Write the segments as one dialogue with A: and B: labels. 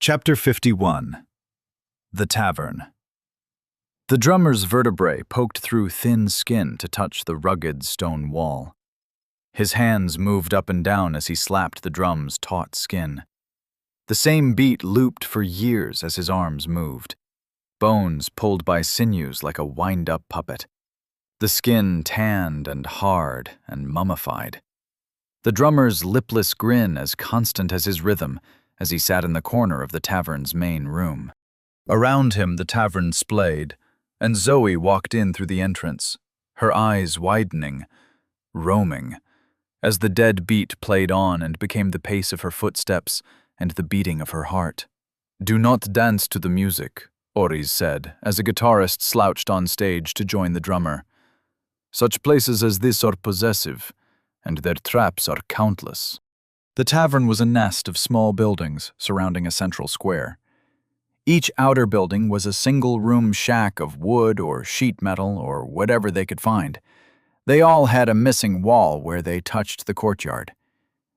A: Chapter 51. The Tavern. The drummer's vertebrae poked through thin skin to touch the rugged stone wall. His hands moved up and down as he slapped the drum's taut skin. The same beat looped for years as his arms moved, bones pulled by sinews like a wind-up puppet. The skin tanned and hard and mummified. The drummer's lipless grin as constant as his rhythm as he sat in the corner of the tavern's main room. Around him the tavern splayed, and Zoe walked in through the entrance, her eyes widening, roaming, as the dead beat played on and became the pace of her footsteps and the beating of her heart. "Do not dance to the music," Oriz said, as a guitarist slouched on stage to join the drummer. "Such places as this are possessive, and their traps are countless." The tavern was a nest of small buildings surrounding a central square. Each outer building was a single-room shack of wood or sheet metal or whatever they could find. They all had a missing wall where they touched the courtyard.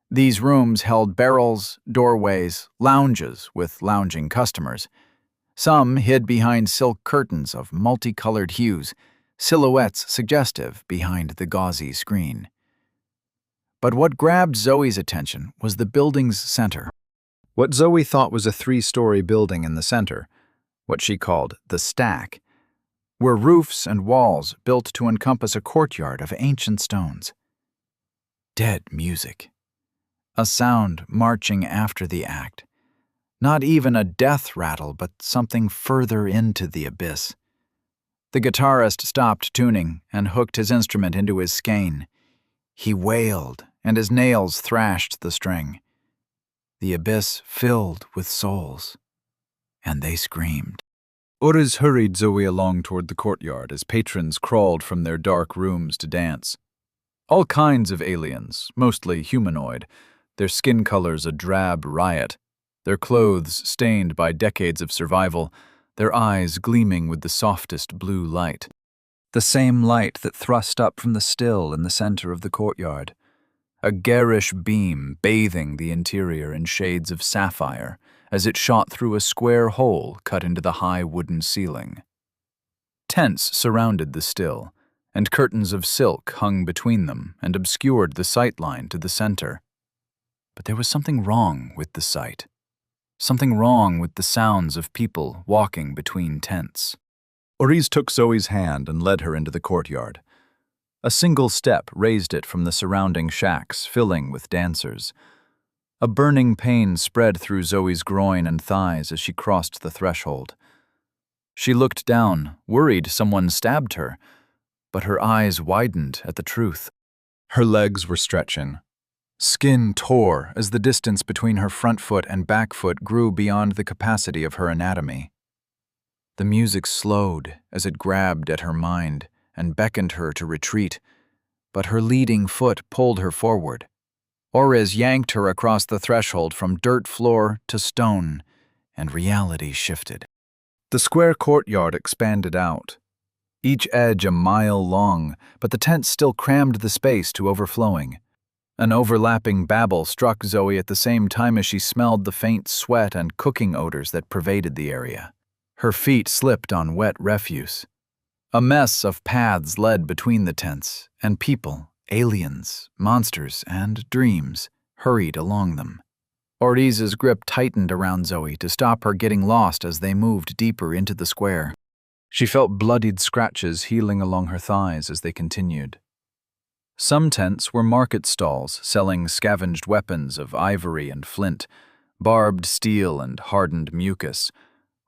A: These rooms held barrels, doorways, lounges with lounging customers. Some hid behind silk curtains of multicolored hues, silhouettes suggestive behind the gauzy screen. But what grabbed Zoe's attention was the building's center. What Zoe thought was a 3-story building in the center, what she called the stack, were roofs and walls built to encompass a courtyard of ancient stones. Dead music. A sound marching after the act. Not even a death rattle, but something further into the abyss. The guitarist stopped tuning and hooked his instrument into his skein. He wailed, and his nails thrashed the string. The abyss filled with souls, and they screamed. Oriz hurried Zoe along toward the courtyard as patrons crawled from their dark rooms to dance. All kinds of aliens, mostly humanoid, their skin colors a drab riot, their clothes stained by decades of survival, their eyes gleaming with the softest blue light. The same light that thrust up from the still in the center of the courtyard. A garish beam bathing the interior in shades of sapphire as it shot through a square hole cut into the high wooden ceiling. Tents surrounded the still, and curtains of silk hung between them and obscured the sightline to the center. But there was something wrong with the sight. Something wrong with the sounds of people walking between tents. Oriz took Zoe's hand and led her into the courtyard. A single step raised it from the surrounding shacks, filling with dancers. A burning pain spread through Zoe's groin and thighs as she crossed the threshold. She looked down, worried someone stabbed her, but her eyes widened at the truth. Her legs were stretching. Skin tore as the distance between her front foot and back foot grew beyond the capacity of her anatomy. The music slowed as it grabbed at her mind and beckoned her to retreat, but her leading foot pulled her forward. Oriz yanked her across the threshold from dirt floor to stone, and reality shifted. The square courtyard expanded out, each edge a mile long, but the tents still crammed the space to overflowing. An overlapping babble struck Zoe at the same time as she smelled the faint sweat and cooking odors that pervaded the area. Her feet slipped on wet refuse. A mess of paths led between the tents, and people, aliens, monsters, and dreams hurried along them. Oriz's grip tightened around Zoe to stop her getting lost as they moved deeper into the square. She felt bloodied scratches healing along her thighs as they continued. Some tents were market stalls selling scavenged weapons of ivory and flint, barbed steel and hardened mucus,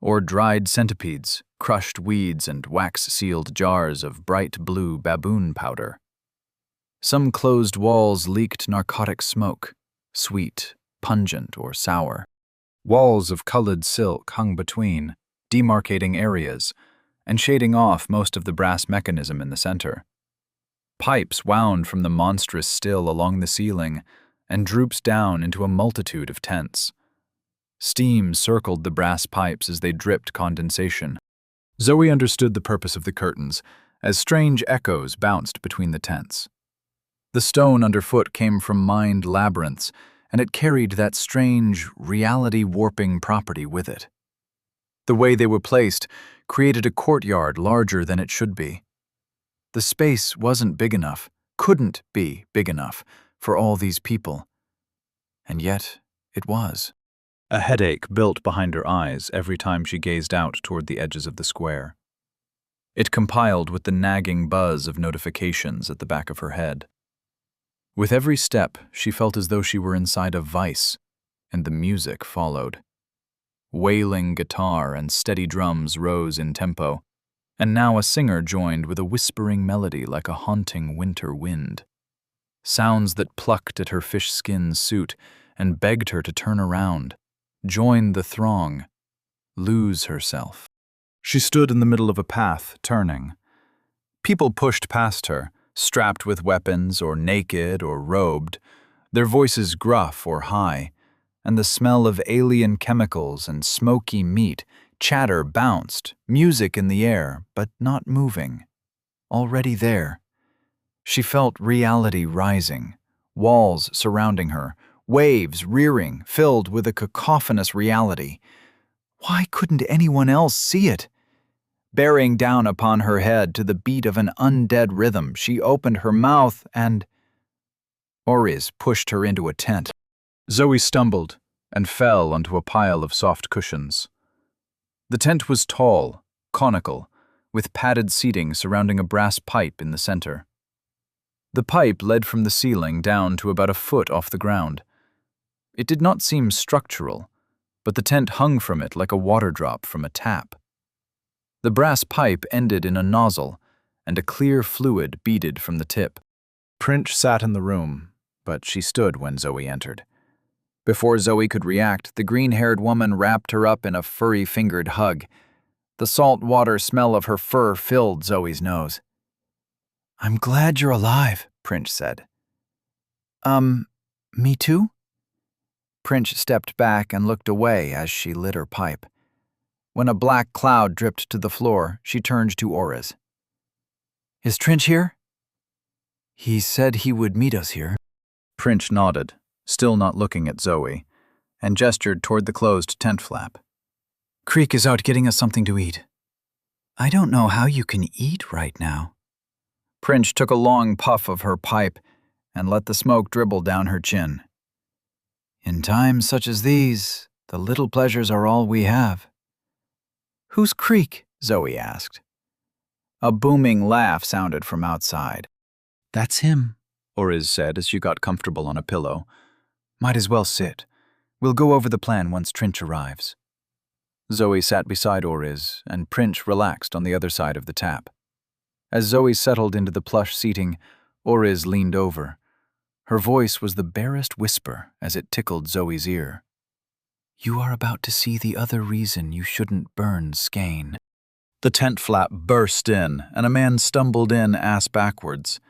A: or dried centipedes, crushed weeds, and wax-sealed jars of bright blue baboon powder. Some closed walls leaked narcotic smoke, sweet, pungent, or sour. Walls of colored silk hung between, demarcating areas, and shading off most of the brass mechanism in the center. Pipes wound from the monstrous still along the ceiling and drooped down into a multitude of tents. Steam circled the brass pipes as they dripped condensation. Zoe understood the purpose of the curtains, as strange echoes bounced between the tents. The stone underfoot came from mined labyrinths, and it carried that strange, reality-warping property with it. The way they were placed created a courtyard larger than it should be. The space wasn't big enough, couldn't be big enough, for all these people. And yet, it was. A headache built behind her eyes every time she gazed out toward the edges of the square. It compiled with the nagging buzz of notifications at the back of her head. With every step, she felt as though she were inside a vice, and the music followed. Wailing guitar and steady drums rose in tempo, and now a singer joined with a whispering melody like a haunting winter wind. Sounds that plucked at her fish-skin suit and begged her to turn around, join the throng, lose herself. She stood in the middle of a path, turning. People pushed past her, strapped with weapons or naked or robed, their voices gruff or high, and the smell of alien chemicals and smoky meat. Chatter bounced, music in the air, but not moving. Already there. She felt reality rising, walls surrounding her, waves rearing, filled with a cacophonous reality. Why couldn't anyone else see it? Bearing down upon her head to the beat of an undead rhythm, she opened her mouth and... Oriz pushed her into a tent. Zoe stumbled and fell onto a pile of soft cushions. The tent was tall, conical, with padded seating surrounding a brass pipe in the center. The pipe led from the ceiling down to about a foot off the ground. It did not seem structural, but the tent hung from it like a water drop from a tap. The brass pipe ended in a nozzle, and a clear fluid beaded from the tip. Prince sat in the room, but she stood when Zoe entered. Before Zoe could react, the green-haired woman wrapped her up in a furry-fingered hug. The salt water smell of her fur filled Zoe's nose. "I'm glad you're alive," Prince said. Me too?" Prince stepped back and looked away as she lit her pipe. When a black cloud dripped to the floor, she turned to Oriz. "Is Trinch here?" "He said he would meet us here." Prince nodded, still not looking at Zoe, and gestured toward the closed tent flap. "Creek is out getting us something to eat." "I don't know how you can eat right now." Prince took a long puff of her pipe and let the smoke dribble down her chin. "In times such as these, the little pleasures are all we have." "Who's Creek?" Zoe asked. A booming laugh sounded from outside. "That's him," Oriz said as she got comfortable on a pillow. "Might as well sit. We'll go over the plan once Trinch arrives." Zoe sat beside Oriz, and Prince relaxed on the other side of the tap. As Zoe settled into the plush seating, Oriz leaned over. Her voice was the barest whisper as it tickled Zoe's ear. "You are about to see the other reason you shouldn't burn skein." The tent flap burst in, and a man stumbled in ass backwards.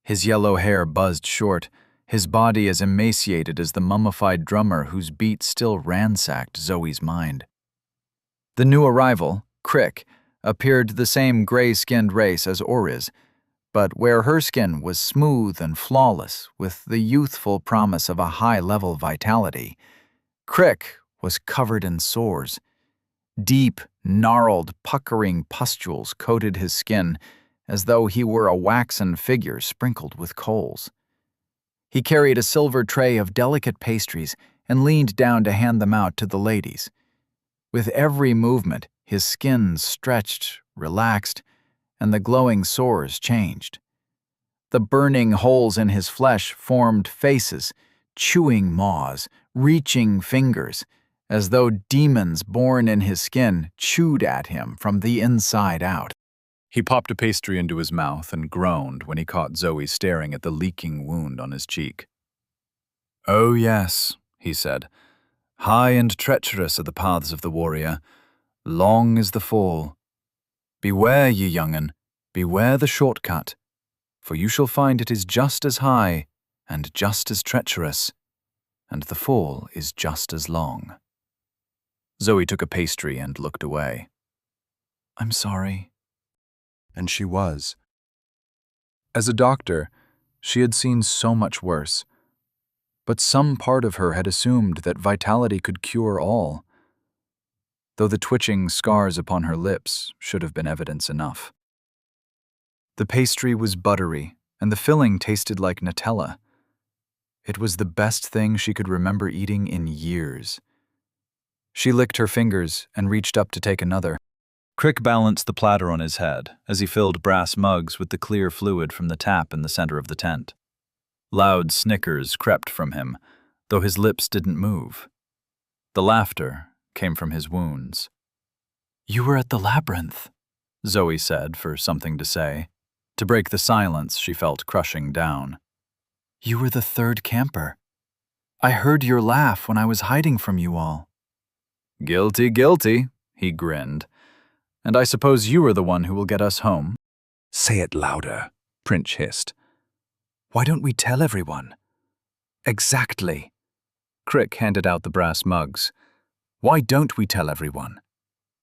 A: His yellow hair buzzed short, his body as emaciated as the mummified drummer whose beat still ransacked Zoe's mind. The new arrival, Crick, appeared the same gray-skinned race as Oriz, but where her skin was smooth and flawless with the youthful promise of a high-level vitality, Crick was covered in sores. Deep, gnarled, puckering pustules coated his skin as though he were a waxen figure sprinkled with coals. He carried a silver tray of delicate pastries and leaned down to hand them out to the ladies. With every movement, his skin stretched, relaxed, and the glowing sores changed. The burning holes in his flesh formed faces, chewing maws, reaching fingers, as though demons born in his skin chewed at him from the inside out. He popped a pastry into his mouth and groaned when he caught Zoe staring at the leaking wound on his cheek. "Oh yes," he said, "high and treacherous are the paths of the warrior. Long is the fall. Beware, ye young'un, beware the shortcut, for you shall find it is just as high and just as treacherous, and the fall is just as long." Zoe took a pastry and looked away. "I'm sorry." And she was. As a doctor, she had seen so much worse, but some part of her had assumed that vitality could cure all, though the twitching scars upon her lips should have been evidence enough. The pastry was buttery, and the filling tasted like Nutella. It was the best thing she could remember eating in years. She licked her fingers and reached up to take another. Crick balanced the platter on his head as he filled brass mugs with the clear fluid from the tap in the center of the tent. Loud snickers crept from him, though his lips didn't move. The laughter came from his wounds. "You were at the labyrinth," Zoe said for something to say, to break the silence she felt crushing down. "You were the third camper. I heard your laugh when I was hiding from you all." "Guilty, guilty," he grinned. "And I suppose you are the one who will get us home?"
B: "Say it louder," Prince hissed.
A: "Why don't we tell everyone?" "Exactly." Crick handed out the brass mugs. "Why don't we tell everyone?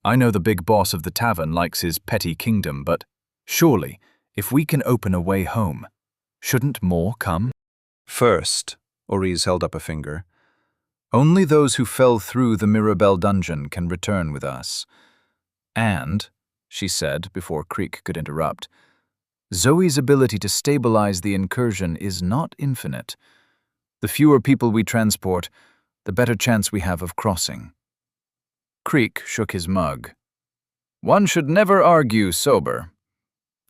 A: I know the big boss of the tavern likes his petty kingdom, but surely, if we can open a way home, shouldn't more come?"
B: "First," Oriz held up a finger,
A: "only those who fell through the Mirabelle dungeon can return with us. And," she said before Crick could interrupt, "Zoe's ability to stabilize the incursion is not infinite. The fewer people we transport, the better chance we have of crossing." Crick shook his mug. "One should never argue sober.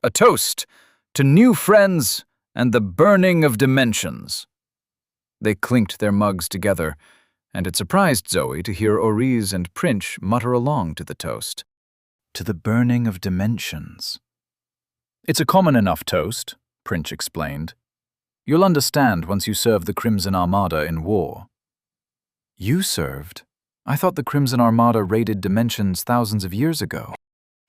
A: A toast to new friends and the burning of dimensions." They clinked their mugs together, and it surprised Zoe to hear Oriz and Prince mutter along to the toast. "To the burning of dimensions." "It's a common enough toast," Prince explained. "You'll understand once you serve the Crimson Armada in war." "You served? I thought the Crimson Armada raided dimensions thousands of years ago."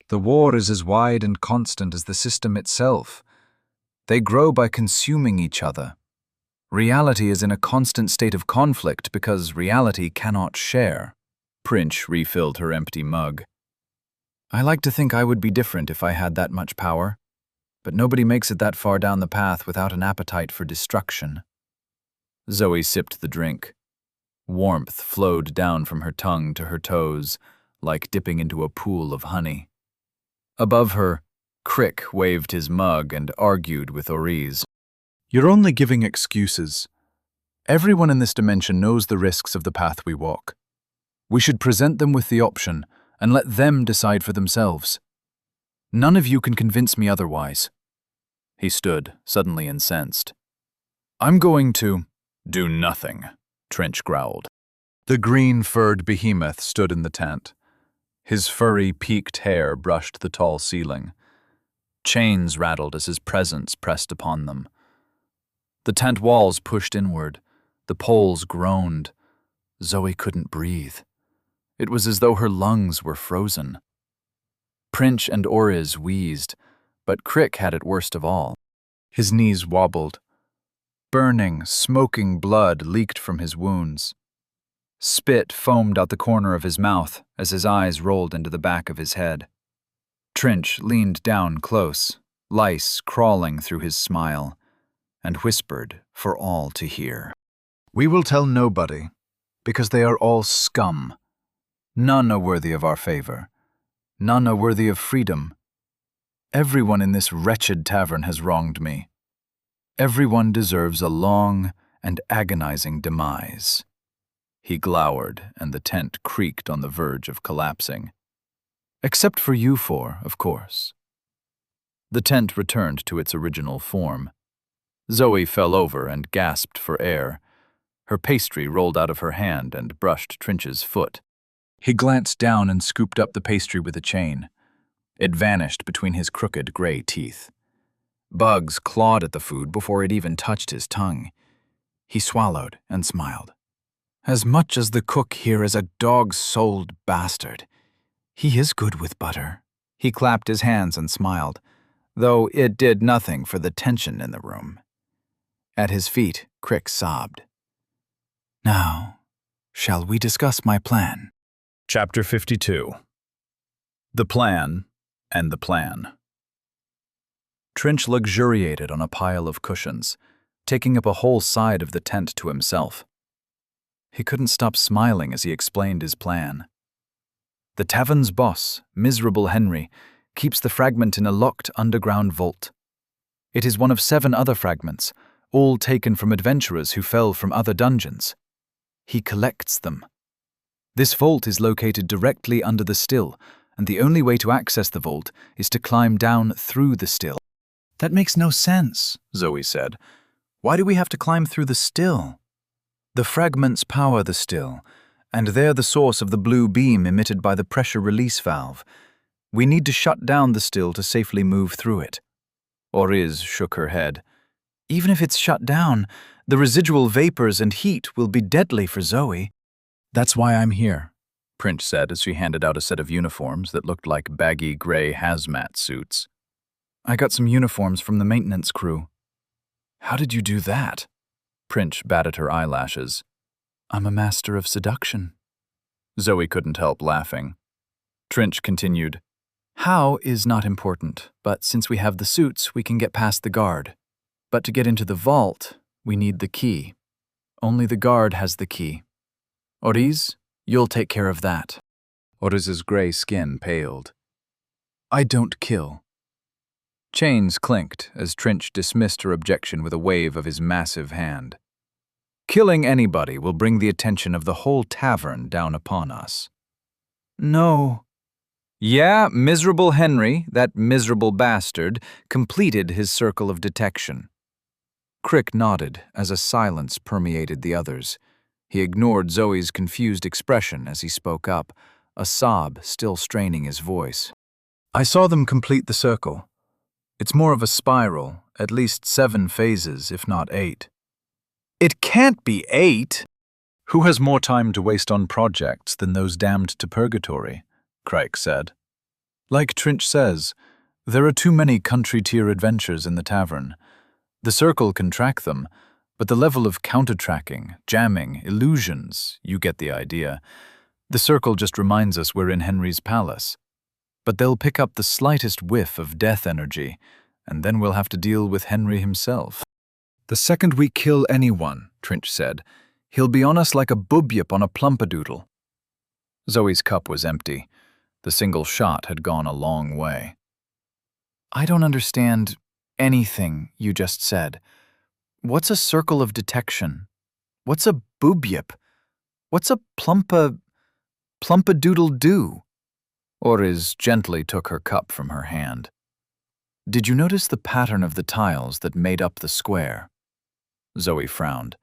B: "The war is as wide and constant as the system itself. They grow by consuming each other. Reality is in a constant state of conflict because reality cannot share." Prince refilled her empty mug. "I like to think I would be different if I had that much power, but nobody makes it that far down the path without an appetite for destruction." Zoe sipped the drink. Warmth flowed down from her tongue to her toes, like dipping into a pool of honey. Above her, Crick waved his mug and argued with Oriz. "You're only giving excuses. Everyone in this dimension knows the risks of the path we walk. We should present them with the option and let them decide for themselves. None of you can convince me otherwise." He stood, suddenly incensed. "I'm going to do nothing," Trench growled. The green-furred behemoth stood in the tent. His furry, peaked hair brushed the tall ceiling. Chains rattled as his presence pressed upon them. The tent walls pushed inward. The poles groaned. Zoe couldn't breathe. It was as though her lungs were frozen. Prince and Oriz wheezed, but Crick had it worst of all. His knees wobbled. Burning, smoking blood leaked from his wounds. Spit foamed out the corner of his mouth as his eyes rolled into the back of his head. Trench leaned down close, lice crawling through his smile, and whispered for all to hear. "We will tell nobody, because they are all scum. None are worthy of our favor. None are worthy of freedom. Everyone in this wretched tavern has wronged me. Everyone deserves a long and agonizing demise." He glowered, and the tent creaked on the verge of collapsing. "Except for you four, of course." The tent returned to its original form. Zoe fell over and gasped for air. Her pastry rolled out of her hand and brushed Trench's foot. He glanced down and scooped up the pastry with a chain. It vanished between his crooked gray teeth. Bugs clawed at the food before it even touched his tongue. He swallowed and smiled. "As much as the cook here is a dog-souled bastard. He is good with butter." He clapped his hands and smiled, though it did nothing for the tension in the room. At his feet, Crick sobbed. "Now, shall we discuss my plan?" Chapter 52. The Plan and the Plan. Trench luxuriated on a pile of cushions,
A: taking up a whole side of the tent to himself. He couldn't stop smiling as he explained his plan. The tavern's boss, Miserable Henry, keeps the fragment in a locked underground vault. It is one of 7 other fragments, all taken from adventurers who fell from other dungeons. He collects them. This vault is located directly under the still, and the only way to access the vault is to climb down through the still. That makes no sense, Zoe said. Why do we have to climb through the still? The fragments power the still, and they're the source of the blue beam emitted by the pressure release valve. We need to shut down the still to safely move through it. Oriz shook her head. Even if it's shut down, the residual vapors and heat will be deadly for Zoe. That's why I'm here, Prince said as she handed out a set of uniforms that looked like baggy gray hazmat suits. I got some uniforms from the maintenance crew. How did you do that? Prince batted her eyelashes. I'm a master of seduction. Zoe couldn't help laughing. Trinch continued. How is not important, but since we have the suits, we can get past the guard. But to get into the vault, we need the key. Only the guard has the key. Oriz, you'll take care of that. Oriz's gray skin paled. I don't kill. Chains clinked as Trinch dismissed her objection with a wave of his massive hand. Killing anybody will bring the attention of the whole tavern down upon us. No. Yeah, Miserable Henry, that miserable bastard, completed his circle of detection. Crick nodded as a silence permeated the others. He ignored Zoe's confused expression as he spoke up, a sob still straining his voice. I saw them complete the circle. It's more of a spiral, at least 7 phases, if not 8. It can't be 8! Who has more time to waste on projects than those damned to purgatory? Crike said. Like Trinch says, there are too many country-tier adventures in the tavern. The circle can track them, but the level of counter-tracking, jamming, illusions, you get the idea. The circle just reminds us we're in Henry's palace. But they'll pick up the slightest whiff of death energy, and then we'll have to deal with Henry himself. The second we kill anyone, Trinch said, he'll be on us like a bubyip on a plumpadoodle. Zoe's cup was empty. The single shot had gone a long way. I don't understand anything you just said. What's a circle of detection? What's a bubyip? What's a plumpadoodle-doo? Oriz gently took her cup from her hand. Did you notice the pattern of the tiles that made up the square? Zoe frowned.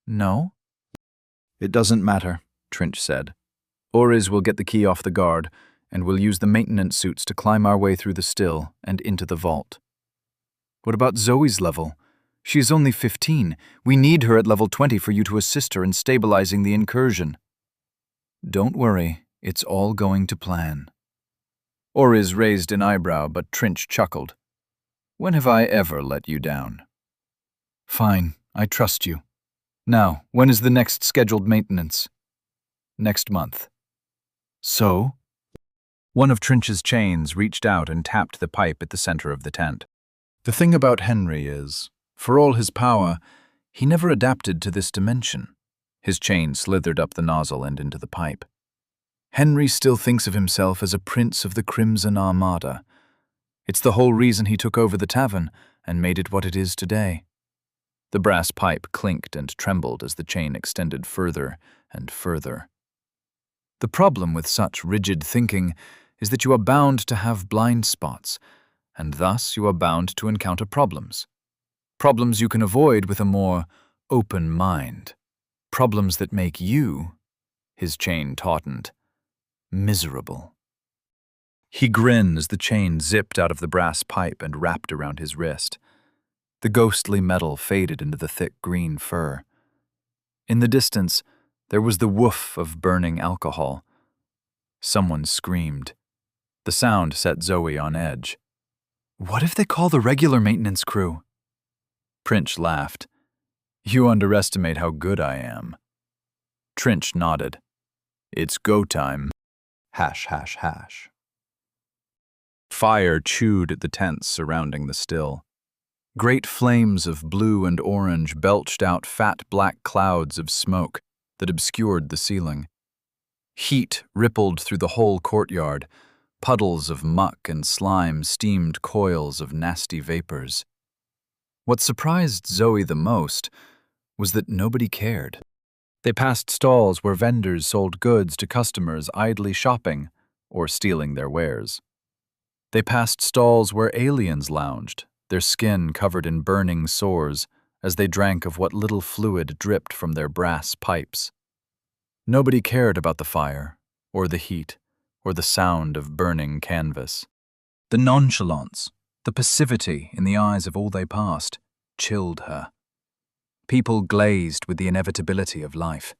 A: No. It doesn't matter, Trinch said. Oriz will get the key off the guard, and we'll use the maintenance suits to climb our way through the still and into the vault. What about Zoe's level? She is only 15. We need her at level 20 for you to assist her in stabilizing the incursion. Don't worry. It's all going to plan. Oriz raised an eyebrow, but Trinch chuckled. When have I ever let you down? Fine, I trust you. Now, when is the next scheduled maintenance? Next month. So? One of Trinch's chains reached out and tapped the pipe at the center of the tent. The thing about Henry is, for all his power, he never adapted to this dimension. His chain slithered up the nozzle and into the pipe. Henry still thinks of himself as a prince of the Crimson Armada. It's the whole reason he took over the tavern and made it what it is today. The brass pipe clinked and trembled as the chain extended further and further. The problem with such rigid thinking is that you are bound to have blind spots, and thus you are bound to encounter problems. Problems you can avoid with a more open mind. Problems that make you, his chain tautened, miserable. He grinned as the chain zipped out of the brass pipe and wrapped around his wrist. The ghostly metal faded into the thick green fur. In the distance, there was the woof of burning alcohol. Someone screamed. The sound set Zoe on edge. What if they call the regular maintenance crew? Princh laughed. You underestimate how good I am. Trinch nodded. It's go time. Hash, hash, hash. Fire chewed at the tents surrounding the still. Great flames of blue and orange belched out fat black clouds of smoke that obscured the ceiling. Heat rippled through the whole courtyard. Puddles of muck and slime steamed coils of nasty vapors. What surprised Zoe the most was that nobody cared. They passed stalls where vendors sold goods to customers idly shopping or stealing their wares. They passed stalls where aliens lounged, their skin covered in burning sores as they drank of what little fluid dripped from their brass pipes. Nobody cared about the fire, or the heat, or the sound of burning canvas. The nonchalance, the passivity in the eyes of all they passed, chilled her. People glazed with the inevitability of life.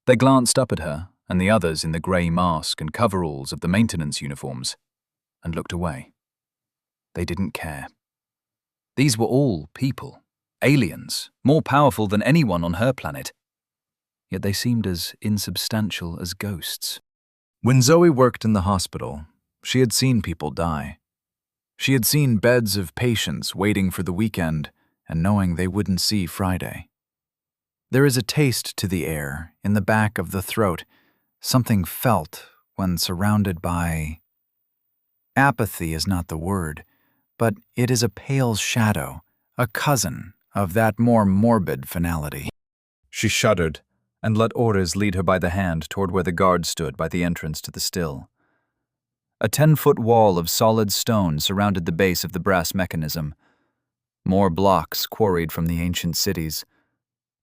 A: They glanced up at her and the others in the grey mask and coveralls of the maintenance uniforms, and looked away. They didn't care. These were all people, aliens, more powerful than anyone on her planet. Yet they seemed as insubstantial as ghosts. When Zoe worked in the hospital, she had seen people die. She had seen beds of patients waiting for the weekend and knowing they wouldn't see Friday. There is a taste to the air in the back of the throat, something felt when surrounded by... Apathy is not the word, but it is a pale shadow, a cousin of that more morbid finality. She shuddered and let Orez lead her by the hand toward where the guard stood by the entrance to the still. A 10-foot wall of solid stone surrounded the base of the brass mechanism. More blocks quarried from the ancient cities.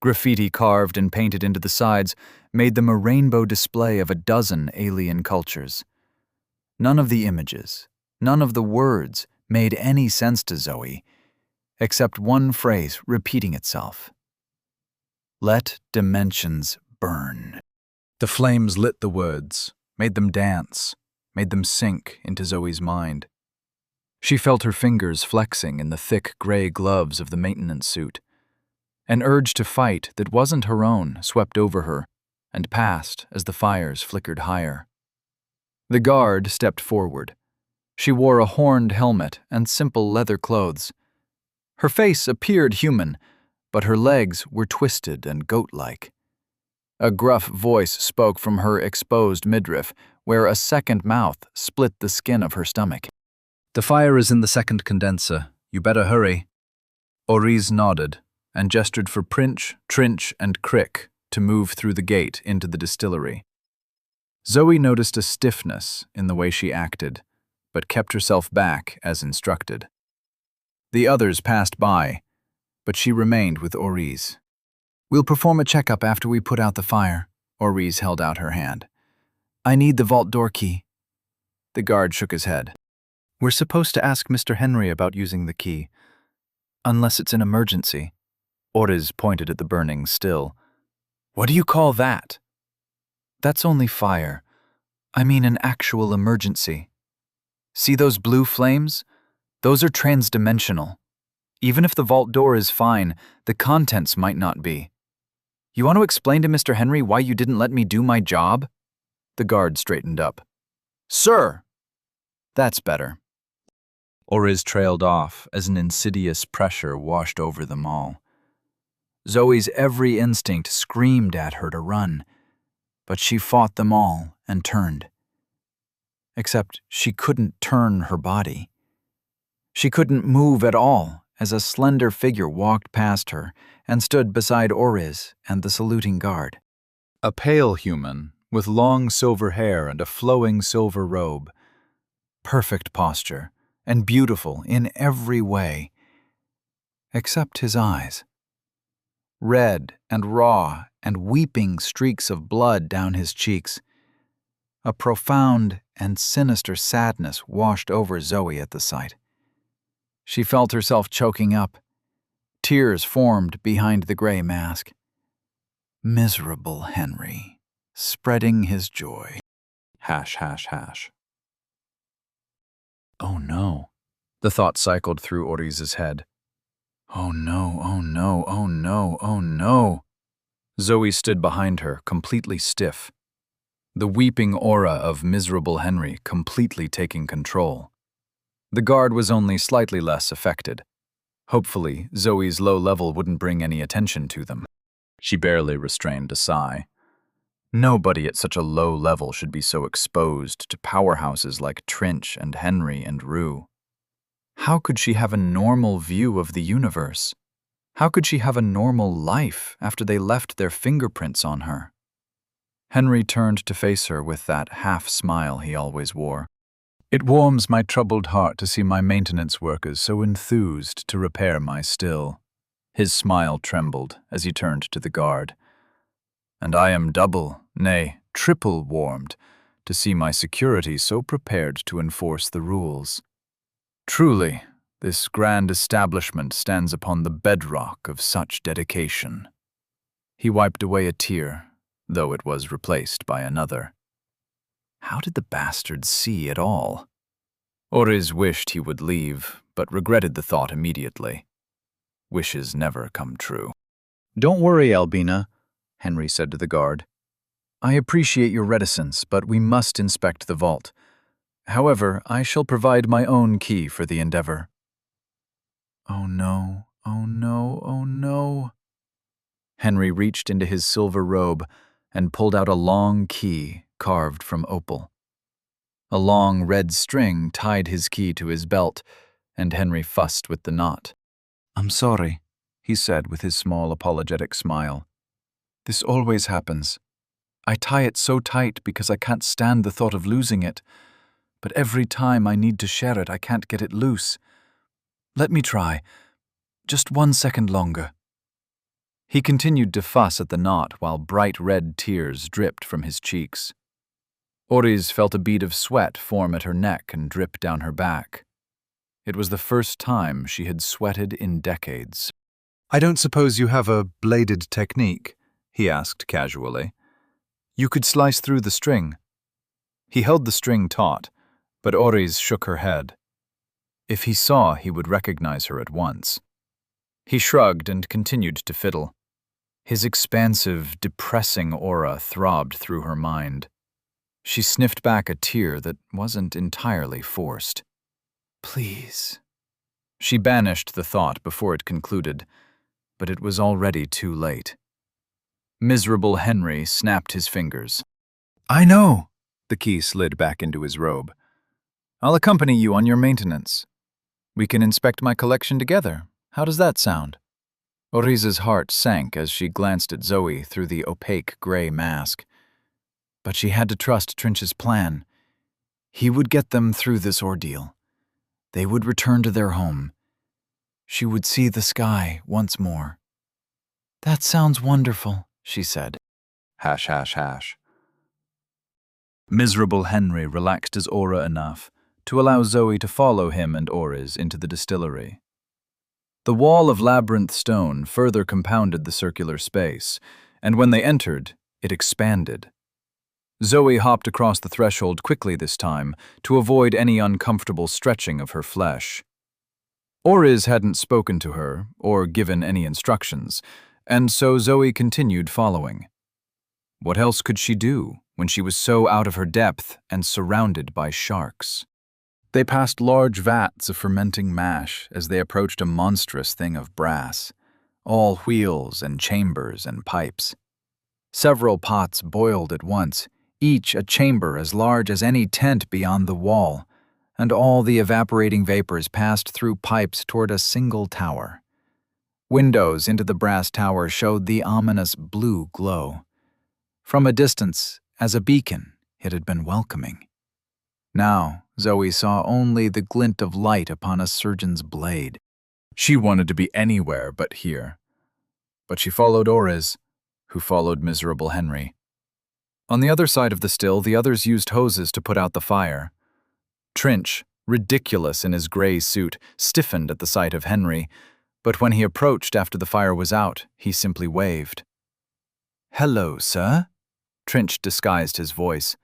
A: Graffiti carved and painted into the sides made them a rainbow display of a dozen alien cultures. None of the images, none of the words made any sense to Zoe, except one phrase repeating itself. Let dimensions burn. The flames lit the words, made them dance, made them sink into Zoe's mind. She felt her fingers flexing in the thick gray gloves of the maintenance suit. An urge to fight that wasn't her own swept over her and passed as the fires flickered higher. The guard stepped forward. She wore a horned helmet and simple leather clothes. Her face appeared human, but her legs were twisted and goat-like. A gruff voice spoke from her exposed midriff, where a second mouth split the skin of her stomach. The fire is in the second condenser. You better hurry. Orez nodded and gestured for Princh, Trinch, and Crick to move through the gate into the distillery. Zoe noticed a stiffness in the way she acted, but kept herself back as instructed. The others passed by, but she remained with Orez. We'll perform a checkup after we put out the fire. Orez held out her hand. I need the vault door key. The guard shook his head. We're supposed to ask Mr. Henry about using the key, unless it's an emergency. Orez pointed at the burning still. What do you call that? That's only fire. I mean an actual emergency. See those blue flames? Those are transdimensional. Even if the vault door is fine, the contents might not be. You want to explain to Mr. Henry why you didn't let me do my job? The guard straightened up. Sir! That's better. Orez trailed off as an insidious pressure washed over them all. Zoe's every instinct screamed at her to run, but she fought them all and turned. Except she couldn't turn her body. She couldn't move at all as a slender figure walked past her and stood beside Orez and the saluting guard. A pale human with long silver hair and a flowing silver robe. Perfect posture and beautiful in every way, except his eyes. Red and raw and weeping streaks of blood down his cheeks. A profound and sinister sadness washed over Zoe at the sight. She felt herself choking up. Tears formed behind the gray mask. Miserable Henry, spreading his joy. .. Oh no, the thought cycled through Orez's head. Oh no, oh no, oh no, oh no. Zoe stood behind her, completely stiff. The weeping aura of miserable Henry completely taking control. The guard was only slightly less affected. Hopefully, Zoe's low level wouldn't bring any attention to them. She barely restrained a sigh. Nobody at such a low level should be so exposed to powerhouses like Trinch and Henry and Rue. How could she have a normal view of the universe? How could she have a normal life after they left their fingerprints on her? Henry turned to face her with that half-smile he always wore. It warms my troubled heart to see my maintenance workers so enthused to repair my still. His smile trembled as he turned to the guard. And I am double, nay, triple warmed to see my security so prepared to enforce the rules. Truly, this grand establishment stands upon the bedrock of such dedication. He wiped away a tear, though it was replaced by another. How did the bastards see at all? Ortiz wished he would leave, but regretted the thought immediately. Wishes never come true. "Don't worry, Albina," Henry said to the guard. "I appreciate your reticence, but we must inspect the vault. However, I shall provide my own key for the endeavor." Oh no, oh no, oh no. Henry reached into his silver robe and pulled out a long key carved from opal. A long red string tied his key to his belt, and Henry fussed with the knot. "I'm sorry," he said with his small apologetic smile. "This always happens. I tie it so tight because I can't stand the thought of losing it, but every time I need to share it, I can't get it loose. Let me try. Just 1 second longer." He continued to fuss at the knot while bright red tears dripped from his cheeks. Ortiz felt a bead of sweat form at her neck and drip down her back. It was the first time she had sweated in decades. "I don't suppose you have a bladed technique?" he asked casually. "You could slice through the string." He held the string taut, but Ortiz shook her head. If he saw, he would recognize her at once. He shrugged and continued to fiddle. His expansive, depressing aura throbbed through her mind. She sniffed back a tear that wasn't entirely forced. "Please." She banished the thought before it concluded, but it was already too late. Miserable Henry snapped his fingers. "I know." The key slid back into his robe. "I'll accompany you on your maintenance. We can inspect my collection together. How does that sound?" Oriz's heart sank as she glanced at Zoe through the opaque gray mask. But she had to trust Trinch's plan. He would get them through this ordeal. They would return to their home. She would see the sky once more. "That sounds wonderful," she said. Hash, hash, hash. Miserable Henry relaxed his aura enough to allow Zoe to follow him and Oriz into the distillery. The wall of labyrinth stone further compounded the circular space, and when they entered, it expanded. Zoe hopped across the threshold quickly this time to avoid any uncomfortable stretching of her flesh. Oriz hadn't spoken to her or given any instructions, and so Zoe continued following. What else could she do when she was so out of her depth and surrounded by sharks? They passed large vats of fermenting mash as they approached a monstrous thing of brass, all wheels and chambers and pipes. Several pots boiled at once, each a chamber as large as any tent beyond the wall, and all the evaporating vapors passed through pipes toward a single tower. Windows into the brass tower showed the ominous blue glow. From a distance, as a beacon, it had been welcoming. Now, Zoe saw only the glint of light upon a surgeon's blade. She wanted to be anywhere but here. But she followed Oriz, who followed miserable Henry. On the other side of the still, the others used hoses to put out the fire. Trinch, ridiculous in his gray suit, stiffened at the sight of Henry, but when he approached after the fire was out, he simply waved. "Hello, sir," Trinch disguised his voice.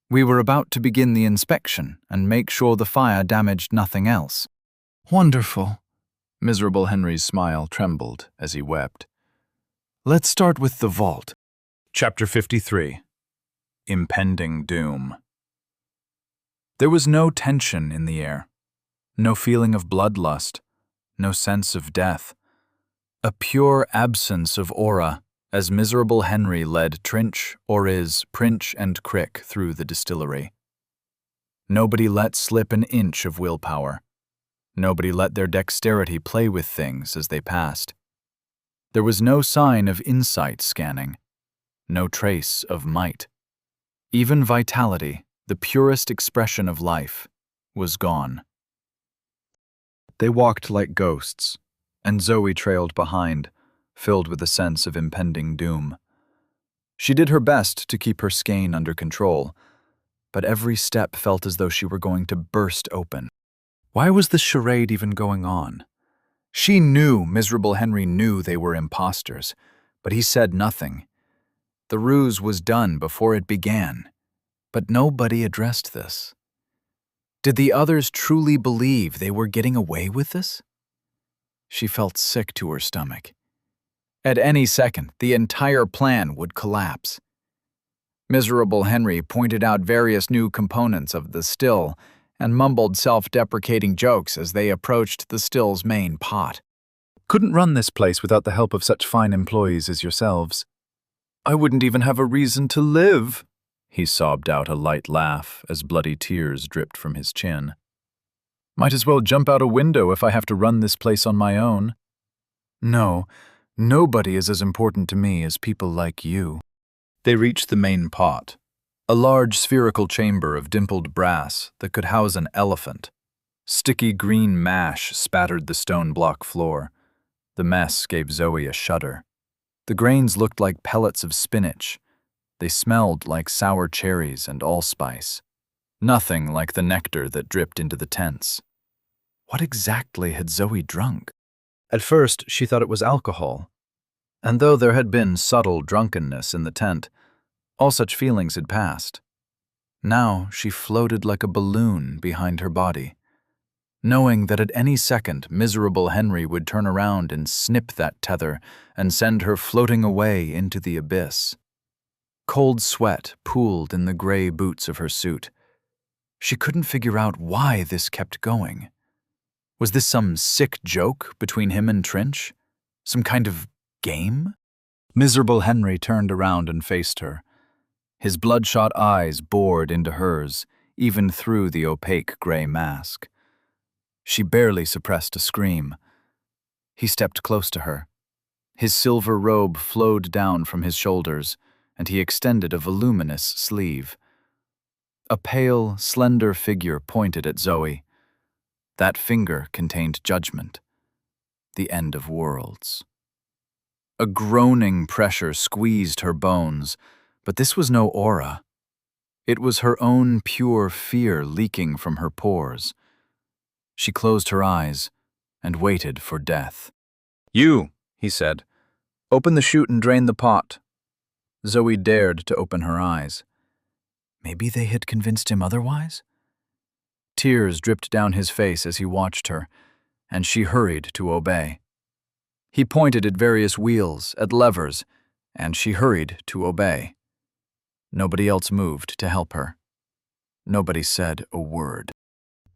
A: "We were about to begin the inspection and make sure the fire damaged nothing else." "Wonderful." Miserable Henry's smile trembled as he wept. "Let's start with the vault." Chapter 53. Impending Doom. There was no tension in the air, no feeling of bloodlust, no sense of death. A pure absence of aura as Miserable Henry led Trinch, Oriz, Princh, and Crick through the distillery. Nobody let slip an inch of willpower. Nobody let their dexterity play with things as they passed. There was no sign of insight scanning, no trace of might. Even vitality, the purest expression of life, was gone. They walked like ghosts, and Zoe trailed behind, filled with a sense of impending doom. She did her best to keep her skein under control, but every step felt as though she were going to burst open. Why was this charade even going on? She knew Miserable Henry knew they were imposters, but he said nothing. The ruse was done before it began, but nobody addressed this. Did the others truly believe they were getting away with this? She felt sick to her stomach. At any second, the entire plan would collapse. Miserable Henry pointed out various new components of the still and mumbled self-deprecating jokes as they approached the still's main pot. Couldn't run this place without the help of such fine employees as yourselves. I wouldn't even have a reason to live. He sobbed out a light laugh as bloody tears dripped from his chin. Might as well jump out a window if I have to run this place on my own. No, nobody is as important to me as people like you. They reached the main pot, a large spherical chamber of dimpled brass that could house an elephant. Sticky green mash spattered the stone block floor. The mess gave Zoe a shudder. The grains looked like pellets of spinach. They smelled like sour cherries and allspice. Nothing like the nectar that dripped into the tents. What exactly had Zoe drunk? At first, she thought it was alcohol. And though there had been subtle drunkenness in the tent, all such feelings had passed. Now she floated like a balloon behind her body, knowing that at any second Miserable Henry would turn around and snip that tether and send her floating away into the abyss. Cold sweat pooled in the gray boots of her suit. She couldn't figure out why this kept going. Was this some sick joke between him and Trinch? Some kind of game? Miserable Henry turned around and faced her. His bloodshot eyes bored into hers, even through the opaque gray mask. She barely suppressed a scream. He stepped close to her. His silver robe flowed down from his shoulders, and he extended a voluminous sleeve. A pale, slender figure pointed at Zoe. That finger contained judgment, the end of worlds. A groaning pressure squeezed her bones, but this was no aura. It was her own pure fear leaking from her pores. She closed her eyes and waited for death. "You," he said. "Open the chute and drain the pot." Zoe dared to open her eyes. Maybe they had convinced him otherwise? Tears dripped down his face as he watched her, and she hurried to obey. He pointed at various wheels, at levers, and she hurried to obey. Nobody else moved to help her. Nobody said a word.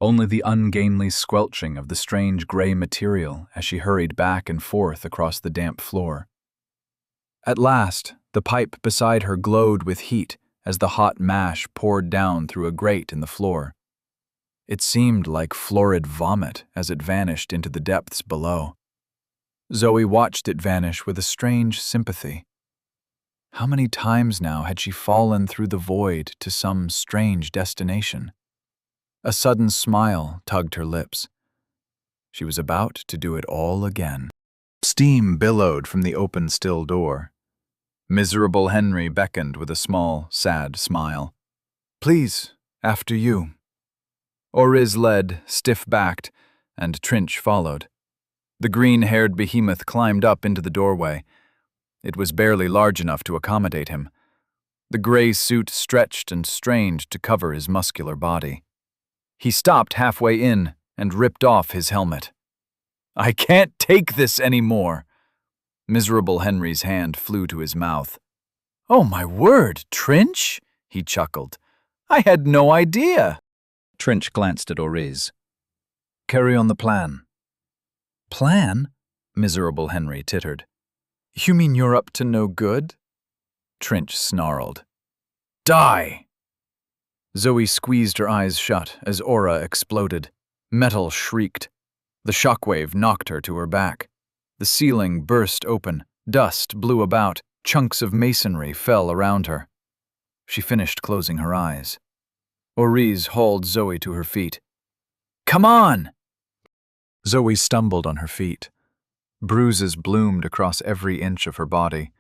A: Only the ungainly squelching of the strange gray material as she hurried back and forth across the damp floor. At last, the pipe beside her glowed with heat as the hot mash poured down through a grate in the floor. It seemed like florid vomit as it vanished into the depths below. Zoe watched it vanish with a strange sympathy. How many times now had she fallen through the void to some strange destination? A sudden smile tugged her lips. She was about to do it all again. Steam billowed from the open still door. Miserable Henry beckoned with a small, sad smile. "Please, after you." Oriz led, stiff-backed, and Trinch followed. The green-haired behemoth climbed up into the doorway. It was barely large enough to accommodate him. The gray suit stretched and strained to cover his muscular body. He stopped halfway in and ripped off his helmet. "I can't take this anymore." Miserable Henry's hand flew to his mouth. "Oh, my word, Trinch," he chuckled. "I had no idea." Trinch glanced at Oriz. "Carry on the plan." Plan? Miserable Henry tittered. You mean you're up to no good? Trinch snarled. Die! Zoe squeezed her eyes shut as aura exploded. Metal shrieked. The shockwave knocked her to her back. The ceiling burst open. Dust blew about. Chunks of masonry fell around her. She finished closing her eyes. Oriz hauled Zoe to her feet. Come on! Zoe stumbled on her feet. Bruises bloomed across every inch of her body.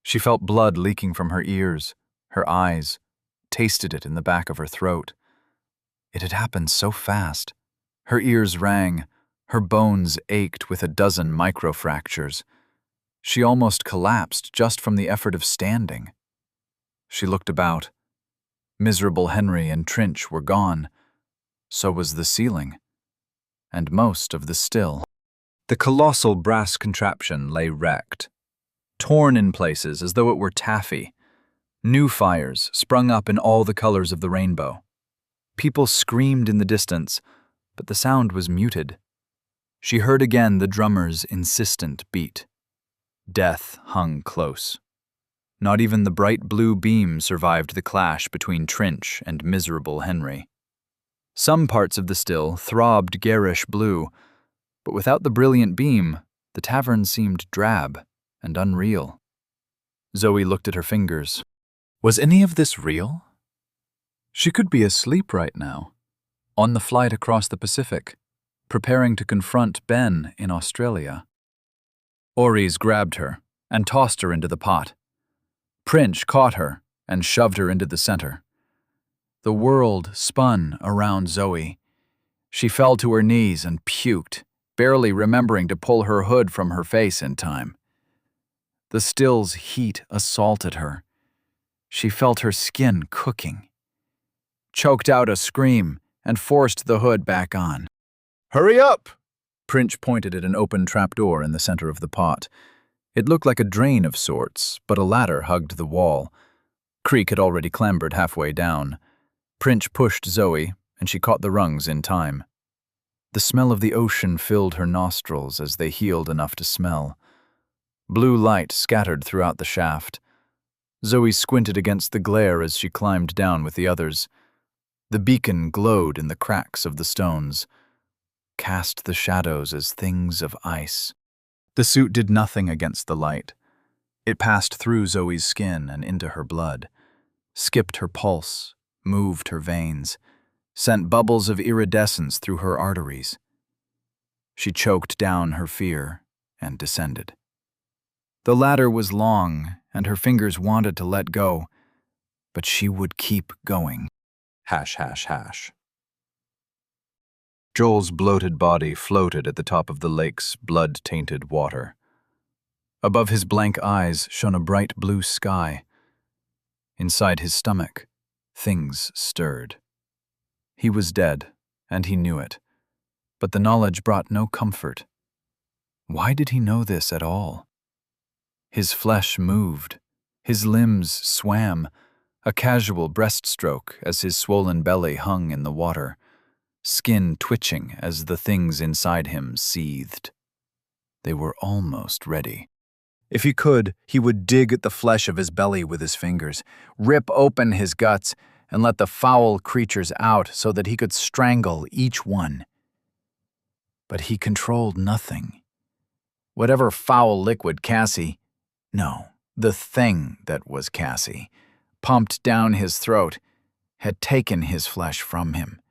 A: She felt blood leaking from her ears, her eyes, tasted it in the back of her throat. It had happened so fast. Her ears rang, her bones ached with a dozen microfractures. She almost collapsed just from the effort of standing. She looked about. Miserable Henry and Trinch were gone. So was the ceiling. And most of the still. The colossal brass contraption lay wrecked, torn in places as though it were taffy. New fires sprung up in all the colors of the rainbow. People screamed in the distance, but the sound was muted. She heard again the drummer's insistent beat. Death hung close. Not even the bright blue beam survived the clash between Trinch and miserable Henry. Some parts of the still throbbed garish blue, but without the brilliant beam, the tavern seemed drab and unreal. Zoe looked at her fingers. Was any of this real? She could be asleep right now, on the flight across the Pacific, preparing to confront Ben in Australia. Oriz grabbed her and tossed her into the pot. Princh caught her and shoved her into the center. The world spun around Zoe. She fell to her knees and puked, barely remembering to pull her hood from her face in time. The still's heat assaulted her. She felt her skin cooking. Choked out a scream and forced the hood back on. Hurry up! Princh pointed at an open trapdoor in the center of the pot. It looked like a drain of sorts, but a ladder hugged the wall. Creek had already clambered halfway down. Princh pushed Zoe, and she caught the rungs in time. The smell of the ocean filled her nostrils as they healed enough to smell. Blue light scattered throughout the shaft. Zoe squinted against the glare as she climbed down with the others. The beacon glowed in the cracks of the stones, cast the shadows as things of ice. The suit did nothing against the light. It passed through Zoe's skin and into her blood, skipped her pulse, moved her veins, sent bubbles of iridescence through her arteries. She choked down her fear and descended. The ladder was long, and her fingers wanted to let go, but she would keep going. Hash, hash, hash. Joel's bloated body floated at the top of the lake's blood-tainted water. Above his blank eyes shone a bright blue sky. Inside his stomach, things stirred. He was dead, and he knew it, but the knowledge brought no comfort. Why did he know this at all? His flesh moved, his limbs swam, a casual breaststroke as his swollen belly hung in the water, skin twitching as the things inside him seethed. They were almost ready. If he could, he would dig at the flesh of his belly with his fingers, rip open his guts, and let the foul creatures out so that he could strangle each one. But he controlled nothing. Whatever foul liquid the thing that was Cassie, pumped down his throat, had taken his flesh from him,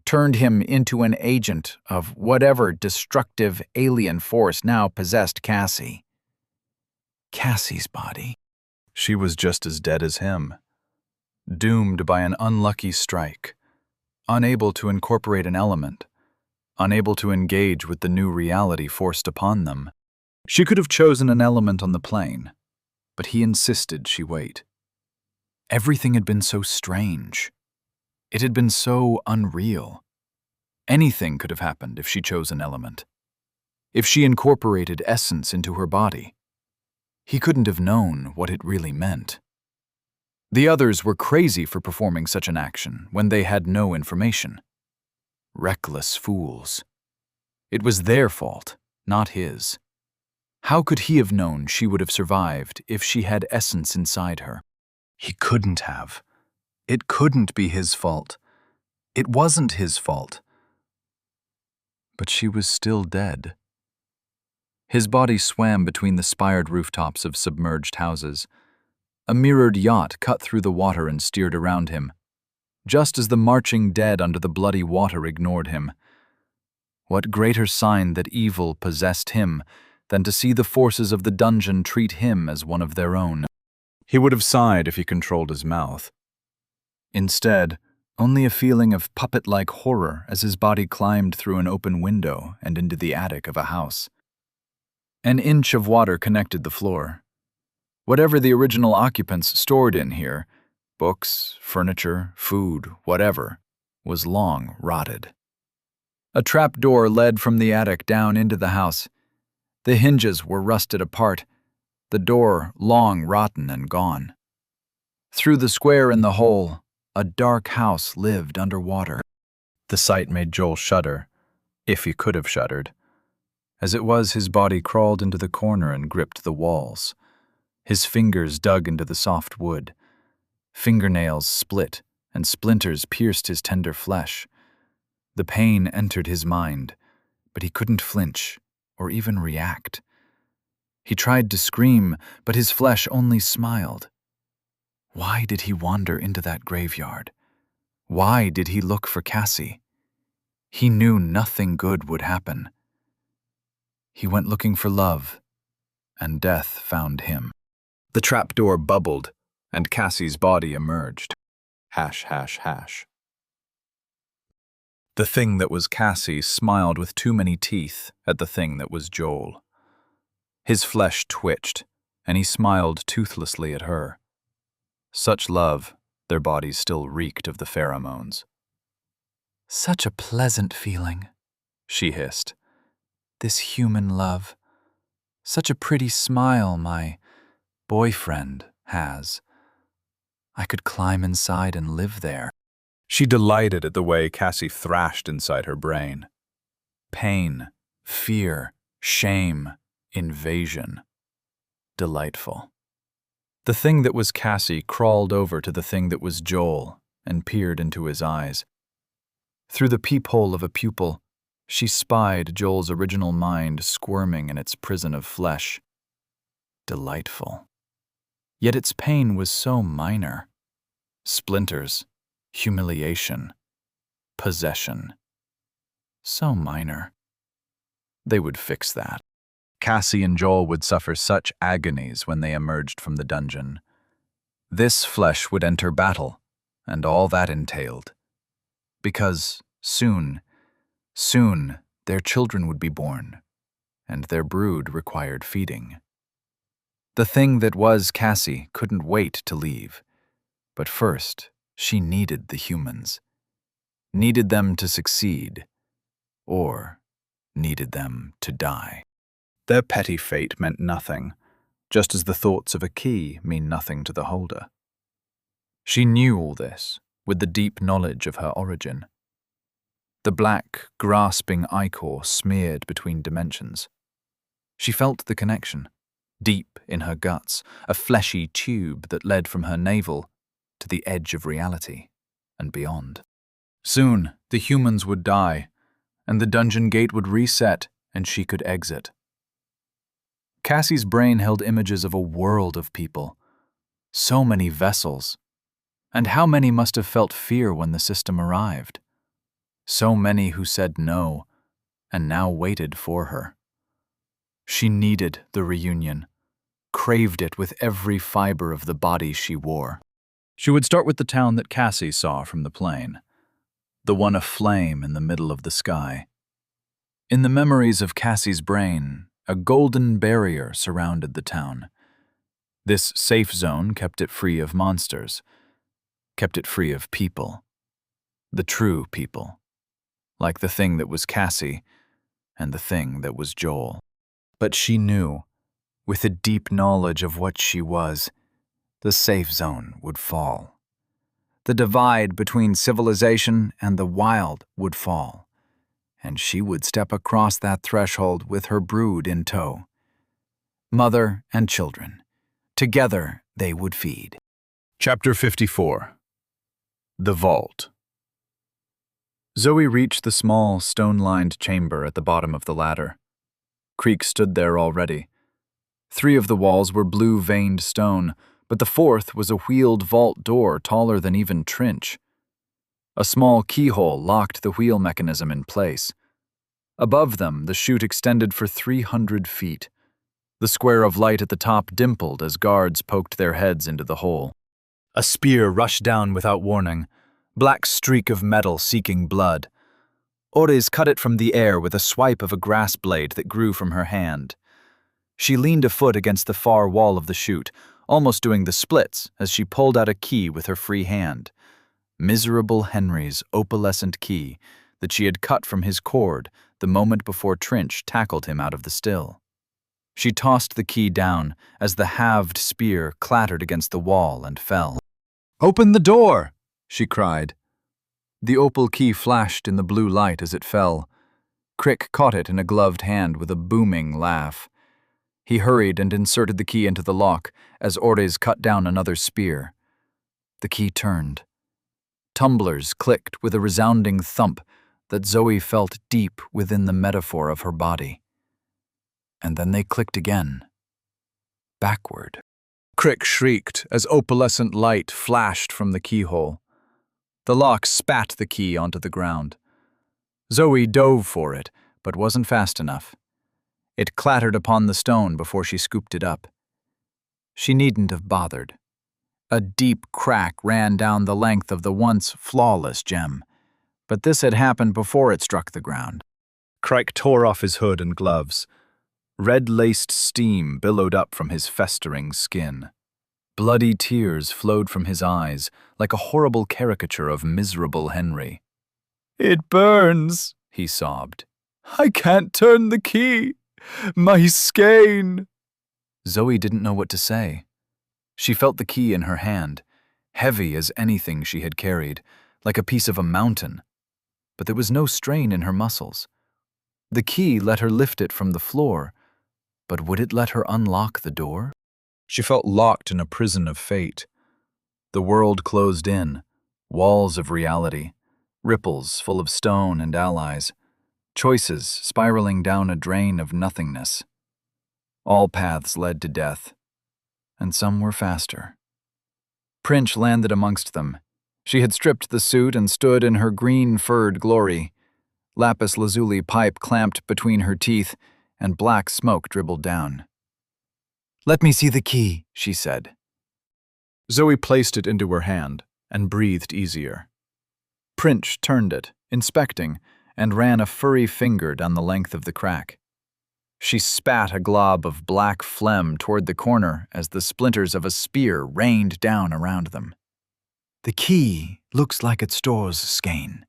A: turned him into an agent of whatever destructive alien force now possessed Cassie. Cassie's body. She was just as dead as him, doomed by an unlucky strike, unable to incorporate an element, unable to engage with the new reality forced upon them. She could have chosen an element on the plane, but he insisted she wait. Everything had been so strange. It had been so unreal. Anything could have happened if she chose an element. If she incorporated essence into her body. He couldn't have known what it really meant. The others were crazy for performing such an action when they had no information. Reckless fools. It was their fault, not his. How could he have known she would have survived if she had essence inside her?
B: He couldn't have. It couldn't be his fault. It wasn't his fault. But she was still dead. His body swam between the spired rooftops of submerged houses. A mirrored yacht cut through the water and steered around him, just as the marching dead under the bloody water ignored him. What greater sign that evil possessed him than to see the forces of the dungeon treat him as one of their own? He would have sighed if he controlled his mouth. Instead, only a feeling of puppet-like horror as his body climbed through an open window and into the attic of a house. An inch of water connected the floor. Whatever the original occupants stored in here, books, furniture, food, whatever, was long rotted. A trap door led from the attic down into the house. The hinges were rusted apart, the door long rotten and gone. Through the square in the hole, a dark house lived underwater. The sight made Joel shudder, if he could have shuddered. As it was, his body crawled into the corner and gripped the walls. His fingers dug into the soft wood. Fingernails split, and splinters pierced his tender flesh. The pain entered his mind, but he couldn't flinch or even react. He tried to scream, but his flesh only smiled. Why did he wander into that graveyard? Why did he look for Cassie? He knew nothing good would happen. He went looking for love, and death found him. The trapdoor bubbled, and Cassie's body emerged. Hash, hash, hash. The thing that was Cassie smiled with too many teeth at the thing that was Joel. His flesh twitched, and he smiled toothlessly at her. Such love, their bodies still reeked of the pheromones. "Such a pleasant feeling," she hissed. "This human love. Such a pretty smile my boyfriend has. I could climb inside and live there." She delighted at the way Cassie thrashed inside her brain. Pain, fear, shame, invasion. Delightful. The thing that was Cassie crawled over to the thing that was Joel and peered into his eyes. Through the peephole of a pupil, she spied Joel's original mind squirming in its prison of flesh. Delightful. Yet its pain was so minor. Splinters, humiliation, possession. So minor. They would fix that. Cassie and Joel would suffer such agonies when they emerged from the dungeon. This flesh would enter battle, and all that entailed. Because soon, their children would be born, and their brood required feeding. The thing that was Cassie couldn't wait to leave, but first she needed the humans. Needed them to succeed, or needed them to die. Their petty fate meant nothing, just as the thoughts of a key mean nothing to the holder. She knew all this, with the deep knowledge of her origin. The black, grasping ichor smeared between dimensions. She felt the connection, deep in her guts, a fleshy tube that led from her navel to the edge of reality and beyond. Soon, the humans would die, and the dungeon gate would reset, and she could exit. Cassie's brain held images of a world of people. So many vessels. And how many must have felt fear when the system arrived? So many who said no, and now waited for her. She needed the reunion, craved it with every fiber of the body she wore. She would start with the town that Cassie saw from the plane, the one aflame in the middle of the sky. In the memories of Cassie's brain, a golden barrier surrounded the town. This safe zone kept it free of monsters, kept it free of people. The true people. Like the thing that was Cassie and the thing that was Joel. But she knew, with a deep knowledge of what she was, the safe zone would fall. The divide between civilization and the wild would fall, and she would step across that threshold with her brood in tow. Mother and children. Together they would feed.
A: Chapter 54. The Vault. Zoe reached the small, stone-lined chamber at the bottom of the ladder. Creek stood there already. 3 of the walls were blue-veined stone, but the 4th was a wheeled vault door taller than even Trinch. A small keyhole locked the wheel mechanism in place. Above them, the chute extended for 300 feet. The square of light at the top dimpled as guards poked their heads into the hole. A spear rushed down without warning, black streak of metal seeking blood. Ores cut it from the air with a swipe of a grass blade that grew from her hand. She leaned a foot against the far wall of the chute, almost doing the splits as she pulled out a key with her free hand. Miserable Henry's opalescent key that she had cut from his cord the moment before Trinch tackled him out of the still. She tossed the key down as the halved spear clattered against the wall and fell. "Open the door!" she cried. The opal key flashed in the blue light as it fell. Crick caught it in a gloved hand with a booming laugh. He hurried and inserted the key into the lock as Ores cut down another spear. The key turned. Tumblers clicked with a resounding thump that Zoe felt deep within the metaphor of her body. And then they clicked again. Backward. Crick shrieked as opalescent light flashed from the keyhole. The lock spat the key onto the ground. Zoe dove for it, but wasn't fast enough. It clattered upon the stone before she scooped it up. She needn't have bothered. A deep crack ran down the length of the once flawless gem, but this had happened before it struck the ground. Crike tore off his hood and gloves. Red-laced steam billowed up from his festering skin. Bloody tears flowed from his eyes like a horrible caricature of miserable Henry. "It burns," he sobbed. "I can't turn the key. My skein." Zoe didn't know what to say. She felt the key in her hand, heavy as anything she had carried, like a piece of a mountain. But there was no strain in her muscles. The key let her lift it from the floor, but would it let her unlock the door? She felt locked in a prison of fate. The world closed in, walls of reality, ripples full of stone and allies, choices spiraling down a drain of nothingness. All paths led to death, and some were faster. Princh landed amongst them. She had stripped the suit and stood in her green-furred glory. Lapis lazuli pipe clamped between her teeth, and black smoke dribbled down. "Let me see the key," she said. Zoe placed it into her hand and breathed easier. Princh turned it, inspecting, and ran a furry finger down the length of the crack. She spat a glob of black phlegm toward the corner as the splinters of a spear rained down around them. "The key looks like it stores skein,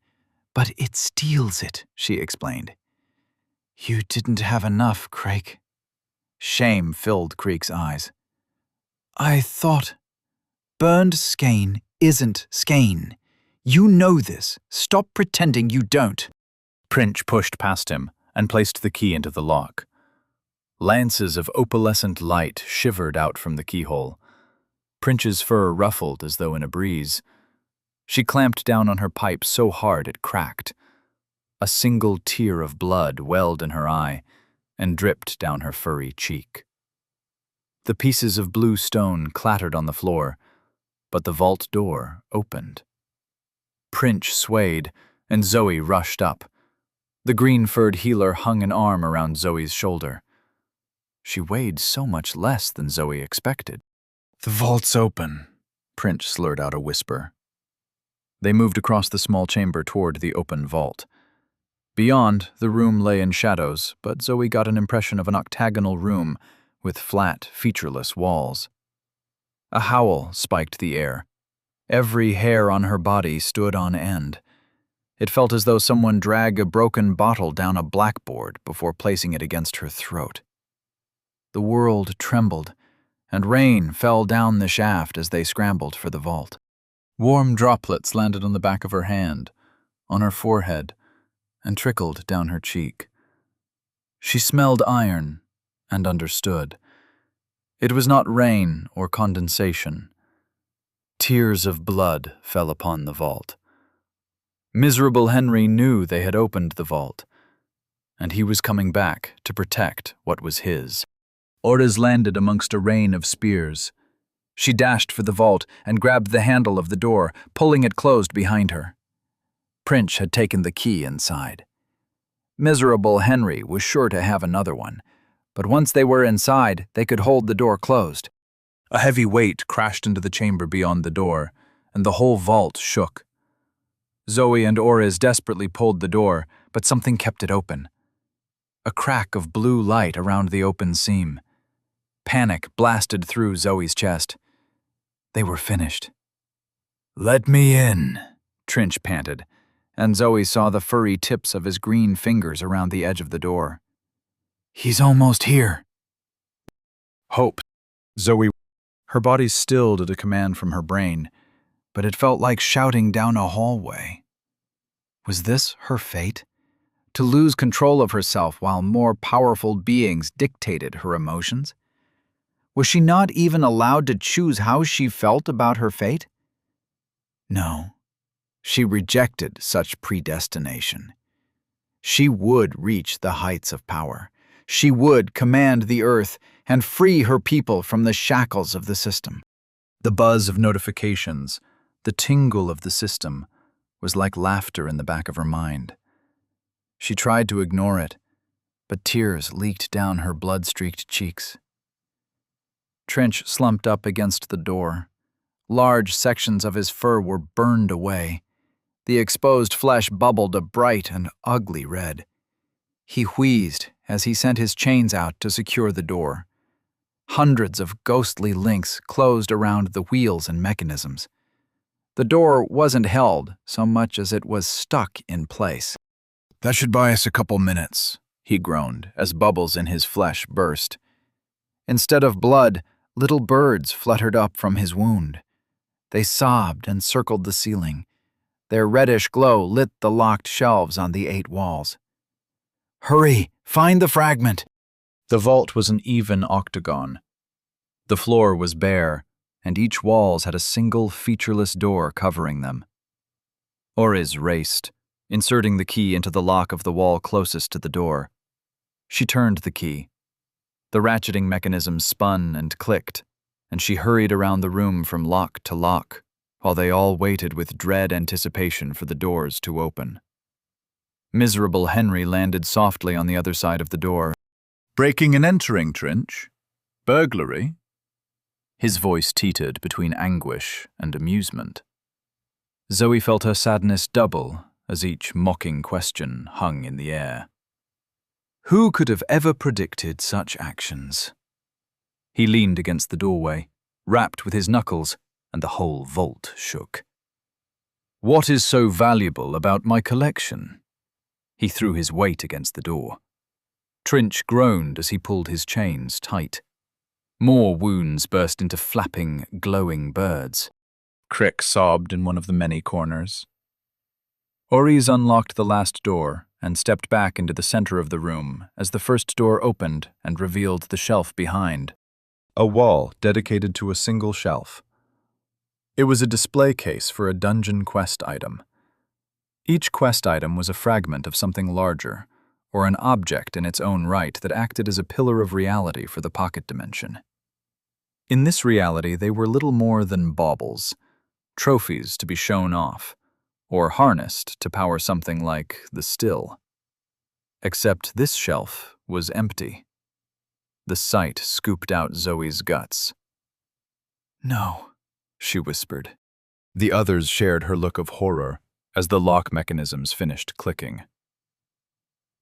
A: but it steals it," she explained. "You didn't have enough, Craig." Shame filled Creek's eyes. "I thought burned skein isn't skein. You know this. Stop pretending you don't." Princh pushed past him and placed the key into the lock. Lances of opalescent light shivered out from the keyhole. Princh's fur ruffled as though in a breeze. She clamped down on her pipe so hard it cracked. A single tear of blood welled in her eye and dripped down her furry cheek. The pieces of blue stone clattered on the floor, but the vault door opened. Princh swayed, and Zoe rushed up. The green-furred healer hung an arm around Zoe's shoulder. She weighed so much less than Zoe expected. "The vault's open," Princh slurred out a whisper. They moved across the small chamber toward the open vault. Beyond, the room lay in shadows, but Zoe got an impression of an octagonal room with flat, featureless walls. A howl spiked the air. Every hair on her body stood on end. It felt as though someone dragged a broken bottle down a blackboard before placing it against her throat. The world trembled, and rain fell down the shaft as they scrambled for the vault. Warm droplets landed on the back of her hand, on her forehead, and trickled down her cheek. She smelled iron and understood. It was not rain or condensation. Tears of blood fell upon the vault. Miserable Henry knew they had opened the vault, and he was coming back to protect what was his. Orez landed amongst a rain of spears. She dashed for the vault and grabbed the handle of the door, pulling it closed behind her. Prince had taken the key inside. Miserable Henry was sure to have another one, but once they were inside, they could hold the door closed. A heavy weight crashed into the chamber beyond the door, and the whole vault shook. Zoe and Orez desperately pulled the door, but something kept it open. A crack of blue light around the open seam. Panic blasted through Zoe's chest. They were finished. "Let me in," Trinch panted, and Zoe saw the furry tips of his green fingers around the edge of the door. "He's almost here." Hope. Zoe. Her body stilled at a command from her brain, but it felt like shouting down a hallway. Was this her fate? To lose control of herself while more powerful beings dictated her emotions? Was she not even allowed to choose how she felt about her fate? No, she rejected such predestination. She would reach the heights of power. She would command the earth and free her people from the shackles of the system. The buzz of notifications, the tingle of the system, was like laughter in the back of her mind. She tried to ignore it, but tears leaked down her blood-streaked cheeks. Trinch slumped up against the door. Large sections of his fur were burned away. The exposed flesh bubbled a bright and ugly red. He wheezed as he sent his chains out to secure the door. Hundreds of ghostly links closed around the wheels and mechanisms. The door wasn't held so much as it was stuck in place. "That should buy us a couple minutes," he groaned as bubbles in his flesh burst. Instead of blood, little birds fluttered up from his wound. They sobbed and circled the ceiling. Their reddish glow lit the locked shelves on the 8 walls. "Hurry, find the fragment!" The vault was an even octagon. The floor was bare, and each walls had a single featureless door covering them. Orez raced, inserting the key into the lock of the wall closest to the door. She turned the key. The ratcheting mechanism spun and clicked, and she hurried around the room from lock to lock, while they all waited with dread anticipation for the doors to open. Miserable Henry landed softly on the other side of the door. "Breaking and entering, Trinch? Burglary?" His voice teetered between anguish and amusement. Zoe felt her sadness double as each mocking question hung in the air. Who could have ever predicted such actions? He leaned against the doorway, rapped with his knuckles, and the whole vault shook. "What is so valuable about my collection?" He threw his weight against the door. Trinch groaned as he pulled his chains tight. More wounds burst into flapping, glowing birds. Crick sobbed in one of the many corners. Orez unlocked the last door and stepped back into the center of the room as the first door opened and revealed the shelf behind. A wall dedicated to a single shelf. It was a display case for a dungeon quest item. Each quest item was a fragment of something larger, or an object in its own right that acted as a pillar of reality for the pocket dimension. In this reality, they were little more than baubles, trophies to be shown off, or harnessed to power something like the still. Except this shelf was empty. The sight scooped out Zoe's guts. "No," she whispered. The others shared her look of horror as the lock mechanisms finished clicking.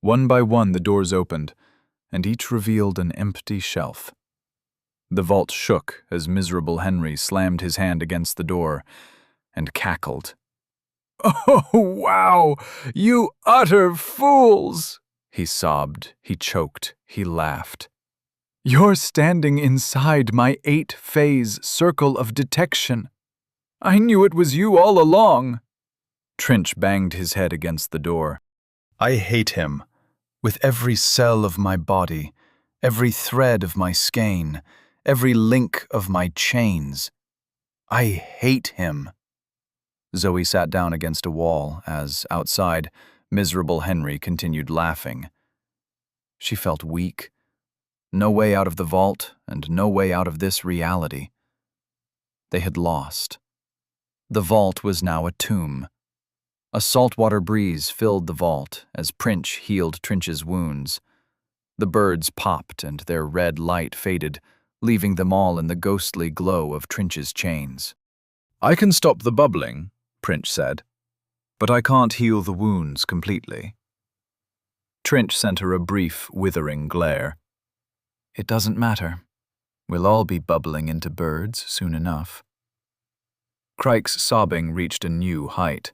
A: One by one the doors opened, and each revealed an empty shelf. The vault shook as miserable Henry slammed his hand against the door and cackled. "Oh, wow! You utter fools!" He sobbed, he choked, he laughed. "You're standing inside my 8-phase circle of detection. I knew it was you all along." Trinch banged his head against the door. I hate him. With every cell of my body, every thread of my skein, every link of my chains. I hate him. Zoe sat down against a wall as, outside, miserable Henry continued laughing. She felt weak. No way out of the vault, and no way out of this reality. They had lost. The vault was now a tomb. A saltwater breeze filled the vault as Prince healed Trinch's wounds. The birds popped and their red light faded, leaving them all in the ghostly glow of Trinch's chains. "I can stop the bubbling," Prince said, "but I can't heal the wounds completely." Trinch sent her a brief, withering glare. "It doesn't matter. We'll all be bubbling into birds soon enough." Crike's sobbing reached a new height.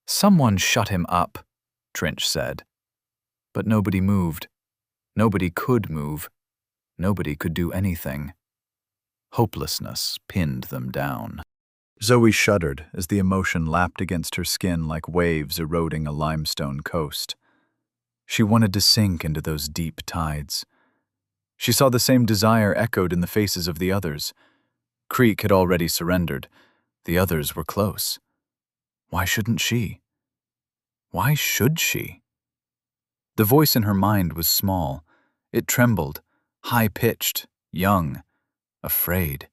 A: "Someone shut him up," Trinch said. But nobody moved. Nobody could move. Nobody could do anything. Hopelessness pinned them down. Zoe shuddered as the emotion lapped against her skin like waves eroding a limestone coast. She wanted to sink into those deep tides. She saw the same desire echoed in the faces of the others. Creek had already surrendered. The others were close. Why shouldn't she? Why should she? The voice in her mind was small. It trembled, high-pitched, young, afraid.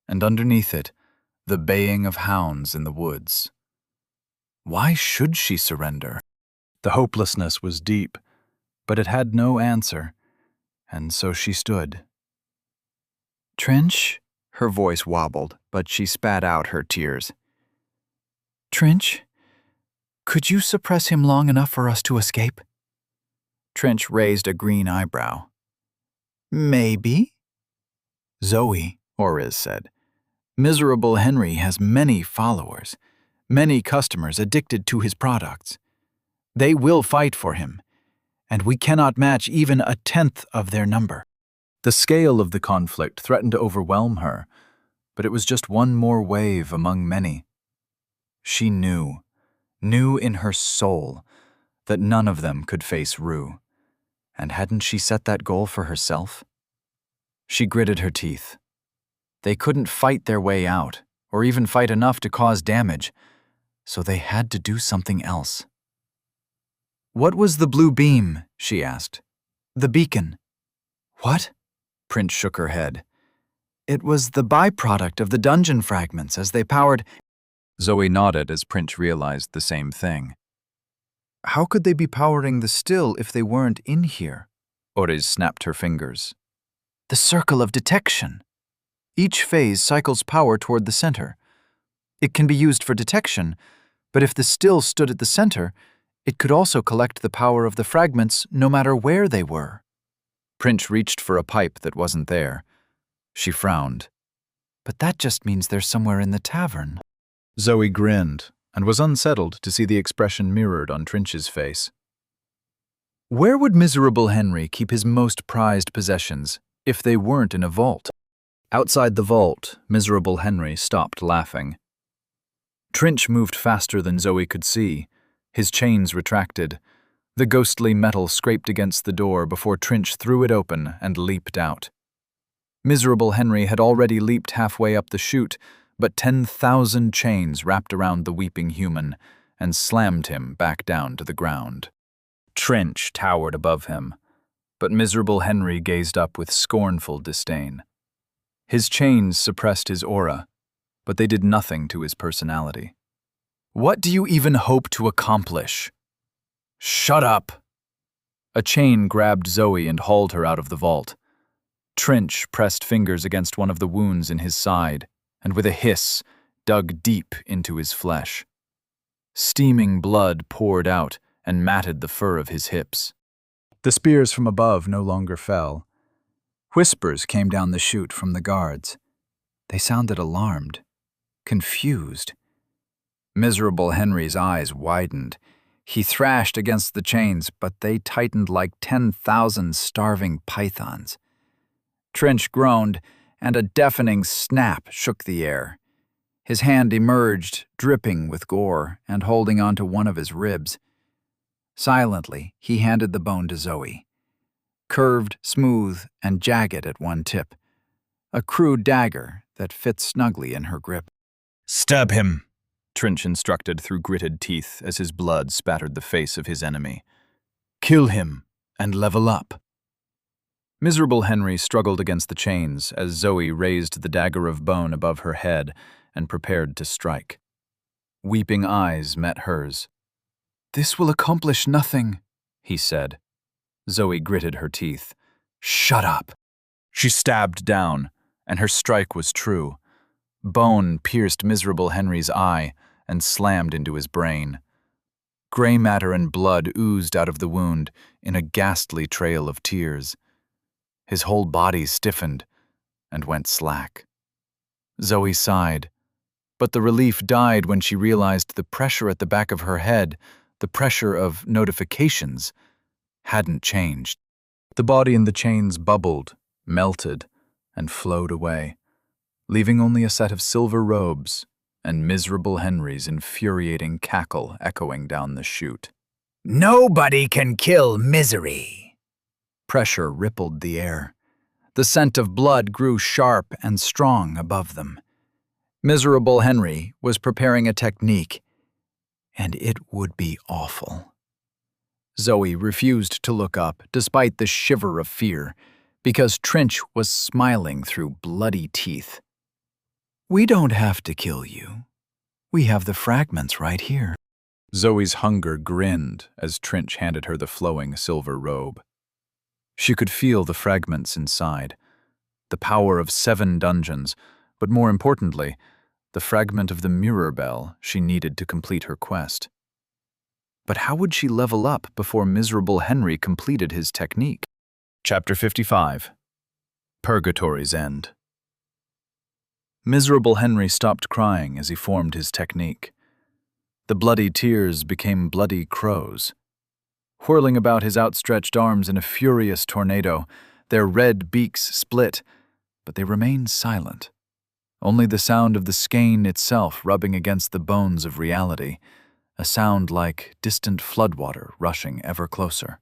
A: And underneath it, the baying of hounds in the woods. Why should she surrender? The hopelessness was deep, but it had no answer, and so she stood. "Trinch?" Her voice wobbled, but she spat out her tears. "Trinch? Could you suppress him long enough for us to escape?" Trinch raised a green eyebrow. "Maybe." "Zoe," Oriz said, "Miserable Henry has many followers, many customers addicted to his products. They will fight for him, and we cannot match even a tenth of their number." The scale of the conflict threatened to overwhelm her, but it was just one more wave among many. She knew in her soul, that none of them could face Rue. And hadn't she set that goal for herself? She gritted her teeth. They couldn't fight their way out, or even fight enough to cause damage, so they had to do something else. "What was the blue beam?" she asked. "The beacon." "What?" Prince shook her head. "It was the byproduct of the dungeon fragments as they powered—" Zoe nodded as Prince realized the same thing. "How could they be powering the still if they weren't in here?" Oriz snapped her fingers. "The circle of detection. Each phase cycles power toward the center. It can be used for detection, but if the still stood at the center, it could also collect the power of the fragments no matter where they were." Prince reached for a pipe that wasn't there. She frowned. "But that just means they're somewhere in the tavern." Zoe grinned and was unsettled to see the expression mirrored on Trinch's face. Where would Miserable Henry keep his most prized possessions if they weren't in a vault? Outside the vault, Miserable Henry stopped laughing. Trinch moved faster than Zoe could see. His chains retracted. The ghostly metal scraped against the door before Trinch threw it open and leaped out. Miserable Henry had already leaped halfway up the chute, but 10,000 chains wrapped around the weeping human and slammed him back down to the ground. Trinch towered above him, but Miserable Henry gazed up with scornful disdain. His chains suppressed his aura, but they did nothing to his personality. "What do you even hope to accomplish?" "Shut up!" A chain grabbed Zoe and hauled her out of the vault. Trinch pressed fingers against one of the wounds in his side, and with a hiss, dug deep into his flesh. Steaming blood poured out and matted the fur of his hips. The spears from above no longer fell. Whispers came down the chute from the guards. They sounded alarmed, confused. Miserable Henry's eyes widened. He thrashed against the chains, but they tightened like 10,000 starving pythons. Trinch groaned, and a deafening snap shook the air. His hand emerged, dripping with gore, and holding onto one of his ribs. Silently, he handed the bone to Zoe. Curved, smooth, and jagged at one tip. A crude dagger that fit snugly in her grip.
B: "Stab him," Trinch instructed through gritted teeth as his blood spattered the face of his enemy. "Kill him and level up." Miserable Henry struggled against the chains as Zoe raised the dagger of bone above her head and prepared to strike. Weeping eyes met hers. "This will accomplish nothing," he said. Zoe gritted her teeth. "Shut up." She stabbed down, and her strike was true. Bone pierced Miserable Henry's eye and slammed into his brain. Gray matter and blood oozed out of the wound in a ghastly trail of tears. His whole body stiffened and went slack. Zoe sighed, but the relief died when she realized the pressure at the back of her head, the pressure of notifications, hadn't changed. The body in the chains bubbled, melted, and flowed away, leaving only a set of silver robes and Miserable Henry's infuriating cackle echoing down the chute.
A: "Nobody can kill misery." Pressure rippled the air. The scent of blood grew sharp and strong above them. Miserable Henry was preparing a technique, and it would be awful. Zoe refused to look up despite the shiver of fear, because Trinch was smiling through bloody teeth. "We don't have to kill you. We have the fragments right here." Zoe's hunger grinned as Trinch handed her the flowing silver robe. She could feel the fragments inside, the power of 7 dungeons, but more importantly, the fragment of the mirror bell she needed to complete her quest. But how would she level up before Miserable Henry completed his technique? Chapter 55. Purgatory's End. Miserable Henry stopped crying as he formed his technique. The bloody tears became bloody crows. Whirling about his outstretched arms in a furious tornado, their red beaks split, but they remained silent. Only the sound of the skein itself rubbing against the bones of reality, a sound like distant floodwater rushing ever closer.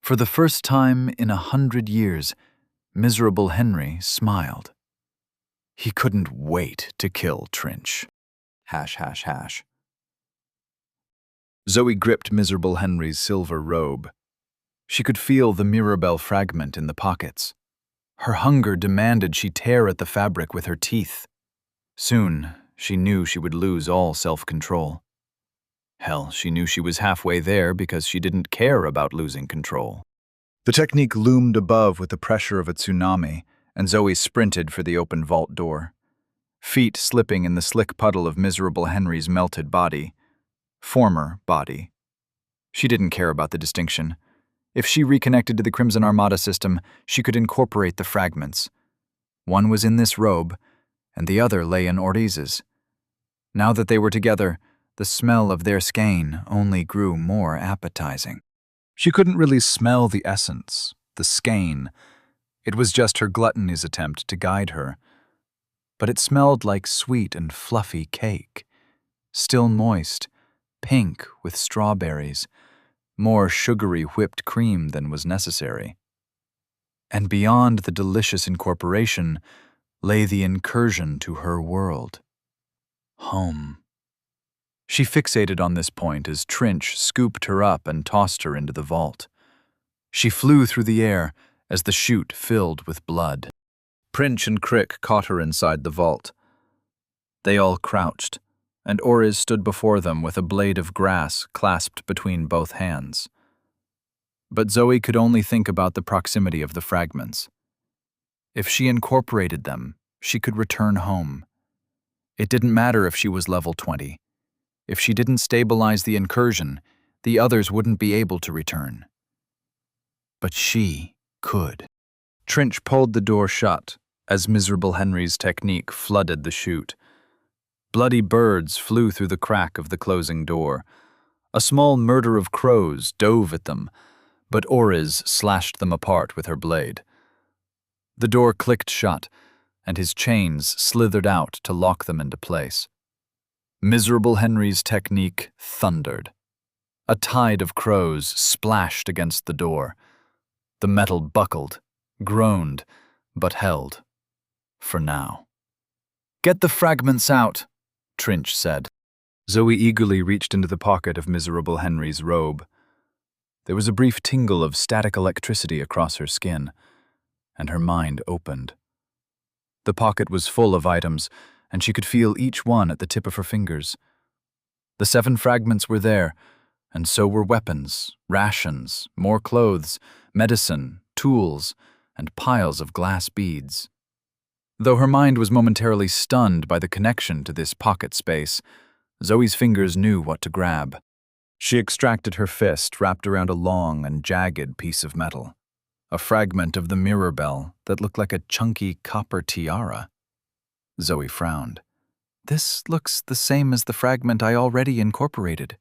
A: For the first time in 100 years, Miserable Henry smiled. He couldn't wait to kill Trinch. ###. Zoe gripped Miserable Henry's silver robe. She could feel the Mirabelle fragment in the pockets. Her hunger demanded she tear at the fabric with her teeth. Soon, she knew she would lose all self-control. Hell, she knew she was halfway there because she didn't care about losing control. The technique loomed above with the pressure of a tsunami, and Zoe sprinted for the open vault door. Feet slipping in the slick puddle of Miserable Henry's melted body. Former body. She didn't care about the distinction. If she reconnected to the Crimson Armada system, she could incorporate the fragments. One was in this robe, and the other lay in Oriz's. Now that they were together, the smell of their skein only grew more appetizing. She couldn't really smell the essence, the skein. It was just her gluttony's attempt to guide her. But it smelled like sweet and fluffy cake, still moist, pink with strawberries, more sugary whipped cream than was necessary. And beyond the delicious incorporation lay the incursion to her world. Home. She fixated on this point as Trinch scooped her up and tossed her into the vault. She flew through the air as the chute filled with blood. Princh and Crick caught her inside the vault. They all crouched, and Oriz stood before them with a blade of grass clasped between both hands. But Zoe could only think about the proximity of the fragments. If she incorporated them, she could return home. It didn't matter if she was level 20. If she didn't stabilize the incursion, the others wouldn't be able to return. But she could. Trinch pulled the door shut as Miserable Henry's technique flooded the chute. Bloody birds flew through the crack of the closing door. A small murder of crows dove at them, but Oriz slashed them apart with her blade. The door clicked shut, and his chains slithered out to lock them into place. Miserable Henry's technique thundered. A tide of crows splashed against the door. The metal buckled, groaned, but held. For now. "Get the fragments out," Trinch said. Zoe eagerly reached into the pocket of miserable Henry's robe. There was a brief tingle of static electricity across her skin, and her mind opened. The pocket was full of items, and she could feel each one at the tip of her fingers. The 7 fragments were there, and so were weapons, rations, more clothes, medicine, tools, and piles of glass beads. Though her mind was momentarily stunned by the connection to this pocket space, Zoe's fingers knew what to grab. She extracted her fist wrapped around a long and jagged piece of metal, a fragment of the mirror bell that looked like a chunky copper tiara. Zoe frowned. "This looks the same as the fragment I already incorporated."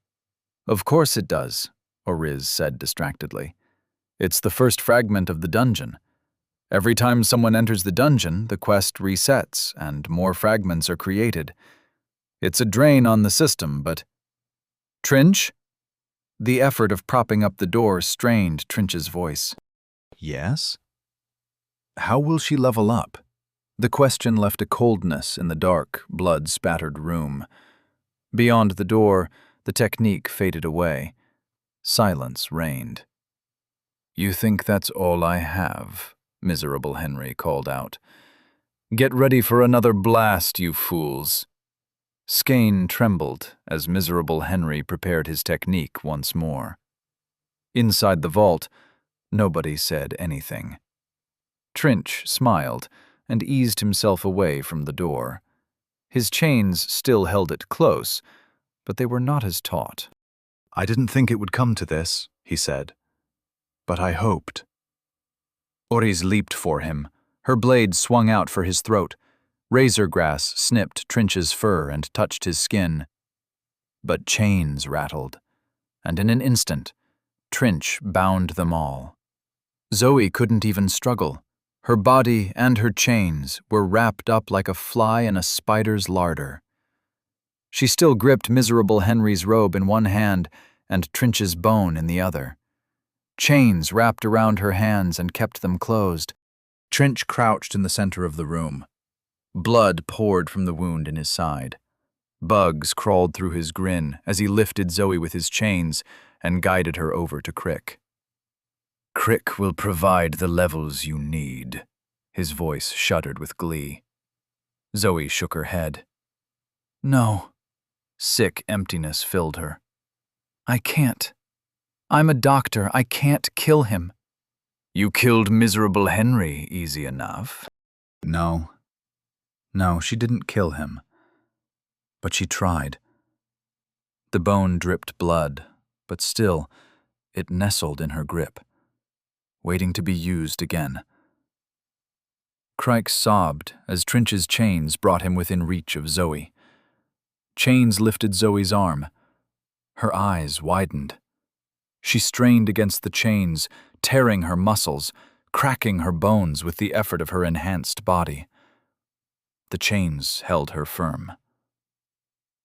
A: "Of course it does," Oriz said distractedly. "It's the first fragment of the dungeon. Every time someone enters the dungeon, the quest resets and more fragments are created. It's a drain on the system, but—" "Trinch?" The effort of propping up the door strained Trinch's voice. "Yes?" How will she level up? The question left a coldness in the dark, blood-spattered room. Beyond the door, the technique faded away. Silence reigned. "You think that's all I have?" Miserable Henry called out. "Get ready for another blast, you fools." Skane trembled as Miserable Henry prepared his technique once more. Inside the vault, nobody said anything. Trinch smiled and eased himself away from the door. His chains still held it close, but they were not as taut. "I didn't think it would come to this," he said. "But I hoped." Oriz leaped for him. Her blade swung out for his throat. Razor grass snipped Trinch's fur and touched his skin. But chains rattled, and in an instant, Trinch bound them all. Zoe couldn't even struggle. Her body and her chains were wrapped up like a fly in a spider's larder. She still gripped Miserable Henry's robe in one hand and Trinch's bone in the other. Chains wrapped around her hands and kept them closed. Trinch crouched in the center of the room. Blood poured from the wound in his side. Bugs crawled through his grin as he lifted Zoe with his chains and guided her over to Crick. "Crick will provide the levels you need." His voice shuddered with glee. Zoe shook her head. "No." Sick emptiness filled her. "I can't. I'm a doctor. I can't kill him." "You killed Miserable Henry easy enough." No, she didn't kill him. But she tried. The bone dripped blood, but still, it nestled in her grip, waiting to be used again. Crike sobbed as Trinch's chains brought him within reach of Zoe. Chains lifted Zoe's arm. Her eyes widened. She strained against the chains, tearing her muscles, cracking her bones with the effort of her enhanced body. The chains held her firm.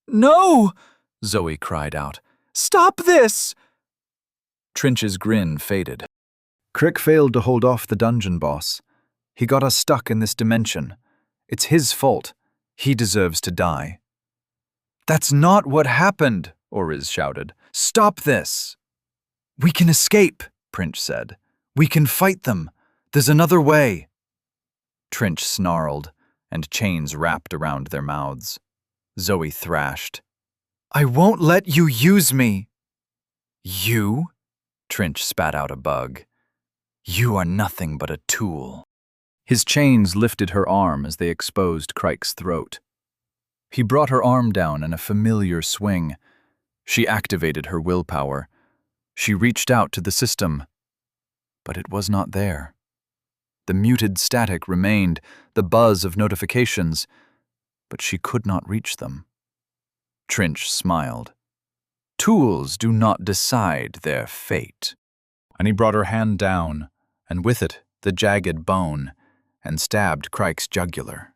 A: "No!" Zoe cried out. "Stop this!" Trinch's grin faded. "Crick failed to hold off the dungeon boss. He got us stuck in this dimension. It's his fault. He deserves to die." "That's not what happened," Oriz shouted. "Stop this!" "We can escape," Trinch said. "We can fight them. There's another way." Trinch snarled, and chains wrapped around their mouths. Zoe thrashed. "I won't let you use me." "You?" Trinch spat out a bug. "You are nothing but a tool." His chains lifted her arm as they exposed Crike's throat. He brought her arm down in a familiar swing. She activated her willpower. She reached out to the system, but it was not there. The muted static remained, the buzz of notifications, but she could not reach them. Trinch smiled. "Tools do not decide their fate." And he brought her hand down, and with it the jagged bone, and stabbed Crike's jugular.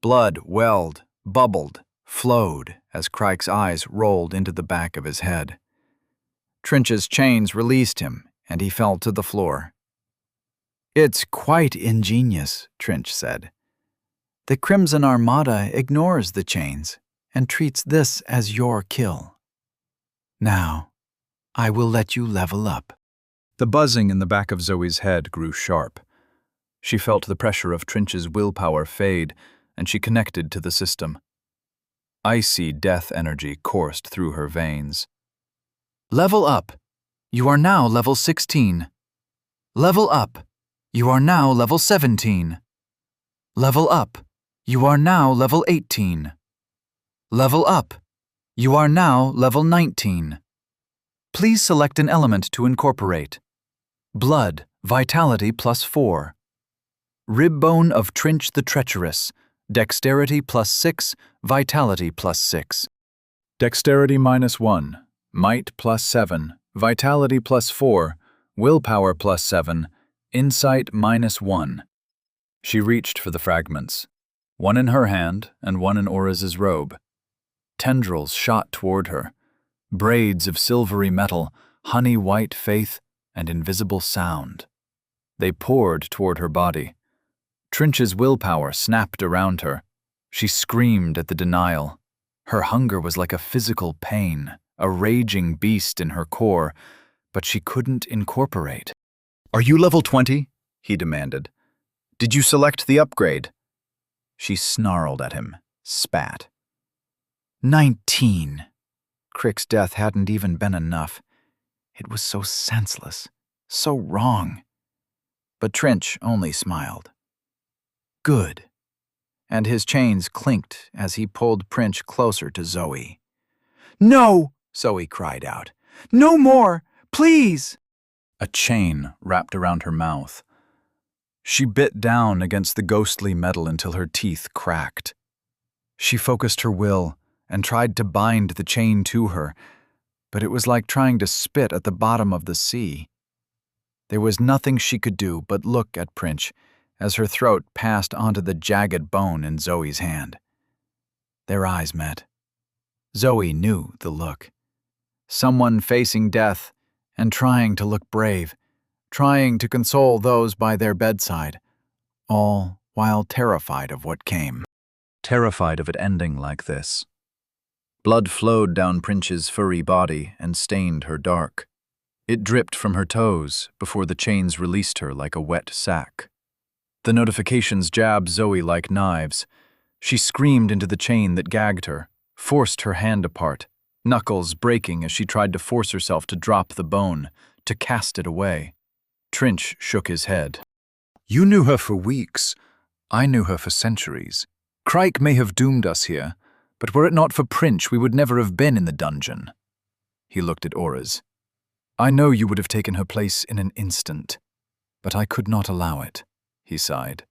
A: Blood welled, bubbled, flowed as Crike's eyes rolled into the back of his head. Trinch's chains released him, and he fell to the floor. "It's quite ingenious," Trinch said. "The Crimson Armada ignores the chains and treats this as your kill. Now, I will let you level up."
B: The buzzing in the back of Zoe's head grew sharp. She felt the pressure of Trinch's willpower fade, and she connected to the system. Icy death energy coursed through her veins.
A: "Level up. You are now level 16. Level up. You are now level 17. Level up. You are now level 18. Level up. You are now level 19. Please select an element to incorporate. Blood, vitality +4. Rib bone of Trinch the Treacherous, dexterity +6, vitality +6.
B: Dexterity -1, might +7, vitality +4, willpower +7, insight -1. She reached for the fragments, one in her hand and one in Oriz's robe. Tendrils shot toward her, braids of silvery metal, honey-white faith, and invisible sound. They poured toward her body. Trinch's willpower snapped around her. She screamed at the denial. Her hunger was like a physical pain, a raging beast in her core, but she couldn't incorporate. "Are you level 20? He demanded. "Did you select the upgrade?" She snarled at him, spat.
A: 19. Crick's death hadn't even been enough. It was so senseless, so wrong. But Trinch only smiled. "Good." And his chains clinked as he pulled Trinch closer to Zoe. "No!" Zoe cried out. "No more! Please!"
B: A chain wrapped around her mouth. She bit down against the ghostly metal until her teeth cracked. She focused her will and tried to bind the chain to her, but it was like trying to spit at the bottom of the sea. There was nothing she could do but look at Trinch as her throat passed onto the jagged bone in Zoe's hand. Their eyes met. Zoe knew the look. Someone facing death and trying to look brave, trying to console those by their bedside, all while terrified of what came. Terrified of it ending like this. Blood flowed down Trinch's furry body and stained her dark. It dripped from her toes before the chains released her like a wet sack. The notifications jabbed Zoe like knives. She screamed into the chain that gagged her, forced her hand apart, knuckles breaking as she tried to force herself to drop the bone, to cast it away. Trinch shook his head. "You knew her for weeks. I knew her for centuries. Crike may have doomed us here, but were it not for Trinch, we would never have been in the dungeon." He looked at Oriz. "I know you would have taken her place in an instant, but I could not allow it," he sighed.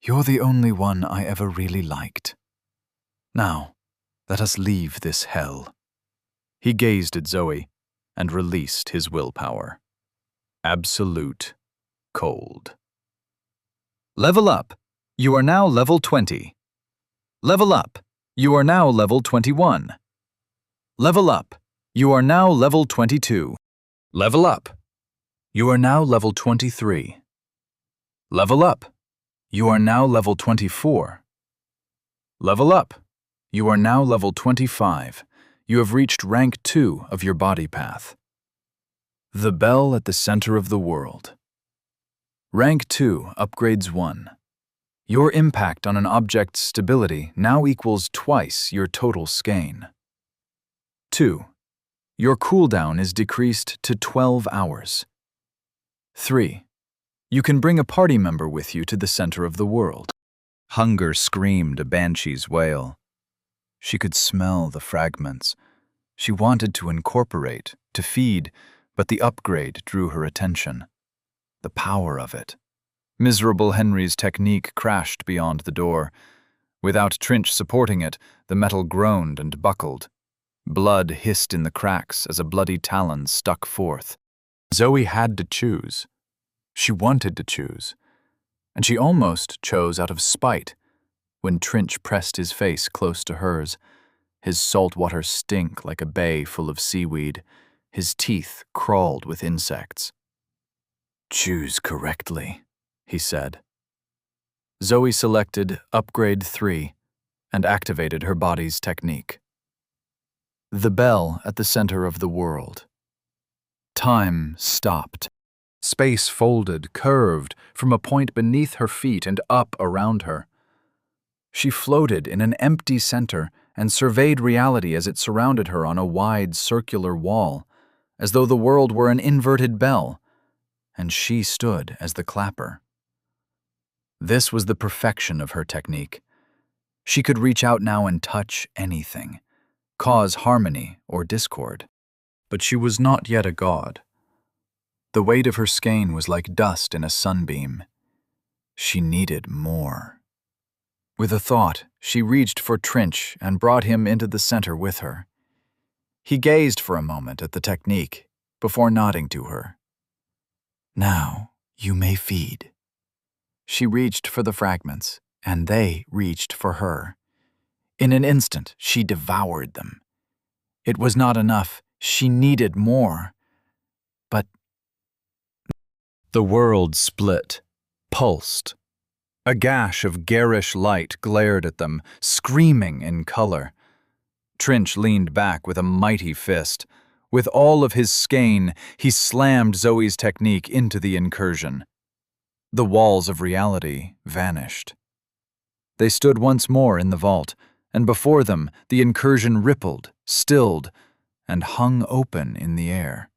B: "You're the only one I ever really liked. Now, let us leave this hell." He gazed at Zoe and released his willpower. Absolute cold. Level up. You are now level 20. Level up. You are now level 21. Level up. You are now level 22. Level up. You are now level 23. Level up. You are now level 24. Level up. You are now level 25. You have reached rank 2 of your body path. The bell at the center of the world. Rank 2 upgrades 1. Your impact on an object's stability now equals twice your total skein. 2. Your cooldown is decreased to 12 hours. 3. You can bring a party member with you to the center of the world. Hunger screamed a banshee's wail. She could smell the fragments. She wanted to incorporate, to feed, but the upgrade drew her attention. The power of it. Miserable Henry's technique crashed beyond the door. Without Trinch supporting it, the metal groaned and buckled. Blood hissed in the cracks as a bloody talon stuck forth. Zoe had to choose. She wanted to choose. And she almost chose out of spite when Trinch pressed his face close to hers, his saltwater stink like a bay full of seaweed,
A: His teeth crawled with insects. "Choose correctly," he said. Zoe selected Upgrade 3 and activated her body's technique. The bell at the center of the world. Time stopped. Space folded, curved, from a point beneath her feet and up around her. She floated in an empty center and surveyed reality as it surrounded her on a wide circular wall, as though the world were an inverted bell, and she stood as the clapper. This was the perfection of her technique. She could reach out now and touch anything, cause harmony or discord. But she was not yet a god. The weight of her skein was like dust in a sunbeam. She needed more. With a thought, she reached for Trinch and brought him into the center with her. He gazed for a moment at the technique before nodding to her. "Now you may feed." She reached for the fragments, and they reached for her. In an instant, she devoured them. It was not enough. She needed more. But the world split, pulsed. A gash of garish light glared at them, screaming in color. Trinch leaned back with a mighty fist. With all of his skein, he slammed Zoe's technique into the incursion. The walls of reality vanished. They stood once more in the vault, and before them the incursion rippled, stilled, and hung open in the air.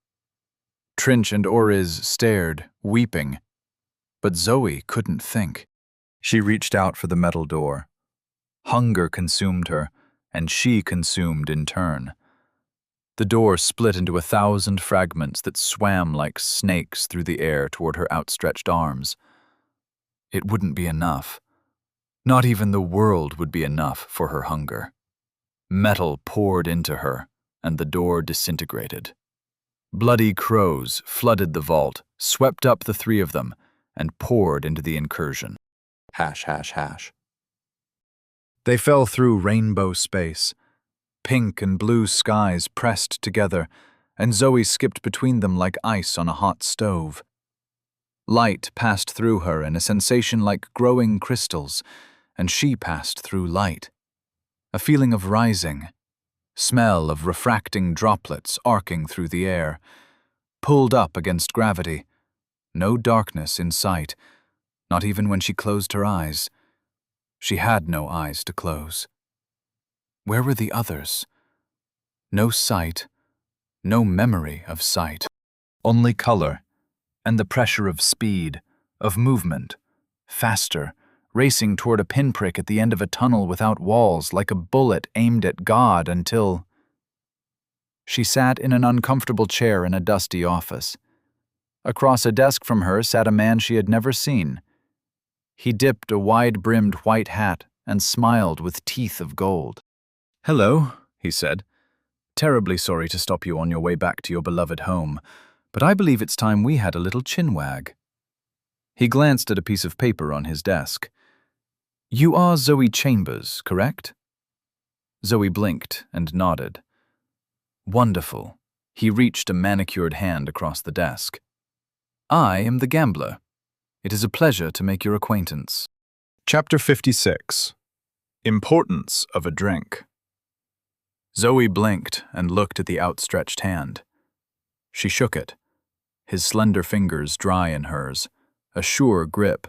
A: Trinch and Oriz stared, weeping. But Zoe couldn't think. She reached out for the metal door. Hunger consumed her, and she consumed in turn. The door split into 1,000 fragments that swam like snakes through the air toward her outstretched arms. It wouldn't be enough. Not even the world would be enough for her hunger. Metal poured into her, and the door disintegrated. Bloody crows flooded the vault, swept up the three of them, and poured into the incursion. Hash, hash, hash. They fell through rainbow space. Pink and blue skies pressed together, and Zoe skipped between them like ice on a hot stove. Light passed through her in a sensation like growing crystals, and she passed through light. A feeling of rising. Smell of refracting droplets arcing through the air. Pulled up against gravity. No darkness in sight, not even when she closed her eyes. She had no eyes to close. Where were the others? No sight, no memory of sight. Only color, and the pressure of speed, of movement, faster, racing toward a pinprick at the end of a tunnel without walls, like a bullet aimed at God until... She sat in an uncomfortable chair in a dusty office. Across a desk from her sat a man she had never seen. He dipped a wide-brimmed white hat and smiled with teeth of gold. "Hello," he said. "Terribly sorry to stop you on your way back to your beloved home, but I believe it's time we had a little chinwag." He glanced at a piece of paper on his desk. "You are Zoe Chambers, correct?" Zoe blinked and nodded. "Wonderful." He reached a manicured hand across the desk. "I am the gambler. It is a pleasure to make your acquaintance." Chapter 56. Importance of a Drink. Zoe blinked and looked at the outstretched hand. She shook it, his slender fingers dry in hers, a sure grip,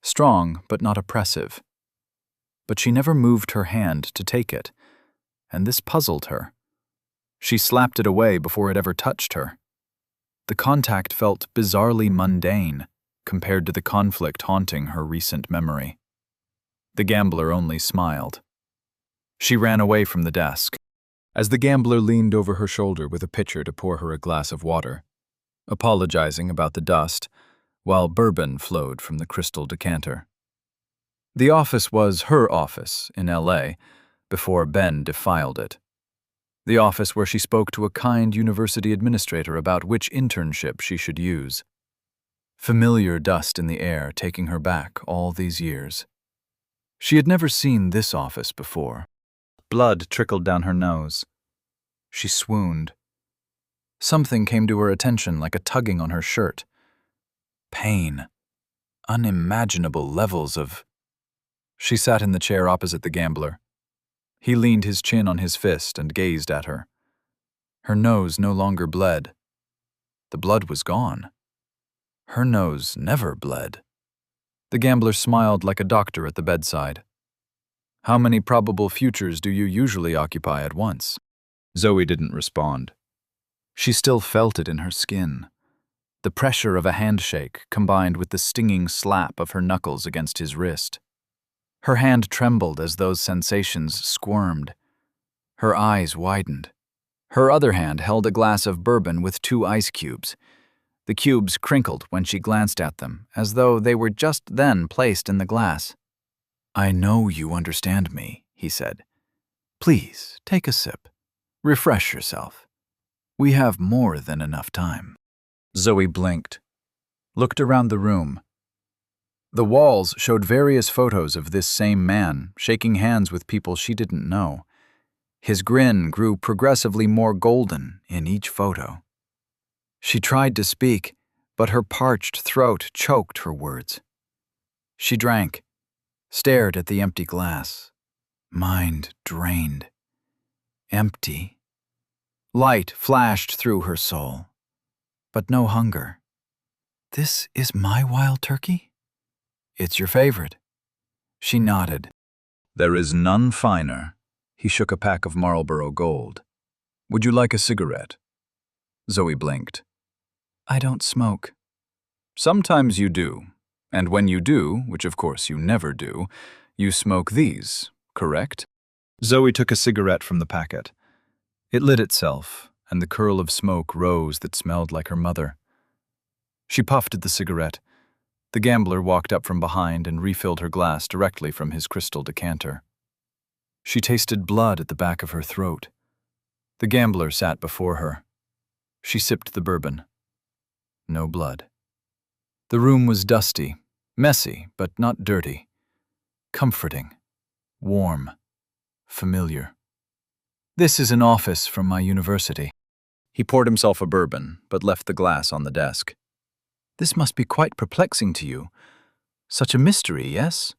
A: strong but not oppressive. But she never moved her hand to take it, and this puzzled her. She slapped it away before it ever touched her. The contact felt bizarrely mundane compared to the conflict haunting her recent memory. The gambler only smiled. She ran away from the desk. As the gambler leaned over her shoulder with a pitcher to pour her a glass of water, apologizing about the dust, while bourbon flowed from the crystal decanter. The office was her office in L.A. before Ben defiled it. The office where she spoke to a kind university administrator about which internship she should use. Familiar dust in the air taking her back all these years. She had never seen this office before. Blood trickled down her nose. She swooned. Something came to her attention like a tugging on her shirt. Pain. Unimaginable levels of... She sat in the chair opposite the gambler. He leaned his chin on his fist and gazed at her. Her nose no longer bled. The blood was gone. Her nose never bled. The gambler smiled like a doctor at the bedside. How many probable futures do you usually occupy at once? Zoe didn't respond. She still felt it in her skin. The pressure of a handshake combined with the stinging slap of her knuckles against his wrist. Her hand trembled as those sensations squirmed. Her eyes widened. Her other hand held a glass of bourbon with 2 ice cubes. The cubes crinkled when she glanced at them, as though they were just then placed in the glass. "I know you understand me," he said. "Please, take a sip. Refresh yourself. We have more than enough time." Zoe blinked, looked around the room. The walls showed various photos of this same man shaking hands with people she didn't know. His grin grew progressively more golden in each photo. She tried to speak, but her parched throat choked her words. She drank, stared at the empty glass, mind drained. Empty. Light flashed through her soul, but no hunger. "This is my wild turkey? It's your favorite." She nodded. "There is none finer." He shook a pack of Marlboro Gold. "Would you like a cigarette?" Zoe blinked. "I don't smoke." "Sometimes you do, and when you do, which of course you never do, you smoke these, correct?" Zoe took a cigarette from the packet. It lit itself, and the curl of smoke rose that smelled like her mother. She puffed at the cigarette. The gambler walked up from behind and refilled her glass directly from his crystal decanter. She tasted blood at the back of her throat. The gambler sat before her. She sipped the bourbon. No blood. The room was dusty, messy, but not dirty. Comforting, warm, familiar. "This is an office from my university." He poured himself a bourbon, but left the glass on the desk. "This must be quite perplexing to you. Such a mystery, yes?"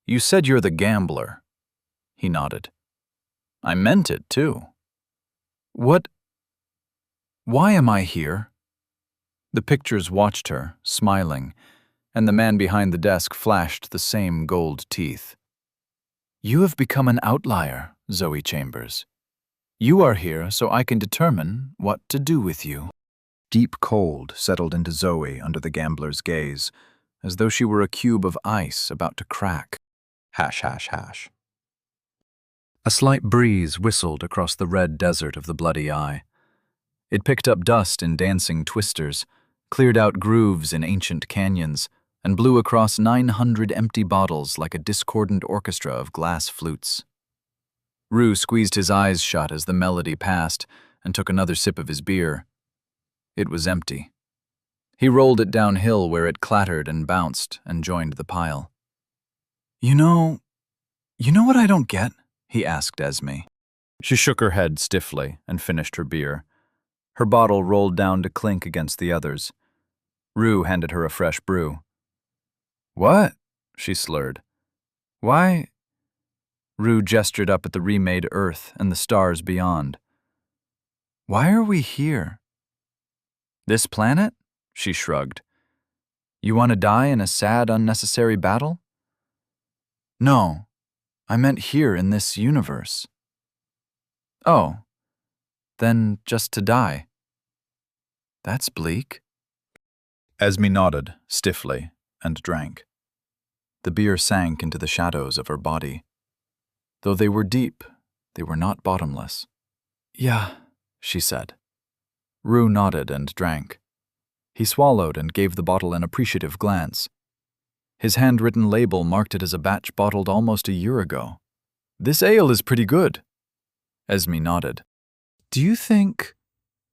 A: "You said you're the gambler." He nodded. "I meant it, too." "What? Why am I here?" The pictures watched her, smiling, and the man behind the desk flashed the same gold teeth. "You have become an outlier, Zoe Chambers. You are here so I can determine what to do with you." Deep cold settled into Zoe under the gambler's gaze, as though she were a cube of ice about to crack. Hash, hash, hash. A slight breeze whistled across the red desert of the Bloody Eye. It picked up dust in dancing twisters, cleared out grooves in ancient canyons, and blew across 900 empty bottles like a discordant orchestra of glass flutes. Rue squeezed his eyes shut as the melody passed and took another sip of his beer. It was empty. He rolled it downhill where it clattered and bounced and joined the pile. You know what I don't get?" he asked Esme. She shook her head stiffly and finished her beer. Her bottle rolled down to clink against the others. Rue handed her a fresh brew. "What?" she slurred. "Why?" Rue gestured up at the remade earth and the stars beyond. "Why are we here?" "This planet?" she shrugged. "You want to die in a sad, unnecessary battle?" "No, I meant here in this universe." "Oh, then just to die." "That's bleak." Esme nodded, stiffly, and drank. The beer sank into the shadows of her body. Though they were deep, they were not bottomless. "Yeah," she said. Rue nodded and drank. He swallowed and gave the bottle an appreciative glance. His handwritten label marked it as a batch bottled almost a year ago. "This ale is pretty good." Esme nodded. "Do you think—"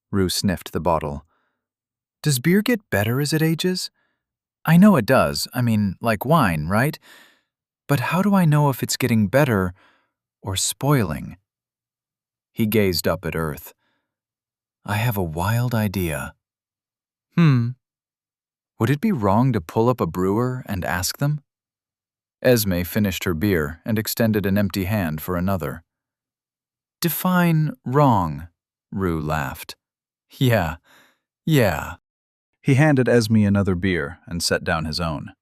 A: Rue sniffed the bottle. "Does beer get better as it ages? I know it does, I mean, like wine, right? But how do I know if it's getting better or spoiling?" He gazed up at Earth. I have a wild idea. Would it be wrong to pull up a brewer and ask them? Esme finished her beer and extended an empty hand for another. Define wrong, Rue laughed. Yeah. He handed Esme another beer and set down his own.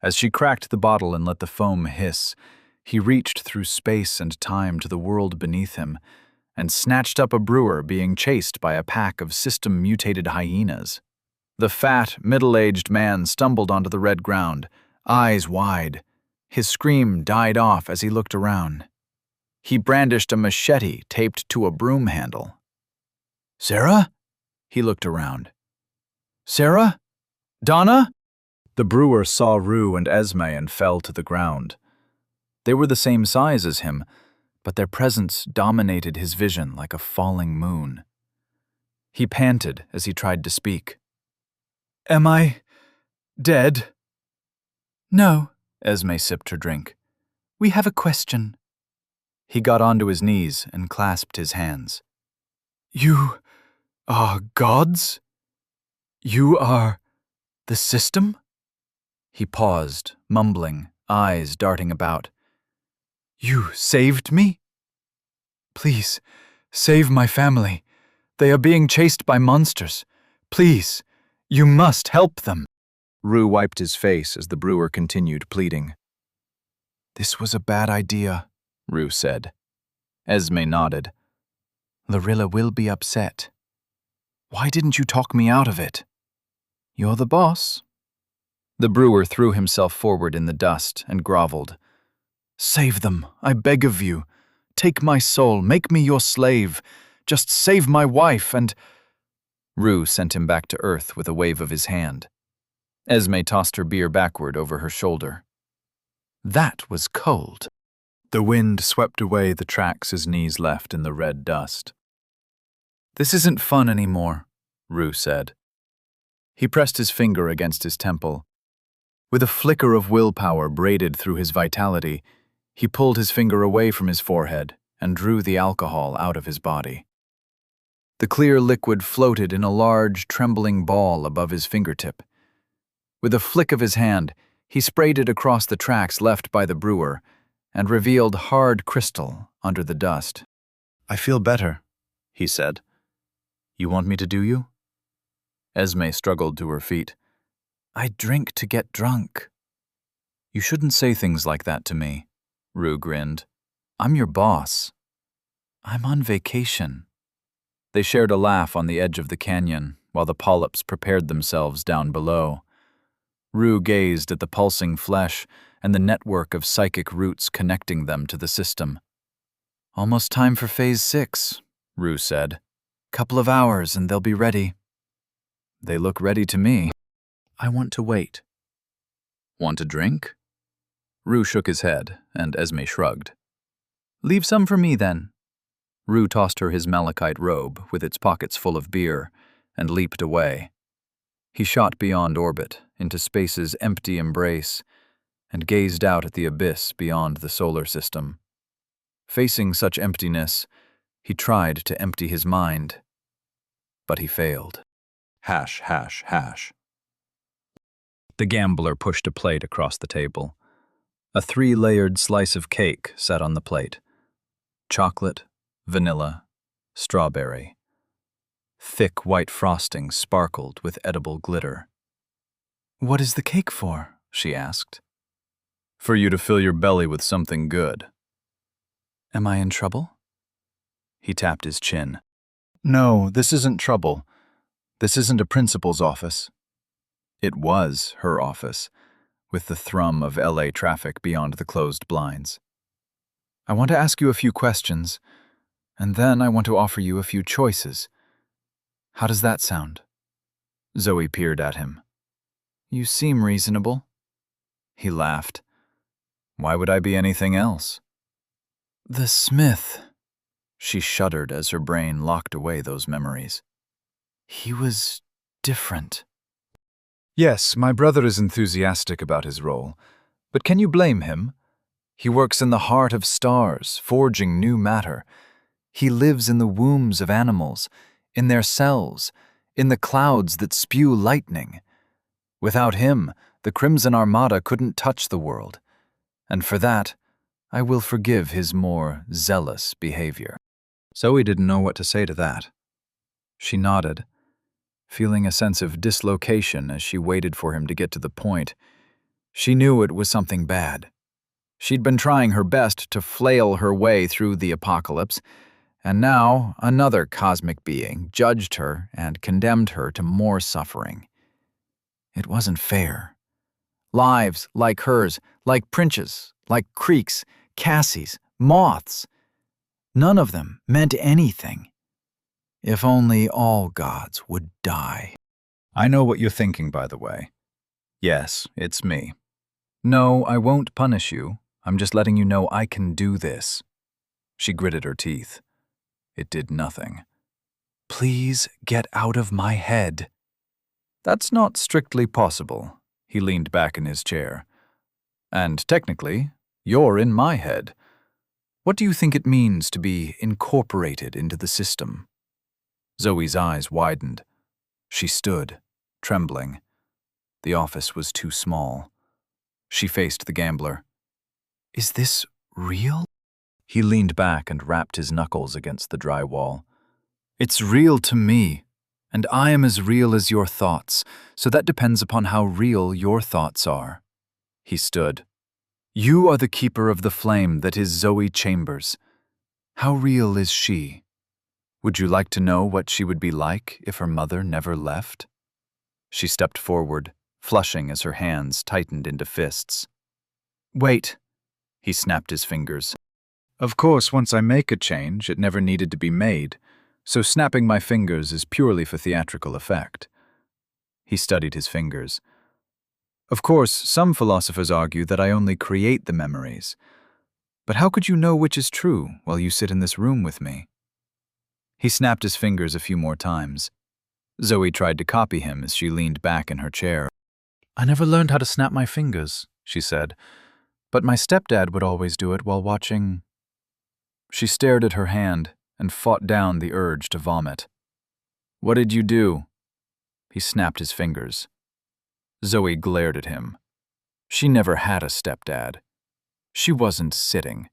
A: As she cracked the bottle and let the foam hiss, he reached through space and time to the world beneath him and snatched up a brewer being chased by a pack of system-mutated hyenas. The fat, middle-aged man stumbled onto the red ground, eyes wide. His scream died off as he looked around. He brandished a machete taped to a broom handle. Sarah? He looked around. Sarah? Donna? The brewer saw Rue and Esme and fell to the ground. They were the same size as him, but their presence dominated his vision like a falling moon. He panted as he tried to speak. Am I dead? No, Esme sipped her drink. We have a question. He got onto his knees and clasped his hands. You are gods? You are the system? He paused, mumbling, eyes darting about. You saved me? Please, save my family. They are being chased by monsters. Please, you must help them. Rue wiped his face as the brewer continued pleading. This was a bad idea, Rue said. Esme nodded. Lorilla will be upset. Why didn't you talk me out of it? You're the boss. The brewer threw himself forward in the dust and groveled. Save them, I beg of you. Take my soul, make me your slave. Just save my wife and... Rue sent him back to earth with a wave of his hand. Esme tossed her beer backward over her shoulder. That was cold. The wind swept away the tracks his knees left in the red dust. This isn't fun anymore, Rue said. He pressed his finger against his temple. With a flicker of willpower braided through his vitality, he pulled his finger away from his forehead and drew the alcohol out of his body. The clear liquid floated in a large, trembling ball above his fingertip. With a flick of his hand, he sprayed it across the tracks left by the brewer and revealed hard crystal under the dust. I feel better, he said. You want me to do you? Esme struggled to her feet. I drink to get drunk. You shouldn't say things like that to me, Rue grinned. I'm your boss. I'm on vacation. They shared a laugh on the edge of the canyon while the polyps prepared themselves down below. Rue gazed at the pulsing flesh and the network of psychic roots connecting them to the system. Almost time for Phase 6, Rue said. Couple of hours and they'll be ready. They look ready to me. I want to wait. Want a drink? Rue shook his head, and Esme shrugged. Leave some for me, then. Rue tossed her his malachite robe with its pockets full of beer and leaped away. He shot beyond orbit, into space's empty embrace, and gazed out at the abyss beyond the solar system. Facing such emptiness, he tried to empty his mind, but he failed. Hash, hash, hash. The gambler pushed a plate across the table. A 3-layered slice of cake sat on the plate. Chocolate, vanilla, strawberry. Thick white frosting sparkled with edible glitter. What is the cake for? She asked. For you to fill your belly with something good. Am I in trouble? He tapped his chin. No, this isn't trouble. This isn't a principal's office. It was her office, with the thrum of LA traffic beyond the closed blinds. I want to ask you a few questions, and then I want to offer you a few choices. How does that sound? Zoe peered at him. You seem reasonable. He laughed. Why would I be anything else? The Smith. She shuddered as her brain locked away those memories. He was different. Yes, my brother is enthusiastic about his role, but can you blame him? He works in the heart of stars, forging new matter. He lives in the wombs of animals,
B: in their cells, in the clouds that spew lightning. Without him, the Crimson Armada couldn't touch the world, and for that, I will forgive his more zealous behavior. Zoe didn't know what to say to that. She nodded, feeling a sense of dislocation as she waited for him to get to the point. She knew it was something bad. She'd been trying her best to flail her way through the apocalypse, and now another cosmic being judged her and condemned her to more suffering. It wasn't fair. Lives like hers, like Prince's, like Creek's, Cassie's, Moth's, none of them meant anything. If only all gods would die. I know what you're thinking, by the way. Yes, it's me. No, I won't punish you. I'm just letting you know I can do this. She gritted her teeth. It did nothing. Please get out of my head. That's not strictly possible. He leaned back in his chair. And technically, you're in my head. What do you think it means to be incorporated into the system? Zoe's eyes widened. She stood, trembling. The office was too small. She faced the gambler. Is this real? He leaned back and rapped his knuckles against the dry wall. It's real to me, and I am as real as your thoughts, so that depends upon how real your thoughts are. He stood. You are the keeper of the flame that is Zoe Chambers. How real is she? Would you like to know what she would be like if her mother never left? She stepped forward, flushing as her hands tightened into fists. Wait. He snapped his fingers. Of course, once I make a change, it never needed to be made, so snapping my fingers is purely for theatrical effect. He studied his fingers. Of course, some philosophers argue that I only create the memories. But how could you know which is true while you sit in this room with me? He snapped his fingers a few more times. Zoe tried to copy him as she leaned back in her chair. I never learned how to snap my fingers, she said, but my stepdad would always do it while watching. She stared at her hand and fought down the urge to vomit. What did you do? He snapped his fingers. Zoe glared at him. She never had a stepdad. She wasn't sitting.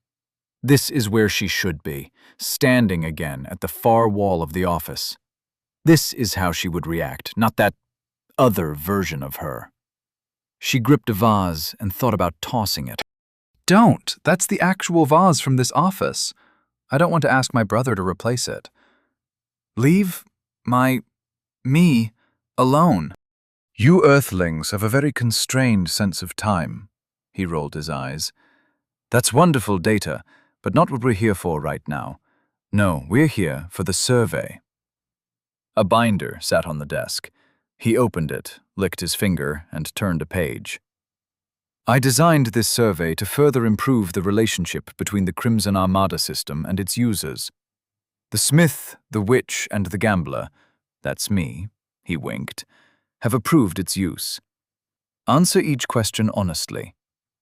B: This is where she should be, standing again at the far wall of the office. This is how she would react, not that other version of her. She gripped a vase and thought about tossing it. Don't! That's the actual vase from this office. I don't want to ask my brother to replace it. Leave me alone. You Earthlings have a very constrained sense of time. He rolled his eyes. That's wonderful data, but not what we're here for right now. No, we're here for the survey. A binder sat on the desk. He opened it, licked his finger, and turned a page. I designed this survey to further improve the relationship between the Crimson Armada system and its users. The smith, the witch, and the gambler, that's me, he winked, have approved its use. Answer each question honestly.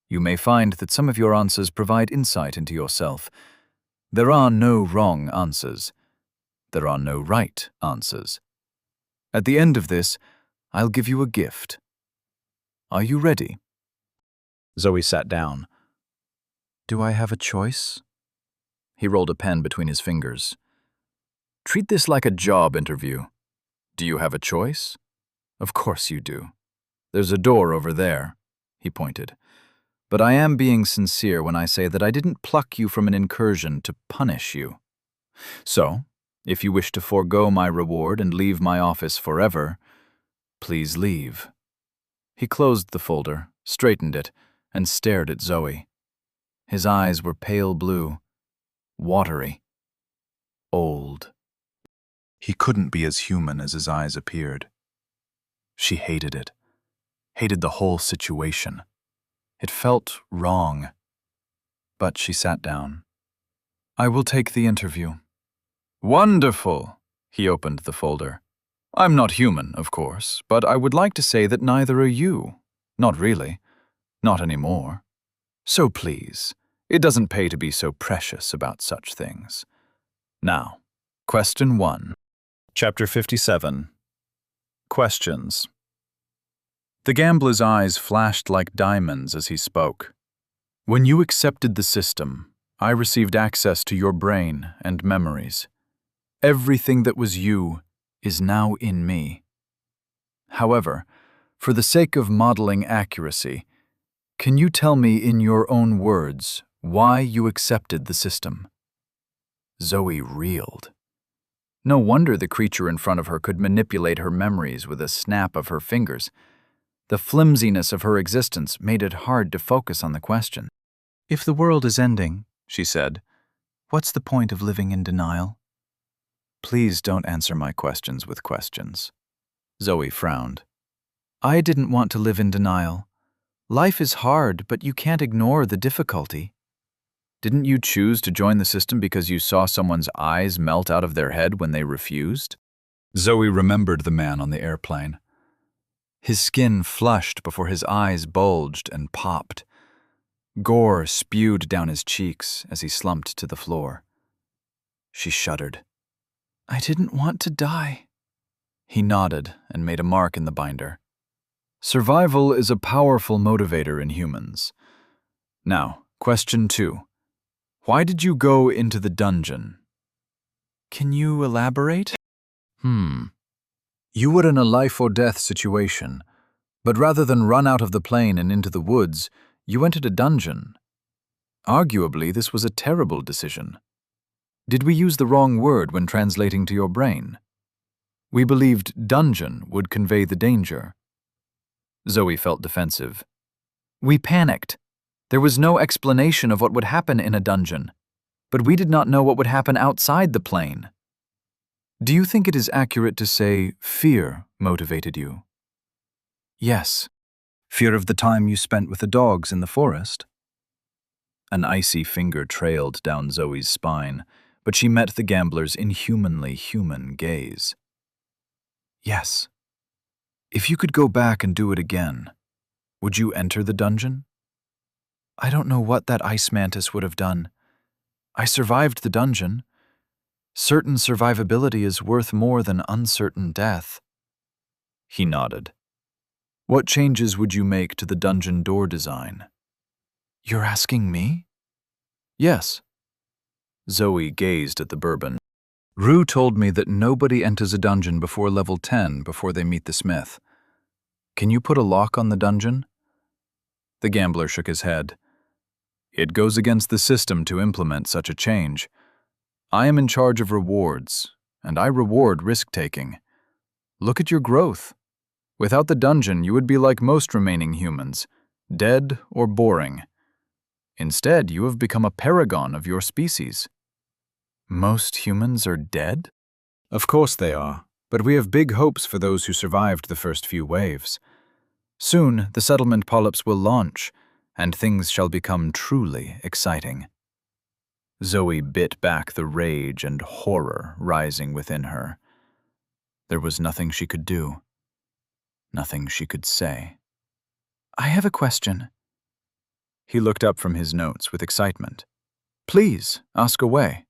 B: You may find that some of your answers provide insight into yourself. There are no wrong answers. There are no right answers. At the end of this, I'll give you a gift. Are you ready? Zoe sat down. Do I have a choice? He rolled a pen between his fingers. Treat this like a job interview. Do you have a choice? Of course you do. There's a door over there, he pointed. But I am being sincere when I say that I didn't pluck you from an incursion to punish you. So, if you wish to forego my reward and leave my office forever, please leave. He closed the folder, straightened it, and stared at Zoe. His eyes were pale blue, watery, old. He couldn't be as human as his eyes appeared. She hated it, hated the whole situation. It felt wrong. But she sat down. I will take the interview. Wonderful! He opened the folder. I'm not human, of course, but I would like to say that neither are you. Not really. Not anymore. So please, it doesn't pay to be so precious about such things. Now, question 1.
A: Chapter 57. Questions. The gambler's eyes flashed like diamonds as he spoke. When you accepted the system, I received access to your brain and memories. Everything that was you is now in me. However, for the sake of modeling accuracy, can you tell me in your own words why you accepted the system? Zoe reeled. No wonder the creature in front of her could manipulate her memories with a snap of her fingers. The flimsiness of her existence made it hard to focus on the question. If the world is ending, she said, what's the point of living in denial? Please don't answer my questions with questions. Zoe frowned. I didn't want to live in denial. Life is hard, but you can't ignore the difficulty. Didn't you choose to join the system because you saw someone's eyes melt out of their head when they refused? Zoe remembered the man on the airplane. His skin flushed before his eyes bulged and popped. Gore spewed down his cheeks as he slumped to the floor. She shuddered. I didn't want to die. He nodded and made a mark in the binder. Survival is a powerful motivator in humans. Now, question 2. Why did you go into the dungeon? Can you elaborate? You were in a life-or-death situation, but rather than run out of the plane and into the woods, you entered a dungeon. Arguably, this was a terrible decision. Did we use the wrong word when translating to your brain? We believed dungeon would convey the danger. Zoe felt defensive. We panicked. There was no explanation of what would happen in a dungeon, but we did not know what would happen outside the plane. Do you think it is accurate to say fear motivated you? Yes. Fear of the time you spent with the dogs in the forest? An icy finger trailed down Zoe's spine, but she met the gambler's inhumanly human gaze. Yes. If you could go back and do it again, would you enter the dungeon? I don't know what that ice mantis would have done. I survived the dungeon. Certain survivability is worth more than uncertain death. He nodded. What changes would you make to the dungeon door design? You're asking me? Yes. Zoe gazed at the bourbon. Rue told me that nobody enters a dungeon before level 10 before they meet the smith. Can you put a lock on the dungeon? The gambler shook his head. It goes against the system to implement such a change. I am in charge of rewards, and I reward risk-taking. Look at your growth. Without the dungeon, you would be like most remaining humans, dead or boring. Instead, you have become a paragon of your species. Most humans are dead? Of course they are, but we have big hopes for those who survived the first few waves. Soon, the settlement polyps will launch, and things shall become truly exciting. Zoe bit back the rage and horror rising within her. There was nothing she could do. Nothing she could say. I have a question. He looked up from his notes with excitement. Please, ask away.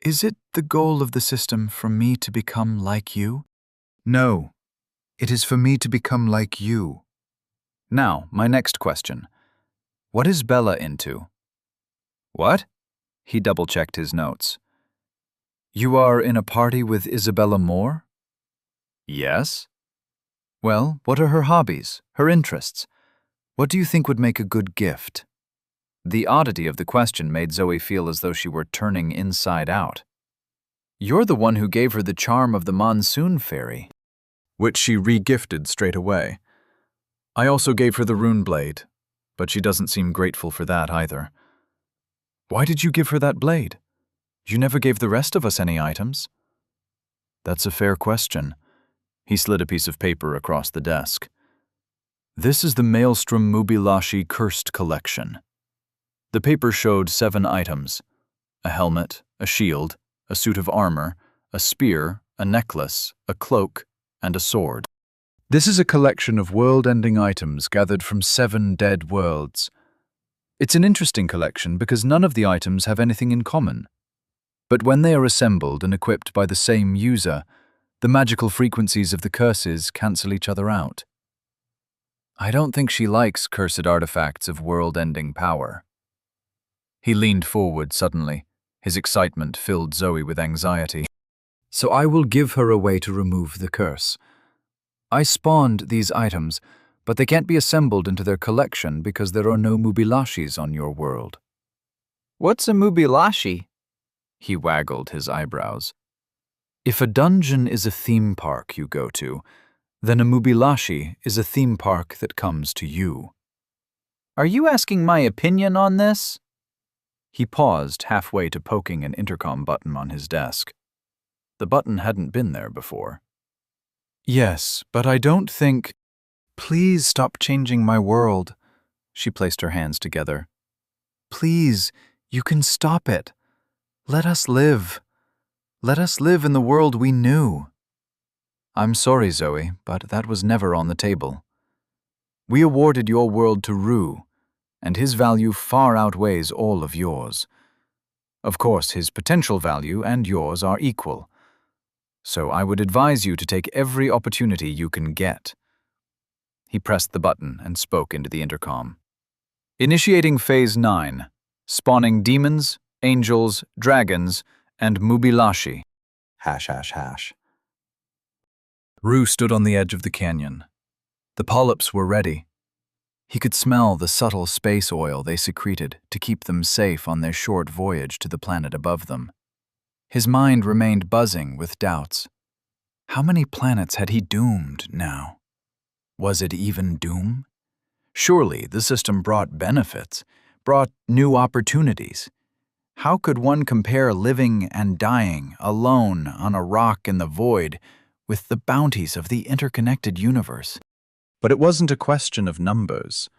A: Is it the goal of the system for me to become like you? No. It is for me to become like you. Now, my next question. What is Bella into? What? He double-checked his notes. You are in a party with Isabella Moore? Yes. Well, what are her hobbies, her interests? What do you think would make a good gift? The oddity of the question made Zoe feel as though she were turning inside out. You're the one who gave her the charm of the monsoon fairy, which she re-gifted straight away. I also gave her the rune blade, but she doesn't seem grateful for that either. Why did you give her that blade? You never gave the rest of us any items. That's a fair question. He slid a piece of paper across the desk. This is the Maelstrom Mubilashi Cursed Collection. The paper showed 7 items: a helmet, a shield, a suit of armor, a spear, a necklace, a cloak, and a sword. This is a collection of world-ending items gathered from 7 dead worlds. It's an interesting collection because none of the items have anything in common. But when they are assembled and equipped by the same user, the magical frequencies of the curses cancel each other out. I don't think she likes cursed artifacts of world-ending power. He leaned forward suddenly. His excitement filled Zoe with anxiety. So I will give her a way to remove the curse. I spawned these items, but they can't be assembled into their collection because there are no mubilashis on your world.
C: What's a mubilashi?
A: He waggled his eyebrows. If a dungeon is a theme park you go to, then a mubilashi is a theme park that comes to you.
C: Are you asking my opinion on this?
A: He paused halfway to poking an intercom button on his desk. The button hadn't been there before. Yes, but I don't think... Please stop changing my world. She placed her hands together. Please, you can stop it. Let us live. Let us live in the world we knew. I'm sorry, Zoe, but that was never on the table. We awarded your world to Rue, and his value far outweighs all of yours. Of course, his potential value and yours are equal. So I would advise you to take every opportunity you can get. He pressed the button and spoke into the intercom. Initiating Phase 9. Spawning demons, angels, dragons, and mubilashi. ###. Rue stood on the edge of the canyon. The polyps were ready. He could smell the subtle space oil they secreted to keep them safe on their short voyage to the planet above them. His mind remained buzzing with doubts. How many planets had he doomed now? Was it even doom? Surely the system brought benefits, brought new opportunities. How could one compare living and dying alone on a rock in the void with the bounties of the interconnected universe? But it wasn't a question of numbers.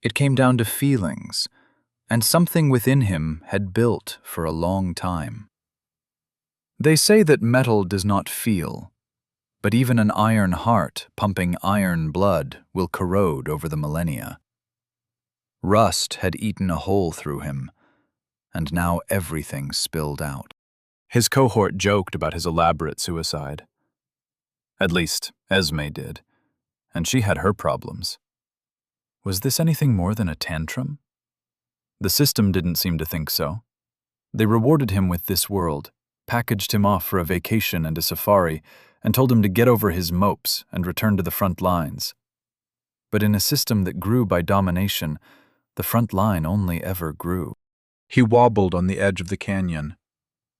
A: It came down to feelings, and something within him had built for a long time. They say that metal does not feel, but even an iron heart pumping iron blood will corrode over the millennia. Rust had eaten a hole through him, and now everything spilled out. His cohort joked about his elaborate suicide. At least, Esme did, and she had her problems. Was this anything more than a tantrum? The system didn't seem to think so. They rewarded him with this world, packaged him off for a vacation and a safari, and told him to get over his mopes and return to the front lines. But in a system that grew by domination, the front line only ever grew. He wobbled on the edge of the canyon,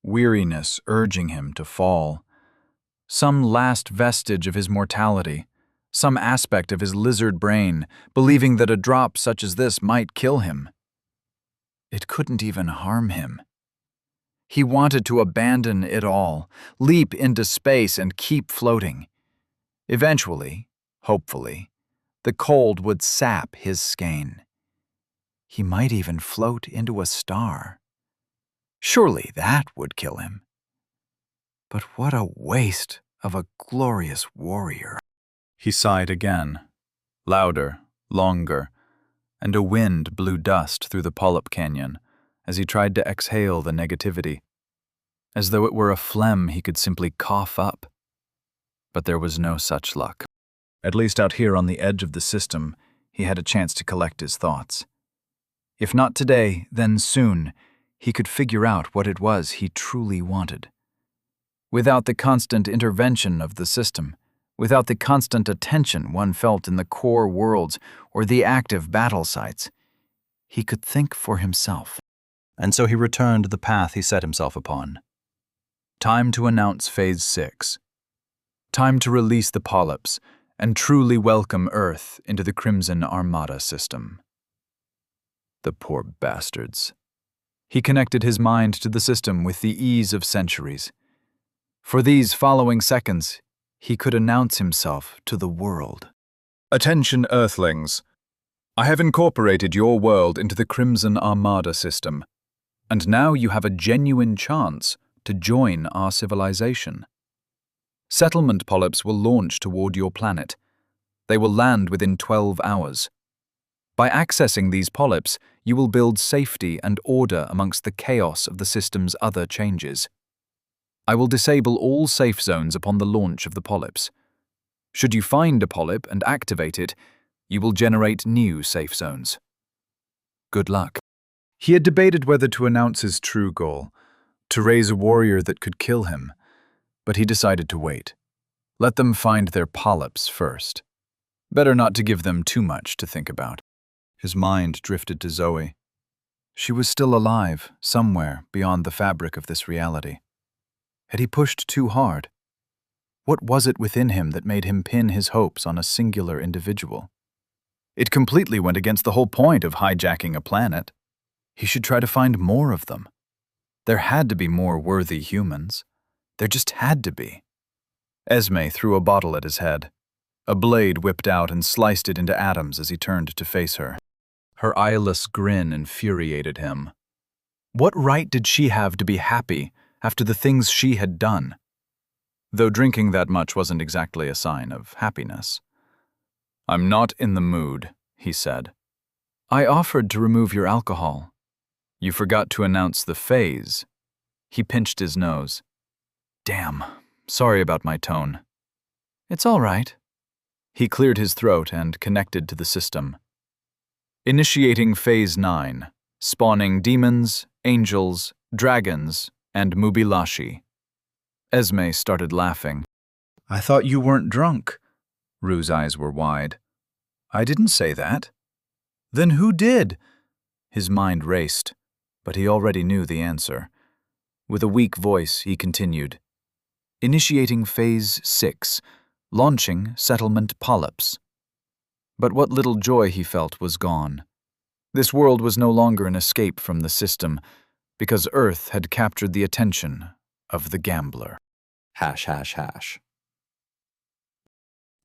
A: weariness urging him to fall. Some last vestige of his mortality, some aspect of his lizard brain, believing that a drop such as this might kill him. It couldn't even harm him. He wanted to abandon it all, leap into space and keep floating. Eventually, hopefully, the cold would sap his skein. He might even float into a star. Surely that would kill him. But what a waste of a glorious warrior. He sighed again, louder, longer, and a wind blew dust through the polyp canyon as he tried to exhale the negativity, as though it were a phlegm he could simply cough up. But there was no such luck. At least out here on the edge of the system, he had a chance to collect his thoughts. If not today, then soon, he could figure out what it was he truly wanted. Without the constant intervention of the system, without the constant attention one felt in the core worlds or the active battle sites, he could think for himself. And so he returned to the path he set himself upon. Time to announce Phase 6. Time to release the polyps and truly welcome Earth into the Crimson Armada system. The poor bastards. He connected his mind to the system with the ease of centuries. For these following seconds, he could announce himself to the world. Attention, Earthlings. I have incorporated your world into the Crimson Armada system, and now you have a genuine chance to join our civilization. Settlement polyps will launch toward your planet. They will land within 12 hours.
B: By accessing these polyps, you will build safety and order amongst the chaos of the system's other changes. I will disable all safe zones upon the launch of the polyps. Should you find a polyp and activate it, you will generate new safe zones. Good luck.
A: He had debated whether to announce his true goal, to raise a warrior that could kill him, but he decided to wait. Let them find their polyps first. Better not to give them too much to think about. His mind drifted to Zoe. She was still alive, somewhere beyond the fabric of this reality. Had he pushed too hard? What was it within him that made him pin his hopes on a singular individual? It completely went against the whole point of hijacking a planet. He should try to find more of them. There had to be more worthy humans. There just had to be. Esme threw a bottle at his head. A blade whipped out and sliced it into atoms as he turned to face her. Her eyeless grin infuriated him. What right did she have to be happy after the things she had done? Though drinking that much wasn't exactly a sign of happiness. "I'm not in the mood," he said. "I offered to remove your alcohol. You forgot to announce the phase." He pinched his nose. "Damn, sorry about my tone." "It's all right." He cleared his throat and connected to the system. Initiating Phase 9, spawning demons, angels, dragons, and Mubilashi. Esme started laughing. "I thought you weren't drunk." Rue's eyes were wide. "I didn't say that." "Then who did?" His mind raced, but he already knew the answer. With a weak voice, he continued. Initiating Phase 6, launching Settlement Polyps. But what little joy he felt was gone. This world was no longer an escape from the system, because Earth had captured the attention of the gambler. ###.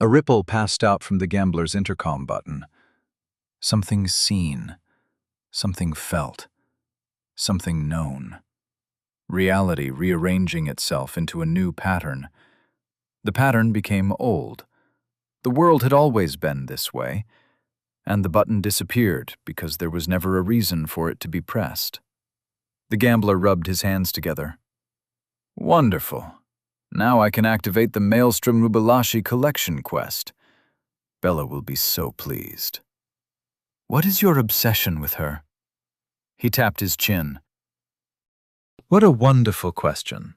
A: A ripple passed out from the gambler's intercom button. Something seen, something felt, something known. Reality rearranging itself into a new pattern. The pattern became old. The world had always been this way, and the button disappeared because there was never a reason for it to be pressed. The gambler rubbed his hands together. Wonderful. Now I can activate the Maelstrom Mubilashi collection quest. Bella will be so pleased. What is your obsession with her? He tapped his chin. What a wonderful question.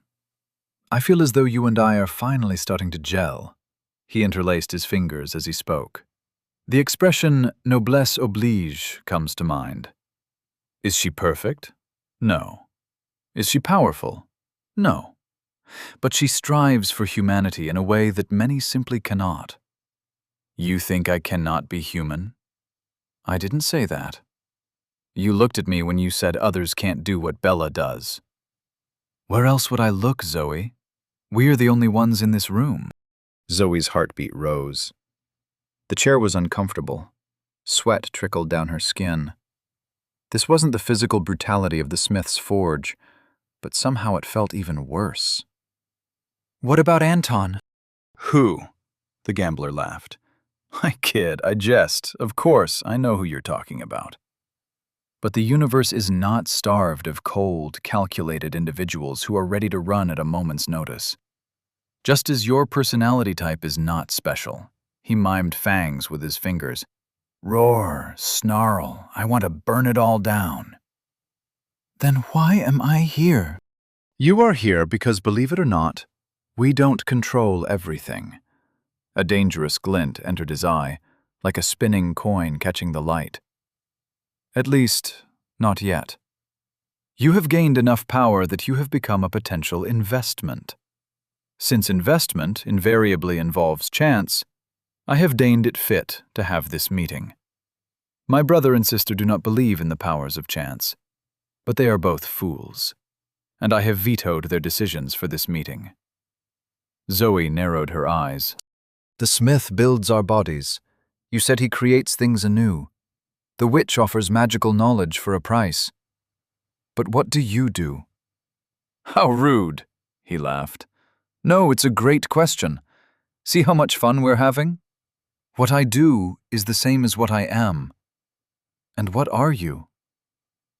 A: I feel as though you and I are finally starting to gel. He interlaced his fingers as he spoke. The expression noblesse oblige comes to mind. Is she perfect? No. Is she powerful? No. But she strives for humanity in a way that many simply cannot. You think I cannot be human? I didn't say that. You looked at me when you said others can't do what Bella does. Where else would I look, Zoe? We're the only ones in this room. Zoe's heartbeat rose. The chair was uncomfortable. Sweat trickled down her skin. This wasn't the physical brutality of the Smith's forge, but somehow it felt even worse. What about Anton? Who? The gambler laughed. I kid, I jest. Of course, I know who you're talking about. But the universe is not starved of cold, calculated individuals who are ready to run at a moment's notice. Just as your personality type is not special. He mimed fangs with his fingers. Roar, snarl, I want to burn it all down. Then why am I here? You are here because, believe it or not, we don't control everything. A dangerous glint entered his eye, like a spinning coin catching the light. At least, not yet. You have gained enough power that you have become a potential investment. Since investment invariably involves chance, I have deigned it fit to have this meeting. My brother and sister do not believe in the powers of chance, but they are both fools, and I have vetoed their decisions for this meeting. Zoe narrowed her eyes. The Smith builds our bodies. You said he creates things anew. The witch offers magical knowledge for a price. But what do you do? How rude, he laughed. No, it's a great question. See how much fun we're having? What I do is the same as what I am. And what are you?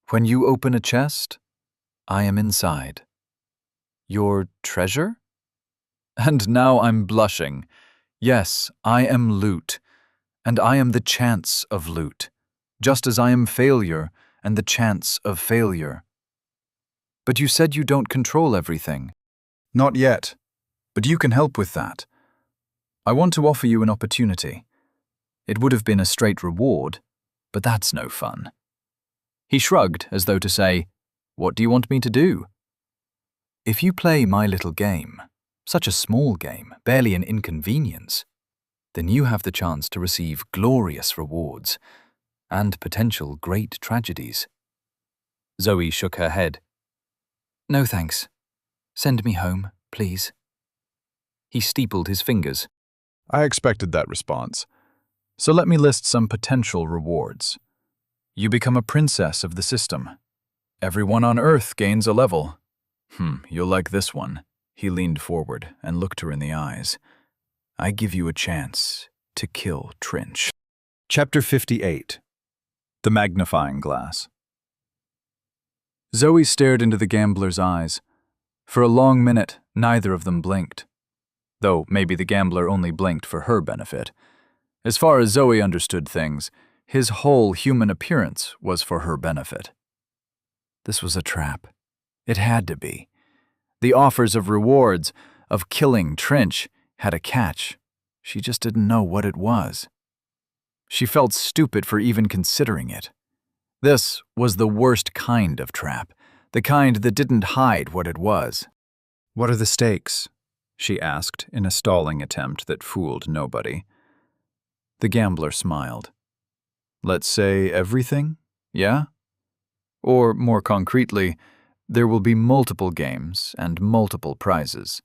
A: When you open a chest, I am inside. Your treasure? And now I'm blushing. Yes, I am loot, and I am the chance of loot, just as I am failure and the chance of failure. But you said you don't control everything. Not yet, but you can help with that. I want to offer you an opportunity. It would have been a straight reward, but that's no fun. He shrugged as though to say, "What do you want me to do?" If you play my little game, such a small game, barely an inconvenience, then you have the chance to receive glorious rewards and potential great tragedies. Zoe shook her head. No thanks. Send me home, please. He steepled his fingers. I expected that response. So let me list some potential rewards. You become a princess of the system. Everyone on Earth gains a level. You'll like this one. He leaned forward and looked her in the eyes. I give you a chance to kill Trinch. Chapter 58. The Magnifying Glass. Zoe stared into the gambler's eyes. For a long minute, neither of them blinked. Though maybe the gambler only blinked for her benefit. As far as Zoe understood things, his whole human appearance was for her benefit. This was a trap. It had to be. The offers of rewards, of killing Trinch, had a catch. She just didn't know what it was. She felt stupid for even considering it. This was the worst kind of trap, the kind that didn't hide what it was. What are the stakes? She asked in a stalling attempt that fooled nobody. The gambler smiled. Let's say everything, yeah? Or more concretely, there will be multiple games and multiple prizes.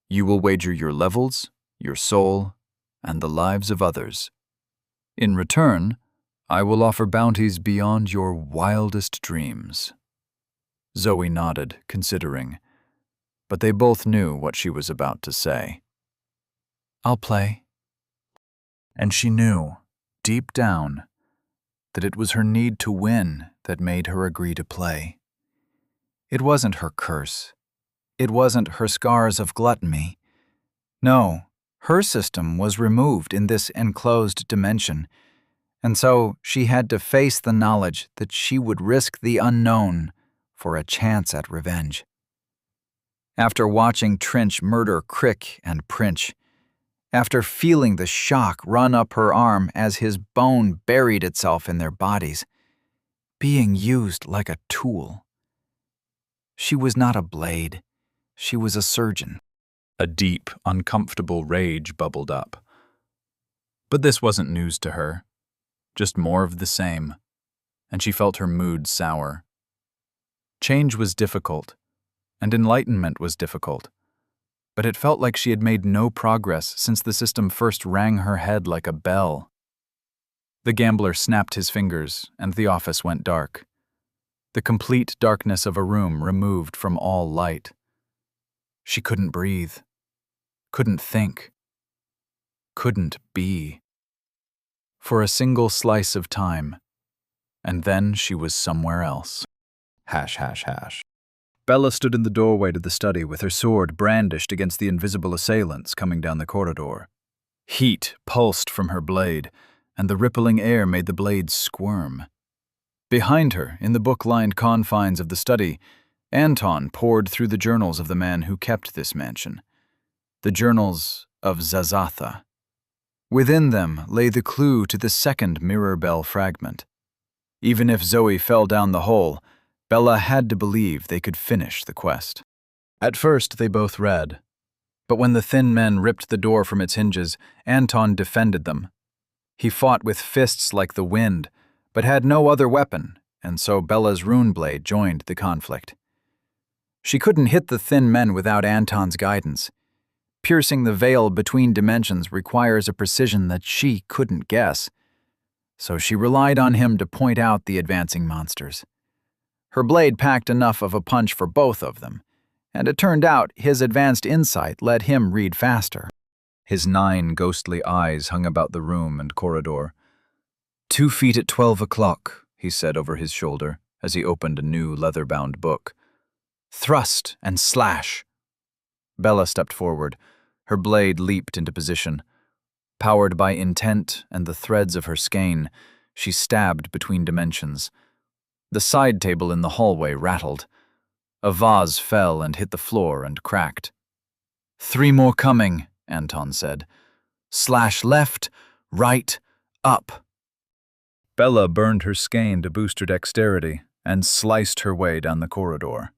A: You will wager your levels, your soul, and the lives of others. In return, I will offer bounties beyond your wildest dreams. Zoe nodded, considering, but they both knew what she was about to say. I'll play. And she knew, deep down, that it was her need to win that made her agree to play. It wasn't her curse. It wasn't her scars of gluttony. No, her system was removed in this enclosed dimension, and so she had to face the knowledge that she would risk the unknown for a chance at revenge. After watching Trinch murder Crick and Princh, after feeling the shock run up her arm as his bone buried itself in their bodies, being used like a tool. She was not a blade. She was a surgeon. A deep, uncomfortable rage bubbled up. But this wasn't news to her. Just more of the same. And she felt her mood sour. Change was difficult, and enlightenment was difficult. But it felt like she had made no progress since the system first rang her head like a bell. The gambler snapped his fingers, and the office went dark. The complete darkness of a room removed from all light. She couldn't breathe, couldn't think, couldn't be. For a single slice of time, and then she was somewhere else. Hash, hash, hash. Bella stood in the doorway to the study with her sword brandished against the invisible assailants coming down the corridor. Heat pulsed from her blade, and the rippling air made the blade squirm. Behind her, in the book-lined confines of the study, Anton pored through the journals of the man who kept this mansion. The journals of Zazatha. Within them lay the clue to the second mirror bell fragment. Even if Zoe fell down the hole, Bella had to believe they could finish the quest. At first, they both read. But when the thin men ripped the door from its hinges, Anton defended them. He fought with fists like the wind, but had no other weapon, and so Bella's rune blade joined the conflict. She couldn't hit the thin men without Anton's guidance. Piercing the veil between dimensions requires a precision that she couldn't guess, so she relied on him to point out the advancing monsters. Her blade packed enough of a punch for both of them, and it turned out his advanced insight let him read faster. His 9 ghostly eyes hung about the room and corridor.
B: 2 feet at 12 o'clock, he said over his shoulder as he opened a new leather-bound book. Thrust and slash. Bella stepped forward. Her blade leaped into position. Powered by intent and the threads of her skein, she stabbed between dimensions. The side table in the hallway rattled. A vase fell and hit the floor and cracked. 3 more coming, Anton said. Slash left, right, up. Bella burned her skein to boost her dexterity and sliced her way down the corridor.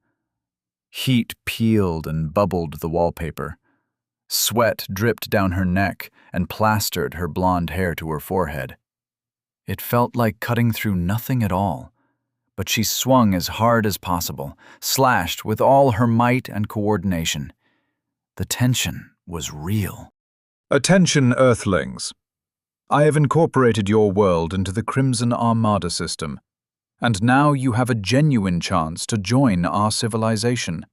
B: Heat peeled and bubbled the wallpaper. Sweat dripped down her neck and plastered her blonde hair to her forehead. It felt like cutting through nothing at all, but she swung as hard as possible, slashed with all her might and coordination. The tension was real.
A: Attention, Earthlings. I have incorporated your world into the Crimson Armada system, and now you have a genuine chance to join our civilization.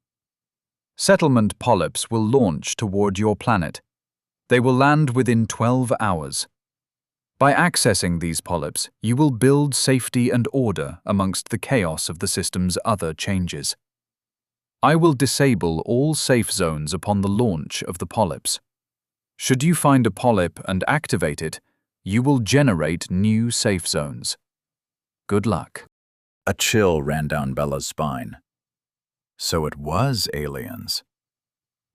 A: Settlement polyps will launch toward your planet. They will land within 12 hours. By accessing these polyps, you will build safety and order amongst the chaos of the system's other changes. I will disable all safe zones upon the launch of the polyps. Should you find a polyp and activate it, you will generate new safe zones. Good luck. A chill ran down Bella's spine. So it was aliens.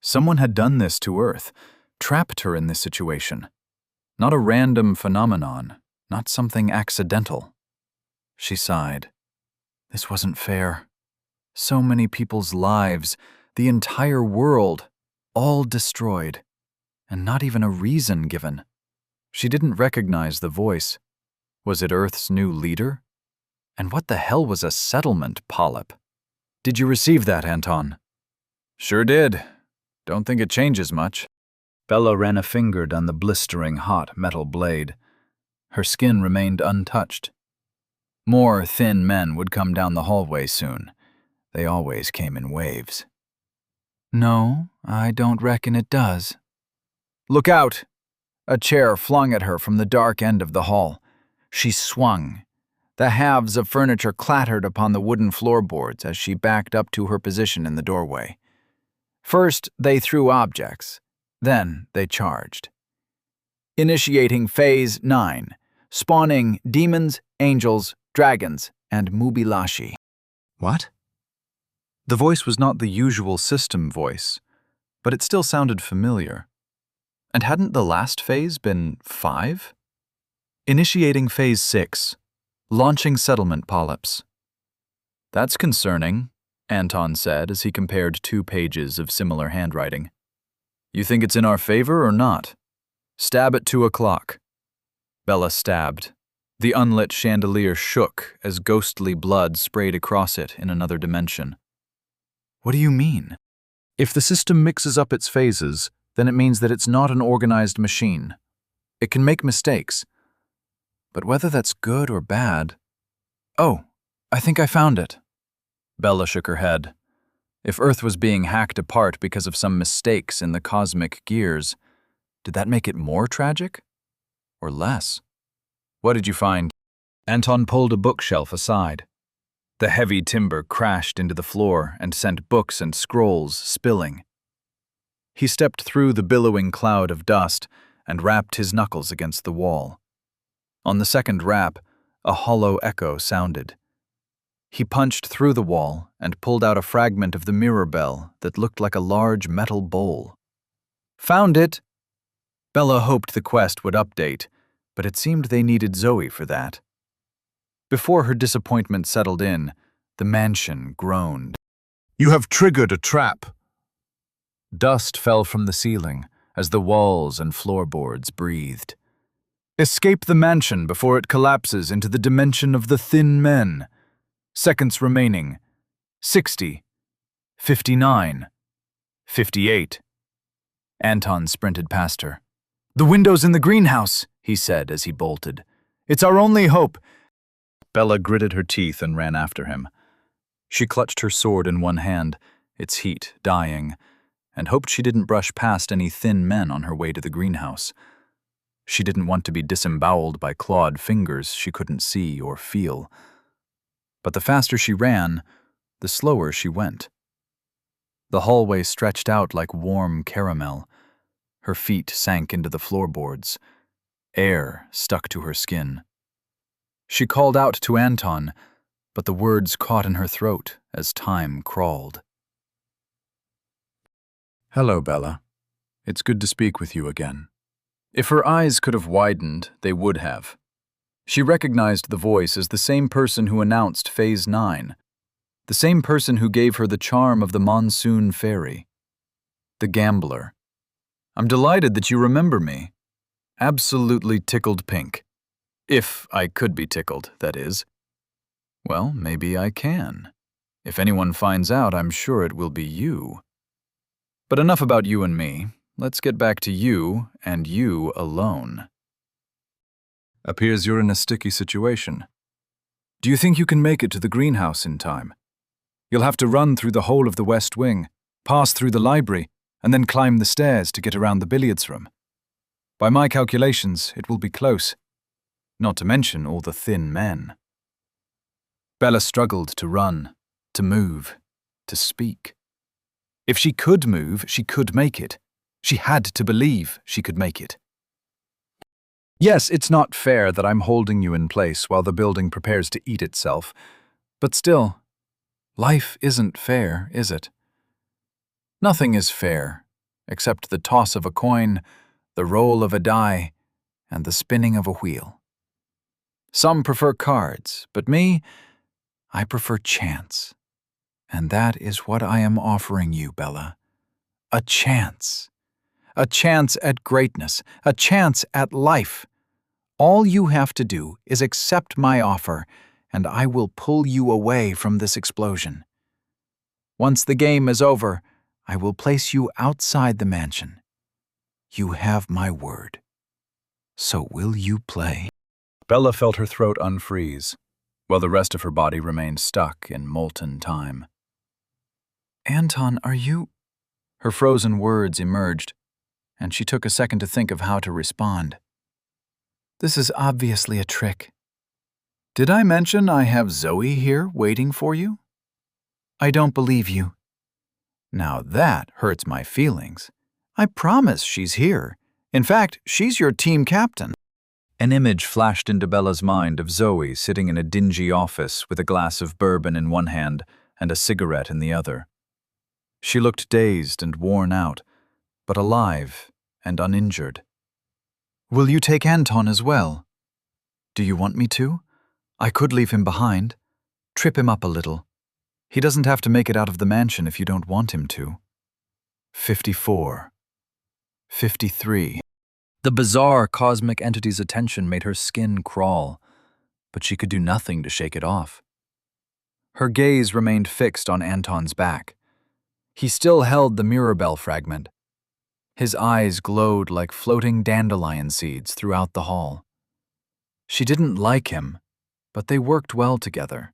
A: Someone had done this to Earth, trapped her in this situation. Not a random phenomenon, not something accidental. She sighed. This wasn't fair. So many people's lives, the entire world, all destroyed, and not even a reason given. She didn't recognize the voice. Was it Earth's new leader? And what the hell was a settlement polyp? Did you receive that, Anton? Sure did. Don't think it changes much. Bella ran a finger down the blistering hot metal blade. Her skin remained untouched. More thin men would come down the hallway soon. They always came in waves. No, I don't reckon it does. Look out! A chair flung at her from the dark end of the hall. She swung. The halves of furniture clattered upon the wooden floorboards as she backed up to her position in the doorway. First, they threw objects. Then they charged. Initiating Phase 9. Spawning demons, angels, dragons, and Mubilashi. What? The voice was not the usual system voice, but it still sounded familiar. And hadn't the last phase been 5? Initiating Phase 6. Launching settlement polyps. That's concerning, Anton said as he compared 2 pages of similar handwriting. You think it's in our favor or not? Stab at 2 o'clock. Bella stabbed. The unlit chandelier shook as ghostly blood sprayed across it in another dimension. What do you mean? If the system mixes up its phases, then it means that it's not an organized machine. It can make mistakes. But whether that's good or bad... Oh, I think I found it. Bella shook her head. If Earth was being hacked apart because of some mistakes in the cosmic gears, did that make it more tragic? Or less? What did you find? Anton pulled a bookshelf aside. The heavy timber crashed into the floor and sent books and scrolls spilling. He stepped through the billowing cloud of dust and rapped his knuckles against the wall. On the second rap, a hollow echo sounded. He punched through the wall and pulled out a fragment of the mirror bell that looked like a large metal bowl. Found it! Bella hoped the quest would update, but it seemed they needed Zoe for that. Before her disappointment settled in, the mansion groaned. You have triggered a trap. Dust fell from the ceiling as the walls and floorboards breathed. Escape the mansion before it collapses into the dimension of the thin men. Seconds remaining. 60. 59. 58. Anton sprinted past her. The window's in the greenhouse, he said as he bolted. It's our only hope. Bella gritted her teeth and ran after him. She clutched her sword in one hand, its heat dying, and hoped she didn't brush past any thin men on her way to the greenhouse. She didn't want to be disemboweled by clawed fingers she couldn't see or feel. But the faster she ran, the slower she went. The hallway stretched out like warm caramel. Her feet sank into the floorboards. Air stuck to her skin. She called out to Anton, but the words caught in her throat as time crawled. "Hello, Bella. It's good to speak with you again." If her eyes could have widened, they would have. She recognized the voice as the same person who announced Phase 9, the same person who gave her the charm of the monsoon fairy. The gambler. "I'm delighted that you remember me." Absolutely tickled pink. If I could be tickled, that is. Well, maybe I can. If anyone finds out, I'm sure it will be you. But enough about you and me. Let's get back to you, and you alone. Appears you're in a sticky situation. Do you think you can make it to the greenhouse in time? You'll have to run through the whole of the West Wing, pass through the library, and then climb the stairs to get around the billiards room. By my calculations, it will be close. Not to mention all the thin men. Bella struggled to run, to move, to speak. If she could move, she could make it. She had to believe she could make it. Yes, it's not fair that I'm holding you in place while the building prepares to eat itself, but still, life isn't fair, is it? Nothing is fair, except the toss of a coin, the roll of a die, and the spinning of a wheel. Some prefer cards, but me, I prefer chance. And that is what I am offering you, Bella. A chance. A chance at greatness. A chance at life. All you have to do is accept my offer, and I will pull you away from this explosion. Once the game is over, I will place you outside the mansion. You have my word. So will you play? Bella felt her throat unfreeze, while the rest of her body remained stuck in molten time. Anton, are you? Her frozen words emerged, and she took a second to think of how to respond. This is obviously a trick. Did I mention I have Zoe here waiting for you? I don't believe you. Now that hurts my feelings. I promise she's here. In fact, she's your team captain. An image flashed into Bella's mind of Zoe sitting in a dingy office with a glass of bourbon in one hand and a cigarette in the other. She looked dazed and worn out, but alive and uninjured. Will you take Anton as well? Do you want me to? I could leave him behind. Trip him up a little. He doesn't have to make it out of the mansion if you don't want him to. 54. 53. The bizarre cosmic entity's attention made her skin crawl, but she could do nothing to shake it off. Her gaze remained fixed on Anton's back. He still held the Mirabelle fragment. His eyes glowed like floating dandelion seeds throughout the hall. She didn't like him, but they worked well together.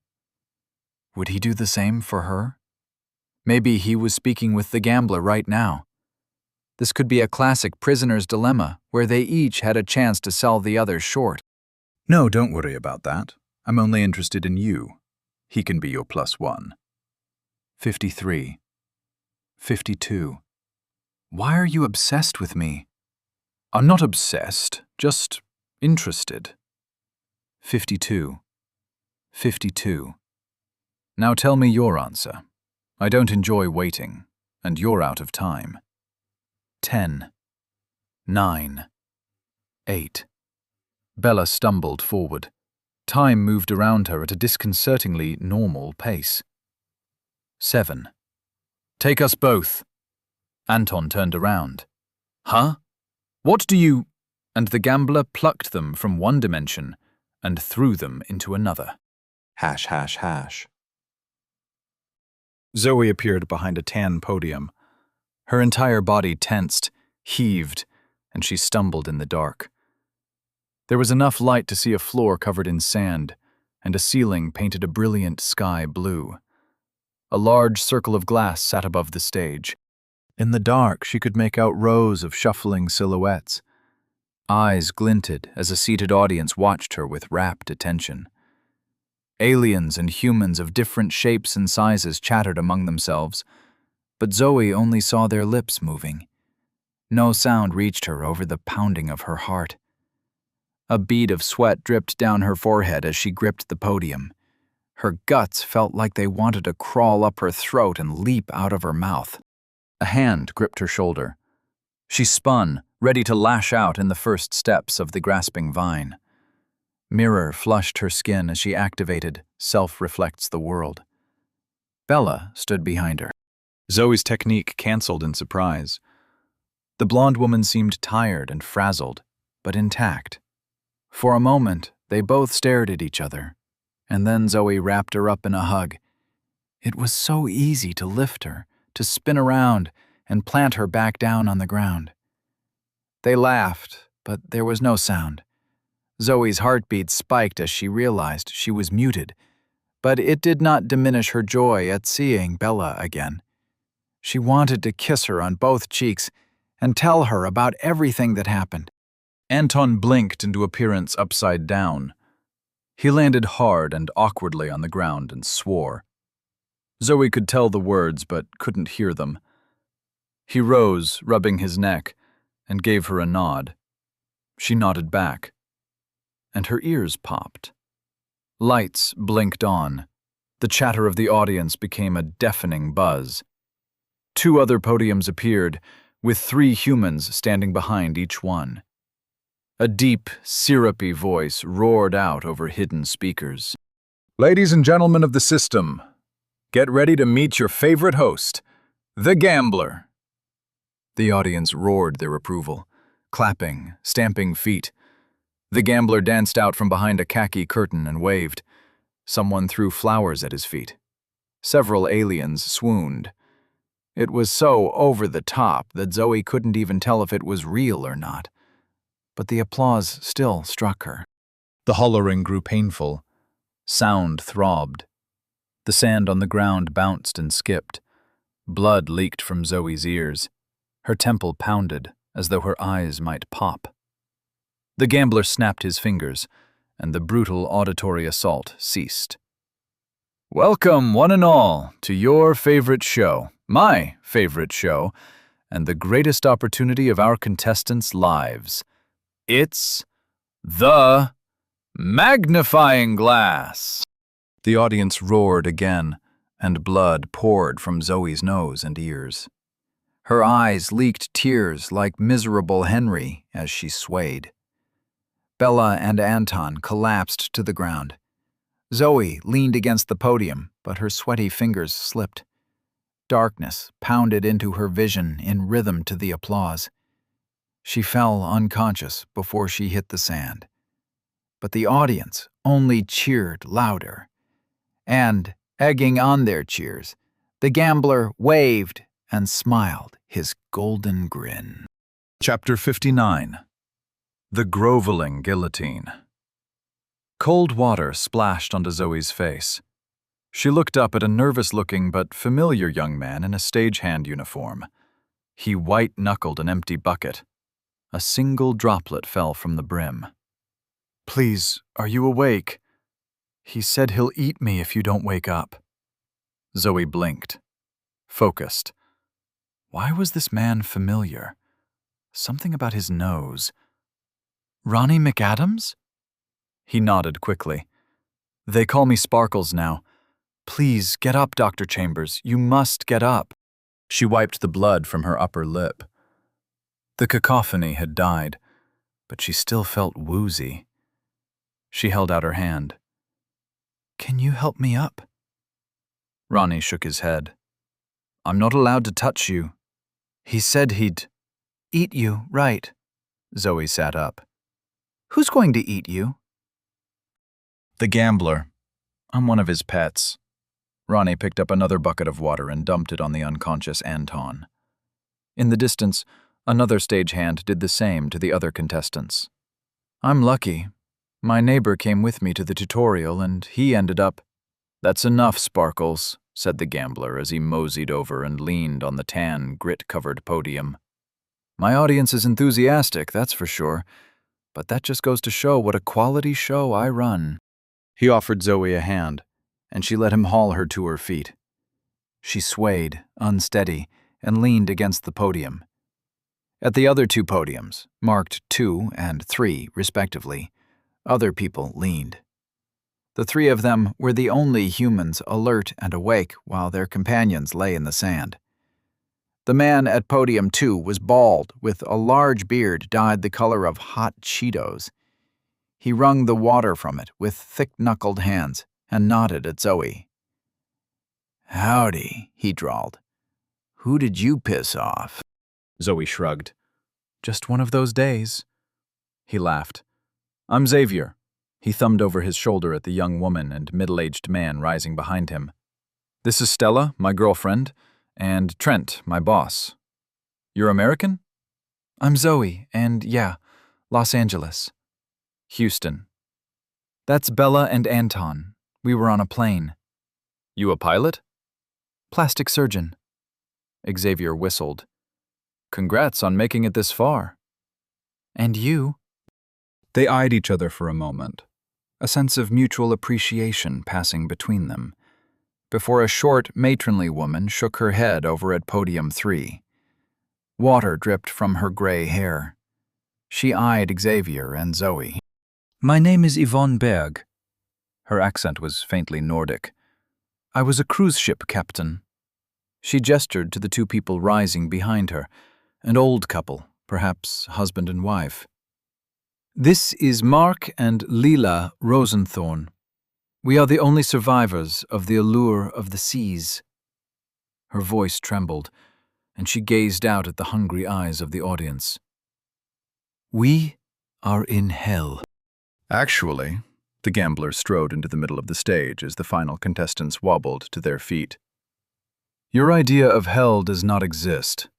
A: Would he do the same for her? Maybe he was speaking with the gambler right now. This could be a classic prisoner's dilemma, where they each had a chance to sell the other short. No, don't worry about that. I'm only interested in you. He can be your +1. 53. 52. Why are you obsessed with me? I'm not obsessed, just interested. 52. 52. Now tell me your answer. I don't enjoy waiting, and you're out of time. 10. 9. 8. Bella stumbled forward. Time moved around her at a disconcertingly normal pace. 7. Take us both. Anton turned around. Huh? What do you… And the gambler plucked them from one dimension and threw them into another. ###. Zoe appeared behind a tan podium. Her entire body tensed, heaved, and she stumbled in the dark. There was enough light to see a floor covered in sand, and a ceiling painted a brilliant sky blue. A large circle of glass sat above the stage. In the dark, she could make out rows of shuffling silhouettes.
B: Eyes glinted as a seated audience watched her with rapt attention. Aliens and humans of different shapes and sizes chattered among themselves, but Zoe only saw their lips moving. No sound reached her over the pounding of her heart. A bead of sweat dripped down her forehead as she gripped the podium. Her guts felt like they wanted to crawl up her throat and leap out of her mouth. A hand gripped her shoulder. She spun, ready to lash out in the first steps of the grasping vine. Mirror flushed her skin as she activated Self Reflects the World. Bella stood behind her. Zoe's technique canceled in surprise. The blonde woman seemed tired and frazzled, but intact. For a moment, they both stared at each other, and then Zoe wrapped her up in a hug. It was so easy to lift her, to spin around, and plant her back down on the ground. They laughed, but there was no sound. Zoe's heartbeat spiked as she realized she was muted, but it did not diminish her joy at seeing Bella again. She wanted to kiss her on both cheeks and tell her about everything that happened. Anton blinked into appearance upside down. He landed hard and awkwardly on the ground and swore. Zoe could tell the words but couldn't hear them. He rose, rubbing his neck, and gave her a nod. She nodded back, and her ears popped. Lights blinked on. The chatter of the audience became a deafening buzz. 2 other podiums appeared, with 3 humans standing behind each one. A deep, syrupy voice roared out over hidden speakers. "Ladies and gentlemen of the system, get ready to meet your favorite host, the Gambler." The audience roared their approval, clapping, stamping feet. The Gambler danced out from behind a khaki curtain and waved. Someone threw flowers at his feet. Several aliens swooned. It was so over the top that Zoe couldn't even tell if it was real or not. But the applause still struck her. The hollering grew painful. Sound throbbed. The sand on the ground bounced and skipped. Blood leaked from Zoe's ears. Her temple pounded, as though her eyes might pop. The Gambler snapped his fingers, and the brutal auditory assault ceased. "Welcome, one and all, to your favorite show, my favorite show, and the greatest opportunity of our contestants' lives. It's the Magnifying Glass." The audience roared again, and blood poured from Zoe's nose and ears. Her eyes leaked tears like miserable Henry as she swayed. Bella and Anton collapsed to the ground. Zoe leaned against the podium, but her sweaty fingers slipped. Darkness pounded into her vision in rhythm to the applause. She fell unconscious before she hit the sand. But the audience only cheered louder. And, egging on their cheers, the Gambler waved and smiled his golden grin. Chapter 59. The Groveling Guillotine. Cold water splashed onto Zoe's face. She looked up at a nervous-looking but familiar young man in a stagehand uniform. He white-knuckled an empty bucket. A single droplet fell from the brim. "Please, are you awake? He said he'll eat me if you don't wake up." Zoe blinked, focused. Why was this man familiar? Something about his nose. "Ronnie McAdams?" He nodded quickly. "They call me Sparkles now. Please, get up, Dr. Chambers. You must get up." She wiped the blood from her upper lip. The cacophony had died, but she still felt woozy. She held out her hand. "Can you help me up?" Ronnie shook his head. "I'm not allowed to touch you." "He said he'd eat you, right?" Zoe sat up. "Who's going to eat you?" "The Gambler. I'm one of his pets." Ronnie picked up another bucket of water and dumped it on the unconscious Anton. In the distance, another stagehand did the same to the other contestants. "I'm lucky. My neighbor came with me to the tutorial, and he ended up—" "That's enough, Sparkles," said the Gambler as he moseyed over and leaned on the tan, grit-covered podium. "My audience is enthusiastic, that's for sure,
A: but that just goes to show what a quality show I run." He offered Zoe a hand, and she let him haul her to her feet. She swayed, unsteady, and leaned against the podium. At the other two podiums, marked 2 and 3 respectively, other people leaned. The three of them were the only humans alert and awake while their companions lay in the sand. The man at podium 2 was bald, with a large beard dyed the color of hot Cheetos. He wrung the water from it with thick-knuckled hands and nodded at Zoe. "Howdy," he drawled. "Who did you piss off?" Zoe shrugged. "Just one of those days." He laughed. "I'm Xavier." He thumbed over his shoulder at the young woman and middle-aged man rising behind him. "This is Stella, my girlfriend, and Trent, my boss. You're American?" "I'm Zoe, and yeah, Los Angeles." "Houston." "That's Bella and Anton. We were on a plane." "You a pilot?" "Plastic surgeon." Xavier whistled. "Congrats on making it this far." "And you?" They eyed each other for a moment, a sense of mutual appreciation passing between them, before a short, matronly woman shook her head over at podium 3. Water dripped from her gray hair. She eyed Xavier and Zoe. "My name is Yvonne Berg." Her accent was faintly Nordic. "I was a cruise ship captain." She gestured to the two people rising behind her, an old couple, perhaps husband and wife. "This is Mark and Leela Rosenthorn. We are the only survivors of the allure of the seas." Her voice trembled, and she gazed out at the hungry eyes of the audience. "We are in hell." Actually, the gambler strode into the middle of the stage as the final contestants wobbled to their feet. "Your idea of hell does not exist.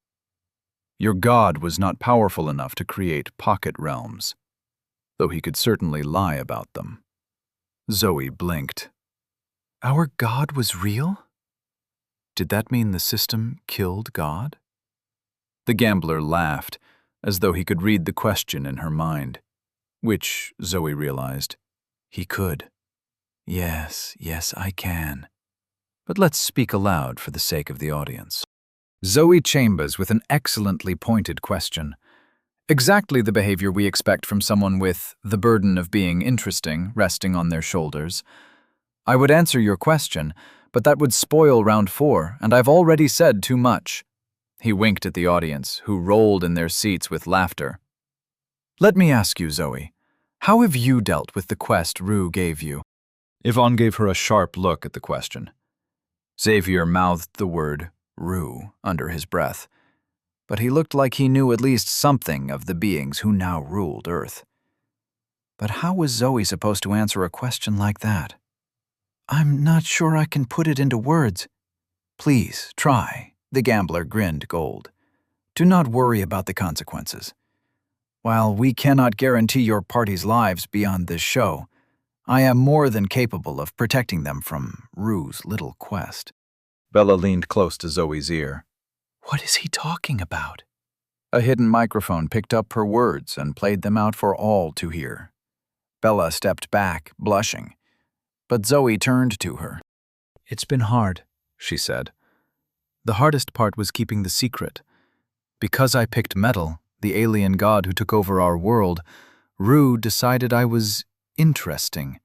A: Your god was not powerful enough to create pocket realms, though he could certainly lie about them." Zoe blinked. "Our God was real? Did that mean the system killed God?" The gambler laughed, as though he could read the question in her mind, which, Zoe realized, he could. Yes, I can. But let's speak aloud for the sake of the audience." Zoe Chambers with an excellently pointed question. Exactly the behavior we expect from someone with the burden of being interesting resting on their shoulders. "I would answer your question, but that would spoil round 4, and I've already said too much." He winked at the audience, who rolled in their seats with laughter. "Let me ask you, Zoe, how have you dealt with the quest Rue gave you?" Yvonne gave her a sharp look at the question. Xavier mouthed the word Rue under his breath, but he looked like he knew at least something of the beings who now ruled Earth. But how was Zoe supposed to answer a question like that? "I'm not sure I can put it into words." "Please, try," the gambler grinned gold. "Do not worry about the consequences. While we cannot guarantee your party's lives beyond this show, I am more than capable of protecting them from Rue's little quest." Bella leaned close to Zoe's ear. "What is he talking about?" A hidden microphone picked up her words and played them out for all to hear. Bella stepped back, blushing, but Zoe turned to her. "It's been hard," she said. "The hardest part was keeping the secret. Because I picked Metal, the alien god who took over our world, Rue decided I was interesting.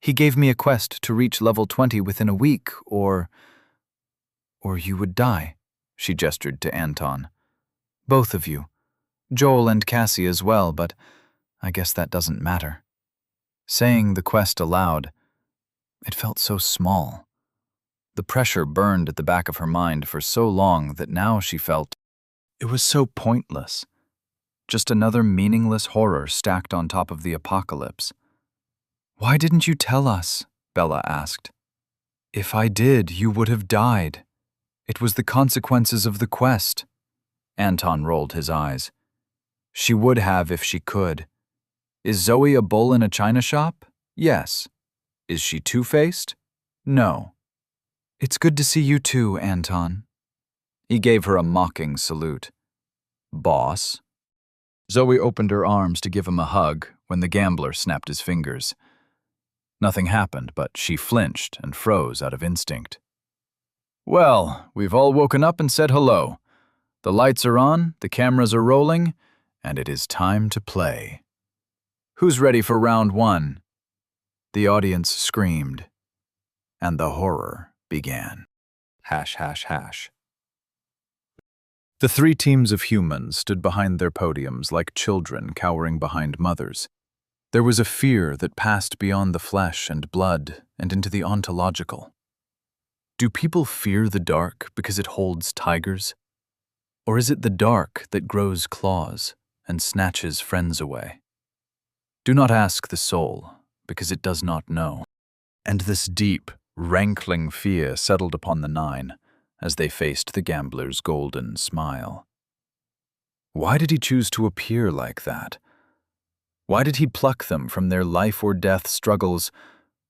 A: He gave me a quest to reach level 20 within a week, or you would die." She gestured to Anton. "Both of you. Joel and Cassie as well, but I guess that doesn't matter." Saying the quest aloud, it felt so small. The pressure burned at the back of her mind for so long that now she felt it was so pointless. Just another meaningless horror stacked on top of the apocalypse. "Why didn't you tell us?" Bella asked. "If I did, you would have died. It was the consequences of the quest." Anton rolled his eyes. "She would have if she could. Is Zoe a bull in a china shop? Yes. Is she two-faced? No." "It's good to see you too, Anton." He gave her a mocking salute. "Boss?"
B: Zoe opened her arms to give him a hug when the gambler snapped his fingers. Nothing happened, but she flinched and froze out of instinct. Well, we've all woken up and said hello. The lights are on, the cameras are rolling, and it is time to play. Who's ready for round one? The audience screamed, and the horror began. Hash, hash, hash. The three teams of humans stood behind their podiums like children cowering behind mothers. There was a fear that passed beyond the flesh and blood and into the ontological. Do people fear the dark because it holds tigers? Or is it the dark that grows claws and snatches friends away? Do not ask the soul, because it does not know. And this deep, rankling fear settled upon the nine as they faced the gambler's golden smile. Why did he choose to appear like that? Why did he pluck them from their life or death struggles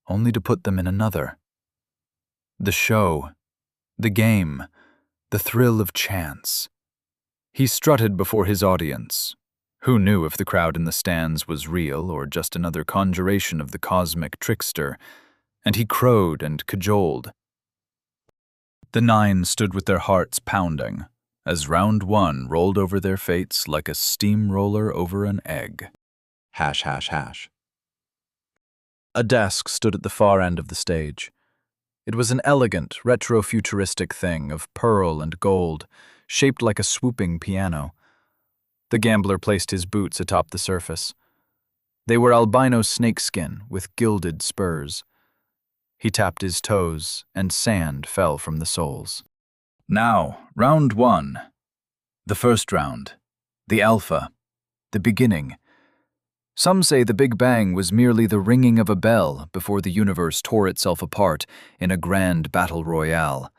B: only to put them in another? The show, the game, the thrill of chance. He strutted before his audience. Who knew if the crowd in the stands was real or just another conjuration of the cosmic trickster? And he crowed and cajoled. The nine stood with their hearts pounding as round one rolled over their fates like a steamroller over an egg. Hash, hash, hash. A desk stood at the far end of the stage. It was an elegant, retro-futuristic thing of pearl and gold, shaped like a swooping piano. The gambler placed his boots atop the surface. They were albino snakeskin with gilded spurs. He tapped his toes, and sand fell from the soles. Now, round one. The first round. The alpha. The beginning. Some say the Big Bang was merely the ringing of a bell before the universe tore itself apart in a grand battle royale.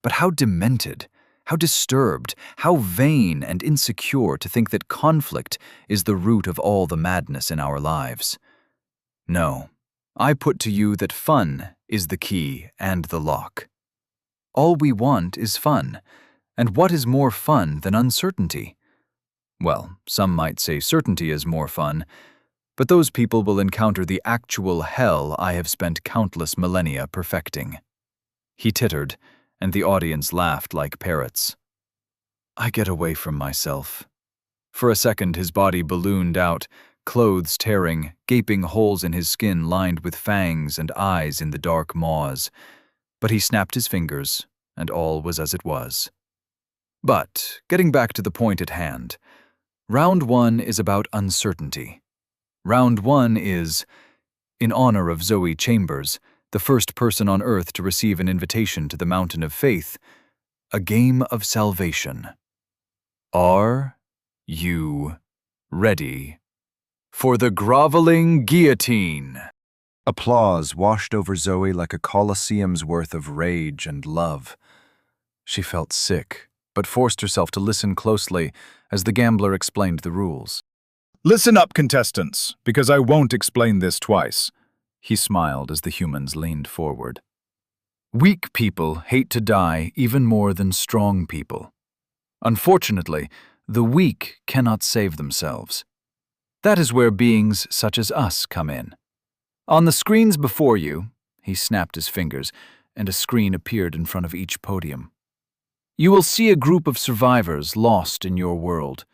B: But how demented, how disturbed, how vain and insecure to think that conflict is the root of all the madness in our lives. No, I put to you that fun is the key and the lock. All we want is fun, and what is more fun than uncertainty? Well, some might say certainty is more fun, but those people will encounter the actual hell I have spent countless millennia perfecting. He tittered, and the audience laughed like parrots. I get away from myself. For a second his body ballooned out, clothes tearing, gaping holes in his skin lined with fangs and eyes in the dark maws. But he snapped his fingers, and all was as it was. But, getting back to the point at hand, round one is about uncertainty. Round one is, in honor of Zoe Chambers, the first person on earth to receive an invitation to the Mountain of Faith, a game of salvation. Are you ready for the groveling guillotine? Applause washed over Zoe like a coliseum's worth of rage and love. She felt sick, but forced herself to listen closely as the gambler explained the rules. Listen up, contestants, because I won't explain this twice. He smiled as the humans leaned forward. Weak people hate to die even more than strong people. Unfortunately, the weak cannot save themselves. That is where beings such as us come in. On the screens before you, he snapped his fingers, and a screen appeared in front of each podium. You will see a group of survivors lost in your world.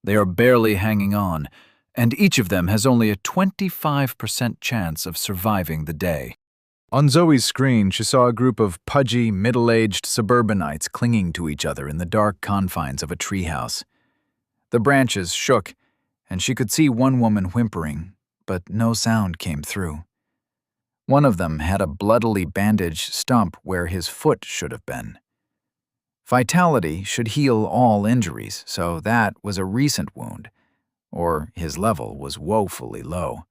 B: They are barely hanging on, and each of them has only a 25% chance of surviving the day. On Zoe's screen, she saw a group of pudgy, middle-aged suburbanites clinging to each other in the dark confines of a treehouse. The branches shook, and she could see one woman whimpering, but no sound came through. One of them had a bloodily bandaged stump where his foot should have been. Vitality should heal all injuries, so that was a recent wound, or his level was woefully low.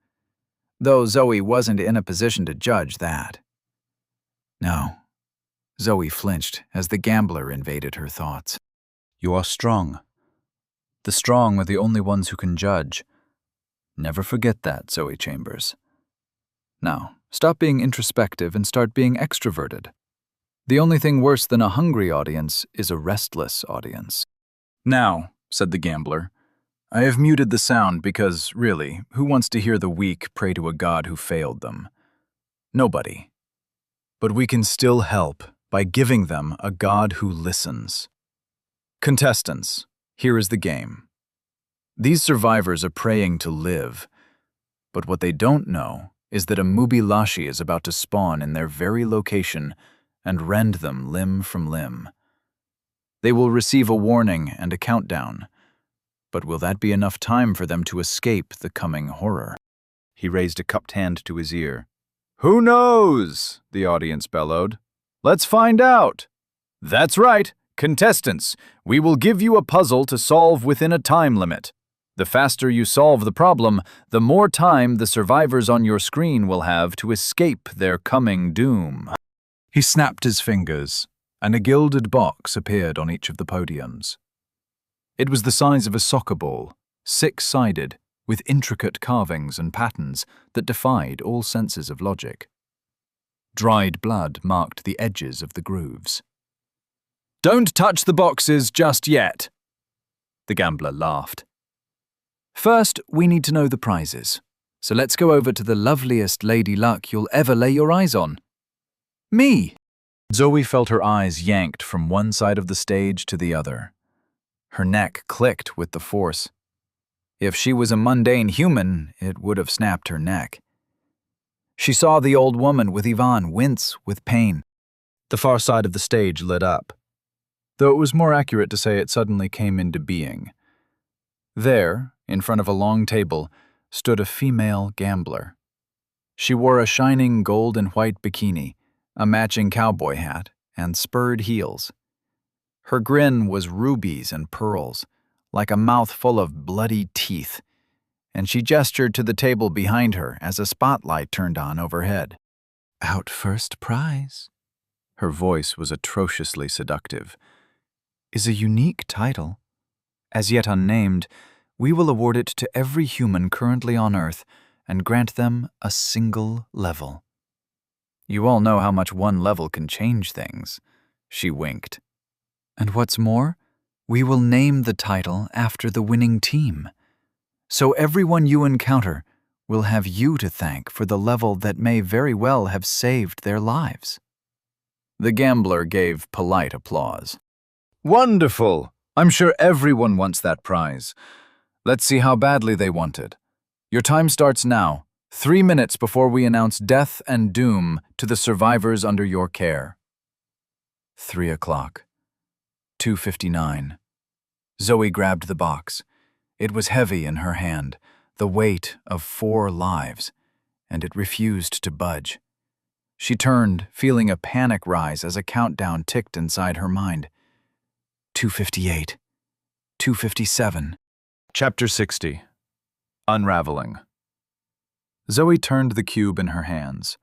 B: Though Zoe wasn't in a position to judge that. No. Zoe flinched as the gambler invaded her thoughts. You are strong. The strong are the only ones who can judge. Never forget that, Zoe Chambers. Now, stop being introspective and start being extroverted. The only thing worse than a hungry audience is a restless audience. Now, said the gambler,
A: I have muted the sound because, really, who wants to hear the weak pray to a god who failed them? Nobody. But we can still help by giving them a god who listens. Contestants, here is the game. These survivors are praying to live, but what they don't know is that a Mubilashi is about to spawn in their very location and rend them limb from limb. They will receive a warning and a countdown, but will that be enough time for them to escape the coming horror? He raised a cupped hand to his ear. Who knows? The audience bellowed. Let's find out. That's right, contestants. We will give you a puzzle to solve within a time limit. The faster you solve the problem, the more time the survivors on your screen will have to escape their coming doom. He snapped his fingers, and a gilded box appeared on each of the podiums. It was the size of a soccer ball, six-sided, with intricate carvings and patterns that defied all senses of logic. Dried blood marked the edges of the grooves. Don't touch the boxes just yet, the gambler laughed. First, we need to know the prizes, so let's go over to the loveliest lady luck you'll ever lay your eyes on. Me! Zoe felt her eyes yanked from one side of the stage to the other. Her neck clicked with the force. If she was a mundane human, it would have snapped her neck. She saw the old woman with Ivan wince with pain. The far side of the stage lit up, though it was more accurate to say it suddenly came into being. There, in front of a long table, stood a female gambler. She wore a shining gold and white bikini, a matching cowboy hat, and spurred heels. Her grin was rubies and pearls, like a mouth full of bloody teeth, and she gestured to the table behind her as a spotlight turned on overhead. Out first prize. Her voice was atrociously seductive. Is a unique title. As yet unnamed, we will award it to every human currently on Earth and grant them a single level. You all know how much one level can change things, she winked. And what's more, we will name the title after the winning team. So everyone you encounter will have you to thank for the level that may very well have saved their lives. The gambler gave polite applause. Wonderful! I'm sure everyone wants that prize. Let's see how badly they want it. Your time starts now, 3 minutes before we announce death and doom to the survivors under your care. 3 o'clock. 2:59. Zoe grabbed the box. It was heavy in her hand, the weight of 4 lives, and it refused to budge. She turned, feeling a panic rise as a countdown ticked inside her mind. 2:58. 2:57. Chapter 60. Unraveling. Zoe turned the cube in her hands.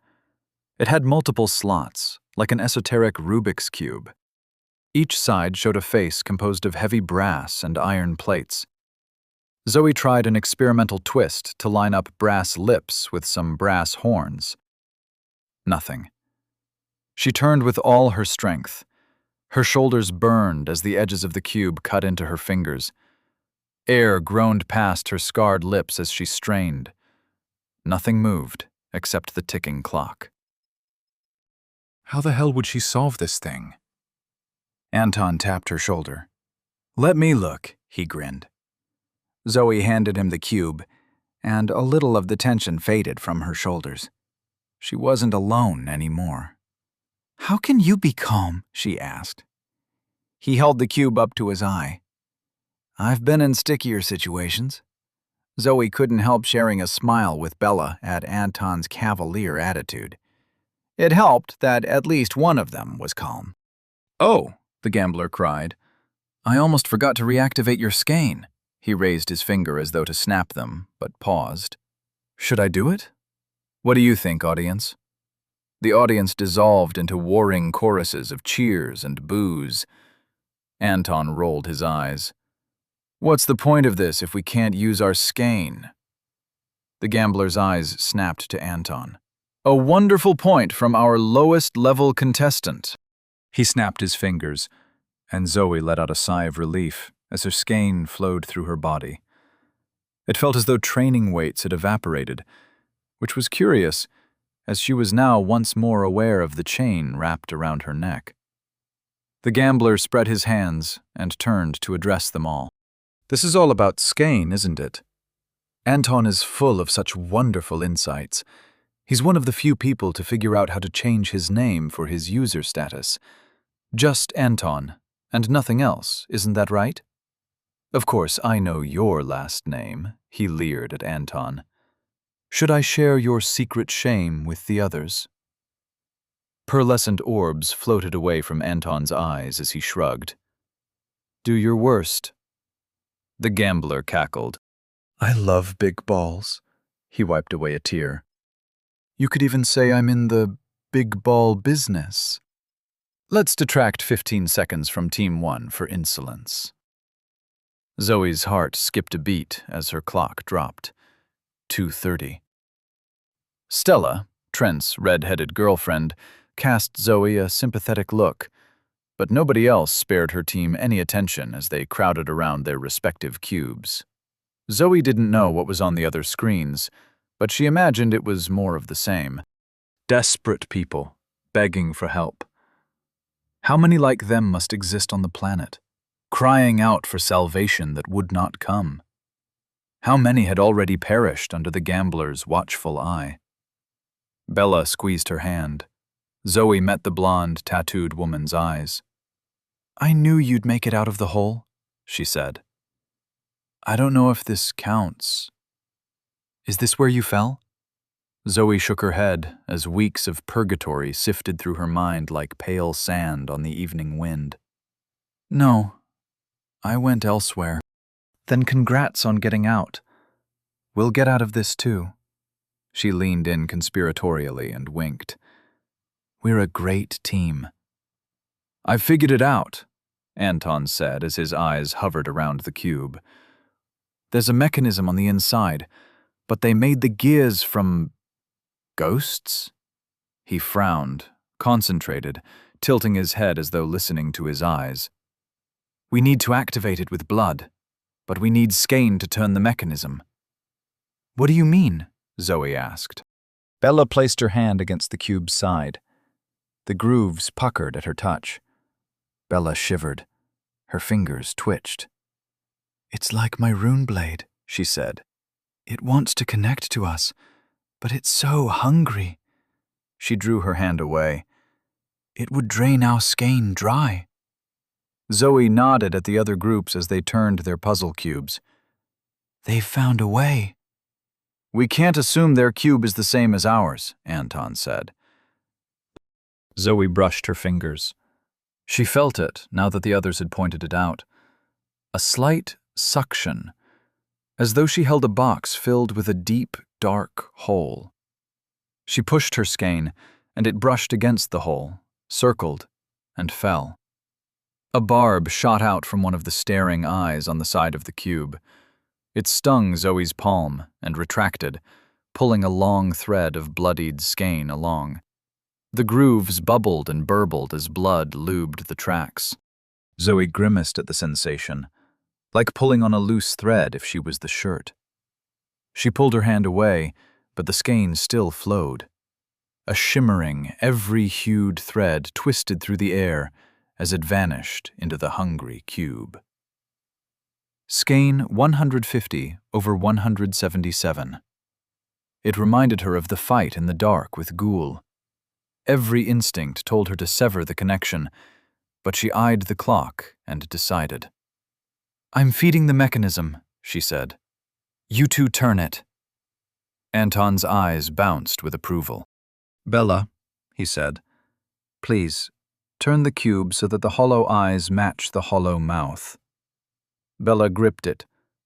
A: It had multiple slots, like an esoteric Rubik's Cube. Each side showed a face composed of heavy brass and iron plates. Zoe tried an experimental twist to line up brass lips with some brass horns. Nothing. She turned with all her strength. Her shoulders burned as the edges of the cube cut into her fingers. Air groaned past her scarred lips as she strained. Nothing moved except the ticking clock. How the hell would she solve this thing? Anton tapped her shoulder. Let me look, he grinned. Zoe handed him the cube, and a little of the tension faded from her shoulders. She wasn't alone anymore. How can you be calm? She asked. He held the cube up to his eye. I've been in stickier situations. Zoe couldn't help sharing a smile with Bella at Anton's cavalier attitude. It helped that at least one of them was calm. Oh, the gambler cried. I almost forgot to reactivate your skein. He raised his finger as though to snap them, but paused. Should I do it? What do you think, audience? The audience dissolved into warring choruses of cheers and boos. Anton rolled his eyes. What's the point of this if we can't use our skein? The gambler's eyes snapped to Anton. A wonderful point from our lowest level contestant. He snapped his fingers, and Zoe let out a sigh of relief as her skein flowed through her body. It felt as though training weights had evaporated, which was curious, as she was now once more aware of the chain wrapped around her neck. The gambler spread his hands and turned to address them all. "This is all about Skane, isn't it? Anton is full of such wonderful insights. He's one of the few people to figure out how to change his name for his user status. Just Anton, and nothing else, isn't that right? Of course, I know your last name," he leered at Anton. "Should I share your secret shame with the others?" Pearlescent orbs floated away from Anton's eyes as he shrugged. "Do your worst." The gambler cackled. "I love big balls." He wiped away a tear. "You could even say I'm in the big ball business. Let's detract 15 seconds from Team 1 for insolence." Zoe's heart skipped a beat as her clock dropped. 2:30. Stella, Trent's red-headed girlfriend, cast Zoe a sympathetic look, but nobody else spared her team any attention as they crowded around their respective cubes. Zoe didn't know what was on the other screens, but she imagined it was more of the same. Desperate people, begging for help. How many like them must exist on the planet, crying out for salvation that would not come? How many had already perished under the gambler's watchful eye? Bella squeezed her hand. Zoe met the blonde, tattooed woman's eyes. "I knew you'd make it out of the hole," she said. "I don't know if this counts. Is this where you fell?" Zoe shook her head as weeks of purgatory sifted through her mind like pale sand on the evening wind. "No, I went elsewhere." "Then congrats on getting out. We'll get out of this too." She leaned in conspiratorially and winked. "We're a great team." "I've figured it out," Anton said as his eyes hovered around the cube. "There's a mechanism on the inside, but they made the gears from ghosts?" He frowned, concentrated, tilting his head as though listening to his eyes. "We need to activate it with blood, but we need Skane to turn the mechanism." "What do you mean?" Zoe asked. Bella placed her hand against the cube's side. The grooves puckered at her touch. Bella shivered. Her fingers twitched. "It's like my rune blade," she said. "It wants to connect to us, but it's so hungry." She drew her hand away. "It would drain our Skane dry." Zoe nodded at the other groups as they turned their puzzle cubes. "They've found a way." "We can't assume their cube is the same as ours," Anton said. Zoe brushed her fingers. She felt it now that the others had pointed it out. A slight suction, as though she held a box filled with a deep, dark hole. She pushed her skein, and it brushed against the hole, circled, and fell. A barb shot out from one of the staring eyes on the side of the cube. It stung Zoe's palm and retracted, pulling a long thread of bloodied skein along. The grooves bubbled and burbled as blood lubed the tracks. Zoe grimaced at the sensation, like pulling on a loose thread if she was the shirt. She pulled her hand away, but the skein still flowed. A shimmering, every-hued thread twisted through the air as it vanished into the hungry cube. Skein 150/177. It reminded her of the fight in the dark with Ghoul. Every instinct told her to sever the connection, but she eyed the clock and decided. "I'm feeding the mechanism," she said. "You two turn it." Anton's eyes bounced with approval. "Bella," he said, "please, turn the cube so that the hollow eyes match the hollow mouth." Bella gripped it,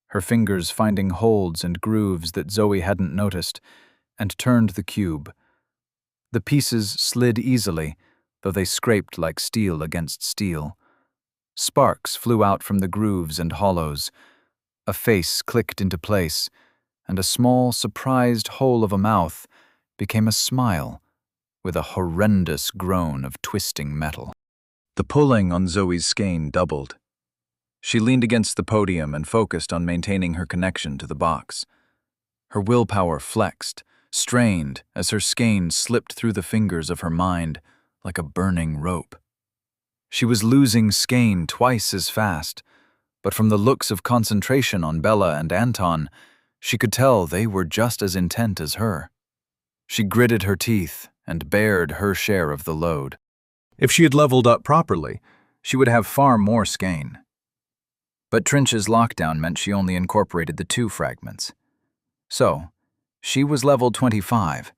A: her fingers finding holds and grooves that Zoe hadn't noticed, and turned the cube. The pieces slid easily, though they scraped like steel against steel. Sparks flew out from the grooves and hollows. A face clicked into place, and a small, surprised hole of a mouth became a smile, with a horrendous groan of twisting metal. The pulling on Zoe's skein doubled.
B: She leaned against the podium and focused on maintaining her connection to the box. Her willpower flexed, strained as her skein slipped through the fingers of her mind like a burning rope. She was losing skein twice as fast, but from the looks of concentration on Bella and Anton, she could tell they were just as intent as her. She gritted her teeth and bared her share of the load. If she had leveled up properly, she would have far more skein. But Trinch's lockdown meant she only incorporated the 2 fragments. So, she was level 25,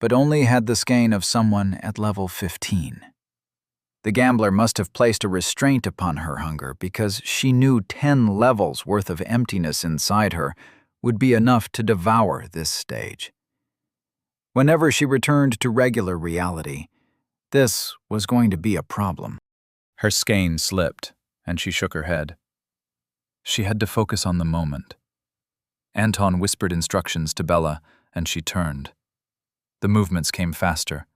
B: but only had the skein of someone at level 15. The gambler must have placed a restraint upon her hunger because she knew 10 levels worth of emptiness inside her would be enough to devour this stage. Whenever she returned to regular reality, this was going to be a problem. Her skein slipped, and she shook her head. She had to focus on the moment. Anton whispered instructions to Bella, and she turned. The movements came faster.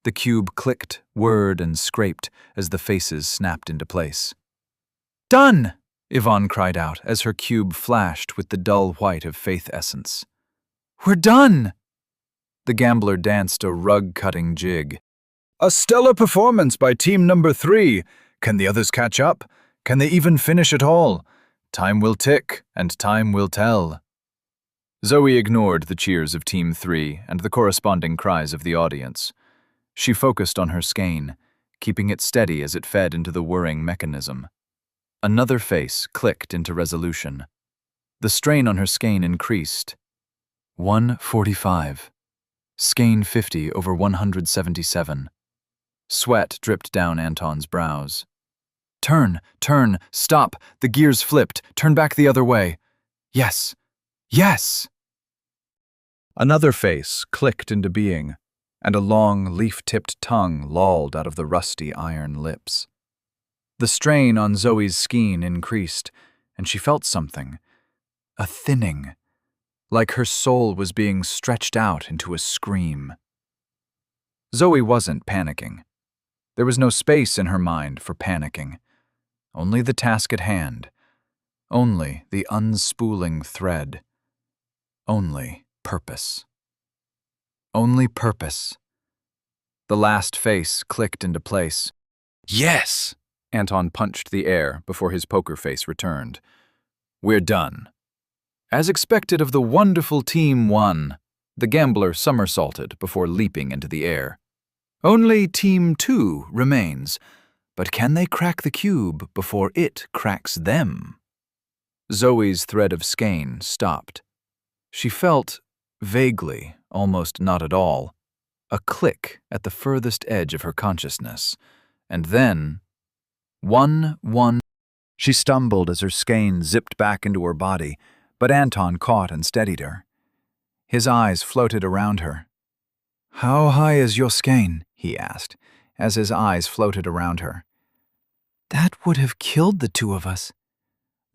B: The cube clicked, whirred, and scraped as the faces snapped into place. "Done!" Yvonne cried out as her cube flashed with the dull white of faith essence. "We're done!" The gambler danced a rug-cutting jig. "A stellar performance by team number 3. Can the others catch up? Can they even finish it all? Time will tick, and time will tell." Zoe ignored the cheers of Team 3 and the corresponding cries of the audience. She focused on her skein, keeping it steady as it fed into the whirring mechanism. Another face clicked into resolution. The strain on her skein increased. 145. Skein 50 over 177. Sweat dripped down Anton's brows. "Turn, turn, stop, the gears flipped, turn back the other way. Yes, yes!" Another face clicked into being, and a long, leaf-tipped tongue lolled out of the rusty iron lips. The strain on Zoe's skein increased, and she felt something, a thinning, like her soul was being stretched out into a scream. Zoe wasn't panicking. There was no space in her mind for panicking. Only the task at hand. Only the unspooling thread. Only purpose. Only purpose. The last face clicked into place. "Yes!" Anton punched the air before his poker face returned. "We're done." As expected of the wonderful Team 1, the gambler somersaulted before leaping into the air. Only Team 2 remains, but can they crack the cube before it cracks them? Zoe's thread of skein stopped. She felt, vaguely, almost not at all, a click at the furthest edge of her consciousness, and then, 1-1. She stumbled as her skein zipped back into her body, but Anton caught and steadied her. His eyes floated around her. "How high is your skein?" he asked, as his eyes floated around her. "That would have killed the 2 of us."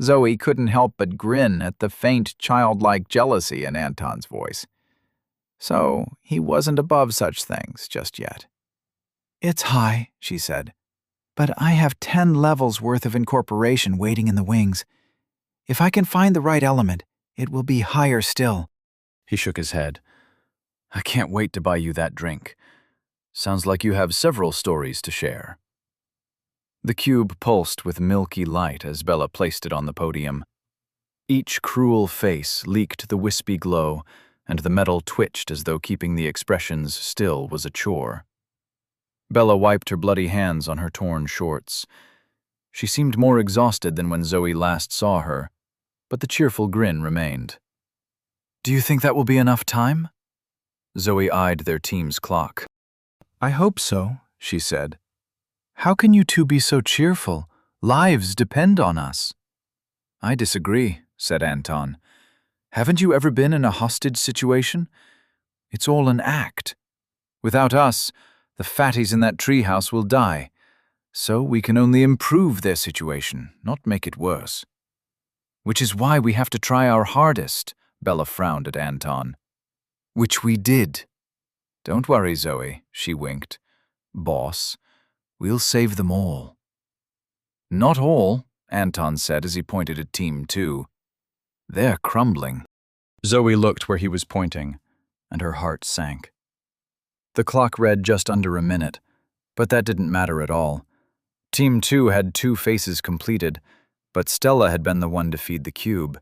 B: Zoe couldn't help but grin at the faint, childlike jealousy in Anton's voice. So he wasn't above such things just yet. "It's high," she said, "but I have 10 levels worth of incorporation waiting in the wings. If I can find the right element, it will be higher still." He shook his head. "I can't wait to buy you that drink. Sounds like you have several stories to share." The cube pulsed with milky light as Bella placed it on the podium. Each cruel face leaked the wispy glow, and the metal twitched as though keeping the expressions still was a chore. Bella wiped her bloody hands on her torn shorts. She seemed more exhausted than when Zoe last saw her, but the cheerful grin remained. "Do you think that will be enough time?" Zoe eyed their team's clock. "I hope so," she said. "How can you 2 be so cheerful? Lives depend on us." "I disagree," said Anton. "Haven't you ever been in a hostage situation? It's all an act. Without us, the fatties in that treehouse will die. So we can only improve their situation, not make it worse. Which is why we have to try our hardest," Bella frowned at Anton. "Which we did." "Don't worry, Zoe," she winked. "Boss, we'll save them all." "Not all," Anton said as he pointed at Team 2. They're crumbling.
A: Zoe looked where he was pointing, and her heart sank. The clock read just under a minute, but that didn't matter at all. Team 2 had 2 phases completed, but Stella had been the one to feed the cube,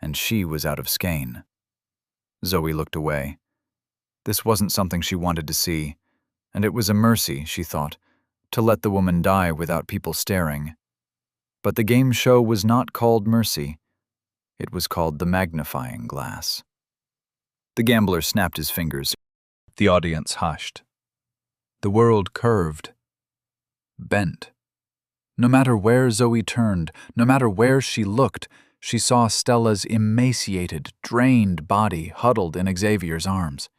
A: and she was out of skein. Zoe looked away. This wasn't something she wanted to see, and it was a mercy, she thought, to let the woman die without people staring. But the game show was not called Mercy. It was called the magnifying glass. The gambler snapped his fingers. The audience hushed. The world curved, bent. No matter where Zoe turned, no matter where she looked, she saw Stella's emaciated, drained body huddled in Xavier's arms.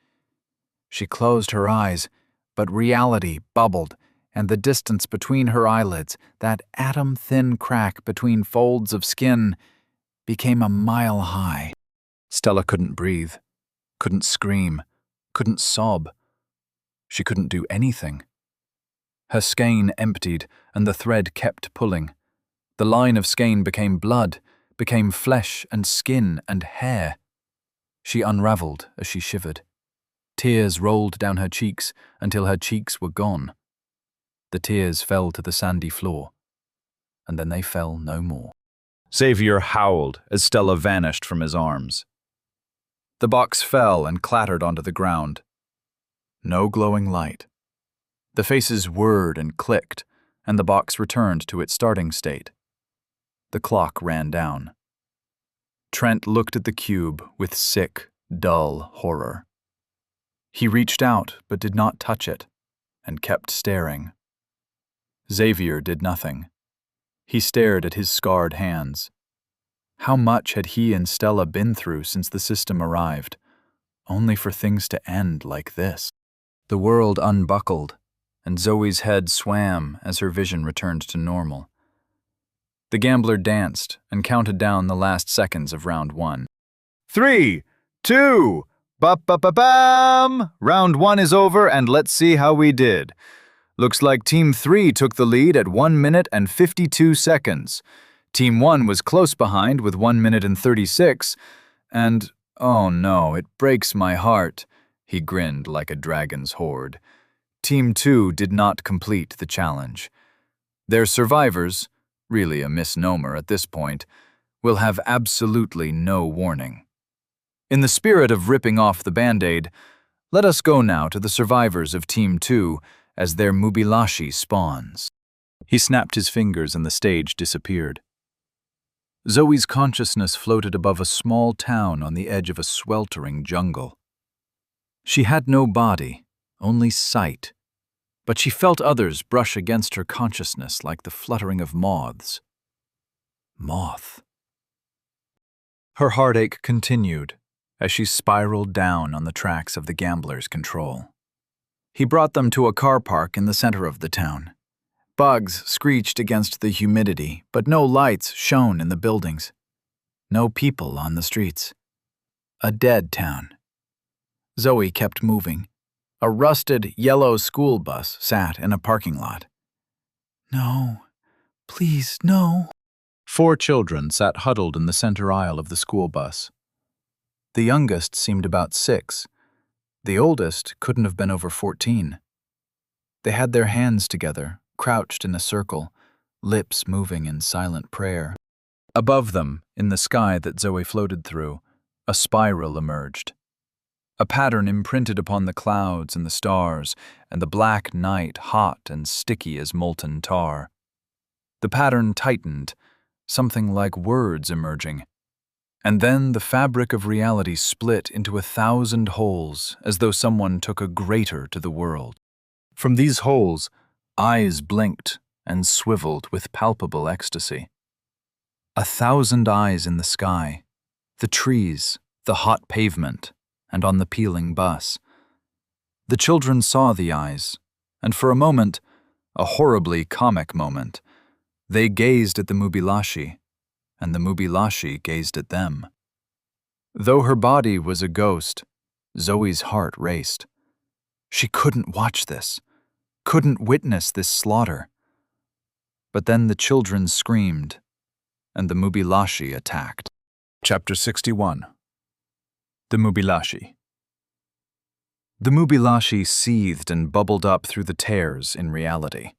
A: She closed her eyes, but reality bubbled, and the distance between her eyelids, that atom-thin crack between folds of skin, became a mile high. Stella couldn't breathe, couldn't scream, couldn't sob. She couldn't do anything. Her skein emptied, and the thread kept pulling. The line of skein became blood, became flesh and skin and hair. She unraveled as she shivered. Tears rolled down her cheeks until her cheeks were gone. The tears fell to the sandy floor, and then they fell no more. Xavier howled as Stella vanished from his arms. The box fell and clattered onto the ground. No glowing light. The faces whirred and clicked, and the box returned to its starting state. The clock ran down. Trent looked at the cube with sick, dull horror. He reached out but did not touch it, and kept staring. Xavier did nothing. He stared at his scarred hands. How much had he and Stella been through since the system arrived, only for things to end like this? The world unbuckled, and Zoe's head swam as her vision returned to normal. The gambler danced and counted down the last seconds of round 1. 3, 2, ba-ba-ba-bam! Round 1 is over, and let's see how we did. Looks like Team 3 took the lead at 1 minute and 52 seconds. Team 1 was close behind with 1 minute and 36, and, oh no, it breaks my heart, he grinned like a dragon's horde. Team 2 did not complete the challenge. Their survivors, really a misnomer at this point, will have absolutely no warning. In the spirit of ripping off the Band-Aid, let us go now to the survivors of Team 2 as their Mubilashi spawns. He snapped his fingers and the stage disappeared. Zoe's consciousness floated above a small town on the edge of a sweltering jungle. She had no body, only sight, but she felt others brush against her consciousness like the fluttering of moths. Moth. Her heartache continued as she spiraled down on the tracks of the gambler's control. He brought them to a car park in the center of the town. Bugs screeched against the humidity, but no lights shone in the buildings. No people on the streets. A dead town. Zoe kept moving. A rusted, yellow school bus sat in a parking lot. No, please, no. 4 children sat huddled in the center aisle of the school bus. The youngest seemed about 6. The oldest couldn't have been over 14. They had their hands together, crouched in a circle, lips moving in silent prayer. Above them, in the sky that Zoe floated through, a spiral emerged. A pattern imprinted upon the clouds and the stars, and the black night hot and sticky as molten tar. The pattern tightened, something like words emerging. And then the fabric of reality split into 1,000 holes, as though someone took a grater to the world. From these holes, eyes blinked and swiveled with palpable ecstasy. 1,000 eyes in the sky, the trees, the hot pavement, and on the peeling bus. The children saw the eyes, and for a moment, a horribly comic moment, they gazed at the Mubilashi, and the Mubilashi gazed at them. Though her body was a ghost, Zoe's heart raced. She couldn't watch this, couldn't witness this slaughter. But then the children screamed, and the Mubilashi attacked. Chapter 61. The Mubilashi. The Mubilashi seethed and bubbled up through the tears in reality.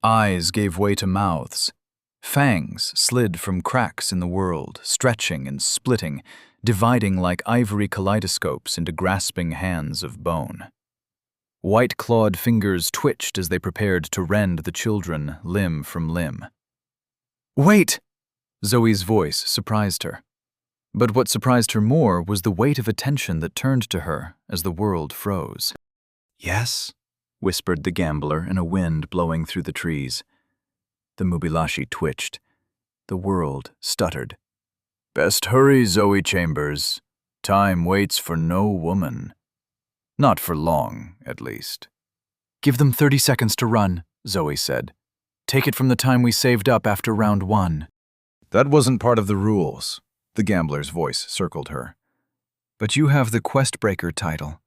A: Eyes gave way to mouths. Fangs slid from cracks in the world, stretching and splitting, dividing like ivory kaleidoscopes into grasping hands of bone. White-clawed fingers twitched as they prepared to rend the children limb from limb. "Wait!" Zoe's voice surprised her. But what surprised her more was the weight of attention that turned to her as the world froze. "Yes?" whispered the gambler in a wind blowing through the trees. The Mubilashi twitched. The world stuttered. "Best hurry, Zoe Chambers. Time waits for no woman. Not for long, at least." "Give them 30 seconds to run," Zoe said. "Take it from the time we saved up after round 1. "That wasn't part of the rules." The gambler's voice circled her. "But you have the Questbreaker title,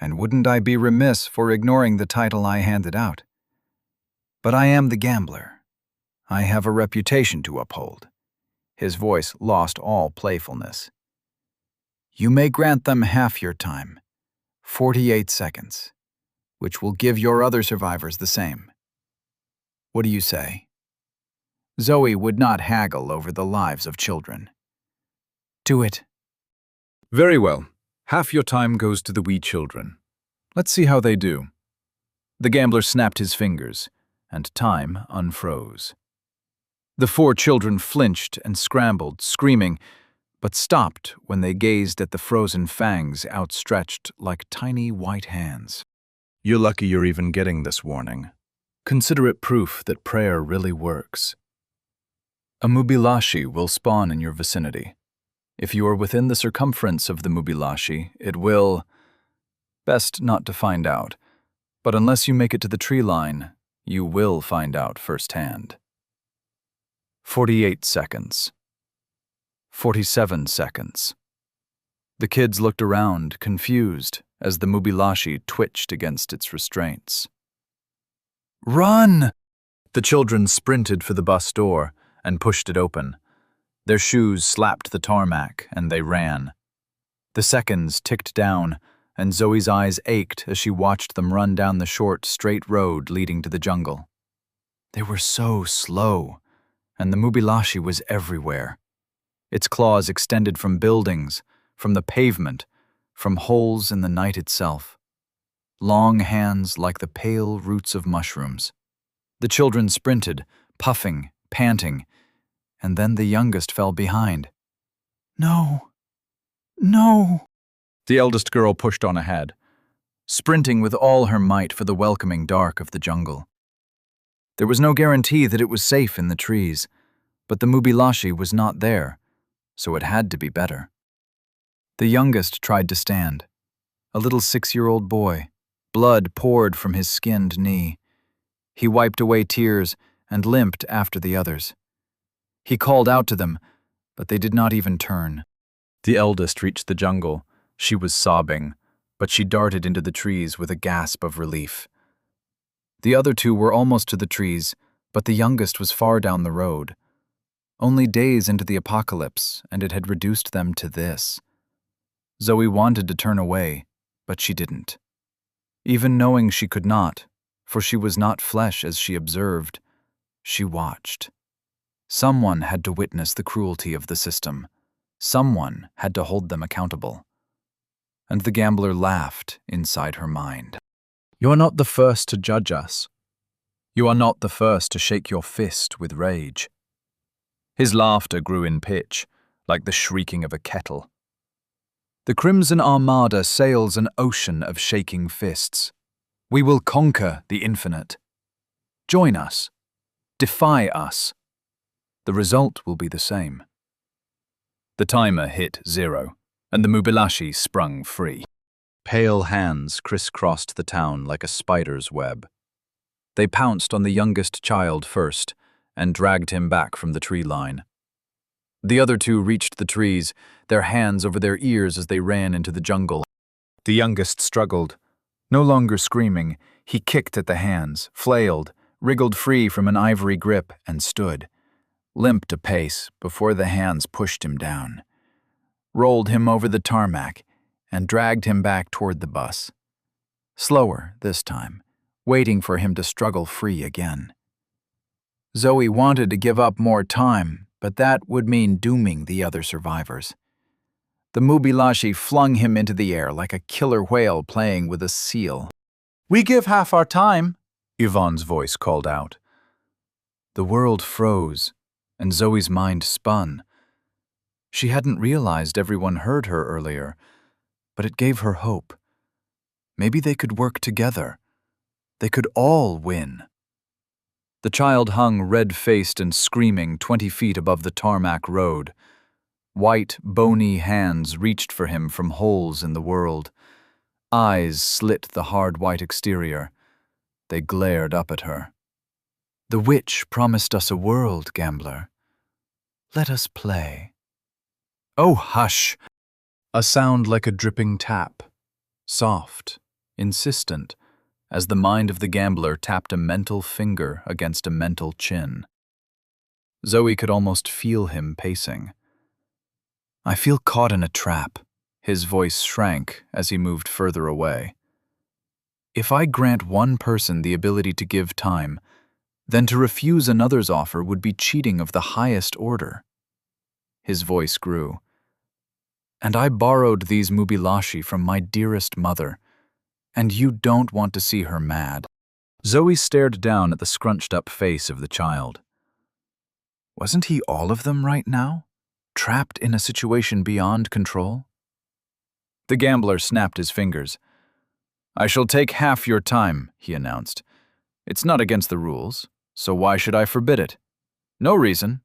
A: and wouldn't I be remiss for ignoring the title I handed out? But I am the gambler. I have a reputation to uphold." His voice lost all playfulness. "You may grant them half your time, 48 seconds, which will give your other survivors the same. What do you say?" Zoe would not haggle over the lives of children. "Do it." "Very well. Half your time goes to the wee children. Let's see how they do." The gambler snapped his fingers, and time unfroze. The 4 children flinched and scrambled, screaming, but stopped when they gazed at the frozen fangs outstretched like tiny white hands. "You're lucky you're even getting this warning. Consider it proof that prayer really works. A Mubilashi will spawn in your vicinity. If you are within the circumference of the Mubilashi, it will... Best not to find out, but unless you make it to the tree line, you will find out firsthand." 48 seconds. 47 seconds. The kids looked around, confused, as the Mubilashi twitched against its restraints. "Run!" The children sprinted for the bus door and pushed it open. Their shoes slapped the tarmac, and they ran. The seconds ticked down, and Zoe's eyes ached as she watched them run down the short, straight road leading to the jungle. They were so slow, and the Mubilashi was everywhere. Its claws extended from buildings, from the pavement, from holes in the night itself. Long hands like the pale roots of mushrooms. The children sprinted, puffing, panting, and then the youngest fell behind. "No, no!" The eldest girl pushed on ahead, sprinting with all her might for the welcoming dark of the jungle. There was no guarantee that it was safe in the trees, but the Mubilashi was not there, so it had to be better. The youngest tried to stand, a little 6-year-old boy. Blood poured from his skinned knee. He wiped away tears and limped after the others. He called out to them, but they did not even turn. The eldest reached the jungle. She was sobbing, but she darted into the trees with a gasp of relief. The other 2 were almost to the trees, but the youngest was far down the road. Only days into the apocalypse, and it had reduced them to this. Zoe wanted to turn away, but she didn't. Even knowing she could not, for she was not flesh as she observed, she watched. Someone had to witness the cruelty of the system. Someone had to hold them accountable. And the gambler laughed inside her mind. "You are not the first to judge us. You are not the first to shake your fist with rage." His laughter grew in pitch, like the shrieking of a kettle. "The Crimson Armada sails an ocean of shaking fists. We will conquer the infinite. Join us. Defy us. The result will be the same." The timer hit 0, and the Mubilashi sprung free. Pale hands crisscrossed the town like a spider's web. They pounced on the youngest child first and dragged him back from the tree line. The other 2 reached the trees, their hands over their ears as they ran into the jungle. The youngest struggled. No longer screaming, he kicked at the hands, flailed, wriggled free from an ivory grip, and stood. limped a pace before the hands pushed him down, rolled him over the tarmac, and dragged him back toward the bus. Slower this time, waiting for him to struggle free again. Zoe wanted to give up more time, but that would mean dooming the other survivors. The Mubilashi flung him into the air like a killer whale playing with a seal.
C: We give half our time,
A: Yvonne's voice called out. The world froze, and Zoe's mind spun. She hadn't realized everyone heard her earlier, but it gave her hope. Maybe they could work together. They could all win. The child hung red-faced and screaming 20 feet above the tarmac road. White, bony hands reached for him from holes in the world. Eyes slit the hard white exterior. They glared up at her. The witch promised us a world, gambler. Let us play. Oh, hush! A sound like a dripping tap. Soft, insistent, as the mind of the gambler tapped a mental finger against a mental chin. Zoe could almost feel him pacing. I feel caught in a trap. His voice shrank as he moved further away. If I grant one person the ability to give time, then to refuse another's offer would be cheating of the highest order. His voice grew. And I borrowed these Mubilashi from my dearest mother, and you don't want to see her mad. Zoe stared down at the scrunched-up face of the child. Wasn't he all of them right now, trapped in a situation beyond control? The gambler snapped his fingers. I shall take half your time, he announced. It's not against the rules, so why should I forbid it? No reason.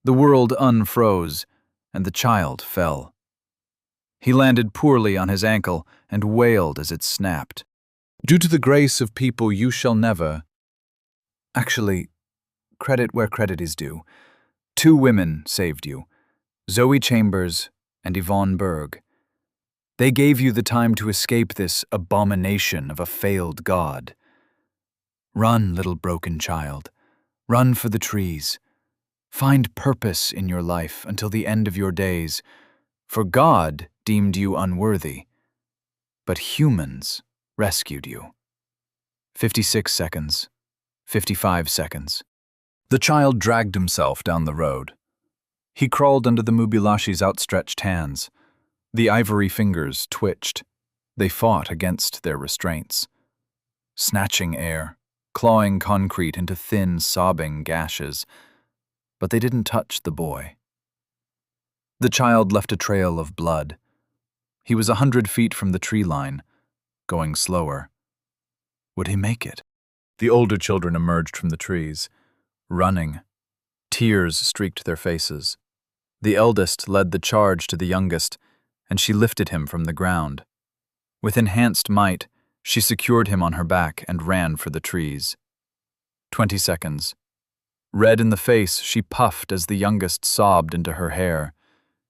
A: The world unfroze, and the child fell. He landed poorly on his ankle and wailed as it snapped. Due to the grace of people you shall never... Actually, credit where credit is due. 2 women saved you, Zoe Chambers and Yvonne Berg. They gave you the time to escape this abomination of a failed god. Run, little broken child. Run for the trees. Find purpose in your life until the end of your days, for God deemed you unworthy, but humans rescued you. 56 seconds. 55 seconds. The child dragged himself down the road. He crawled under the Mubilashi's outstretched hands. The ivory fingers twitched. They fought against their restraints. Snatching air, clawing concrete into thin, sobbing gashes. But they didn't touch the boy. The child left a trail of blood. He was 100 feet from the tree line, going slower. Would he make it? The older children emerged from the trees, running. Tears streaked their faces. The eldest led the charge to the youngest, and she lifted him from the ground. With enhanced might, she secured him on her back and ran for the trees. 20 seconds. Red in the face, she puffed as the youngest sobbed into her hair.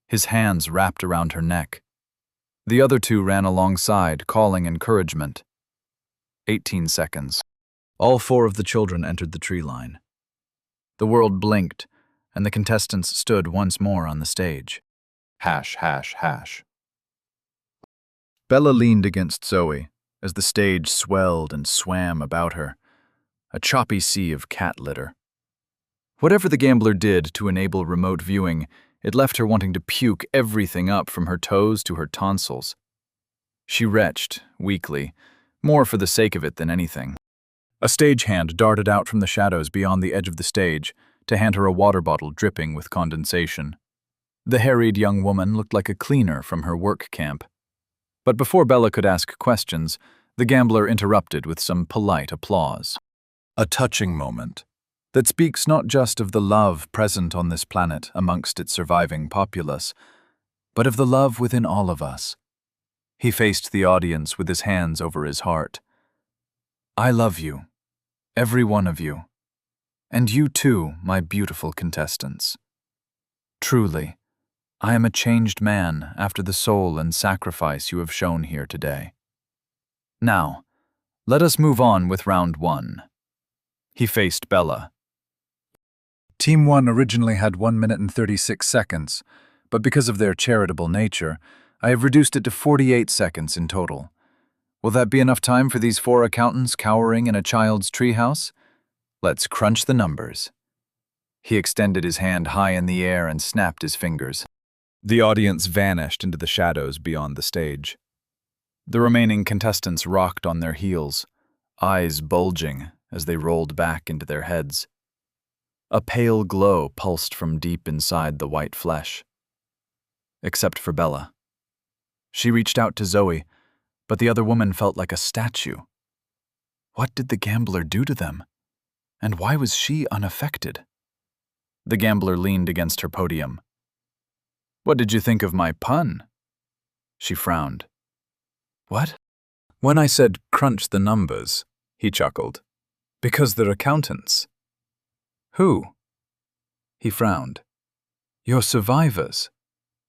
A: His hands wrapped around her neck. The other 2 ran alongside, calling encouragement. 18 seconds. All 4 of the children entered the tree line. The world blinked, and the contestants stood once more on the stage. Hash, hash, hash. Bella leaned against Zoe as the stage swelled and swam about her, a choppy sea of cat litter. Whatever the gambler did to enable remote viewing, it left her wanting to puke everything up from her toes to her tonsils. She retched, weakly, more for the sake of it than anything. A stagehand darted out from the shadows beyond the edge of the stage to hand her a water bottle dripping with condensation. The harried young woman looked like a cleaner from her work camp. But before Bella could ask questions, the gambler interrupted with some polite applause. A touching moment that speaks not just of the love present on this planet amongst its surviving populace, but of the love within all of us. He faced the audience with his hands over his heart. I love you, every one of you, and you too, my beautiful contestants. Truly, I am a changed man after the soul and sacrifice you have shown here today. Now, let us move on with round 1. He faced Bella.
B: Team 1 originally had 1 minute and 36 seconds, but because of their charitable nature, I have reduced it to 48 seconds in total. Will that be enough time for these 4 accountants cowering in a child's treehouse? Let's crunch the numbers. He extended his hand high in the air and snapped his fingers. The audience vanished into the shadows beyond the stage. The remaining contestants rocked on their heels, eyes bulging as they rolled back into their heads. A pale glow pulsed from deep inside the white flesh. Except for Bella. She reached out to Zoe, but the other woman felt like a statue. What did the gambler do to them? And why was she unaffected? The gambler leaned against her podium. "What did you think of my pun?" She frowned. "What?" "When I said crunch the numbers," he chuckled. "Because they're accountants." "Who?" He frowned. "Your survivors.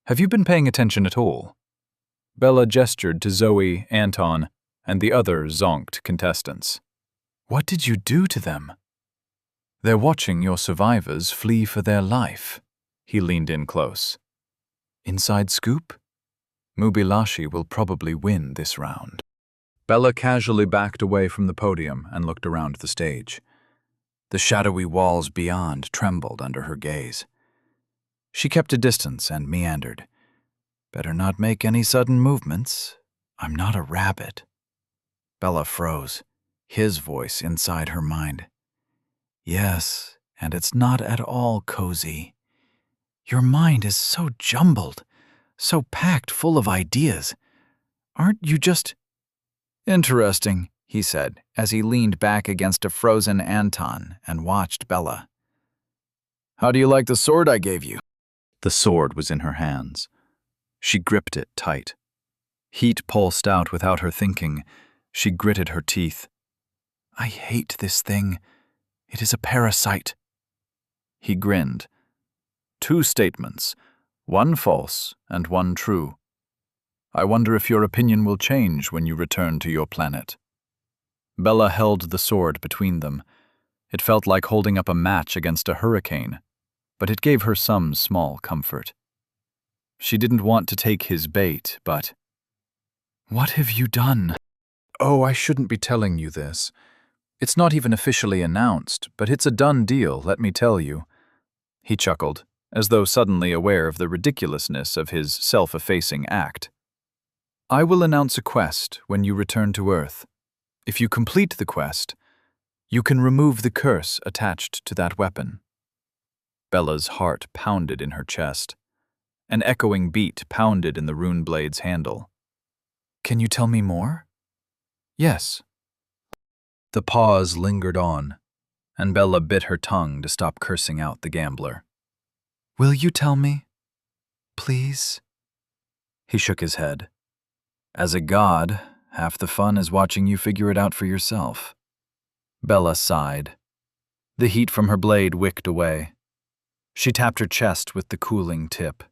B: Have you been paying attention at all?" Bella gestured to Zoe, Anton, and the other zonked contestants. "What did you do to them?" "They're watching your survivors flee for their life." He leaned in close. "Inside scoop? Mubilashi will probably win this round." Bella casually backed away from the podium and looked around the stage. The shadowy walls beyond trembled under her gaze. She kept a distance and meandered. "Better not make any sudden movements. I'm not a rabbit." Bella froze, his voice inside her mind. "Yes, and it's not at all cozy. Your mind is so jumbled, so packed full of ideas. Aren't you just—" "Interesting," he said, as he leaned back against a frozen Anton and watched Bella. "How do you like the sword I gave you?" The sword was in her hands. She gripped it tight. Heat pulsed out without her thinking. She gritted her teeth. "I hate this thing. It is a parasite." He grinned. "2 statements, 1 false and 1 true. I wonder if your opinion will change when you return to your planet." Bella held the sword between them. It felt like holding up a match against a hurricane, but it gave her some small comfort. She didn't want to take his bait, but— "What have you done?" "Oh, I shouldn't be telling you this. It's not even officially announced, but it's a done deal, let me tell you." He chuckled, as though suddenly aware of the ridiculousness of his self-effacing act. "I will announce a quest when you return to Earth. If you complete the quest, you can remove the curse attached to that weapon." Bella's heart pounded in her chest. An echoing beat pounded in the rune blade's handle. "Can you tell me more?" "Yes." The pause lingered on, and Bella bit her tongue to stop cursing out the gambler. "Will you tell me? Please?" He shook his head. "As a god, half the fun is watching you figure it out for yourself." Bella sighed. The heat from her blade wicked away. She tapped her chest with the cooling tip.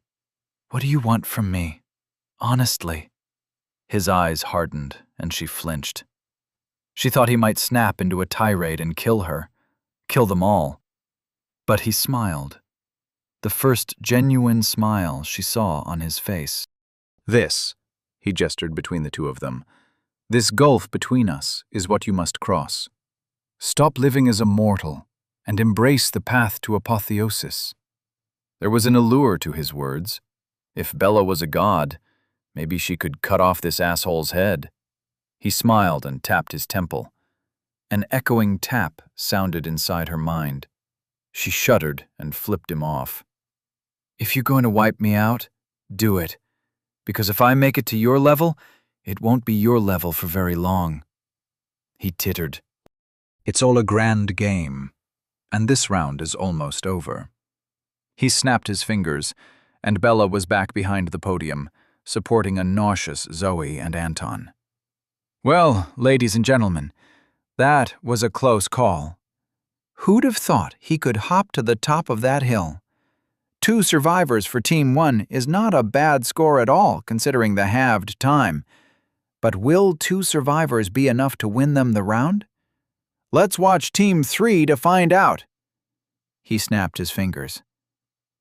B: "What do you want from me? Honestly?" His eyes hardened, and she flinched. She thought he might snap into a tirade and kill her, kill them all. But he smiled. The first genuine smile she saw on his face. "This," he gestured between the 2 of them, "this gulf between us is what you must cross. Stop living as a mortal and embrace the path to apotheosis." There was an allure to his words. If Bella was a god, maybe she could cut off this asshole's head. He smiled and tapped his temple. An echoing tap sounded inside her mind. She shuddered and flipped him off. "If you're going to wipe me out, do it. Because if I make it to your level, it won't be your level for very long." He tittered. "It's all a grand game, and this round is almost over." He snapped his fingers, and Bella was back behind the podium, supporting a nauseous Zoe and Anton. "Well, ladies and gentlemen, that was a close call. Who'd have thought he could hop to the top of that hill? 2 survivors for Team 1 is not a bad score at all, considering the halved time. But will 2 survivors be enough to win them the round? Let's watch Team 3 to find out."
C: He snapped his fingers.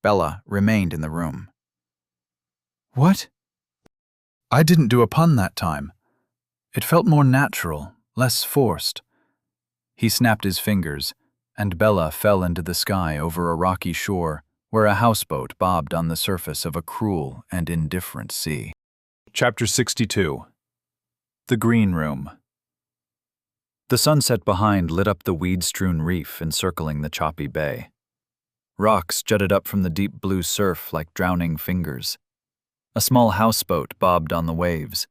C: Bella remained in the room. What?
A: I didn't do a pun that time. It felt more natural, less forced. He snapped his fingers, and Bella fell into the sky over a rocky shore where a houseboat bobbed on the surface of a cruel and indifferent sea. Chapter 62. The Green Room. The sunset behind lit up the weed-strewn reef encircling the choppy bay. Rocks jutted up from the deep blue surf like drowning fingers. A small houseboat bobbed on the waves.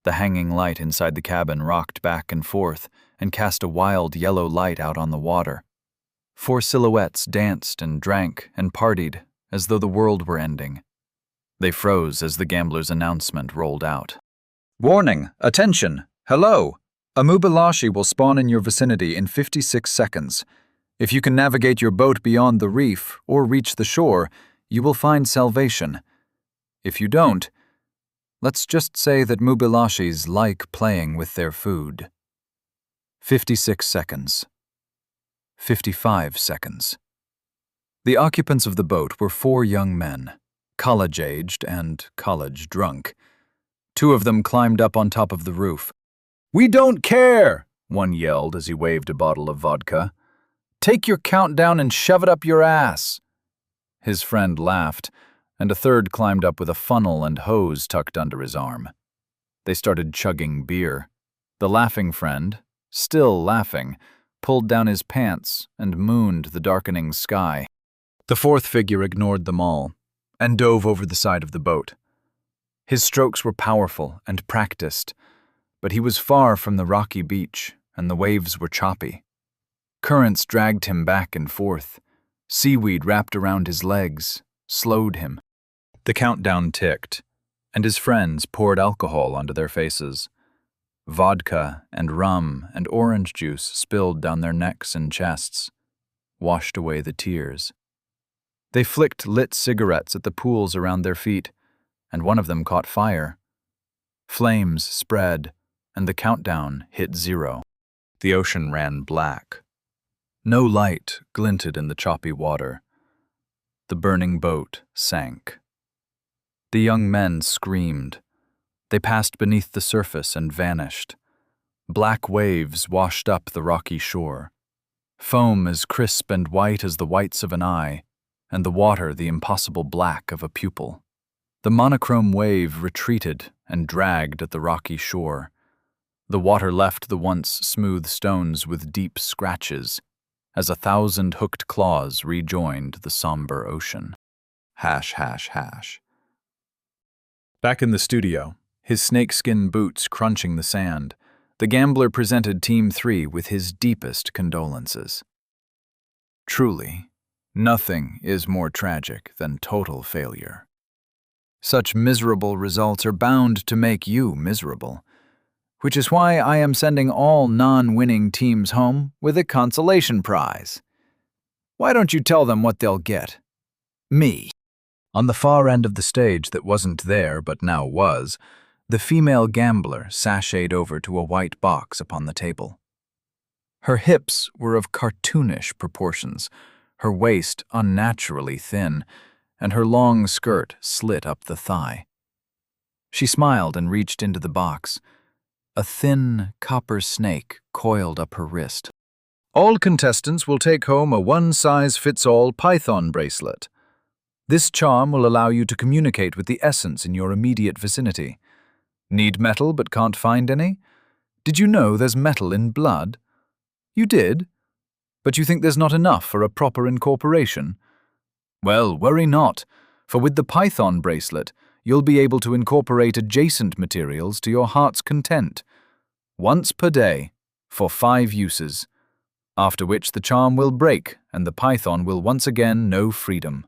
A: The hanging light inside the cabin rocked back and forth and cast a wild yellow light out on the water. 4 silhouettes danced and drank and partied as though the world were ending. They froze as the gambler's announcement rolled out. Warning! Attention! Hello! A Mubalashi will spawn in your vicinity in 56 seconds. If you can navigate your boat beyond the reef or reach the shore, you will find salvation. If you don't, let's just say that Mubalashis like playing with their food. 56 seconds. 55 seconds. The occupants of the boat were 4 young men, college-aged and college-drunk. 2 of them climbed up on top of the roof. "We don't care!" one yelled as he waved a bottle of vodka. "Take your countdown and shove it up your ass!" His friend laughed, and a third climbed up with a funnel and hose tucked under his arm. They started chugging beer. The laughing friend, still laughing, pulled down his pants and mooned the darkening sky. The 4th figure ignored them all and dove over the side of the boat. His strokes were powerful and practiced, but he was far from the rocky beach and the waves were choppy. Currents dragged him back and forth. Seaweed wrapped around his legs, slowed him. The countdown ticked, and his friends poured alcohol onto their faces. Vodka and rum and orange juice spilled down their necks and chests, washed away the tears. They flicked lit cigarettes at the pools around their feet, and one of them caught fire. Flames spread, and the countdown hit 0. The ocean ran black. No light glinted in the choppy water. The burning boat sank. The young men screamed. They passed beneath the surface and vanished. Black waves washed up the rocky shore. Foam as crisp and white as the whites of an eye, and the water the impossible black of a pupil. The monochrome wave retreated and dragged at the rocky shore. The water left the once smooth stones with deep scratches, as 1,000 hooked claws rejoined the somber ocean. Hash, hash, hash. Back in the studio, his snakeskin boots crunching the sand, the gambler presented Team 3 with his deepest condolences. Truly, nothing is more tragic than total failure. Such miserable results are bound to make you miserable, which is why I am sending all non-winning teams home with a consolation prize. Why don't you tell them what they'll get? Me. On the far end of the stage that wasn't there but now was, the female gambler sashayed over to a white box upon the table. Her hips were of cartoonish proportions, her waist unnaturally thin, and her long skirt slit up the thigh. She smiled and reached into the box. A thin copper snake coiled up her wrist. All contestants will take home a one-size-fits-all python bracelet. This charm will allow you to communicate with the essence in your immediate vicinity. Need metal but can't find any? Did you know there's metal in blood? You did? But you think there's not enough for a proper incorporation? Well, worry not, for with the python bracelet, you'll be able to incorporate adjacent materials to your heart's content. Once per day, for 5 uses, after which the charm will break and the python will once again know freedom.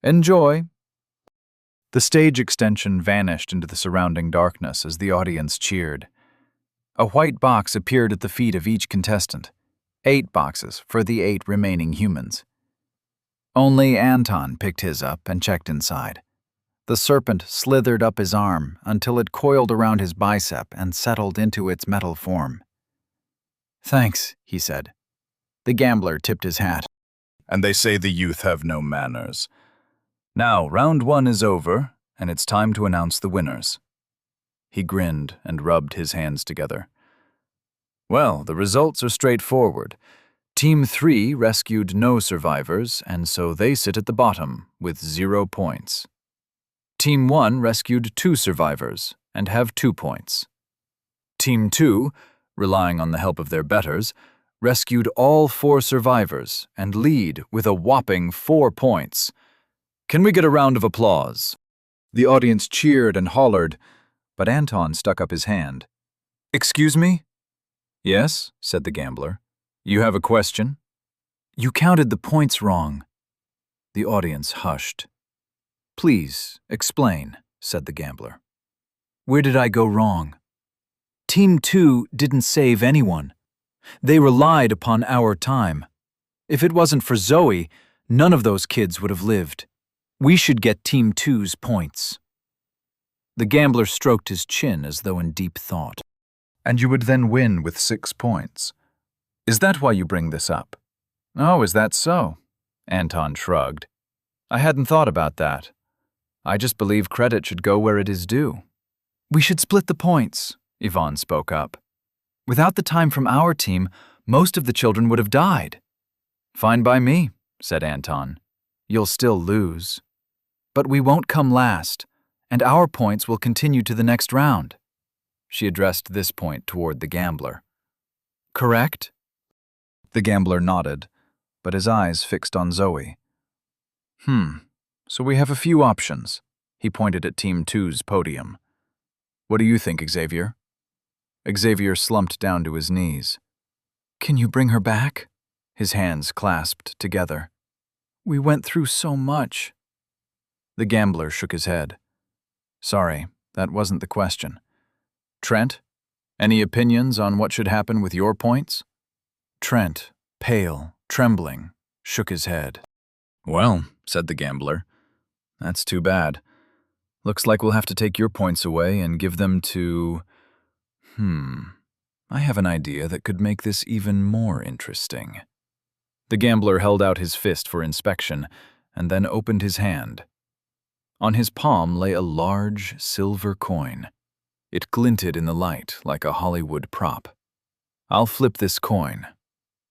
A: Enjoy! The stage extension vanished into the surrounding darkness as the audience cheered. A white box appeared at the feet of each contestant. 8 boxes for the 8 remaining humans. Only Anton picked his up and checked inside. The serpent slithered up his arm until it coiled around his bicep and settled into its metal form. "Thanks," he said. The gambler tipped his hat. and they say the youth have no manners. Now, round 1 is over, and it's time to announce the winners." He grinned and rubbed his hands together. "Well, the results are straightforward. Team 3 rescued no survivors, and so they sit at the bottom with 0 points. Team 1 rescued 2 survivors and have 2 points. Team 2, relying on the help of their betters, rescued all 4 survivors and lead with a whopping 4 points. Can we get a round of applause?"
B: The audience cheered and hollered, but Anton stuck up his hand.
A: "Excuse me?" "Yes," said the gambler. "You have a question?" "You counted the points wrong." The audience hushed. "Please, explain," said the gambler. "Where did I go wrong?" "Team 2 didn't save anyone. They relied upon our time. If it wasn't for Zoe, none of those kids would have lived. We should get Team 2's points." The gambler stroked his chin as though in deep thought.
B: "And you would then win with 6 points. Is that why you bring this up?"
A: "Oh, is that so?" Anton shrugged. "I hadn't thought about that. I just believe credit should go where it is due." "We should split the points," Yvonne spoke up. "Without the time from our team, most of the children would have died." "Fine by me," said Anton. "You'll still lose. But we won't come last, and our points will continue to the next round." She addressed this point toward the gambler. "Correct?"
B: The gambler nodded, but his eyes fixed on Zoe.
A: So we have a few options." He pointed at Team 2's podium. "What do you think, Xavier?" Xavier slumped down to his knees. "Can you bring her back?" His hands clasped together. "We went through so much." The gambler shook his head. "Sorry, that wasn't the question. Trent, any opinions on what should happen with your points?" Trent, pale, trembling, shook his head. "Well," said the gambler, "that's too bad. Looks like we'll have to take your points away and give them to… I have an idea that could make this even more interesting." The gambler held out his fist for inspection and then opened his hand. On his palm lay a large silver coin. It glinted in the light like a Hollywood prop. "I'll flip this coin.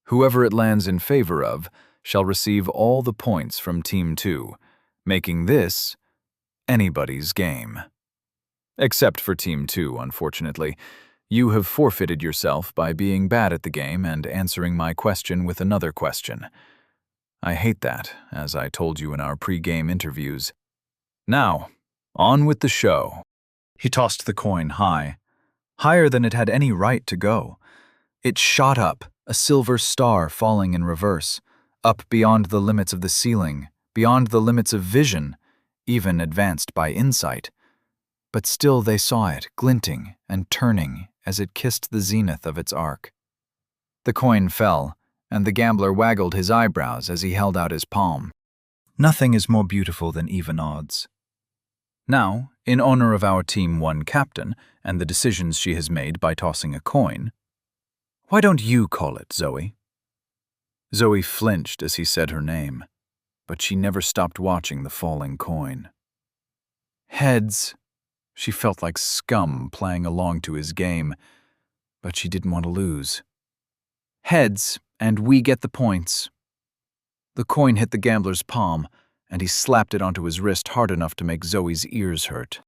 A: Whoever it lands in favor of shall receive all the points from Team 2, making this anybody's game. Except for Team 2, unfortunately. You have forfeited yourself by being bad at the game and answering my question with another question. I hate that, as I told you in our pre-game interviews. Now, on with the show." He tossed the coin high, higher than it had any right to go. It shot up, a silver star falling in reverse, up beyond the limits of the ceiling, beyond the limits of vision, even advanced by insight. But still they saw it, glinting and turning as it kissed the zenith of its arc. The coin fell, and the gambler waggled his eyebrows as he held out his palm. Nothing is more beautiful than even odds. Now, in honor of our Team 1 captain and the decisions she has made by tossing a coin, why don't you call it, Zoe? Zoe flinched as he said her name, but she never stopped watching the falling coin. Heads. She felt like scum playing along to his game, but she didn't want to lose. Heads, and we get the points. The coin hit the gambler's palm, and he slapped it onto his wrist hard enough to make Zoe's ears hurt.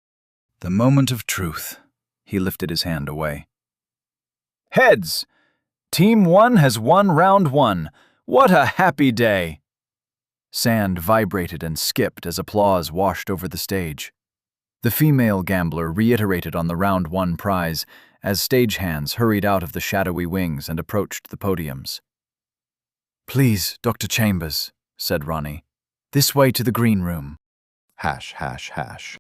A: The moment of truth. He lifted his hand away. Heads! Team 1 has won round 1. What a happy day! Sand vibrated and skipped as applause washed over the stage. The female gambler reiterated on the round 1 prize as stagehands hurried out of the shadowy wings and approached the podiums. Please, Dr. Chambers, said Ronnie. This way to the green room. Hash, hash, hash.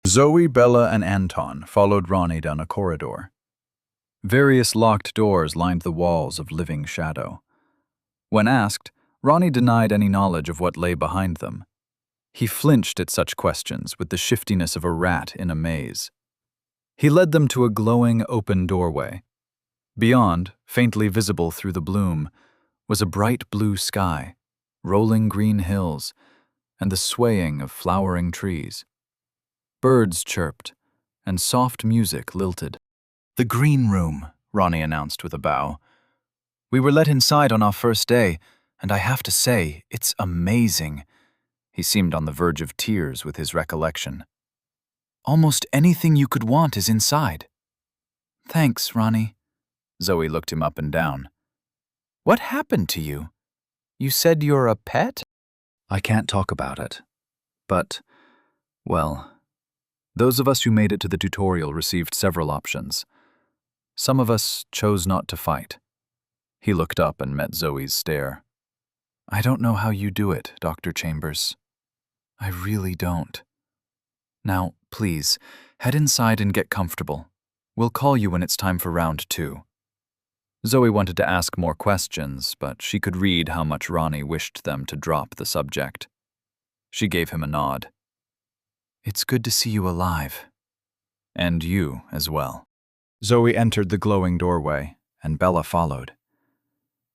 A: Zoe, Bella, and Anton followed Ronnie down a corridor. Various locked doors lined the walls of living shadow. When asked, Ronnie denied any knowledge of what lay behind them. He flinched at such questions with the shiftiness of a rat in a maze. He led them to a glowing open doorway. Beyond, faintly visible through the bloom, was a bright blue sky. rolling green hills, and the swaying of flowering trees. Birds chirped, and soft music lilted. "The green room," Ronnie announced with a bow. "We were let inside on our first day, and I have to say, it's amazing." He seemed on the verge of tears with his recollection. "Almost anything you could want is inside." "Thanks, Ronnie." Zoe looked him up and down. "What happened to you? You said you're a pet?"
B: I can't talk about it. But, well, those of us who made it to the tutorial received several options. Some of us chose not to fight. He looked up and met Zoe's stare. "I don't know how you do it, Dr. Chambers. I really don't. Now, please, head inside and get comfortable. We'll call you when it's time for round 2. Zoe wanted to ask more questions, but she could read how much Ronnie wished them to drop the subject. She gave him a nod. "It's good to see you alive. And you as well." Zoe entered the glowing doorway, and Bella followed.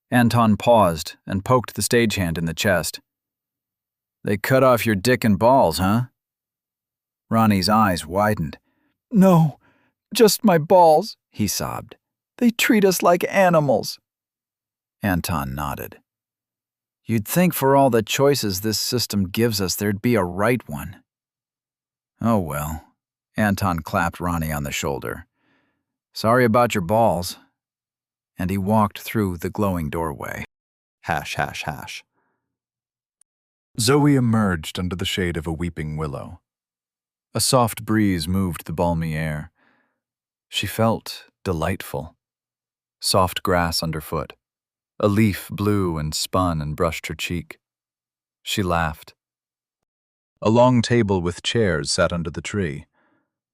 B: Anton paused and poked the stagehand in the chest. "They cut off your dick and balls, huh?" Ronnie's eyes widened. "No, just my balls," he sobbed. "They treat us like animals." Anton nodded. "You'd think for all the choices this system gives us, there'd be a right one." "Oh well." Anton clapped Ronnie on the shoulder. "Sorry about your balls." And he walked through the glowing doorway. ###. Zoe emerged under the shade of a weeping willow. A soft breeze moved the balmy air. She felt delightful. Soft grass underfoot. A leaf blew and spun and brushed her cheek. She laughed. A long table with chairs sat under the tree.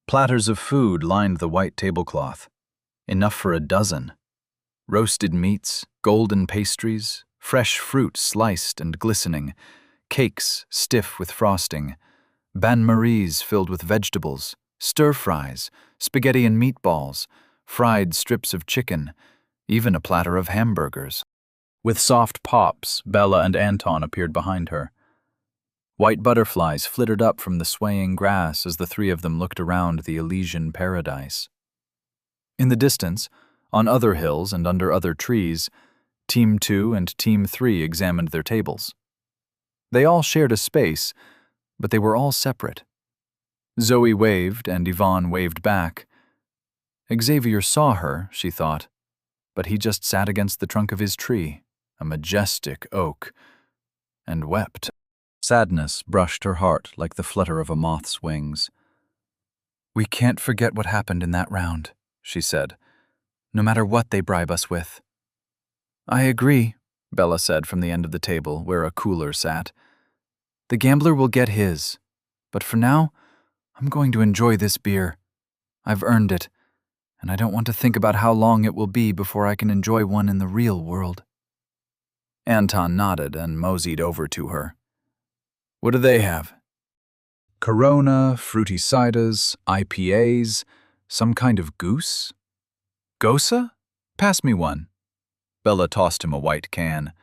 B: Platters of food lined the white tablecloth. Enough for a dozen. Roasted meats, golden pastries, fresh fruit sliced and glistening, cakes stiff with frosting, bain-maries filled with vegetables, stir-fries, spaghetti and meatballs, fried strips of chicken, even a platter of hamburgers. With soft pops, Bella and Anton appeared behind her. White butterflies flittered up from the swaying grass as the three of them looked around the Elysian paradise. In the distance, on other hills and under other trees, Team 2 and Team 3 examined their tables. They all shared a space, but they were all separate. Zoe waved and Yvonne waved back. Xavier saw her, she thought, but he just sat against the trunk of his tree, a majestic oak, and wept. Sadness brushed her heart like the flutter of a moth's wings. "We can't forget what happened in that round," she said, "no matter what they bribe us with." "I agree," Bella said from the end of the table where a cooler sat. "The gambler will get his, but for now, I'm going to enjoy this beer. I've earned it, and I don't want to think about how long it will be before I can enjoy one in the real world." Anton nodded and moseyed over to her. "What do they have?" "Corona, fruity ciders, IPAs, some kind of goose." "Gosa? Pass me one." Bella tossed him a white can.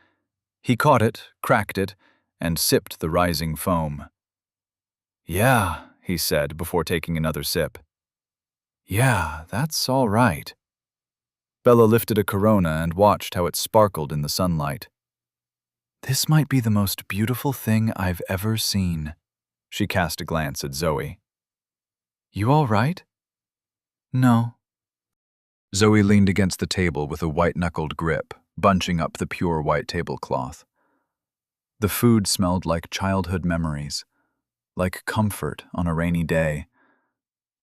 B: He caught it, cracked it, and sipped the rising foam. "Yeah," he said before taking another sip. "Yeah, that's all right." Bella lifted a Corona and watched how it sparkled in the sunlight. "This might be the most beautiful thing I've ever seen." She cast a glance at Zoe. "You all right?" "No." Zoe leaned against the table with a white-knuckled grip, bunching up the pure white tablecloth. The food smelled like childhood memories, like comfort on a rainy day,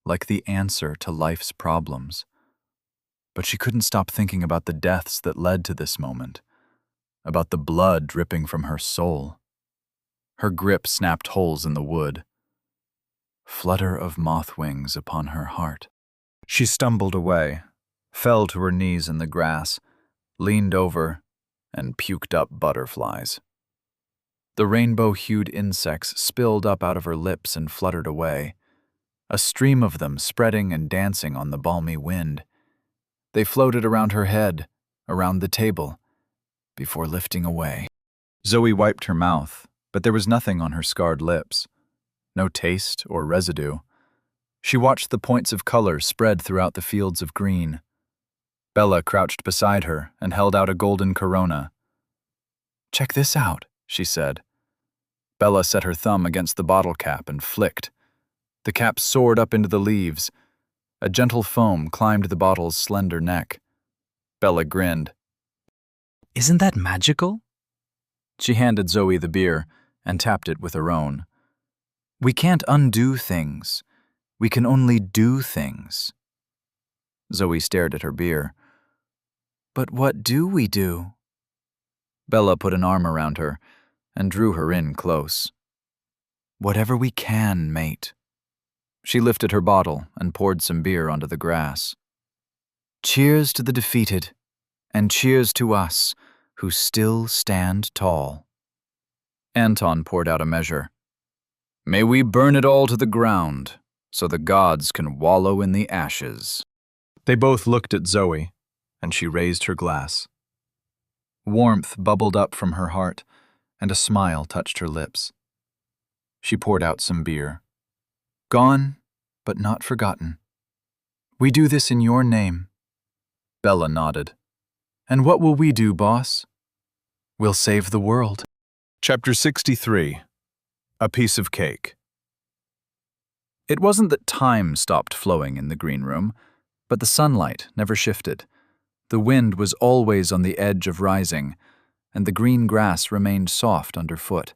B: like the answer to life's problems. But she couldn't stop thinking about the deaths that led to this moment, about the blood dripping from her soul. Her grip snapped holes in the wood. Flutter of moth wings upon her heart. She stumbled away, fell to her knees in the grass, leaned over, and puked up butterflies. The rainbow-hued insects spilled up out of her lips and fluttered away, a stream of them spreading and dancing on the balmy wind. They floated around her head, around the table, before lifting away.
A: Zoe wiped her mouth, but there was nothing on her scarred lips. No taste or residue. She watched the points of color spread throughout the fields of green. Bella crouched beside her and held out a golden corona. "Check this out," she said. Bella set her thumb against the bottle cap and flicked. The cap soared up into the leaves. A gentle foam climbed the bottle's slender neck. Bella grinned.
C: Isn't that magical?
A: She handed Zoe the beer and tapped it with her own.
C: We can't undo things. We can only do things.
A: Zoe stared at her beer.
C: But what do we do?
A: Bella put an arm around her and drew her in close.
C: Whatever we can, mate.
A: She lifted her bottle and poured some beer onto the grass.
C: Cheers to the defeated, and cheers to us, who still stand tall.
A: Anton poured out a measure. May we burn it all to the ground, so the gods can wallow in the ashes. They both looked at Zoe, and she raised her glass. Warmth bubbled up from her heart, and a smile touched her lips. She poured out some beer.
C: Gone, but not forgotten. We do this in your name.
A: Bella nodded.
C: And what will we do, boss? We'll save the world.
A: Chapter 63. A Piece of Cake. It wasn't that time stopped flowing in the green room, but the sunlight never shifted. The wind was always on the edge of rising, and the green grass remained soft underfoot.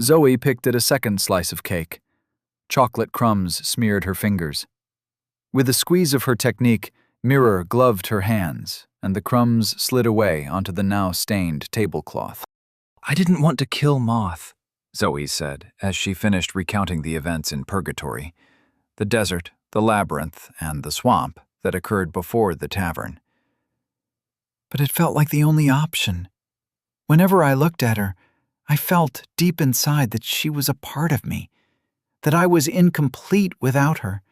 A: Zoe picked at a second slice of cake. Chocolate crumbs smeared her fingers. With a squeeze of her technique, Mirror gloved her hands, and the crumbs slid away onto the now stained tablecloth.
C: I didn't want to kill Moth,
A: Zoe said, as she finished recounting the events in Purgatory, the desert, the labyrinth, and the swamp that occurred before the tavern.
C: But it felt like the only option. Whenever I looked at her, I felt deep inside that she was a part of me, that I was incomplete without her.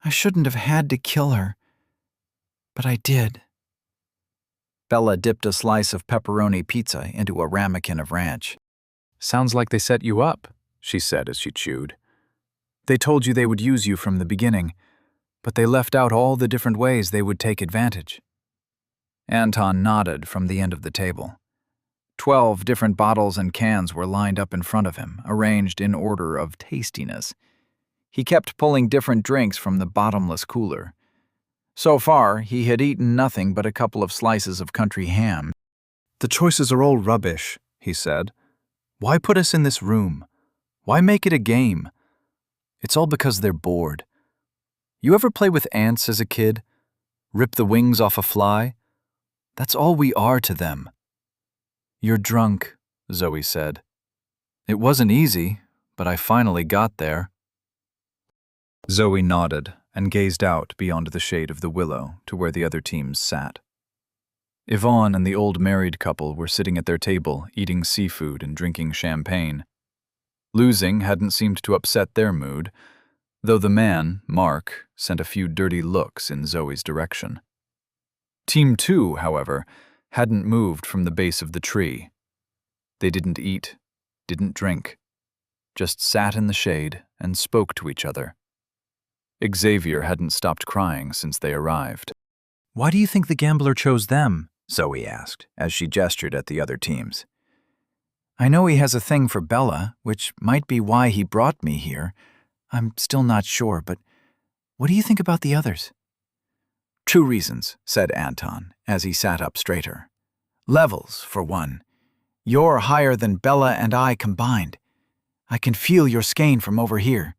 C: I shouldn't have had to kill her, but I did.
A: Bella dipped a slice of pepperoni pizza into a ramekin of ranch. Sounds like they set you up, she said as she chewed. They told you they would use you from the beginning, but they left out all the different ways they would take advantage. Anton nodded from the end of the table. 12 different bottles and cans were lined up in front of him, arranged in order of tastiness. He kept pulling different drinks from the bottomless cooler. So far, he had eaten nothing but a couple of slices of country ham.
B: The choices are all rubbish, he said.
A: Why put us in this room? Why make it a game? It's all because they're bored. You ever play with ants as a kid? Rip the wings off a fly? That's all we are to them. You're drunk, Zoe said. It wasn't easy, but I finally got there. Zoe nodded and gazed out beyond the shade of the willow to where the other teams sat. Yvonne and the old married couple were sitting at their table, eating seafood and drinking champagne. Losing hadn't seemed to upset their mood, though the man, Mark, sent a few dirty looks in Zoe's direction. Team 2, however, hadn't moved from the base of the tree. They didn't eat, didn't drink, just sat in the shade and spoke to each other. Xavier hadn't stopped crying since they arrived.
C: Why do you think the gambler chose them?
A: Zoe asked, as she gestured at the other teams.
C: I know he has a thing for Bella, which might be why he brought me here. I'm still not sure, but what do you think about the others?
A: 2 reasons, said Anton, as he sat up straighter.
C: Levels, for one. You're higher than Bella and I combined. I can feel your skein from over here.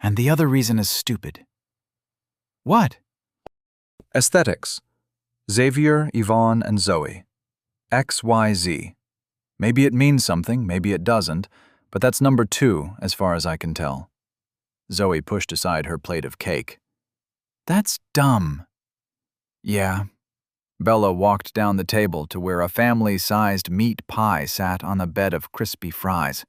C: And the other reason is stupid. What?
B: Aesthetics. Xavier, Yvonne, and Zoe. X, Y, Z.
A: Maybe it means something, maybe it doesn't, but that's number 2 as far as I can tell. Zoe pushed aside her plate of cake.
C: That's dumb.
A: Yeah. Bella walked down the table to where a family-sized meat pie sat on a bed of crispy fries.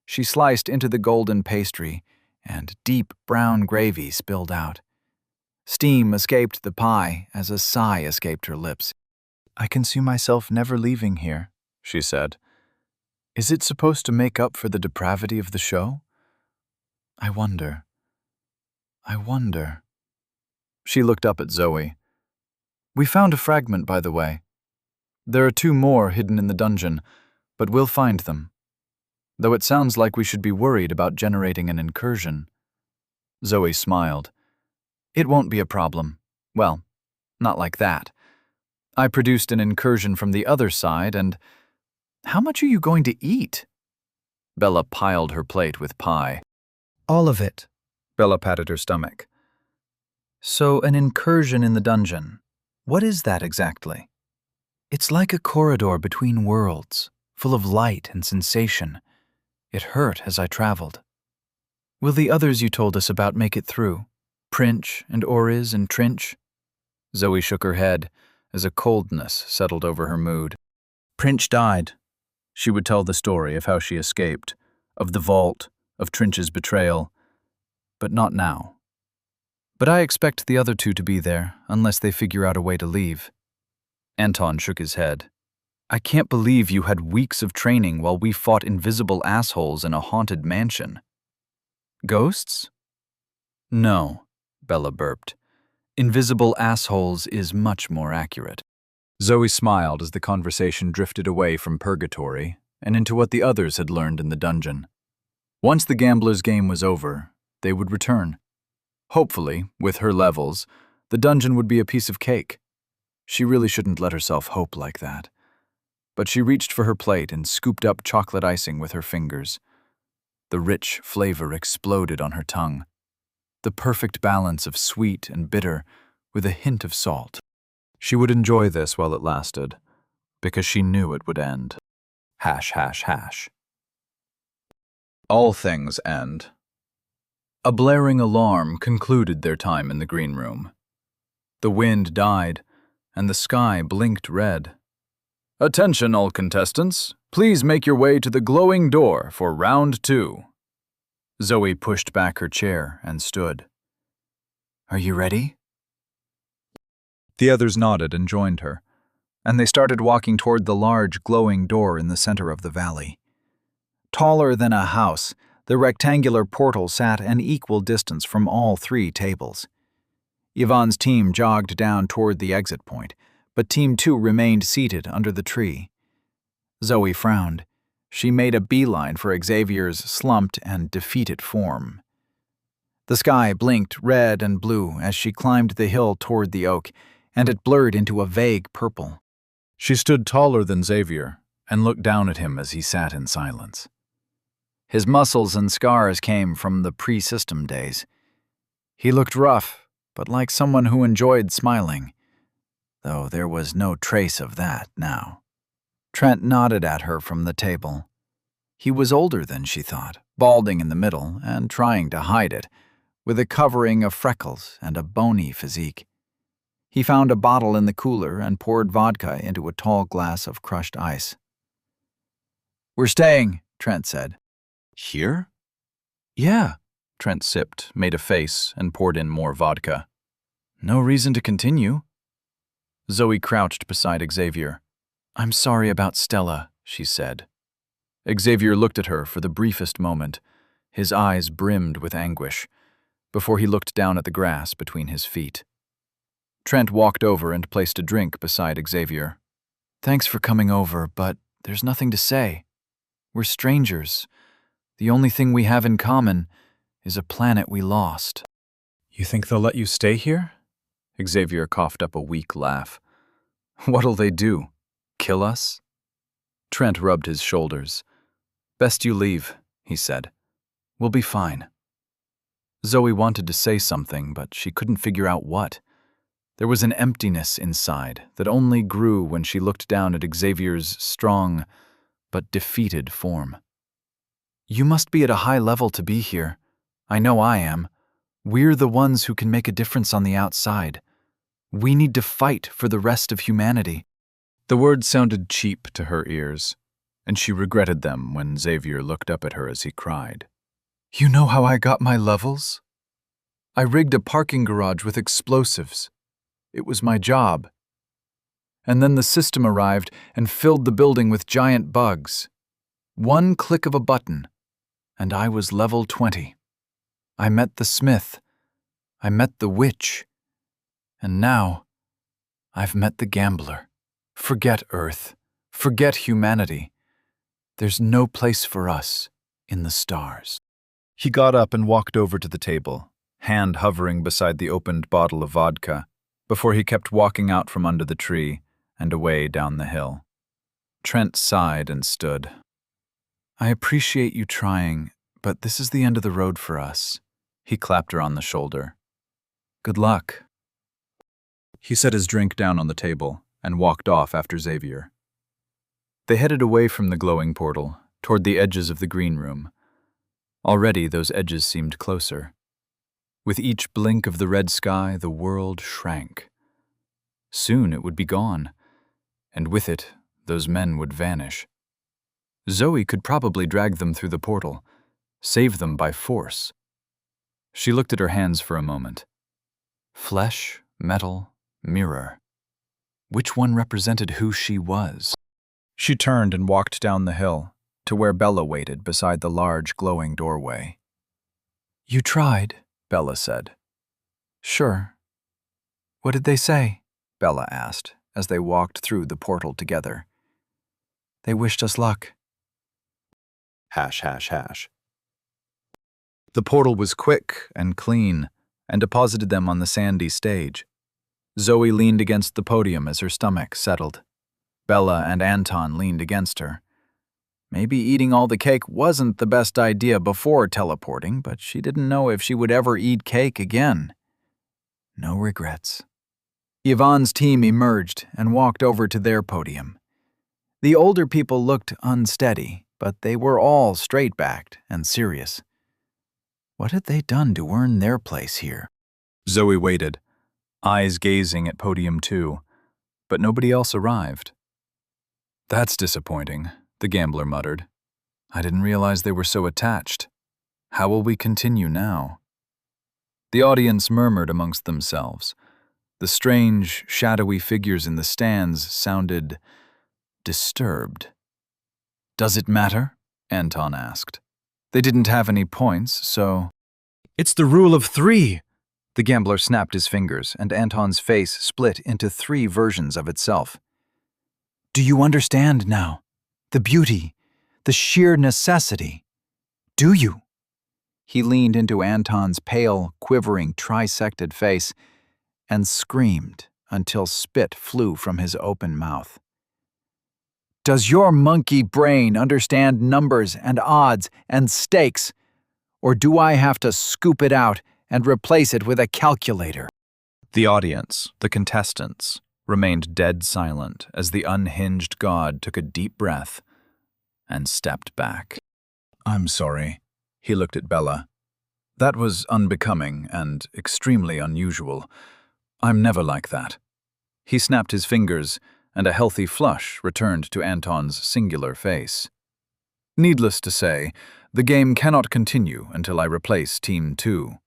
A: She sliced into the golden pastry, and deep brown gravy spilled out. Steam escaped the pie as a sigh escaped her lips.
C: I can see myself never leaving here,
A: she said. Is it supposed to make up for the depravity of the show? I wonder. She looked up at Zoe. We found a fragment, by the way. There are 2 more hidden in the dungeon, but we'll find them. Though it sounds like we should be worried about generating an incursion. Zoe smiled. It won't be a problem. Well, not like that. I produced an incursion from the other side, and how much are you going to eat? Bella piled her plate with pie.
C: All of it.
A: Bella patted her stomach. So, an incursion in the dungeon. What is that exactly?
C: It's like a corridor between worlds, full of light and sensation. It hurt as I traveled. Will the others you told us about make it through? Princh and Oriz and Trinch?
A: Zoe shook her head as a coldness settled over her mood.
C: Princh died.
A: She would tell the story of how she escaped, of the vault, of Trinch's betrayal. But not now. But I expect the other 2 to be there, unless they figure out a way to leave. Anton shook his head. I can't believe you had weeks of training while we fought invisible assholes in a haunted mansion. Ghosts? No, Bella burped. Invisible assholes is much more accurate. Zoe smiled as the conversation drifted away from purgatory and into what the others had learned in the dungeon. Once the gambler's game was over, they would return. Hopefully, with her levels, the dungeon would be a piece of cake. She really shouldn't let herself hope like that. But she reached for her plate and scooped up chocolate icing with her fingers. The rich flavor exploded on her tongue. The perfect balance of sweet and bitter with a hint of salt. She would enjoy this while it lasted, because she knew it would end. .. All things end. A blaring alarm concluded their time in the green room. The wind died, and the sky blinked red. Attention, all contestants. Please make your way to the glowing door for round 2. Zoe pushed back her chair and stood. Are you ready? The others nodded and joined her, and they started walking toward the large glowing door in the center of the valley. Taller than a house, the rectangular portal sat an equal distance from all 3 tables. Yvonne's team jogged down toward the exit point, but Team 2 remained seated under the tree. Zoe frowned. She made a beeline for Xavier's slumped and defeated form. The sky blinked red and blue as she climbed the hill toward the oak, and it blurred into a vague purple. She stood taller than Xavier and looked down at him as he sat in silence. His muscles and scars came from the pre-system days. He looked rough, but like someone who enjoyed smiling, though there was no trace of that now. Trent nodded at her from the table. He was older than she thought, balding in the middle and trying to hide it, with a covering of freckles and a bony physique. He found a bottle in the cooler and poured vodka into a tall glass of crushed ice. We're staying, Trent said. Here? Yeah, Trent sipped, made a face, and poured in more vodka. No reason to continue. Zoe crouched beside Xavier. I'm sorry about Stella, she said. Xavier looked at her for the briefest moment. His eyes brimmed with anguish, before he looked down at the grass between his feet. Trent walked over and placed a drink beside Xavier. Thanks for coming over, but there's nothing to say. We're strangers. The only thing we have in common is a planet we lost. You think they'll let you stay here? Xavier coughed up a weak laugh. What'll they do? Kill us? Trent rubbed his shoulders. Best you leave, he said. We'll be fine. Zoe wanted to say something, but she couldn't figure out what. There was an emptiness inside that only grew when she looked down at Xavier's strong but defeated form. You must be at a high level to be here. I know I am. We're the ones who can make a difference on the outside. We need to fight for the rest of humanity. The words sounded cheap to her ears, and she regretted them when Xavier looked up at her as he cried. You know how I got my levels? I rigged a parking garage with explosives. It was my job. And then the system arrived and filled the building with giant bugs. One click of a button, and I was level 20. I met the smith. I met the witch. And now, I've met the gambler. Forget Earth. Forget humanity. There's no place for us in the stars. He got up and walked over to the table, hand hovering beside the opened bottle of vodka, before he kept walking out from under the tree and away down the hill. Trent sighed and stood. I appreciate you trying, but this is the end of the road for us. He clapped her on the shoulder. Good luck. He set his drink down on the table and walked off after Xavier. They headed away from the glowing portal, toward the edges of the green room. Already those edges seemed closer. With each blink of the red sky, the world shrank. Soon it would be gone, and with it, those men would vanish. Zoe could probably drag them through the portal, save them by force. She looked at her hands for a moment. Flesh, metal, mirror. Which one represented who she was? She turned and walked down the hill, to where Bella waited beside the large, glowing doorway. You tried, Bella said. Sure. What did they say? Bella asked, as they walked through the portal together. They wished us luck. .. The portal was quick and clean, and deposited them on the sandy stage. Zoe leaned against the podium as her stomach settled. Bella and Anton leaned against her. Maybe eating all the cake wasn't the best idea before teleporting, but she didn't know if she would ever eat cake again. No regrets. Yvonne's team emerged and walked over to their podium. The older people looked unsteady, but they were all straight-backed and serious. What had they done to earn their place here? Zoe waited, eyes gazing at podium 2, but nobody else arrived. That's disappointing, the gambler muttered. I didn't realize they were so attached. How will we continue now? The audience murmured amongst themselves. The strange, shadowy figures in the stands sounded disturbed. Does it matter? Anton asked. They didn't have any points, so... It's the rule of 3! The gambler snapped his fingers, and Anton's face split into 3 versions of itself. Do you understand now? The beauty, the sheer necessity. Do you? He leaned into Anton's pale, quivering, trisected face and screamed until spit flew from his open mouth. Does your monkey brain understand numbers and odds and stakes, or do I have to scoop it out and replace it with a calculator? The audience, the contestants, remained dead silent as the unhinged god took a deep breath and stepped back. I'm sorry. He looked at Bella. That was unbecoming and extremely unusual. I'm never like that. He snapped his fingers, and a healthy flush returned to Anton's singular face. Needless to say, the game cannot continue until I replace Team 2.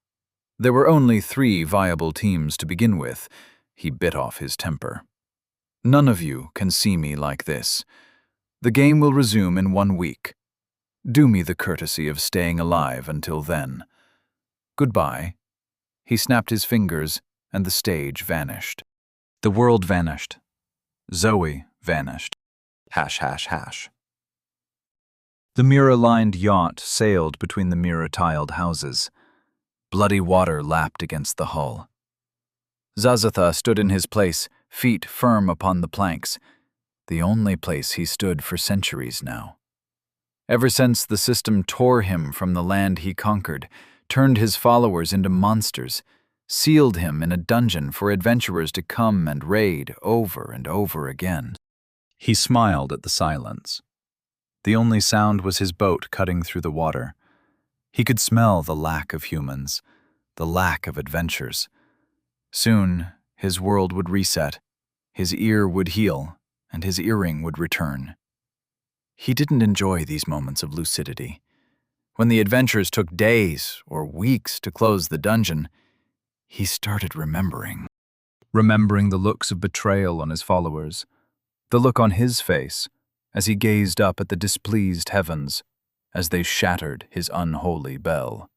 A: There were only 3 viable teams to begin with. He bit off his temper. None of you can see me like this. The game will resume in 1 week. Do me the courtesy of staying alive until then. Goodbye. He snapped his fingers, and the stage vanished. The world vanished. Zoe vanished. .. The mirror-lined yacht sailed between the mirror-tiled houses. Bloody water lapped against the hull. Zazatha stood in his place, feet firm upon the planks, the only place he stood for centuries now. Ever since the system tore him from the land he conquered, turned his followers into monsters, sealed him in a dungeon for adventurers to come and raid over and over again. He smiled at the silence. The only sound was his boat cutting through the water. He could smell the lack of humans, the lack of adventures. Soon, his world would reset, his ear would heal, and his earring would return. He didn't enjoy these moments of lucidity. When the adventures took days or weeks to close the dungeon, he started remembering. remembering the looks of betrayal on his followers, the look on his face as he gazed up at the displeased heavens as they shattered his unholy bell.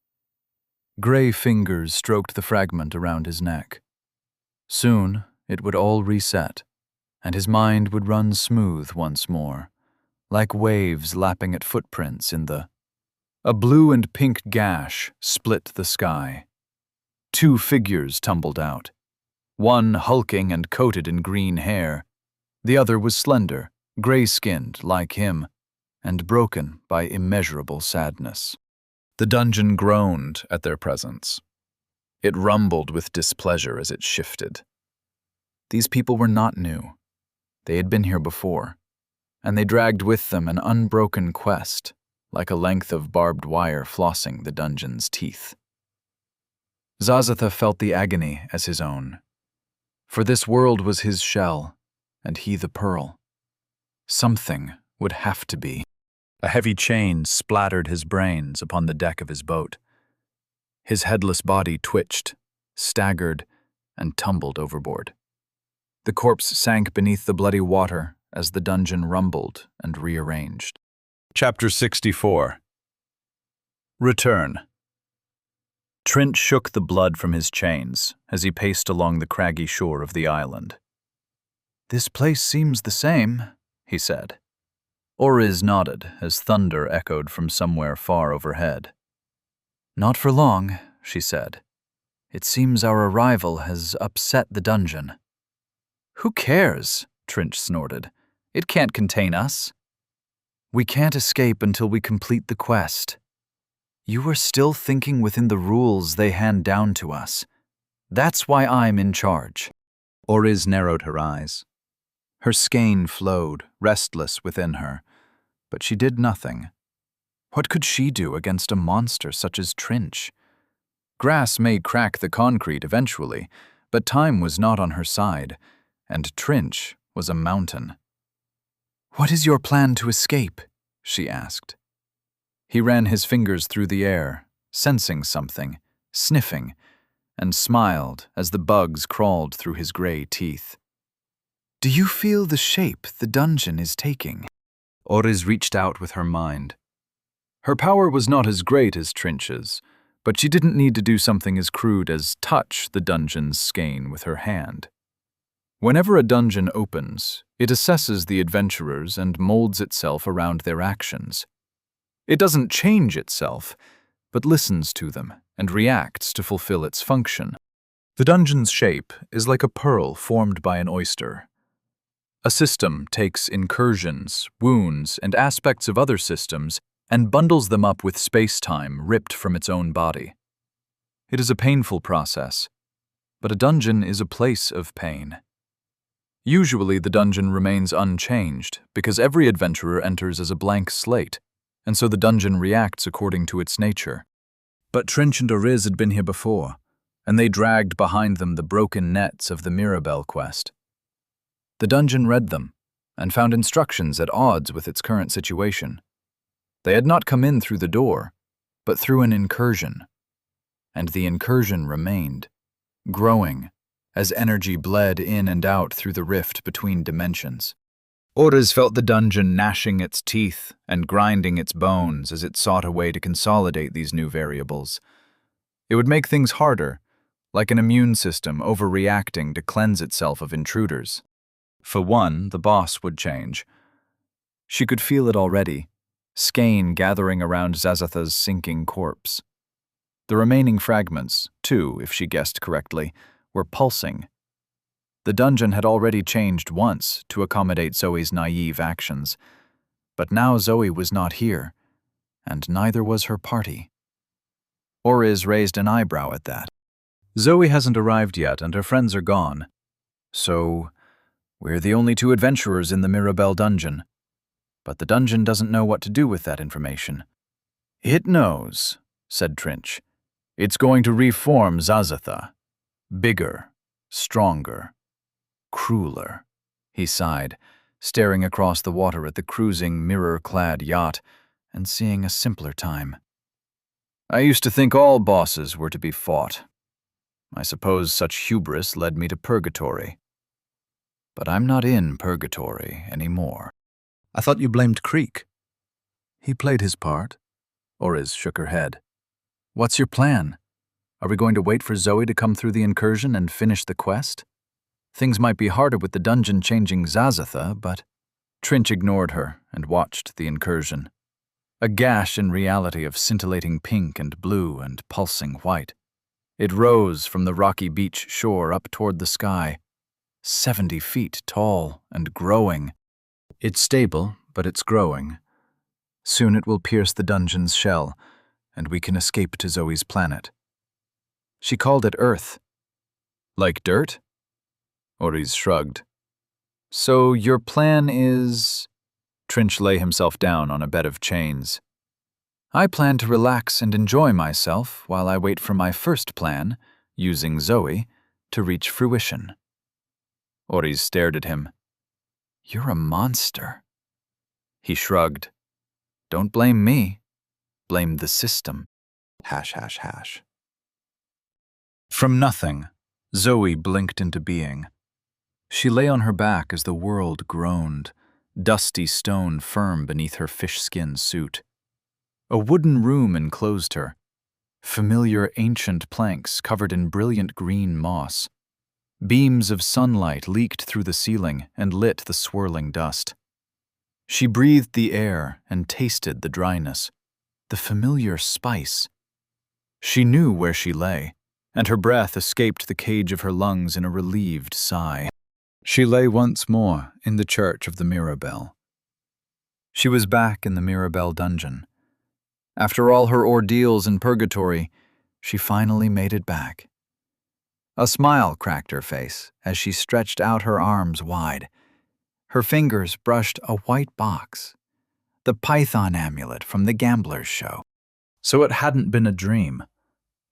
A: Gray fingers stroked the fragment around his neck. Soon it would all reset, and his mind would run smooth once more, like waves lapping at footprints in the... A blue and pink gash split the sky. 2 figures tumbled out. One hulking and coated in green hair. The other was slender, gray-skinned like him, and broken by immeasurable sadness. The dungeon groaned at their presence. It rumbled with displeasure as it shifted. These people were not new. They had been here before, and they dragged with them an unbroken quest, like a length of barbed wire flossing the dungeon's teeth. Zazatha felt the agony as his own. For this world was his shell, and he the pearl. Something would have to be. A heavy chain splattered his brains upon the deck of his boat. His headless body twitched, staggered, and tumbled overboard. The corpse sank beneath the bloody water as the dungeon rumbled and rearranged. Chapter 64. Return. Trent shook the blood from his chains as he paced along the craggy shore of the island. "This place seems the same," he said. Oriz nodded as thunder echoed from somewhere far overhead. "Not for long," she said. "It seems our arrival has upset the dungeon." "Who cares?" Trinch snorted. "It can't contain us." "We can't escape until we complete the quest. You are still thinking within the rules they hand down to us. That's why I'm in charge." Oriz narrowed her eyes. Her skein flowed, restless within her, but she did nothing. What could she do against a monster such as Trinch? Grass may crack the concrete eventually, but time was not on her side, and Trinch was a mountain. "What is your plan to escape?" she asked. He ran his fingers through the air, sensing something, sniffing, and smiled as the bugs crawled through his gray teeth. "Do you feel the shape the dungeon is taking?" Oriz reached out with her mind. Her power was not as great as Trinch's, but she didn't need to do something as crude as touch the dungeon's skein with her hand. Whenever a dungeon opens, it assesses the adventurers and molds itself around their actions. It doesn't change itself, but listens to them and reacts to fulfill its function. The dungeon's shape is like a pearl formed by an oyster. A system takes incursions, wounds, and aspects of other systems and bundles them up with space-time ripped from its own body. It is a painful process, but a dungeon is a place of pain. Usually the dungeon remains unchanged because every adventurer enters as a blank slate, and so the dungeon reacts according to its nature. But Trinch and Oriz had been here before, and they dragged behind them the broken nets of the Mirabelle quest. The dungeon read them, and found instructions at odds with its current situation. They had not come in through the door, but through an incursion. And the incursion remained, growing, as energy bled in and out through the rift between dimensions. Oriz felt the dungeon gnashing its teeth and grinding its bones as it sought a way to consolidate these new variables. It would make things harder, like an immune system overreacting to cleanse itself of intruders. For one, the boss would change. She could feel it already, skein gathering around Zazatha's sinking corpse. The remaining fragments, too, if she guessed correctly, were pulsing. The dungeon had already changed once to accommodate Zoe's naive actions, but now Zoe was not here, and neither was her party. Oriz raised an eyebrow at that. Zoe hasn't arrived yet, and her friends are gone. So, we're the only 2 adventurers in the Mirabelle dungeon. But the dungeon doesn't know what to do with that information. "It knows," said Trinch. "It's going to reform Zazatha. Bigger, stronger, crueler." He sighed, staring across the water at the cruising, mirror-clad yacht and seeing a simpler time. "I used to think all bosses were to be fought. I suppose such hubris led me to purgatory. But I'm not in purgatory anymore.
B: I thought you blamed Creek. He played his part. Oriz shook her head. What's your plan? Are we going to wait for Zoe to come through the incursion and finish the quest? Things might be harder with the dungeon-changing Zazatha, but... Trinch ignored her and watched the incursion. A gash in reality of scintillating pink and blue and pulsing white. It rose from the rocky beach shore up toward the sky, 70 feet tall and growing. It's stable, but it's growing. Soon it will pierce the dungeon's shell, and we can escape to Zoe's planet. She called it Earth. Like dirt? Oriz shrugged. So your plan is... Trinch lay himself down on a bed of chains. I plan to relax and enjoy myself while I wait for my first plan, using Zoe, to reach fruition. Oriz stared at him. You're a monster. He shrugged. Don't blame me. Blame the system. Hash. From nothing, Zoe blinked into being. She lay on her back as the world groaned, dusty stone firm beneath her fish-skin suit. A wooden room enclosed her, familiar ancient planks covered in brilliant green moss. Beams of sunlight leaked through the ceiling and lit the swirling dust. She breathed the air and tasted the dryness, the familiar spice. She knew where she lay, and her breath escaped the cage of her lungs in a relieved sigh. She lay once more in the church of the Mirabelle. She was back in the Mirabelle dungeon. After all her ordeals in purgatory, she finally made it back. A smile cracked her face as she stretched out her arms wide. Her fingers brushed a white box, the python amulet from the gambler's show. So it hadn't been a dream.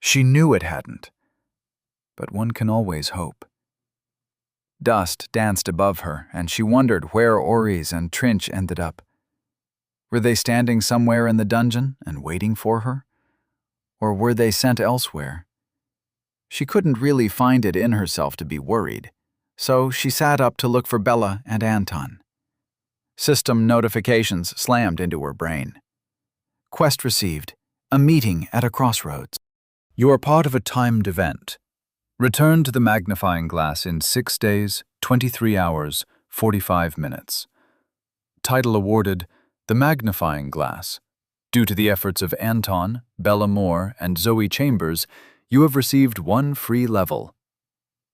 B: She knew it hadn't. But one can always hope. Dust danced above her, and she wondered where Oriz and Trinch ended up. Were they standing somewhere in the dungeon and waiting for her? Or were they sent elsewhere? She couldn't really find it in herself to be worried, so she sat up to look for Bella and Anton. System notifications slammed into her brain. Quest received. A meeting at a crossroads. You are part of a timed event. Return to the magnifying glass in 6 days, 23 hours, 45 minutes. Title awarded, The Magnifying Glass. Due to the efforts of Anton, Bella Moore, and Zoe Chambers, you have received 1 free level.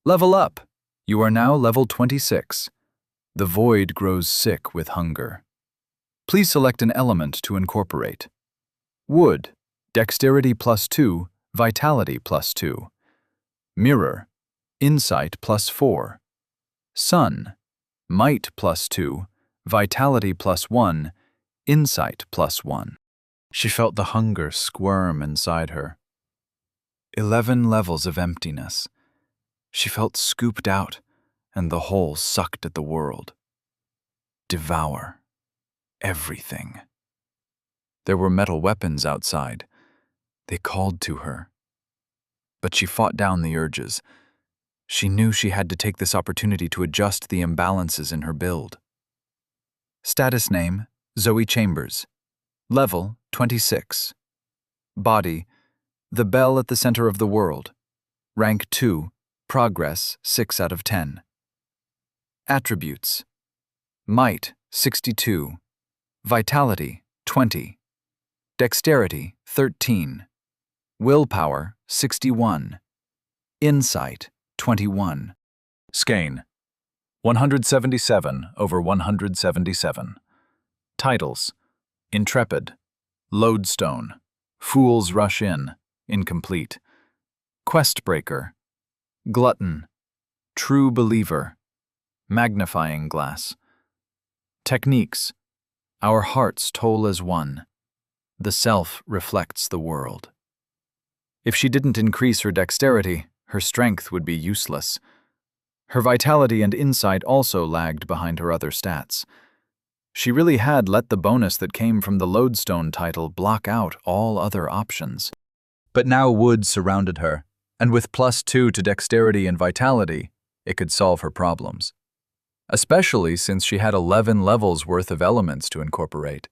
B: Level up! You are now level 26. The void grows sick with hunger. Please select an element to incorporate. Wood, Dexterity +2, Vitality +2. Mirror, Insight +4. Sun, Might +2, Vitality +1, Insight +1. She felt the hunger squirm inside her. 11 levels of emptiness. She felt scooped out, and the hole sucked at the world. Devour. Everything. There were metal weapons outside. They called to her. But she fought down the urges. She knew she had to take this opportunity to adjust the imbalances in her build. Status name, Zoe Chambers. Level, 26. Body, the bell at the center of the world. Rank 2, progress 6 out of 10. Attributes. Might, 62. Vitality, 20. Dexterity, 13. Willpower, 61. Insight, 21. Skein, 177 over 177. Titles, Intrepid, Lodestone, Fools Rush In, incomplete. Questbreaker, Glutton, True Believer, Magnifying Glass. Techniques, Our hearts toll as one. The self reflects the world. If she didn't increase her dexterity, her strength would be useless. Her vitality and insight also lagged behind her other stats. She really had let the bonus that came from the Lodestone title block out all other options. But now wood surrounded her, And with +2 to dexterity and vitality, it could solve her problems. Especially since she had 11 levels worth of elements to incorporate.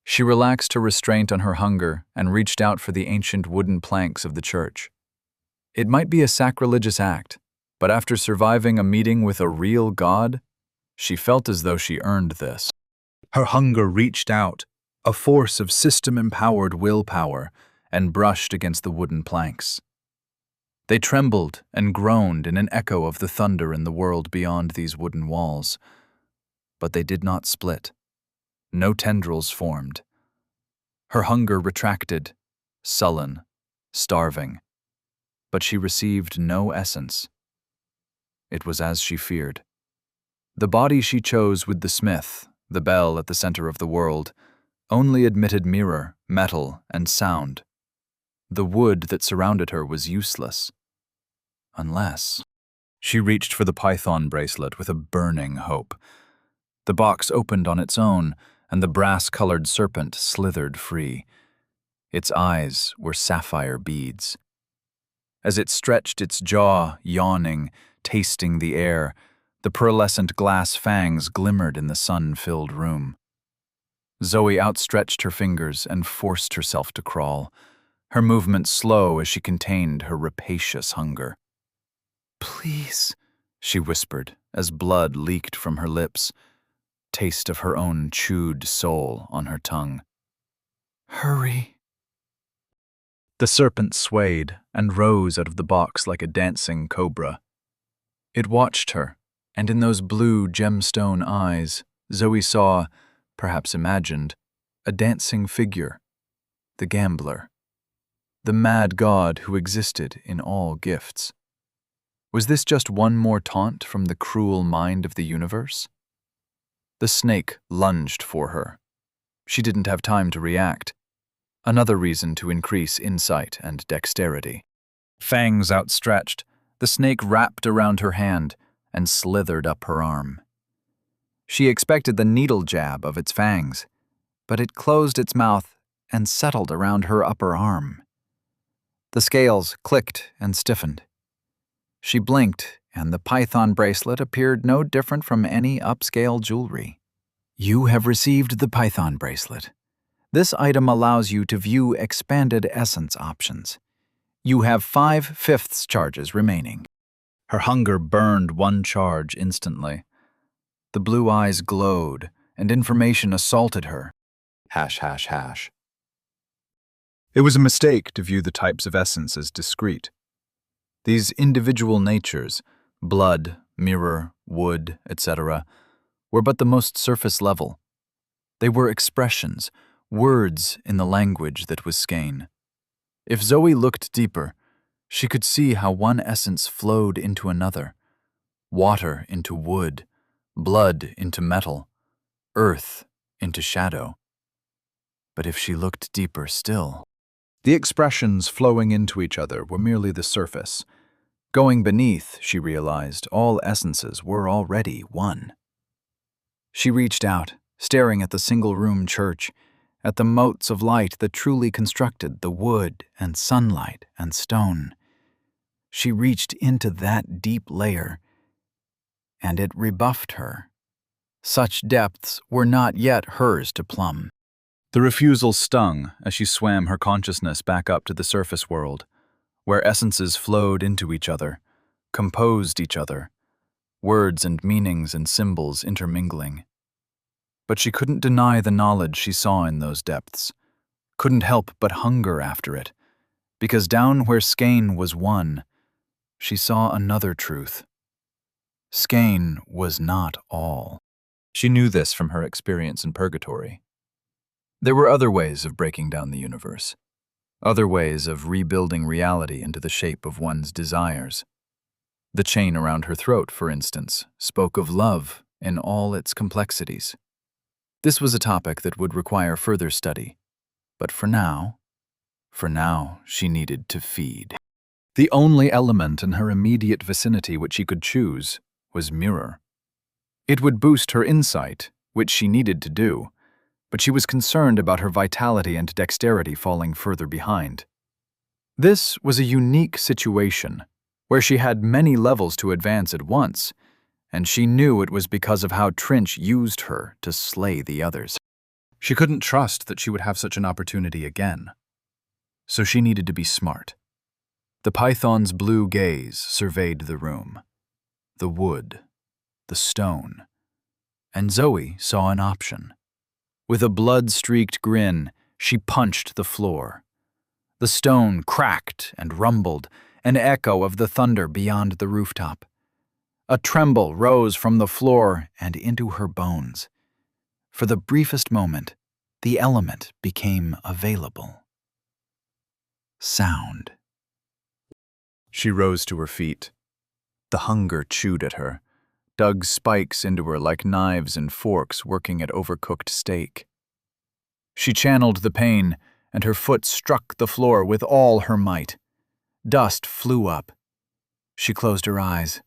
B: She relaxed her restraint on her hunger and reached out for the ancient wooden planks of the church. It might be a sacrilegious act, but after surviving a meeting with a real god, she felt as though she earned this. Her hunger reached out, a force of system-empowered willpower, and brushed against the wooden planks. They trembled and groaned in an echo of the thunder in the world beyond these wooden walls. But they did not split. No tendrils formed. Her hunger retracted, sullen, starving. But she received no essence. It was as she feared. The body she chose with the smith, the bell at the center of the world, only admitted mirror, metal, and sound. The wood that surrounded her was useless. Unless... She reached for the python bracelet with a burning hope. The box opened on its own, and the brass-colored serpent slithered free. Its eyes were sapphire beads. As it stretched its jaw, yawning, tasting the air, the pearlescent glass fangs glimmered in the sun-filled room. Zoe outstretched her fingers and forced herself to crawl, her movement slow as she contained her rapacious hunger. "Please," she whispered, as blood leaked from her lips, taste of her own chewed soul on her tongue. "Hurry." The serpent swayed and rose out of the box like a dancing cobra. It watched her, and in those blue gemstone eyes, Zoe saw, perhaps imagined, a dancing figure, the gambler, the mad god who existed in all gifts. Was this just one more taunt from the cruel mind of the universe? The snake lunged for her. She didn't have time to react. Another reason to increase insight and dexterity. Fangs outstretched, the snake wrapped around her hand and slithered up her arm. She expected the needle jab of its fangs, but it closed its mouth and settled around her upper arm. The scales clicked and stiffened. She blinked, and the python bracelet appeared no different from any upscale jewelry. You have received the python bracelet. This item allows you to view expanded essence options. You have 5/5 charges remaining. Her hunger burned one charge instantly. The blue eyes glowed, and information assaulted her. ###. It was a mistake to view the types of essence as discrete. These individual natures, blood, mirror, wood, etc., were but the most surface level. They were expressions, words in the language that was skein. If Zoe looked deeper, she could see how one essence flowed into another, water into wood, blood into metal, earth into shadow. But if she looked deeper still, the expressions flowing into each other were merely the surface. Going beneath, she realized, all essences were already one. She reached out, staring at the single-room church, at the motes of light that truly constructed the wood and sunlight and stone. She reached into that deep layer, and it rebuffed her. Such depths were not yet hers to plumb. The refusal stung as she swam her consciousness back up to the surface world, where essences flowed into each other, composed each other, words and meanings and symbols intermingling. But she couldn't deny the knowledge she saw in those depths, couldn't help but hunger after it, because down where skein was one, she saw another truth. Skein was not all. She knew this from her experience in purgatory. There were other ways of breaking down the universe, other ways of rebuilding reality into the shape of one's desires. The chain around her throat, for instance, spoke of love in all its complexities. This was a topic that would require further study, but for now, she needed to feed. The only element in her immediate vicinity which she could choose was mirror. It would boost her insight, which she needed to do, but she was concerned about her vitality and dexterity falling further behind.
A: This was a unique situation, where she had many levels to advance at once, and she knew it was because of how Trinch used her to slay the others. She couldn't trust that she would have such an opportunity again. So she needed to be smart. The python's blue gaze surveyed the room, the wood, the stone, and Zoe saw an option. With a blood-streaked grin, she punched the floor. The stone cracked and rumbled, an echo of the thunder beyond the rooftop. A tremble rose from the floor and into her bones. For the briefest moment, the element became available. Sound. She rose to her feet. The hunger chewed at her, dug spikes into her like knives and forks working at overcooked steak. She channeled the pain, and her foot struck the floor with all her might. Dust flew up. She closed her eyes,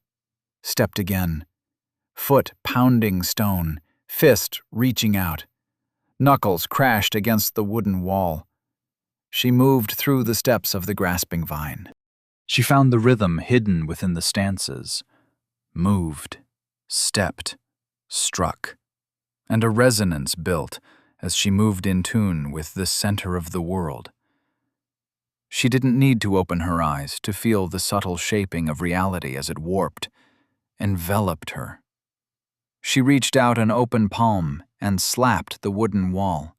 A: stepped again. Foot pounding stone, fist reaching out. Knuckles crashed against the wooden wall. She moved through the steps of the grasping vine. She found the rhythm hidden within the stances. Moved, stepped, struck, and a resonance built as she moved in tune with the center of the world. She didn't need to open her eyes to feel the subtle shaping of reality as it warped, enveloped her. She reached out an open palm and slapped the wooden wall.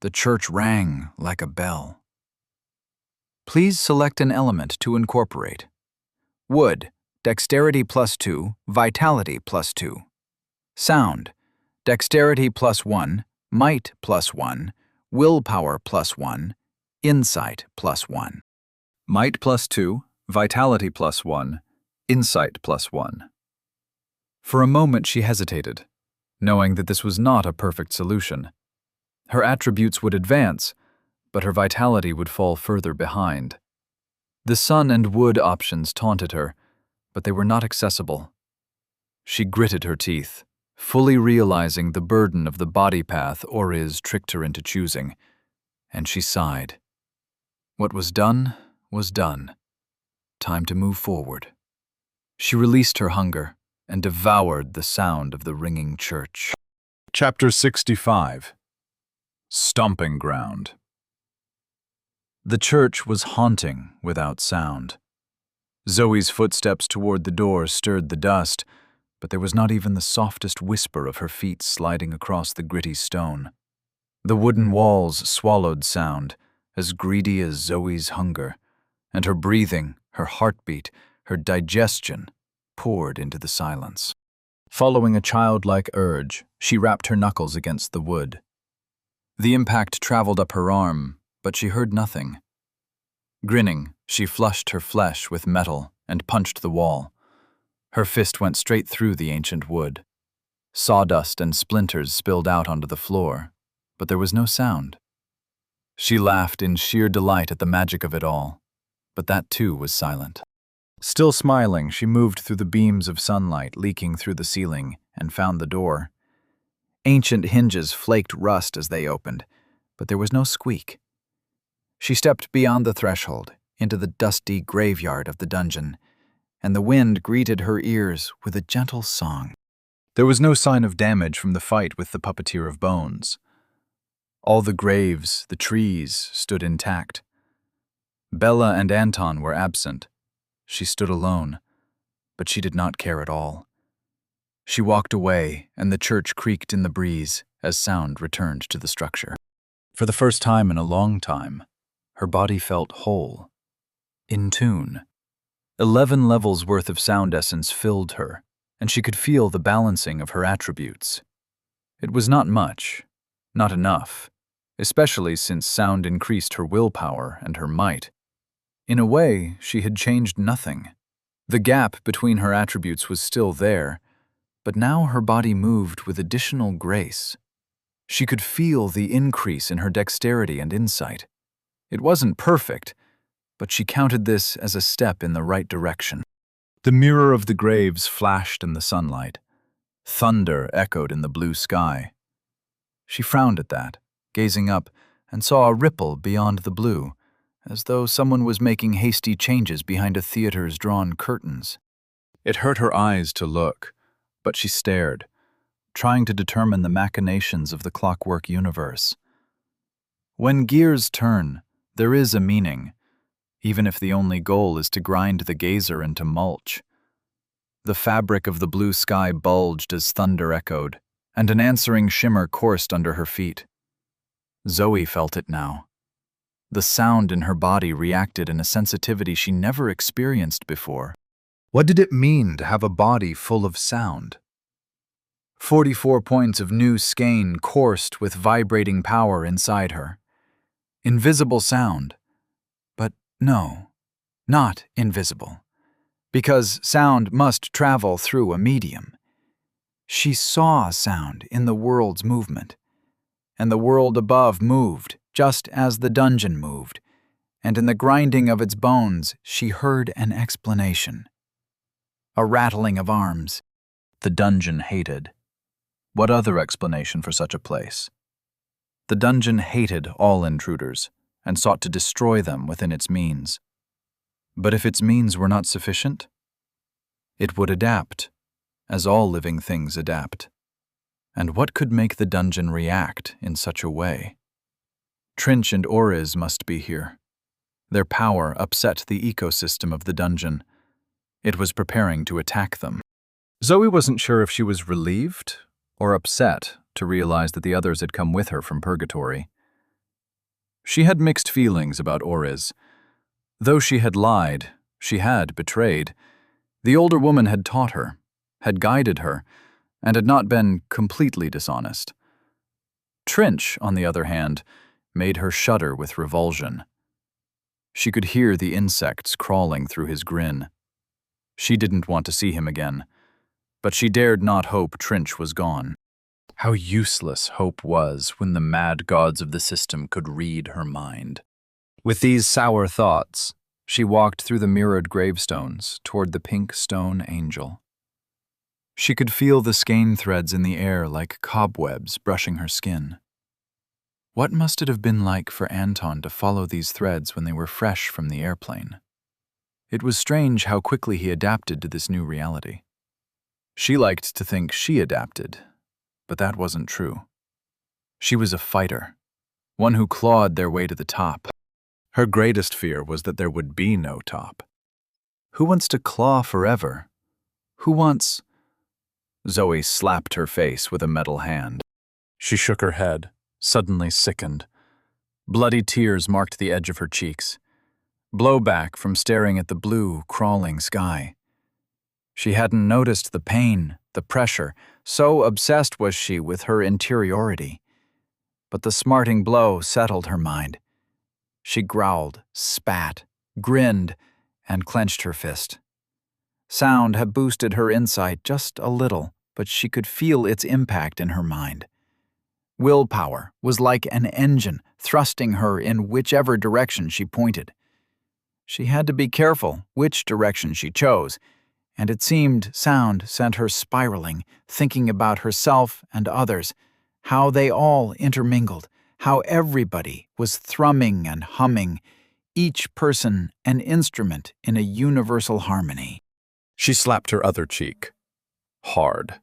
A: The church rang like a bell. Please select an element to incorporate. Wood, dexterity +2, vitality +2. Sound, dexterity +1, might +1, willpower +1, insight +1. Might +2, vitality +1, insight +1. For a moment she hesitated, knowing that this was not a perfect solution. Her attributes would advance, but her vitality would fall further behind. The sun and wood options taunted her, but they were not accessible. She gritted her teeth, fully realizing the burden of the body path Oriz tricked her into choosing, and she sighed. What was done was done. Time to move forward. She released her hunger and devoured the sound of the ringing church. Chapter 65. Stomping Ground. The church was haunting without sound. Zoe's footsteps toward the door stirred the dust, but there was not even the softest whisper of her feet sliding across the gritty stone. The wooden walls swallowed sound, as greedy as Zoe's hunger, and her breathing, her heartbeat, her digestion poured into the silence. Following a childlike urge, she rapped her knuckles against the wood. The impact traveled up her arm, but she heard nothing. Grinning, she flushed her flesh with metal and punched the wall. Her fist went straight through the ancient wood. Sawdust and splinters spilled out onto the floor, but there was no sound. She laughed in sheer delight at the magic of it all, but that too was silent. Still smiling, she moved through the beams of sunlight leaking through the ceiling and found the door. Ancient hinges flaked rust as they opened, but there was no squeak. She stepped beyond the threshold, into the dusty graveyard of the dungeon, and the wind greeted her ears with a gentle song. There was no sign of damage from the fight with the puppeteer of bones. All the graves, the trees, stood intact. Bella and Anton were absent. She stood alone, but she did not care at all. She walked away, and the church creaked in the breeze as sound returned to the structure. For the first time in a long time, her body felt whole, in tune. 11 levels worth of sound essence filled her, and she could feel the balancing of her attributes. It was not much, not enough, especially since sound increased her willpower and her might. In a way, she had changed nothing. The gap between her attributes was still there, but now her body moved with additional grace. She could feel the increase in her dexterity and insight. It wasn't perfect, but she counted this as a step in the right direction. The mirror of the graves flashed in the sunlight. Thunder echoed in the blue sky. She frowned at that, gazing up, and saw a ripple beyond the blue, as though someone was making hasty changes behind a theater's drawn curtains. It hurt her eyes to look, but she stared, trying to determine the machinations of the clockwork universe. When gears turn, there is a meaning, even if the only goal is to grind the gazer into mulch. The fabric of the blue sky bulged as thunder echoed, and an answering shimmer coursed under her feet. Zoe felt it now. The sound in her body reacted in a sensitivity she never experienced before. What did it mean to have a body full of sound? 44 points of new skein coursed with vibrating power inside her. Invisible sound. But no, not invisible. Because sound must travel through a medium. She saw sound in the world's movement. And the world above moved, just as the dungeon moved. And in the grinding of its bones, she heard an explanation. A rattling of arms. The dungeon hated. What other explanation for such a place? The dungeon hated all intruders, and sought to destroy them within its means. But if its means were not sufficient, it would adapt, as all living things adapt. And what could make the dungeon react in such a way? Trinch and Oriz must be here. Their power upset the ecosystem of the dungeon. It was preparing to attack them. Zoe wasn't sure if she was relieved or upset to realize that the others had come with her from purgatory. She had mixed feelings about Oriz. Though she had lied, she had betrayed. The older woman had taught her, had guided her, and had not been completely dishonest. Trinch, on the other hand, made her shudder with revulsion. She could hear the insects crawling through his grin. She didn't want to see him again, but she dared not hope Trinch was gone. How useless hope was when the mad gods of the system could read her mind. With these sour thoughts, she walked through the mirrored gravestones toward the pink stone angel. She could feel the skein threads in the air like cobwebs brushing her skin. What must it have been like for Anton to follow these threads when they were fresh from the airplane? It was strange how quickly he adapted to this new reality. She liked to think she adapted, but that wasn't true. She was a fighter, one who clawed their way to the top. Her greatest fear was that there would be no top. Who wants to claw forever? Who wants... Zoe slapped her face with a metal hand. She shook her head, suddenly sickened. Bloody tears marked the edge of her cheeks. Blowback from staring at the blue, crawling sky. She hadn't noticed the pain, the pressure, so obsessed was she with her interiority. But the smarting blow settled her mind. She growled, spat, grinned, and clenched her fist. Sound had boosted her insight just a little, but she could feel its impact in her mind. Willpower was like an engine thrusting her in whichever direction she pointed. She had to be careful which direction she chose, and it seemed sound sent her spiraling, thinking about herself and others, how they all intermingled, how everybody was thrumming and humming, each person an instrument in a universal harmony. She slapped her other cheek. Hard.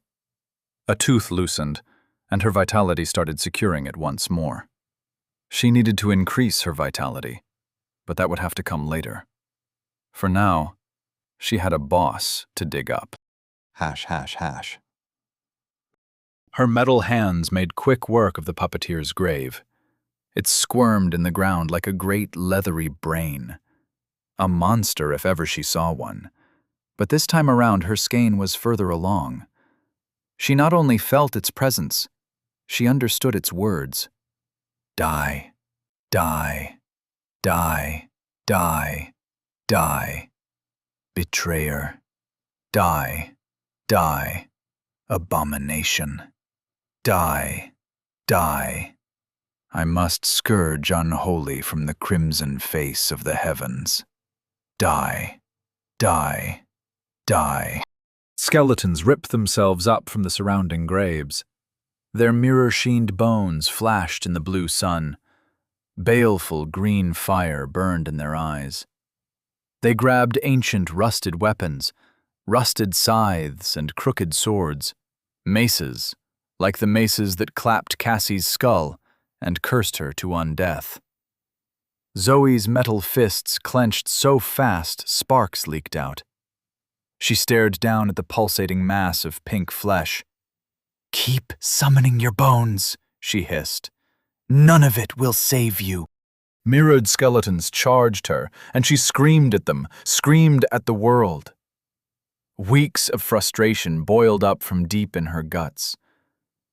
A: A tooth loosened, and her vitality started securing it once more. She needed to increase her vitality, but that would have to come later. For now, she had a boss to dig up. Hash, hash, hash. Her metal hands made quick work of the puppeteer's grave. It squirmed in the ground like a great leathery brain. A monster if ever she saw one. But this time around her skein was further along. She not only felt its presence, she understood its words. Die, die, die, die, die. Betrayer. Die, die. Abomination. Die, die. I must scourge unholy from the crimson face of the heavens. Die, die, die. Skeletons ripped themselves up from the surrounding graves. Their mirror-sheened bones flashed in the blue sun. Baleful green fire burned in their eyes. They grabbed ancient rusted weapons, rusted scythes and crooked swords, maces, like the maces that clapped Cassie's skull and cursed her to undeath. Zoe's metal fists clenched so fast sparks leaked out. She stared down at the pulsating mass of pink flesh. "Keep summoning your bones," she hissed. "None of it will save you." Mirrored skeletons charged her, and she screamed at them, screamed at the world. Weeks of frustration boiled up from deep in her guts.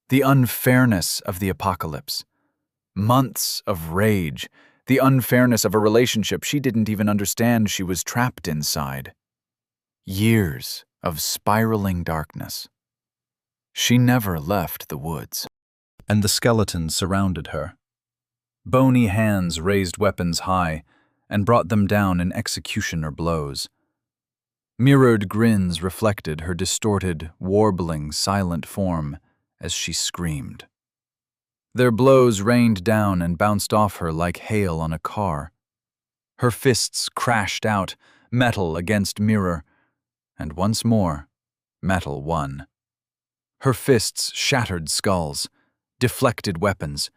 A: The unfairness of the apocalypse. Months of rage. The unfairness of a relationship she didn't even understand she was trapped inside. Years of spiraling darkness. She never left the woods. And the skeletons surrounded her. Bony hands raised weapons high and brought them down in executioner blows. Mirrored grins reflected her distorted, warbling, silent form as she screamed. Their blows rained down and bounced off her like hail on a car. Her fists crashed out, metal against mirror, and once more, metal won. Her fists shattered skulls, deflected weapons.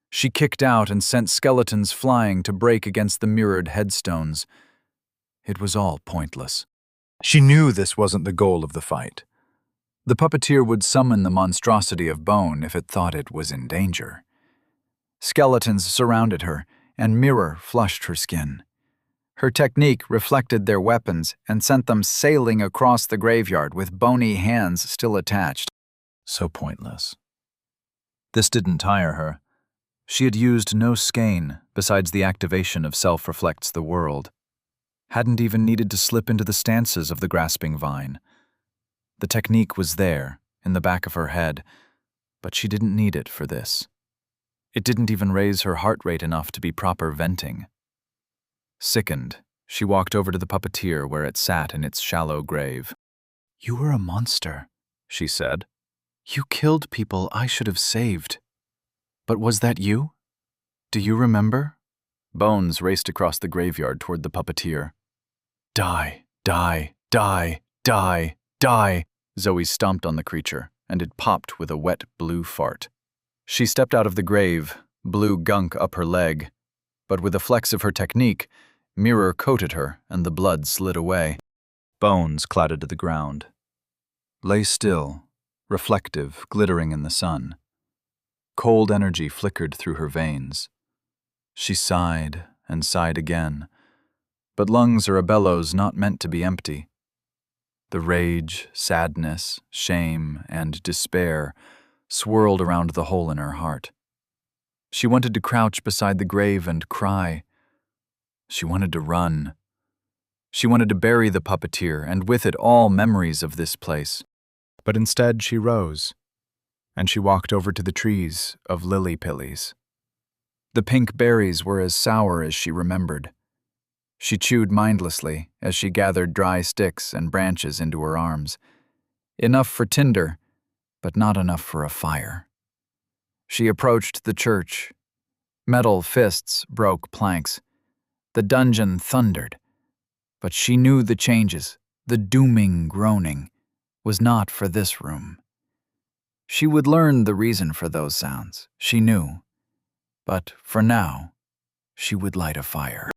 A: She kicked out and sent skeletons flying to break against the mirrored headstones. It was all pointless. She knew this wasn't the goal of the fight. The puppeteer would summon the monstrosity of bone if it thought it was in danger. Skeletons surrounded her, and mirror flushed her skin. Her technique reflected their weapons and sent them sailing across the graveyard with bony hands still attached. So pointless. This didn't tire her. She had used no skein besides the activation of self-reflects the world. Hadn't even needed to slip into the stances of the grasping vine. The technique was there, in the back of her head, but she didn't need it for this. It didn't even raise her heart rate enough to be proper venting. Sickened, she walked over to the puppeteer where it sat in its shallow grave. "You were a monster," she said. "You killed people I should have saved. But was that you? Do you remember?" Bones raced across the graveyard toward the puppeteer. "Die, die, die, die, die." Zoe stomped on the creature, and it popped with a wet blue fart. She stepped out of the grave, blue gunk up her leg, but with a flex of her technique, mirror coated her and the blood slid away. Bones clattered to the ground. Lay still, reflective, glittering in the sun. Cold energy flickered through her veins. She sighed and sighed again, but lungs are a bellows not meant to be empty. The rage, sadness, shame, and despair swirled around the hole in her heart. She wanted to crouch beside the grave and cry. She wanted to run. She wanted to bury the puppeteer, and with it all memories of this place. But instead she rose, and she walked over to the trees of lily pillies. The pink berries were as sour as she remembered. She chewed mindlessly as she gathered dry sticks and branches into her arms. Enough for tinder, but not enough for a fire. She approached the church. Metal fists broke planks. The dungeon thundered. But she knew the changes, the dooming groaning, was not for this room. She would learn the reason for those sounds, she knew. But for now, she would light a fire.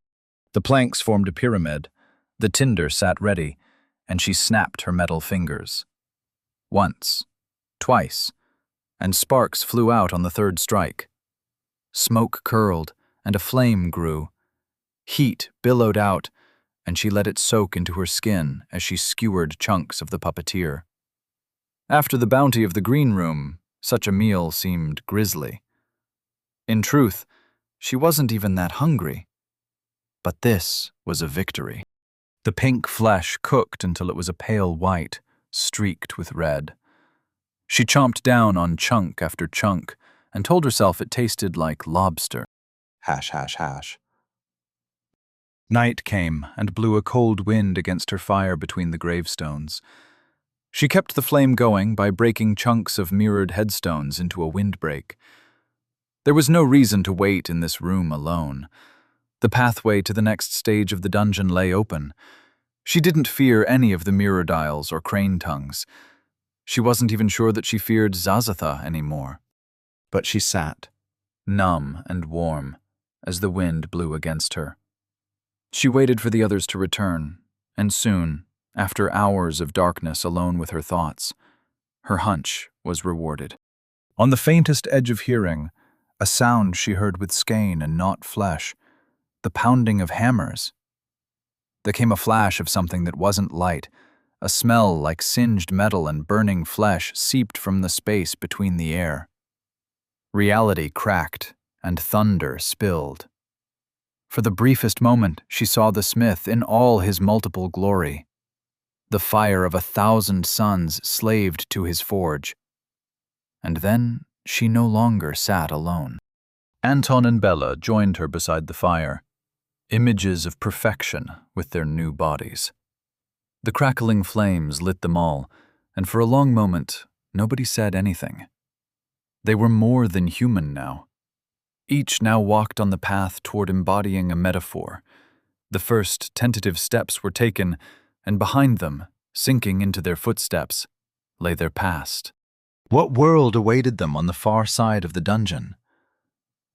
A: The planks formed a pyramid. The tinder sat ready, and she snapped her metal fingers. Once, twice, and sparks flew out on the third strike. Smoke curled, and a flame grew. Heat billowed out, and she let it soak into her skin as she skewered chunks of the puppeteer. After the bounty of the green room, such a meal seemed grisly. In truth, she wasn't even that hungry. But this was a victory. The pink flesh cooked until it was a pale white, streaked with red. She chomped down on chunk after chunk and told herself it tasted like lobster. Hash, hash, hash. Night came and blew a cold wind against her fire between the gravestones. She kept the flame going by breaking chunks of mirrored headstones into a windbreak. There was no reason to wait in this room alone. The pathway to the next stage of the dungeon lay open. She didn't fear any of the mirror dials or crane tongues. She wasn't even sure that she feared Zazatha anymore. But she sat, numb and warm, as the wind blew against her. She waited for the others to return, and soon, after hours of darkness alone with her thoughts, her hunch was rewarded. On the faintest edge of hearing, a sound she heard with skein and not flesh, the pounding of hammers. There came a flash of something that wasn't light. A smell like singed metal and burning flesh seeped from the space between the air. Reality cracked, and thunder spilled. For the briefest moment, she saw the smith in all his multiple glory. The fire of 1,000 suns slaved to his forge. And then she no longer sat alone. Anton and Bella joined her beside the fire, images of perfection with their new bodies. The crackling flames lit them all, and for a long moment, nobody said anything. They were more than human now. Each now walked on the path toward embodying a metaphor. The first tentative steps were taken, and behind them, sinking into their footsteps, lay their past. What world awaited them on the far side of the dungeon?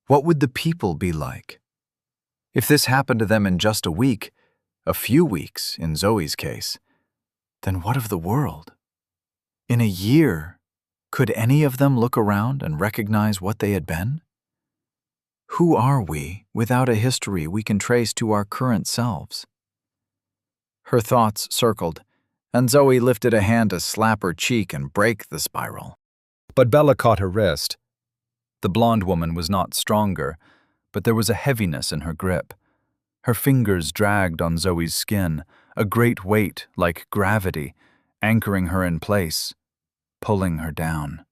A: What would the people be like? If this happened to them in just a week, a few weeks in Zoe's case, then what of the world? In a year, could any of them look around and recognize what they had been? Who are we without a history we can trace to our current selves? Her thoughts circled, and Zoe lifted a hand to slap her cheek and break the spiral. But Bella caught her wrist. The blonde woman was not stronger, but there was a heaviness in her grip. Her fingers dragged on Zoe's skin, a great weight like gravity, anchoring her in place, pulling her down.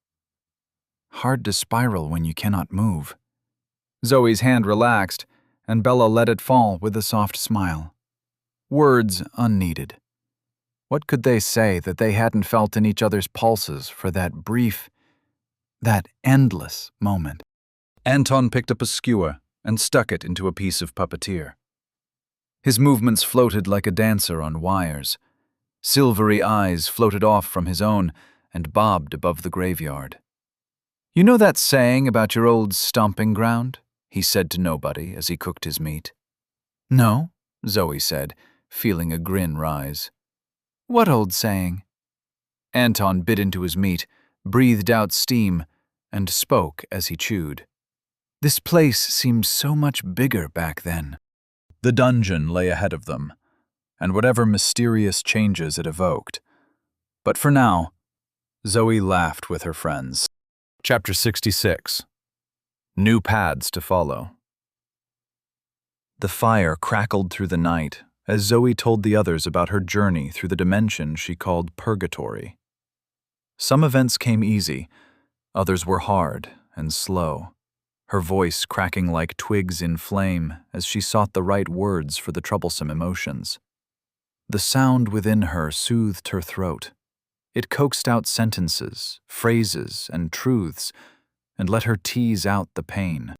A: Hard to spiral when you cannot move. Zoe's hand relaxed, and Bella let it fall with a soft smile. Words unneeded. What could they say that they hadn't felt in each other's pulses for that brief, that endless moment? Anton picked up a skewer and stuck it into a piece of puppeteer. His movements floated like a dancer on wires. Silvery eyes floated off from his own and bobbed above the graveyard. "You know that saying about your old stomping ground?" he said to nobody as he cooked his meat. "No," Zoe said, feeling a grin rise. "What old saying?" Anton bit into his meat, breathed out steam, and spoke as he chewed. "This place seemed so much bigger back then." The dungeon lay ahead of them, and whatever mysterious changes it evoked. But for now, Zoe laughed with her friends. Chapter 66. New Paths to Follow. The fire crackled through the night as Zoe told the others about her journey through the dimension she called Purgatory. Some events came easy, others were hard and slow, her voice cracking like twigs in flame as she sought the right words for the troublesome emotions. The sound within her soothed her throat. It coaxed out sentences, phrases, and truths, and let her tease out the pain.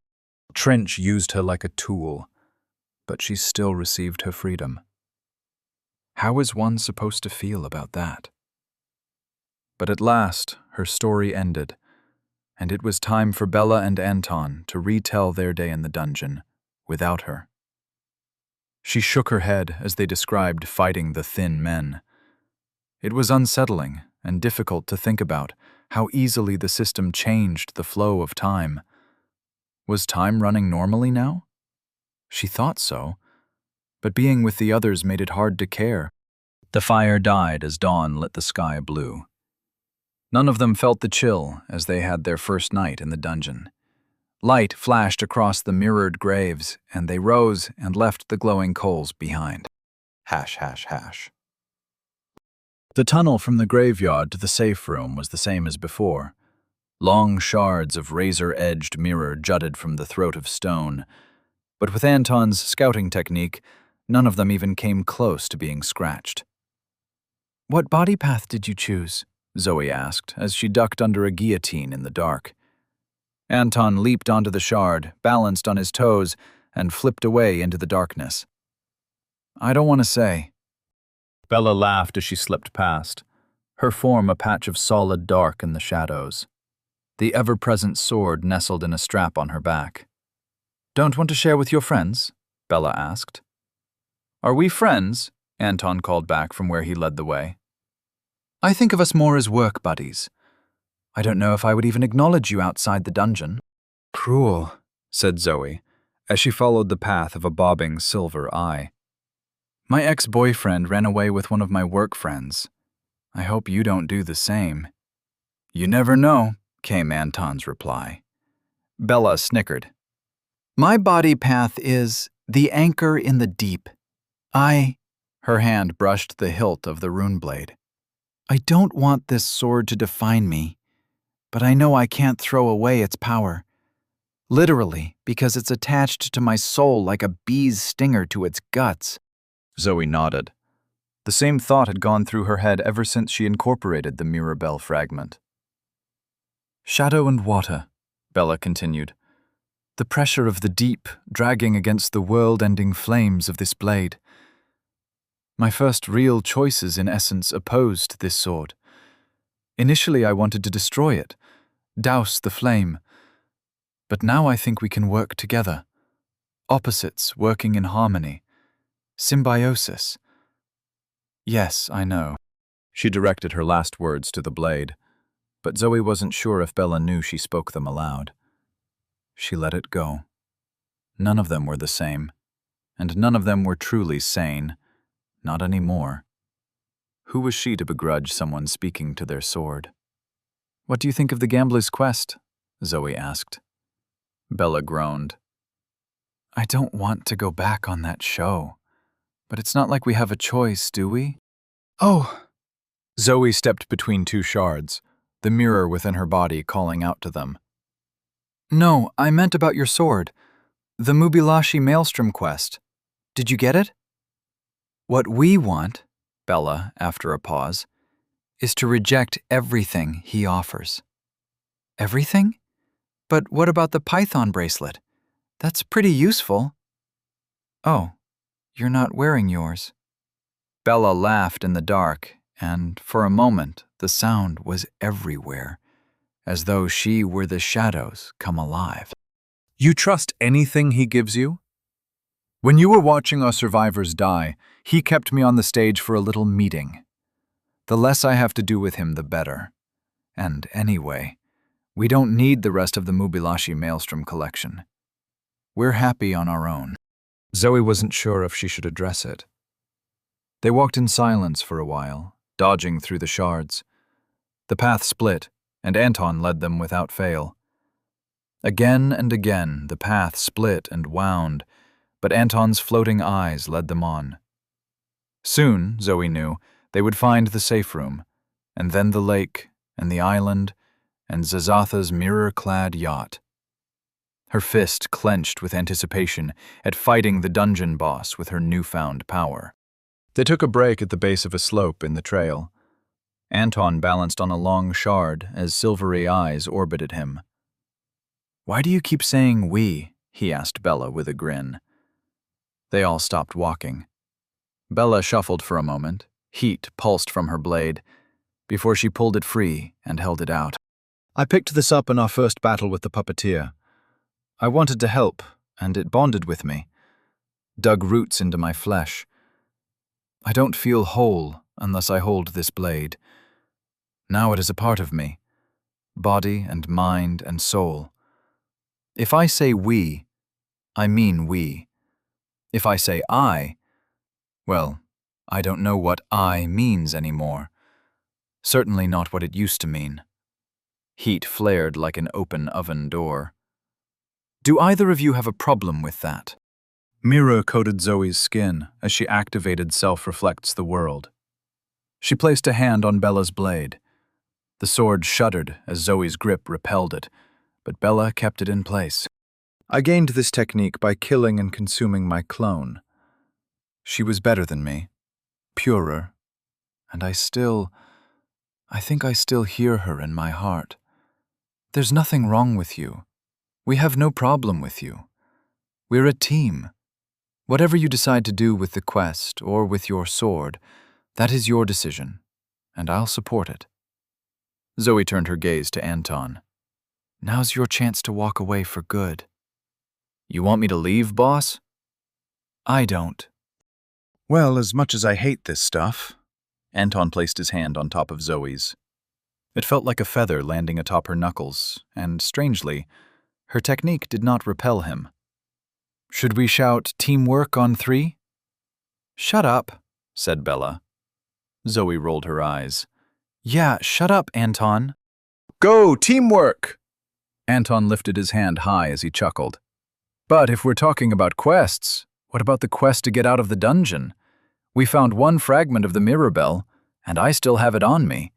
A: Trench used her like a tool, but she still received her freedom. How is one supposed to feel about that? But at last, her story ended, and it was time for Bella and Anton to retell their day in the dungeon, without her. She shook her head as they described fighting the thin men. It was unsettling and difficult to think about how easily the system changed the flow of time. Was time running normally now? She thought so, but being with the others made it hard to care. The fire died as dawn lit the sky blue. None of them felt the chill as they had their first night in the dungeon. Light flashed across the mirrored graves, and they rose and left the glowing coals behind. Hash, hash, hash. The tunnel from the graveyard to the safe room was the same as before. Long shards of razor-edged mirror jutted from the throat of stone, but with Anton's scouting technique, none of them even came close to being scratched. "What body path did you choose?" Zoe asked as she ducked under a guillotine in the dark. Anton leaped onto the shard, balanced on his toes, and flipped away into the darkness. I don't want to say. Bella laughed as she slipped past, her form a patch of solid dark in the shadows. The ever-present sword nestled in a strap on her back. Don't want to share with your friends? Bella asked. Are we friends? Anton called back from where he led the way. I think of us more as work buddies. I don't know if I would even acknowledge you outside the dungeon.
B: Cruel, said Zoe, as she followed the path of a bobbing silver eye.
A: My ex-boyfriend ran away with one of my work friends. I hope you don't do the same. You never know, came Anton's reply. Bella snickered. My body path is the anchor in the deep. Her hand brushed the hilt of the rune blade. I don't want this sword to define me, but I know I can't throw away its power. Literally, because it's attached to my soul like a bee's stinger to its guts. Zoe nodded. The same thought had gone through her head ever since she incorporated the Mirabelle fragment. Shadow and water, Bella continued. The pressure of the deep dragging against the world-ending flames of this blade. My first real choices, in essence, opposed this sword. Initially, I wanted to destroy it, douse the flame. But now I think we can work together. Opposites working in harmony. Symbiosis. Yes, I know. She directed her last words to the blade, but Zoe wasn't sure if Bella knew she spoke them aloud. She let it go. None of them were the same, and none of them were truly sane. Not anymore. Who was she to begrudge someone speaking to their sword? What do you think of the Gambler's Quest? Zoe asked. Bella groaned. I don't want to go back on that show. But it's not like we have a choice, do we? Oh! Zoe stepped between two shards, the mirror within her body calling out to them. No, I meant about your sword. The Mubilashi Maelstrom quest. Did you get it? What we want, Bella, after a pause, is to reject everything he offers. Everything? But what about the Python bracelet? That's pretty useful. Oh. You're not wearing yours. Bella laughed in the dark, and for a moment the sound was everywhere, as though she were the shadows come alive. You trust anything he gives you? When you were watching our survivors die, he kept me on the stage for a little meeting. The less I have to do with him, the better. And anyway, we don't need the rest of the Mubilashi Maelstrom collection. We're happy on our own. Zoe wasn't sure if she should address it. They walked in silence for a while, dodging through the shards. The path split, and Anton led them without fail. Again and again the path split and wound, but Anton's floating eyes led them on. Soon, Zoe knew, they would find the safe room, and then the lake, and the island, and Zazatha's mirror-clad yacht. Her fist clenched with anticipation at fighting the dungeon boss with her newfound power. They took a break at the base of a slope in the trail. Anton balanced on a long shard as silvery eyes orbited him. Why do you keep saying we? He asked Bella with a grin. They all stopped walking. Bella shuffled for a moment. Heat pulsed from her blade, before she pulled it free and held it out. I picked this up in our first battle with the puppeteer. I wanted to help, and it bonded with me, dug roots into my flesh. I don't feel whole unless I hold this blade. Now it is a part of me, body and mind and soul. If I say we, I mean we. If I say well, I don't know what I means anymore. Certainly not what it used to mean. Heat flared like an open oven door. Do either of you have a problem with that? Mirror coated Zoe's skin as she activated Self-Reflects the World. She placed a hand on Bella's blade. The sword shuddered as Zoe's grip repelled it, but Bella kept it in place. I gained this technique by killing and consuming my clone. She was better than me, purer, and I think I still hear her in my heart. There's nothing wrong with you,
B: We have no problem with you. We're a team. Whatever you decide to do with the quest or with your sword, that is your decision, and I'll support it. Zoe turned her gaze to Anton. Now's your chance to walk away for good. You want me to leave, boss? I don't.
A: Well, as much as I hate this stuff, Anton placed his hand on top of Zoe's. It felt like a feather landing atop her knuckles, and strangely, her technique did not repel him. Should we shout teamwork on 3? Shut up, said Bella. Zoe rolled her eyes. Yeah, shut up, Anton. Go, teamwork! Anton lifted his hand high as he chuckled. But if we're talking about quests, what about the quest to get out of the dungeon? We found one fragment of the mirror bell, and I still have it on me.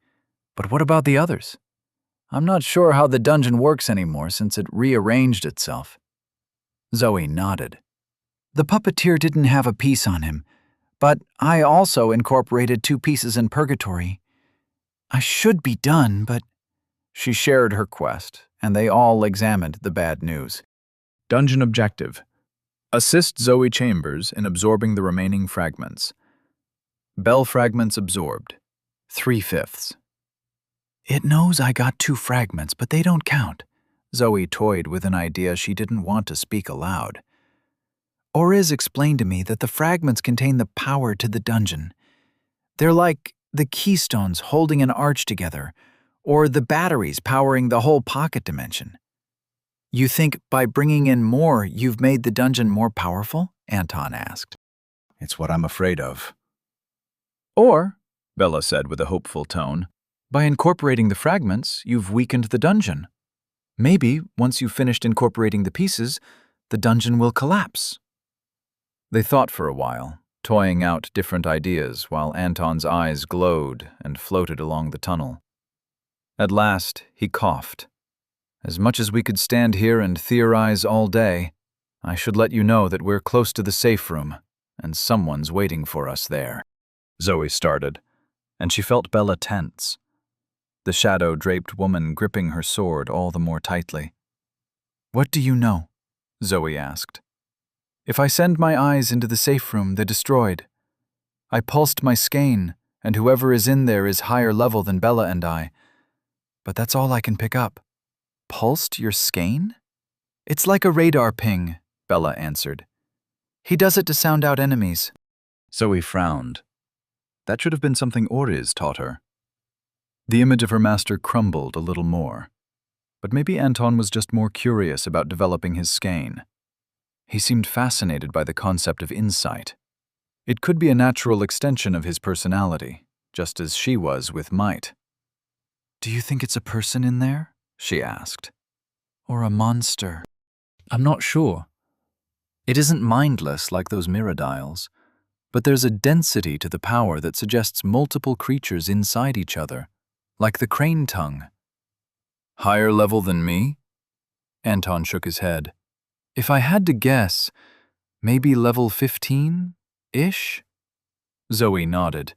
A: But what about the others? I'm not sure how the dungeon works anymore since it rearranged itself. Zoe nodded. The puppeteer didn't have a piece on him, but I also incorporated 2 pieces in purgatory. I should be done, but... She shared her quest, and they all examined the bad news. Dungeon objective. Assist Zoe Chambers in absorbing the remaining fragments. Bell fragments absorbed. 3/5. It knows I got 2 fragments, but they don't count. Zoe toyed with an idea she didn't want to speak aloud. Oriz explained to me that the fragments contain the power to the dungeon. They're like the keystones holding an arch together, or the batteries powering the whole pocket dimension. You think by bringing in more, you've made the dungeon more powerful? Anton asked. It's what I'm afraid of. Or, Bella said with a hopeful tone, by incorporating the fragments, you've weakened the dungeon. Maybe, once you've finished incorporating the pieces, the dungeon will collapse. They thought for a while, toying out different ideas while Anton's eyes glowed and floated along the tunnel. At last, he coughed. As much as we could stand here and theorize all day, I should let you know that we're close to the safe room, and someone's waiting for us there. Zoe started, and she felt Bella tense. The shadow-draped woman gripping her sword all the more tightly. What do you know? Zoe asked. If I send my eyes into the safe room, they're destroyed. I pulsed my skein, and whoever is in there is higher level than Bella and I. But that's all I can pick up. Pulsed your skein? It's like a radar ping, Bella answered. He does it to sound out enemies. Zoe frowned. That should have been something Oriz taught her. The image of her master crumbled a little more. But maybe Anton was just more curious about developing his skein. He seemed fascinated by the concept of insight. It could be a natural extension of his personality, just as she was with might. Do you think it's a person in there? She asked. Or a monster? I'm not sure. It isn't mindless like those mirror dials, but there's a density to the power that suggests multiple creatures inside each other, like the crane tongue. Higher level than me? Anton shook his head. If I had to guess, maybe level 15-ish? Zoe nodded.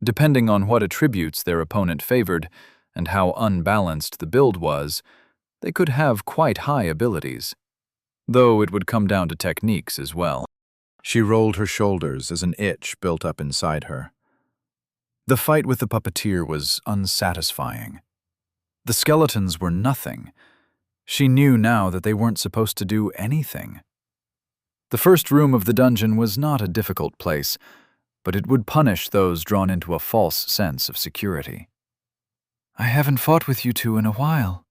A: Depending on what attributes their opponent favored and how unbalanced the build was, they could have quite high abilities. Though it would come down to techniques as well. She rolled her shoulders as an itch built up inside her. The fight with the puppeteer was unsatisfying. The skeletons were nothing. She knew now that they weren't supposed to do anything. The first room of the dungeon was not a difficult place, but it would punish those drawn into a false sense of security. I haven't fought with you two in a while.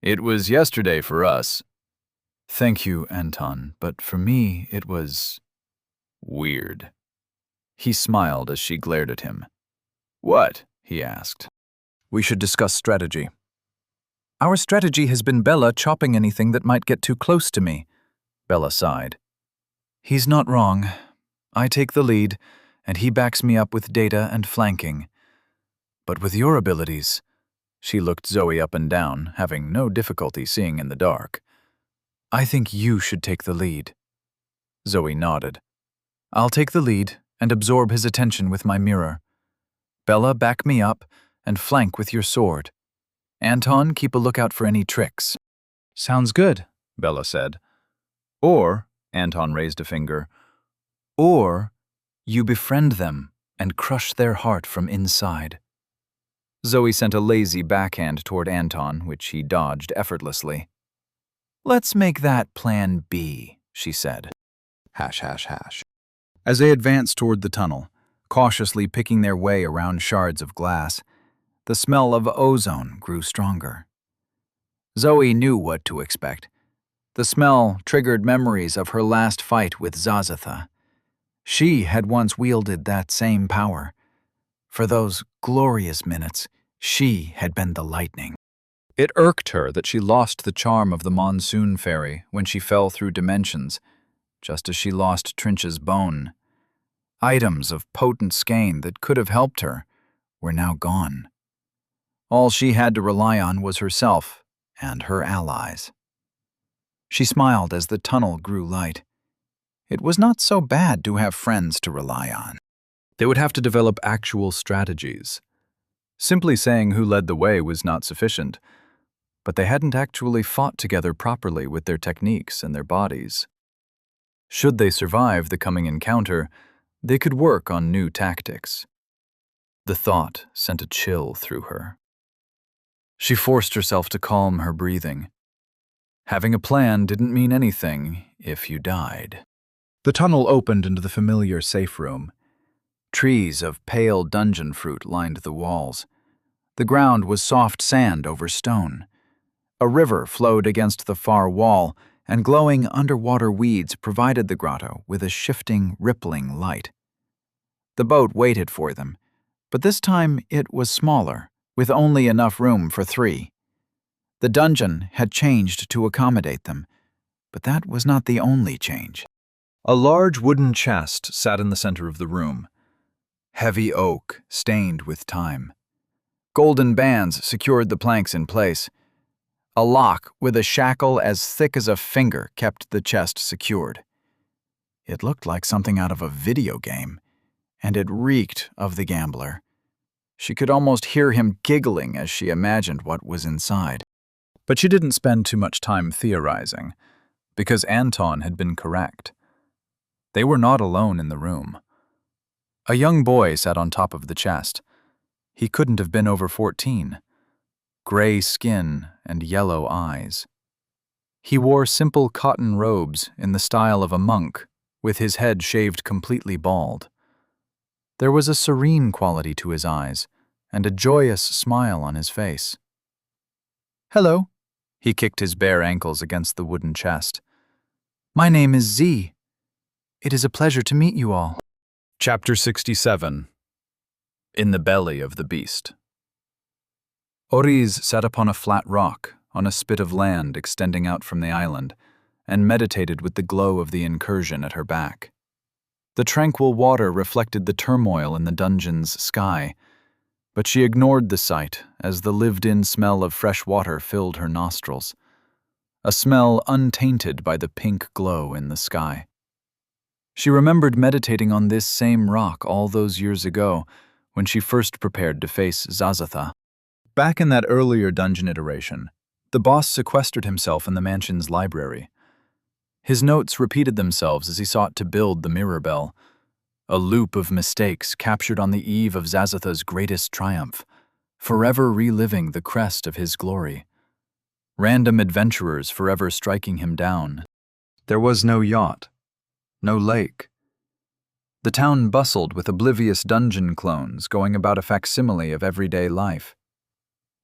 A: It was yesterday for us. Thank you, Anton, but for me it was... weird. He smiled as she glared at him. What? He asked. We should discuss strategy. Our strategy has been Bella chopping anything that might get too close to me. Bella sighed. He's not wrong. I take the lead, and he backs me up with data and flanking. But with your abilities... She looked Zoe up and down, having no difficulty seeing in the dark. I think you should take the lead. Zoe nodded. I'll take the lead and absorb his attention with my mirror. Bella, back me up and flank with your sword. Anton, keep a lookout for any tricks. Sounds good, Bella said. Or, Anton raised a finger, or you befriend them and crush their heart from inside. Zoe sent a lazy backhand toward Anton, which he dodged effortlessly. Let's make that plan B, she said. Hash, hash, hash. As they advanced toward the tunnel, cautiously picking their way around shards of glass, the smell of ozone grew stronger. Zoe knew what to expect. The smell triggered memories of her last fight with Zazatha. She had once wielded that same power. For those glorious minutes, she had been the lightning. It irked her that she lost the charm of the monsoon fairy when she fell through dimensions, just as she lost Trinch's bone. Items of potent skein that could have helped her were now gone. All she had to rely on was herself and her allies. She smiled as the tunnel grew light. It was not so bad to have friends to rely on. They would have to develop actual strategies. Simply saying who led the way was not sufficient, but they hadn't actually fought together properly with their techniques and their bodies. Should they survive the coming encounter, they could work on new tactics. The thought sent a chill through her. She forced herself to calm her breathing. Having a plan didn't mean anything if you died. The tunnel opened into the familiar safe room. Trees of pale dungeon fruit lined the walls. The ground was soft sand over stone. A river flowed against the far wall, and glowing underwater weeds provided the grotto with a shifting, rippling light. The boat waited for them, but this time it was smaller, with only enough room for 3. The dungeon had changed to accommodate them, but that was not the only change. A large wooden chest sat in the center of the room. Heavy oak, stained with time. Golden bands secured the planks in place. A lock with a shackle as thick as a finger kept the chest secured. It looked like something out of a video game, and it reeked of the gambler. She could almost hear him giggling as she imagined what was inside. But she didn't spend too much time theorizing, because Anton had been correct. They were not alone in the room. A young boy sat on top of the chest. He couldn't have been over 14. Gray skin and yellow eyes. He wore simple cotton robes in the style of a monk, with his head shaved completely bald. There was a serene quality to his eyes, and a joyous smile on his face. "Hello," he kicked his bare ankles against the wooden chest. "My name is Z. It is a pleasure to meet you all." Chapter 67. In the Belly of the Beast. Oriz sat upon a flat rock, on a spit of land extending out from the island, and meditated with the glow of the incursion at her back. The tranquil water reflected the turmoil in the dungeon's sky, but she ignored the sight as the lived-in smell of fresh water filled her nostrils, a smell untainted by the pink glow in the sky. She remembered meditating on this same rock all those years ago when she first prepared to face Zazatha. Back in that earlier dungeon iteration, the boss sequestered himself in the mansion's library. His notes repeated themselves as he sought to build the mirror bell, a loop of mistakes captured on the eve of Zazatha's greatest triumph, forever reliving the crest of his glory. Random adventurers forever striking him down. There was no yacht, no lake. The town bustled with oblivious dungeon clones going about a facsimile of everyday life.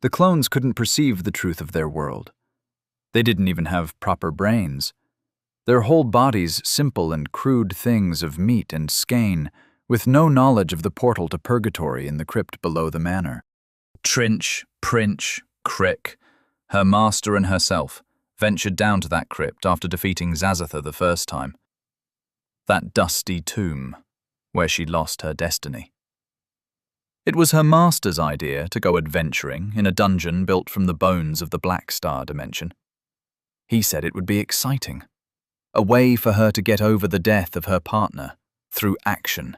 A: The clones couldn't perceive the truth of their world. They didn't even have proper brains. Their whole bodies simple and crude things of meat and skein, with no knowledge of the portal to purgatory in the crypt below the manor. Trinch, Princh, Crick, her master and herself, ventured down to that crypt after defeating Zazatha the first time. That dusty tomb, where she lost her destiny. It was her master's idea to go adventuring in a dungeon built from the bones of the Black Star dimension. He said it would be exciting, a way for her to get over the death of her partner, through action,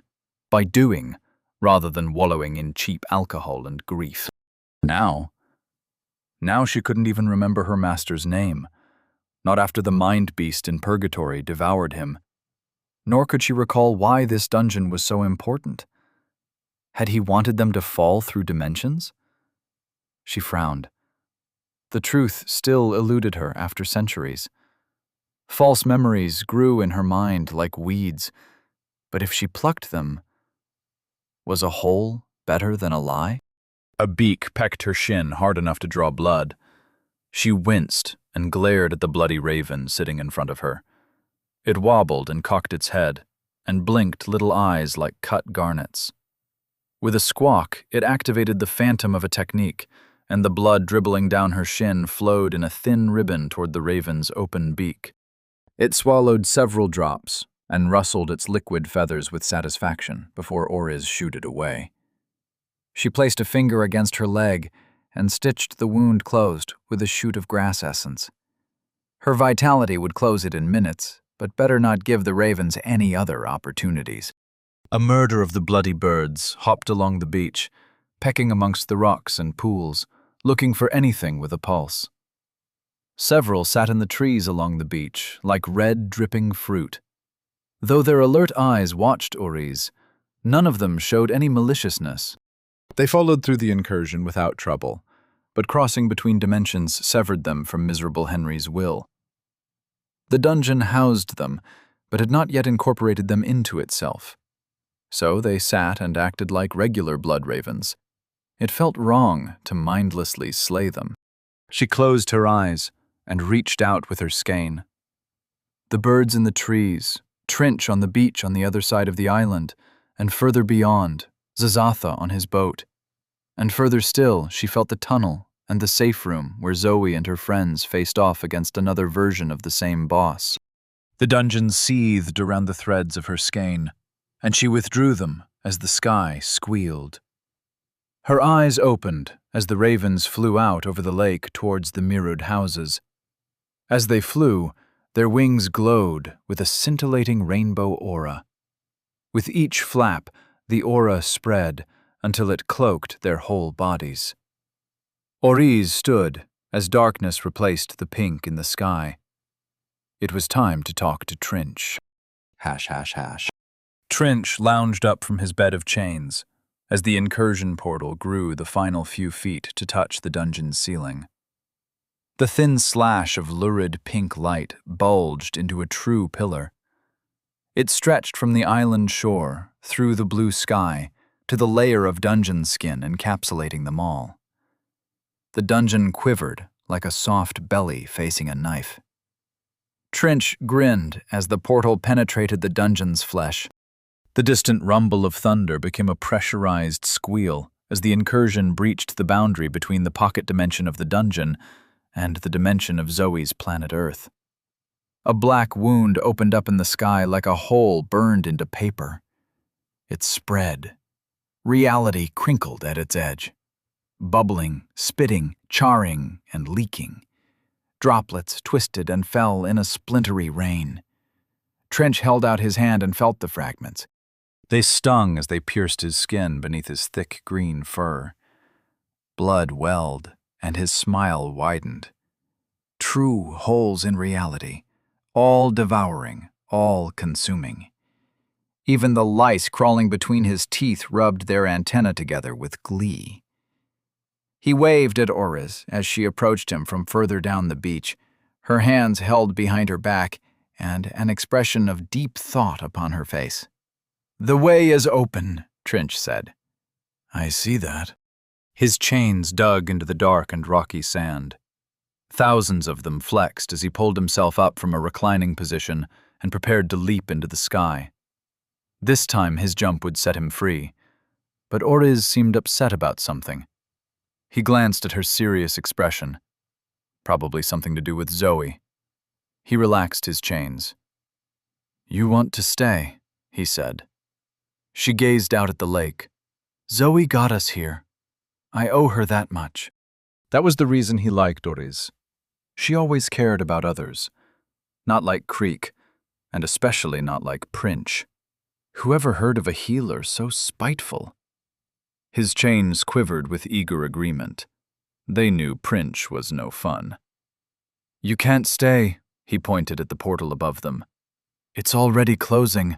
A: by doing, rather than wallowing in cheap alcohol and grief. Now she couldn't even remember her master's name, not after the mind beast in purgatory devoured him. Nor could she recall why this dungeon was so important. Had he wanted them to fall through dimensions? She frowned. The truth still eluded her after centuries. False memories grew in her mind like weeds, but if she plucked them, was a whole better than a lie? A beak pecked her shin hard enough to draw blood. She winced and glared at the bloody raven sitting in front of her. It wobbled and cocked its head, and blinked little eyes like cut garnets. With a squawk, it activated the phantom of a technique, and the blood dribbling down her shin flowed in a thin ribbon toward the raven's open beak. It swallowed several drops and rustled its liquid feathers with satisfaction before Oriz shooed it away. She placed a finger against her leg and stitched the wound closed with a shoot of grass essence. Her vitality would close it in minutes, but better not give the ravens any other opportunities. A murder of the bloody birds hopped along the beach, pecking amongst the rocks and pools, looking for anything with a pulse. Several sat in the trees along the beach, like red dripping fruit. Though their alert eyes watched Oriz, none of them showed any maliciousness. They followed through the incursion without trouble, but crossing between dimensions severed them from miserable Henry's will. The dungeon housed them, but had not yet incorporated them into itself. So they sat and acted like regular blood ravens. It felt wrong to mindlessly slay them. She closed her eyes and reached out with her skein. The birds in the trees, Trinch on the beach on the other side of the island, and further beyond, Zazatha on his boat. And further still, she felt the tunnel and the safe room where Zoe and her friends faced off against another version of the same boss. The dungeon seethed around the threads of her skein, and she withdrew them as the sky squealed. Her eyes opened as the ravens flew out over the lake towards the mirrored houses. As they flew, their wings glowed with a scintillating rainbow aura. With each flap, the aura spread until it cloaked their whole bodies. Oriz stood as darkness replaced the pink in the sky. It was time to talk to Trinch. Trinch lounged up from his bed of chains as the incursion portal grew the final few feet to touch the dungeon's ceiling. The thin slash of lurid pink light bulged into a true pillar. It stretched from the island shore, through the blue sky, to the layer of dungeon skin encapsulating them all. The dungeon quivered like a soft belly facing a knife. Trinch grinned as the portal penetrated the dungeon's flesh. The distant rumble of thunder became a pressurized squeal as the incursion breached the boundary between the pocket dimension of the dungeon and the dimension of Zoe's planet Earth. A black wound opened up in the sky like a hole burned into paper. It spread. Reality crinkled at its edge. Bubbling, spitting, charring, and leaking. Droplets twisted and fell in a splintery rain. Trinch held out his hand and felt the fragments. They stung as they pierced his skin beneath his thick green fur. Blood welled, and his smile widened. True holes in reality, all devouring, all consuming. Even the lice crawling between his teeth rubbed their antennae together with glee. He waved at Oriz as she approached him from further down the beach, her hands held behind her back and an expression of deep thought upon her face. "The way is open," Trinch said. "I see that." His chains dug into the dark and rocky sand. Thousands of them flexed as he pulled himself up from a reclining position and prepared to leap into the sky. This time his jump would set him free, but Oriz seemed upset about something. He glanced at her serious expression. Probably something to do with Zoe. He relaxed his chains. "You want to stay," he said. She gazed out at the lake. "Zoe got us here. I owe her that much." That was the reason he liked Oriz. She always cared about others. Not like Creek, and especially not like Princh. Whoever heard of a healer so spiteful? His chains quivered with eager agreement. They knew Princh was no fun. "You can't stay," He pointed at the portal above them. It's already closing.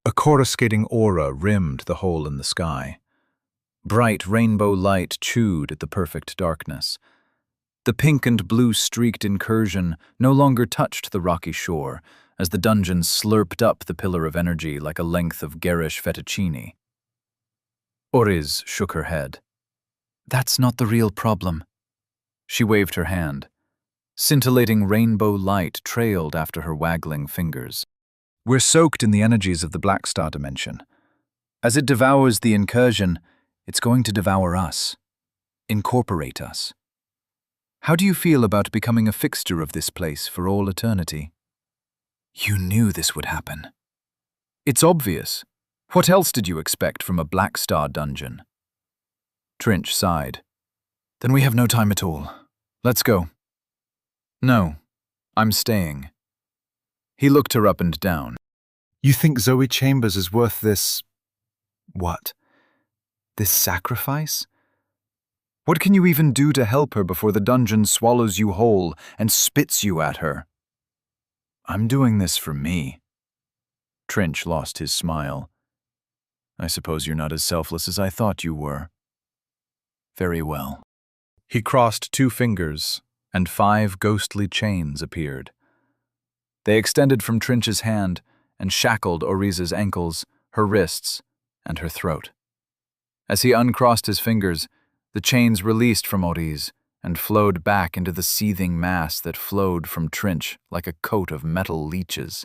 B: A coruscating aura rimmed the hole in the sky.
A: Bright rainbow light chewed at the perfect darkness. The pink and blue streaked incursion no longer touched the rocky shore as the dungeon slurped up the pillar of energy like a length of garish fettuccine. Oriz shook her head. That's not the real problem. She waved her hand. Scintillating rainbow light trailed after her waggling fingers.
B: We're soaked in the energies of the Black Star dimension.
A: As it devours the incursion, it's going to devour us, incorporate us. How do you feel about becoming a fixture of this place for all eternity? You knew this would happen. It's obvious. What else did you expect from a Black Star dungeon? Trinch sighed. Then we have no time at all. Let's go. No, I'm staying. He looked her up and down.
C: You think Zoe Chambers is worth this... what? This sacrifice?
A: What can you even do to help her before the dungeon swallows you whole and spits you at her? I'm doing this for me. Trinch lost his smile. I suppose you're not as selfless as I thought you were. Very well. He crossed 2 fingers, and 5 ghostly chains appeared. They extended from Trinch's hand and shackled Oriza's ankles, her wrists, and her throat. As he uncrossed his fingers, the chains released from Oriz and flowed back into the seething mass that flowed from Trinch like a coat of metal leeches.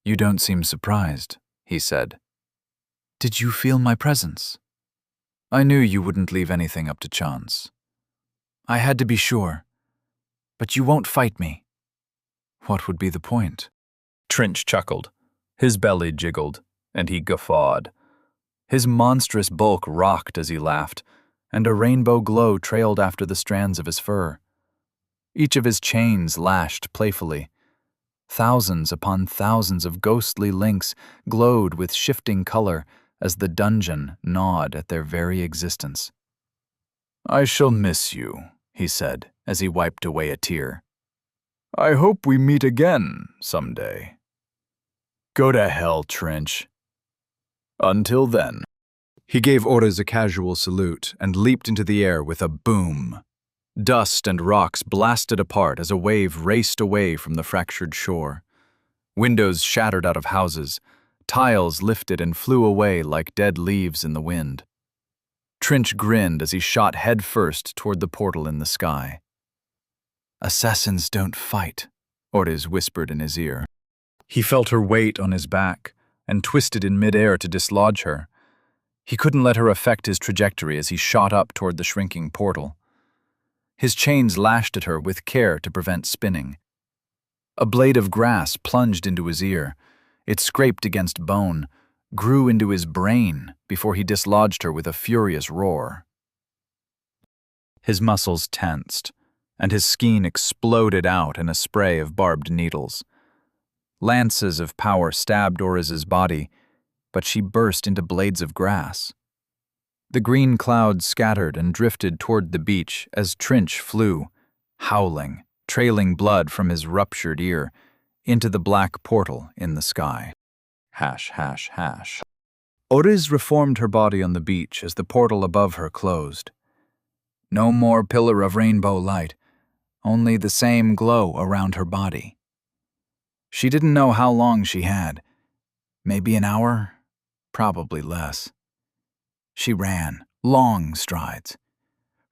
A: You don't seem surprised, he said. Did you feel my presence? I knew you wouldn't leave anything up to chance. I had to be sure. But you won't fight me. What would be the point? Trinch chuckled. His belly jiggled, and he guffawed. His monstrous bulk rocked as he laughed, and a rainbow glow trailed after the strands of his fur. Each of his chains lashed playfully. Thousands upon thousands of ghostly links glowed with shifting color as the dungeon gnawed at their very existence. I shall miss you, he said as he wiped away a tear. I hope we meet again someday. Go to hell, Trinch. Until then. He gave Oriz a casual salute and leaped into the air with a boom. Dust and rocks blasted apart as a wave raced away from the fractured shore. Windows shattered out of houses. Tiles lifted and flew away like dead leaves in the wind. Trinch grinned as he shot headfirst toward the portal in the sky. Assassins don't fight, Oriz whispered in his ear. He felt her weight on his back and twisted in midair to dislodge her. He couldn't let her affect his trajectory as he shot up toward the shrinking portal. His chains lashed at her with care to prevent spinning. A blade of grass plunged into his ear. It scraped against bone, grew into his brain before he dislodged her with a furious roar. His muscles tensed, and his skein exploded out in a spray of barbed needles. Lances of power stabbed Oriz's body, but she burst into blades of grass. The green clouds scattered and drifted toward the beach as Trinch flew, howling, trailing blood from his ruptured ear, into the black portal in the sky. Hash, hash, hash. Oriz reformed her body on the beach as the portal above her closed. No more pillar of rainbow light, only the same glow around her body. She didn't know how long she had. Maybe an hour, probably less. She ran, long strides.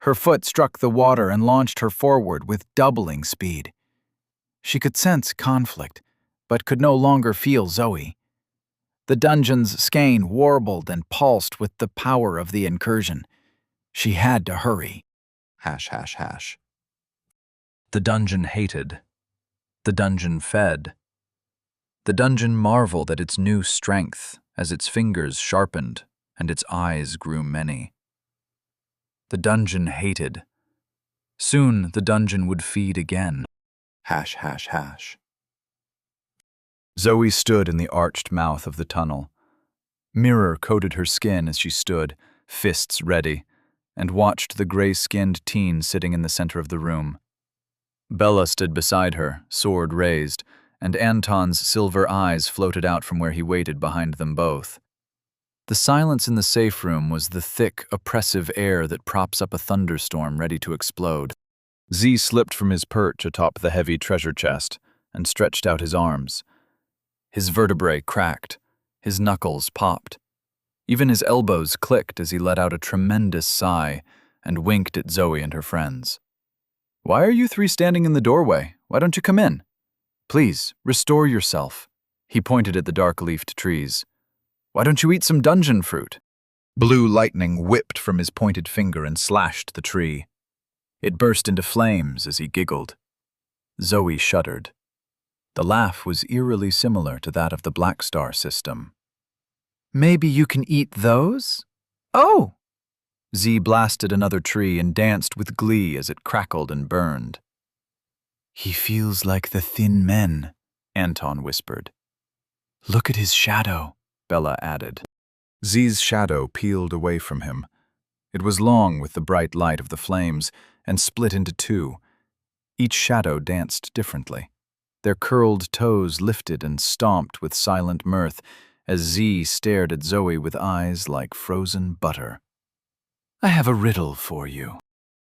A: Her foot struck the water and launched her forward with doubling speed. She could sense conflict, but could no longer feel Zoe. The dungeon's skein warbled and pulsed with the power of the incursion. She had to hurry. Hash, hash, hash. The dungeon hated. The dungeon fed. The dungeon marveled at its new strength as its fingers sharpened and its eyes grew many. The dungeon hated. Soon the dungeon would feed again. Hash, hash, hash. Zoe stood in the arched mouth of the tunnel. Mirror coated her skin as she stood, fists ready, and watched the gray-skinned teen sitting in the center of the room. Bella stood beside her, sword raised, and Anton's silver eyes floated out from where he waited behind them both. The silence in the safe room was the thick, oppressive air that props up a thunderstorm ready to explode. Z slipped from his perch atop the heavy treasure chest and stretched out his arms. His vertebrae cracked, his knuckles popped. Even his elbows clicked as he let out a tremendous sigh and winked at Zoe and her friends. "Why are you three standing in the doorway? Why don't you come in? Please, restore yourself." He pointed at the dark-leafed trees. "Why don't you eat some dungeon fruit?" Blue lightning whipped from his pointed finger and slashed the tree. It burst into flames as he giggled. Zoe shuddered. The laugh was eerily similar to that of the Black Star system.
C: Maybe you can eat those? Oh!
A: Z blasted another tree and danced with glee as it crackled and burned.
C: "He feels like the Thin Men," Anton whispered. "Look at his shadow," Bella added.
A: Z's shadow peeled away from him. It was long with the bright light of the flames and split into two. Each shadow danced differently. Their curled toes lifted and stomped with silent mirth as Z stared at Zoe with eyes like frozen butter.
C: "I have a riddle for you."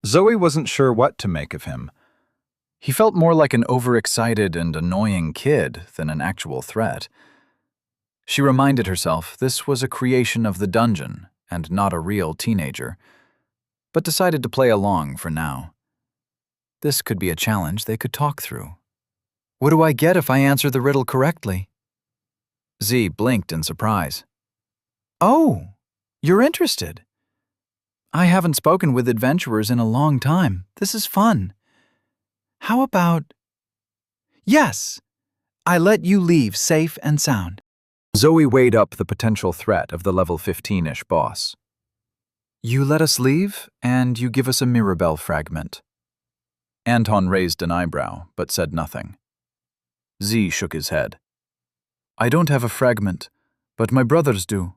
A: Zoe wasn't sure what to make of him. He felt more like an overexcited and annoying kid than an actual threat. She reminded herself this was a creation of the dungeon and not a real teenager, but decided to play along for now. This could be a challenge they could talk through.
C: "What do I get if I answer the riddle correctly?"
A: Z blinked in surprise.
C: "Oh, you're interested. I haven't spoken with adventurers in a long time. This is fun. How about... Yes, I let you leave safe and sound."
A: Zoe weighed up the potential threat of the level 15-ish boss.
C: "You let us leave, and you give us a Mirabelle fragment."
A: Anton raised an eyebrow, but said nothing. Z shook his head.
C: "I don't have a fragment, but my brothers do.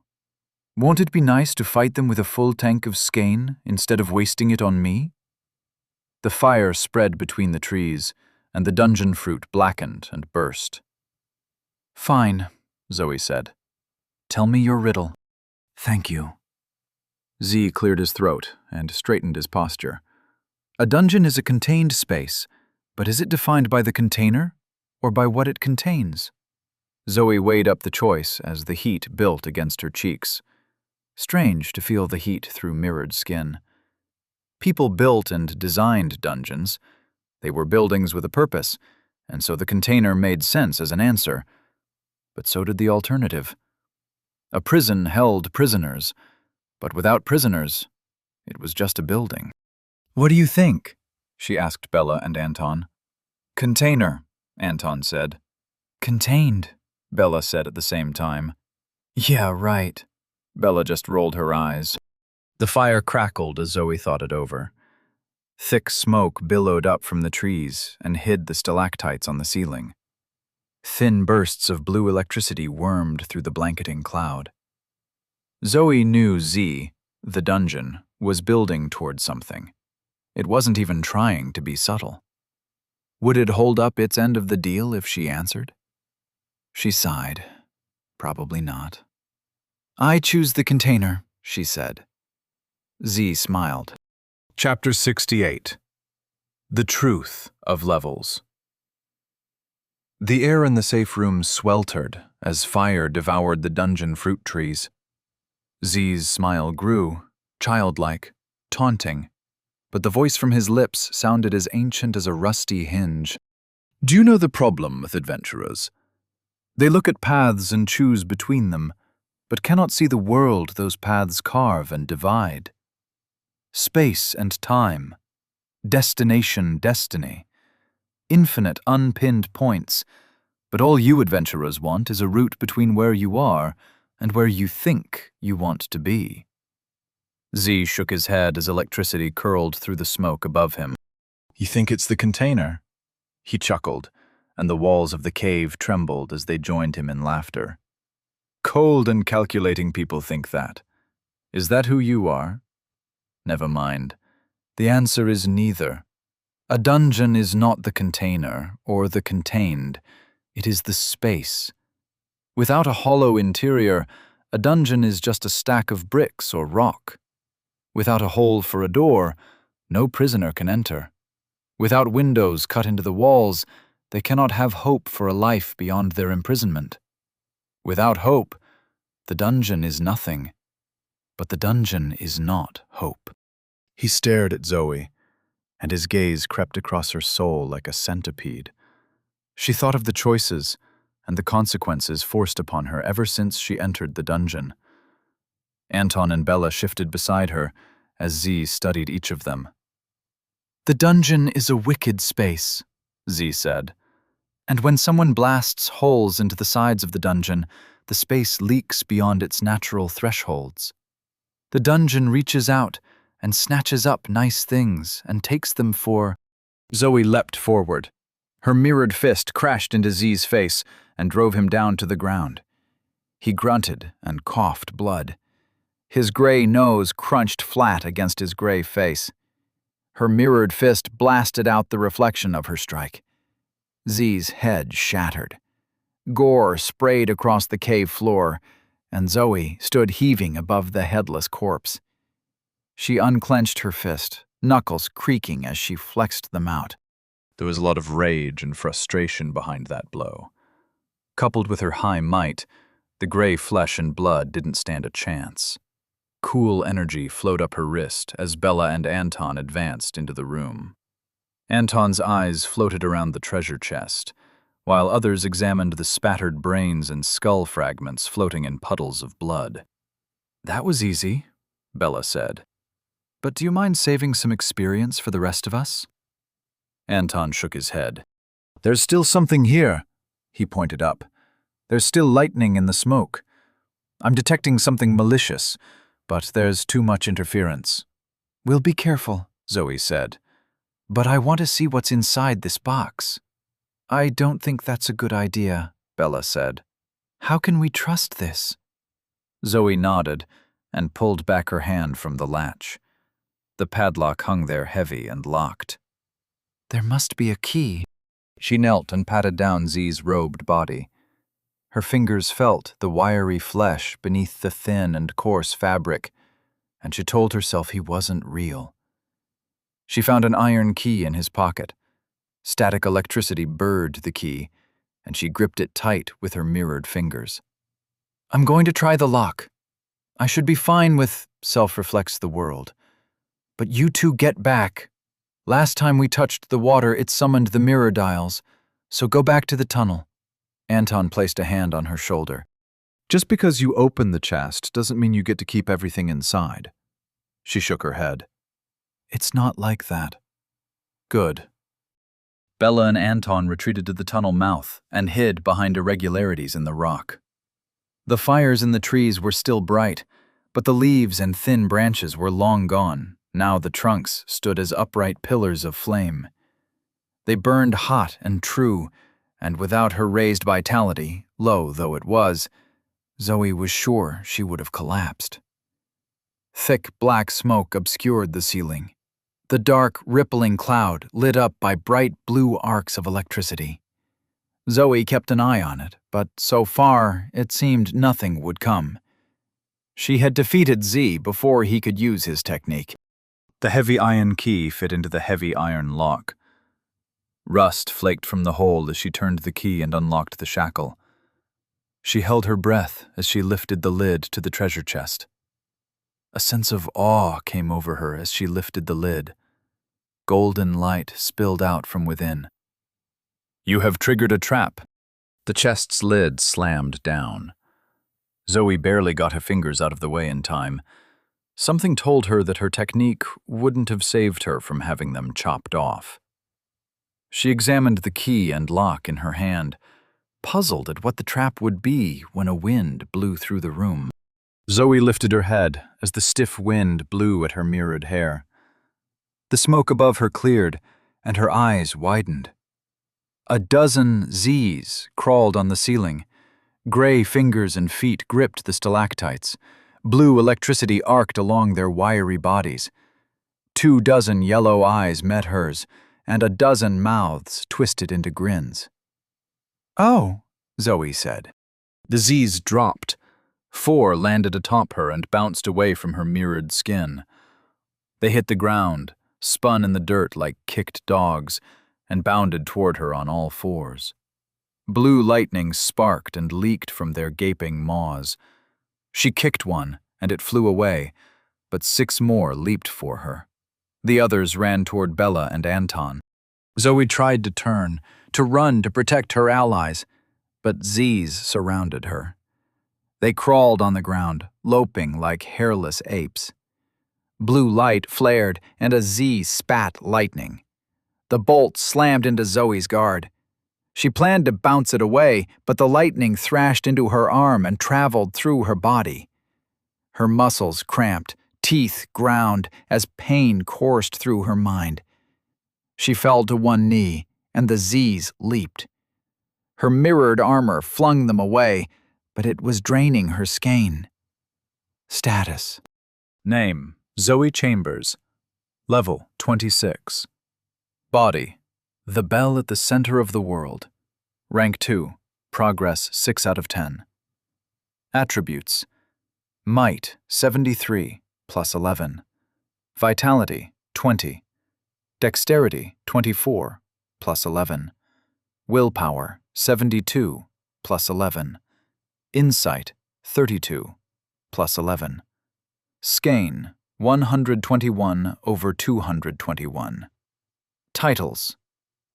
C: Won't it be nice to fight them with a full tank of skein instead of wasting it on me?"
A: The fire spread between the trees, and the dungeon fruit blackened and burst.
C: "Fine,"
A: Zoe said.
C: "Tell me your riddle." "Thank you."
A: Z cleared his throat and straightened his posture.
C: A dungeon is a contained space, but is it defined by the container or by what it contains?
A: Zoe weighed up the choice as the heat built against her cheeks. Strange to feel the heat through mirrored skin. People built and designed dungeons. They were buildings with a purpose, and so the container made sense as an answer. But so did the alternative. A prison held prisoners, but without prisoners, it was just a building.
C: "What do you think?"
A: she asked Bella and Anton. "Container," Anton said.
C: "Contained,"
A: Bella said at the same time.
C: "Yeah, right."
A: Bella just rolled her eyes. The fire crackled as Zoe thought it over. Thick smoke billowed up from the trees and hid the stalactites on the ceiling. Thin bursts of blue electricity wormed through the blanketing cloud. Zoe knew Z, the dungeon, was building toward something. It wasn't even trying to be subtle. Would it hold up its end of the deal if she answered? She sighed. Probably not.
C: "I choose the container," she said.
A: Z smiled. Chapter 68. The Truth of Levels. The air in the safe room sweltered as fire devoured the dungeon fruit trees. Z's smile grew, childlike, taunting, but the voice from his lips sounded as ancient as a rusty hinge. "Do you know the problem with adventurers? They look at paths and choose between them, but cannot see the world those paths carve and divide. Space and time, destination, destiny, infinite unpinned points, but all you adventurers want is a route between where you are and where you think you want to be." Z shook his head as electricity curled through the smoke above him. "You think it's the container?" He chuckled, and the walls of the cave trembled as they joined him in laughter. "Cold and calculating people think that. Is that who you are? Never mind. The answer is neither. A dungeon is not the container or the contained, it is the space. Without a hollow interior, a dungeon is just a stack of bricks or rock. Without a hole for a door, no prisoner can enter. Without windows cut into the walls, they cannot have hope for a life beyond their imprisonment. Without hope, the dungeon is nothing. But the dungeon is not hope. He stared at Zoe, and his gaze crept across her soul like a centipede. She thought of the choices and the consequences forced upon her ever since she entered the dungeon. Anton and Bella shifted beside her as Z studied each of them. "The dungeon is a wicked space," Z said. "And when someone blasts holes into the sides of the dungeon, the space leaks beyond its natural thresholds. The dungeon reaches out and snatches up nice things and takes them for—" Zoe leapt forward. Her mirrored fist crashed into Z's face and drove him down to the ground. He grunted and coughed blood. His gray nose crunched flat against his gray face. Her mirrored fist blasted out the reflection of her strike. Z's head shattered. Gore sprayed across the cave floor, and Zoe stood heaving above the headless corpse. She unclenched her fist, knuckles creaking as she flexed them out. There was a lot of rage and frustration behind that blow. Coupled with her high might, the gray flesh and blood didn't stand a chance. Cool energy flowed up her wrist as Bella and Anton advanced into the room. Anton's eyes floated around the treasure chest, while others examined the spattered brains and skull fragments floating in puddles of blood. "That was easy," Bella said. "But do you mind saving some experience for the rest of us?" Anton shook his head. "There's still something here," he pointed up. "There's still lightning in the smoke. I'm detecting something malicious, but there's too much interference." "We'll be careful," Zoe said. "But I want to see what's inside this box." "I don't think that's a good idea," Bella said. "How can we trust this?" Zoe nodded and pulled back her hand from the latch. The padlock hung there heavy and locked. "There must be a key." She knelt and patted down Z's robed body. Her fingers felt the wiry flesh beneath the thin and coarse fabric, and she told herself he wasn't real. She found an iron key in his pocket. Static electricity burred the key, and she gripped it tight with her mirrored fingers. "I'm going to try the lock. I should be fine with," self-reflects the world. "But you two get back. Last time we touched the water, it summoned the mirror dials, so go back to the tunnel." Anton placed a hand on her shoulder. "Just because you open the chest doesn't mean you get to keep everything inside." She shook her head. "It's not like that." "Good." Bella and Anton retreated to the tunnel mouth and hid behind irregularities in the rock. The fires in the trees were still bright, but the leaves and thin branches were long gone. Now the trunks stood as upright pillars of flame. They burned hot and true, and without her raised vitality, low though it was, Zoe was sure she would have collapsed. Thick black smoke obscured the ceiling. The dark, rippling cloud lit up by bright blue arcs of electricity. Zoe kept an eye on it, but so far it seemed nothing would come. She had defeated Z before he could use his technique. The heavy iron key fit into the heavy iron lock. Rust flaked from the hole as she turned the key and unlocked the shackle. She held her breath as she lifted the lid to the treasure chest. A sense of awe came over her as she lifted the lid. Golden light spilled out from within. "You have triggered a trap." The chest's lid slammed down. Zoe barely got her fingers out of the way in time. Something told her that her technique wouldn't have saved her from having them chopped off. She examined the key and lock in her hand, puzzled at what the trap would be when a wind blew through the room. Zoe lifted her head as the stiff wind blew at her mirrored hair. The smoke above her cleared, and her eyes widened. A dozen Z's crawled on the ceiling. Gray fingers and feet gripped the stalactites. Blue electricity arced along their wiry bodies. 24 yellow eyes met hers, and a dozen mouths twisted into grins.
C: "Oh,"
A: Zoe said. The Z's dropped. 4 landed atop her and bounced away from her mirrored skin. They hit the ground, spun in the dirt like kicked dogs, and bounded toward her on all 4s. Blue lightning sparked and leaked from their gaping maws. She kicked one, and it flew away, but 6 more leaped for her. The others ran toward Bella and Anton. Zoe tried to turn, to run to protect her allies, but Z's surrounded her. They crawled on the ground, loping like hairless apes. Blue light flared, and a Z spat lightning. The bolt slammed into Zoe's guard. She planned to bounce it away, but the lightning thrashed into her arm and traveled through her body. Her muscles cramped, teeth ground as pain coursed through her mind. She fell to one knee, and the Z's leaped. Her mirrored armor flung them away, but it was draining her skein. Status. Name: Zoe Chambers. Level 26. Body: the bell at the center of the world. Rank 2. Progress 6 out of 10. Attributes: Might 73 plus 11. Vitality 20. Dexterity 24 plus 11. Willpower 72 plus 11. Insight 32 plus 11. Skein 121 over 221. Titles: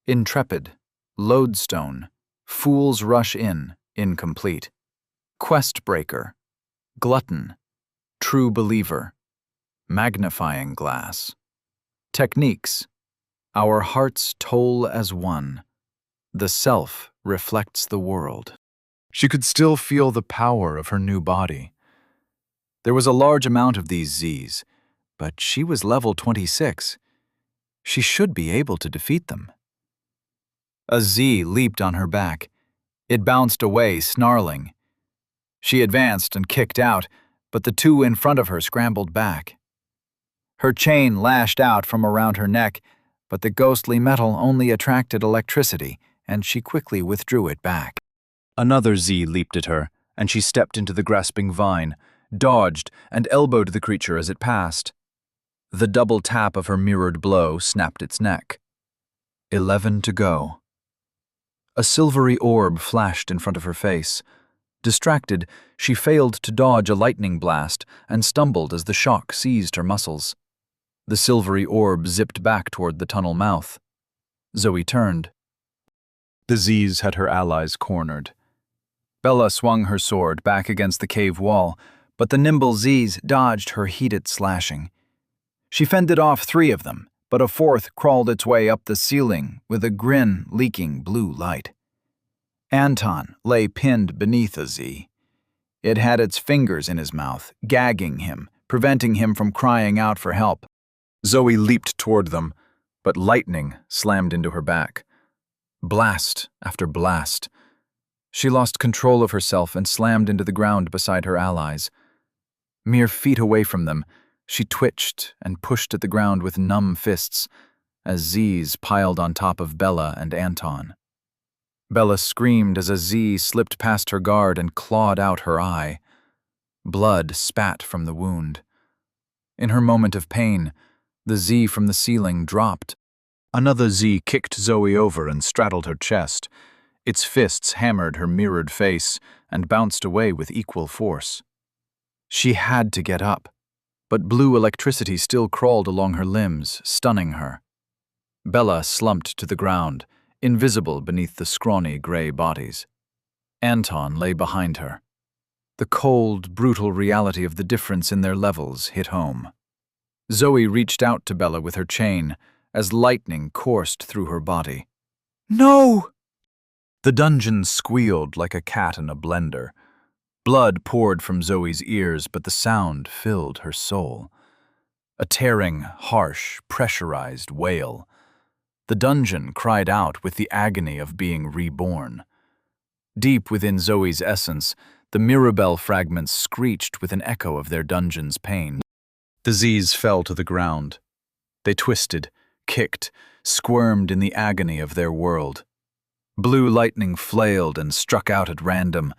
A: Intrepid, Lodestone, Fools Rush In, incomplete. Questbreaker, Glutton, True Believer, Magnifying Glass. Techniques: Our hearts toll as one. The self reflects the world. She could still feel the power of her new body. There was a large amount of these Z's, but she was level 26. She should be able to defeat them. A Z leaped on her back. It bounced away, snarling. She advanced and kicked out, but the 2 in front of her scrambled back. Her chain lashed out from around her neck, but the ghostly metal only attracted electricity, and she quickly withdrew it back. Another Z leaped at her, and she stepped into the grasping vine, dodged, and elbowed the creature as it passed. The double tap of her mirrored blow snapped its neck. 11 to go. A silvery orb flashed in front of her face. Distracted, she failed to dodge a lightning blast and stumbled as the shock seized her muscles. The silvery orb zipped back toward the tunnel mouth. Zoe turned. The Z's had her allies cornered. Bella swung her sword back against the cave wall, but the nimble Z's dodged her heated slashing. She fended off 3 of them, but a 4th crawled its way up the ceiling with a grin leaking blue light. Anton lay pinned beneath a Z. It had its fingers in his mouth, gagging him, preventing him from crying out for help. Zoe leaped toward them, but lightning slammed into her back. Blast after blast. She lost control of herself and slammed into the ground beside her allies. Mere feet away from them, she twitched and pushed at the ground with numb fists as Z's piled on top of Bella and Anton. Bella screamed as a Z slipped past her guard and clawed out her eye. Blood spat from the wound. In her moment of pain, the Z from the ceiling dropped. Another Z kicked Zoe over and straddled her chest. Its fists hammered her mirrored face and bounced away with equal force. She had to get up, but blue electricity still crawled along her limbs, stunning her. Bella slumped to the ground, invisible beneath the scrawny gray bodies. Anton lay behind her. The cold, brutal reality of the difference in their levels hit home. Zoe reached out to Bella with her chain as lightning coursed through her body. "No!" The dungeon squealed like a cat in a blender. Blood poured from Zoe's ears, but the sound filled her soul. A tearing, harsh, pressurized wail. The dungeon cried out with the agony of being reborn. Deep within Zoe's essence, the Mirabelle fragments screeched with an echo of their dungeon's pain. The Z's fell to the ground. They twisted, kicked, squirmed in the agony of their world. Blue lightning flailed and struck out at random.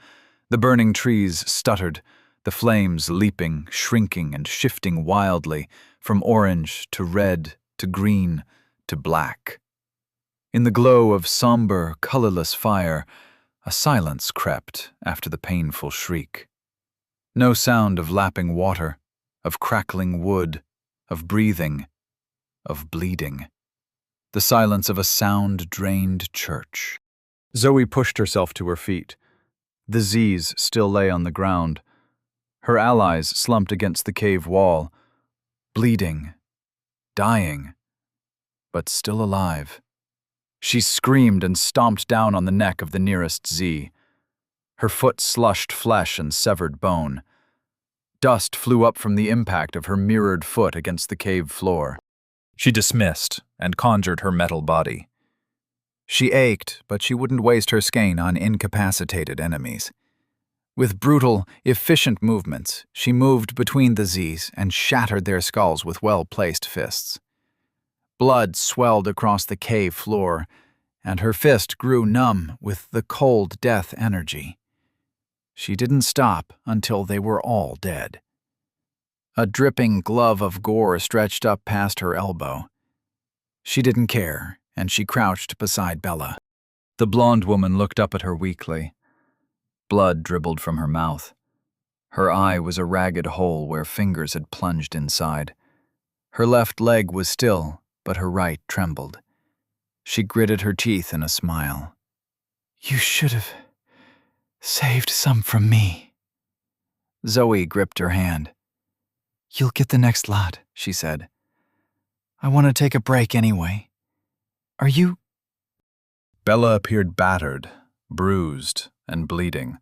A: The burning trees stuttered, the flames leaping, shrinking, and shifting wildly, from orange to red to green to black. In the glow of somber, colorless fire, a silence crept after the painful shriek. No sound of lapping water, of crackling wood, of breathing, of bleeding. The silence of a sound-drained church. Zoe pushed herself to her feet. The Z's still lay on the ground. Her allies slumped against the cave wall, bleeding, dying, but still alive. She screamed and stomped down on the neck of the nearest Z. Her foot slushed flesh and severed bone. Dust flew up from the impact of her mirrored foot against the cave floor. She dismissed and conjured her metal body. She ached, but she wouldn't waste her skein on incapacitated enemies. With brutal, efficient movements, she moved between the Z's and shattered their skulls with well-placed fists. Blood swelled across the cave floor, and her fist grew numb with the cold death energy. She didn't stop until they were all dead. A dripping glove of gore stretched up past her elbow. She didn't care, and she crouched beside Bella. The blonde woman looked up at her weakly. Blood dribbled from her mouth. Her eye was a ragged hole where fingers had plunged inside. Her left leg was still, but her right trembled. She gritted her teeth in a smile. "You should have saved some from me." Zoe gripped her hand. "You'll get the next lot," she said. "I want to take a break anyway. Are you—" Bella appeared battered, bruised, and bleeding.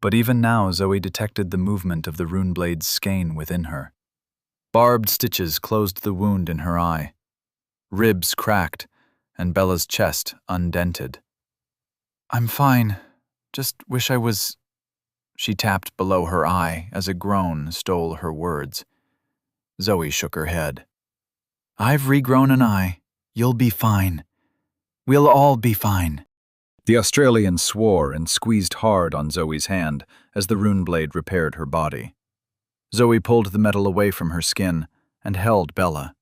A: But even now Zoe detected the movement of the runeblade's skein within her. Barbed stitches closed the wound in her eye. Ribs cracked, and Bella's chest undented. "I'm fine. Just wish I was—" She tapped below her eye as a groan stole her words. Zoe shook her head. "I've regrown an eye. You'll be fine. We'll all be fine." The Australian swore and squeezed hard on Zoe's hand as the runeblade repaired her body. Zoe pulled the metal away from her skin and held Bella.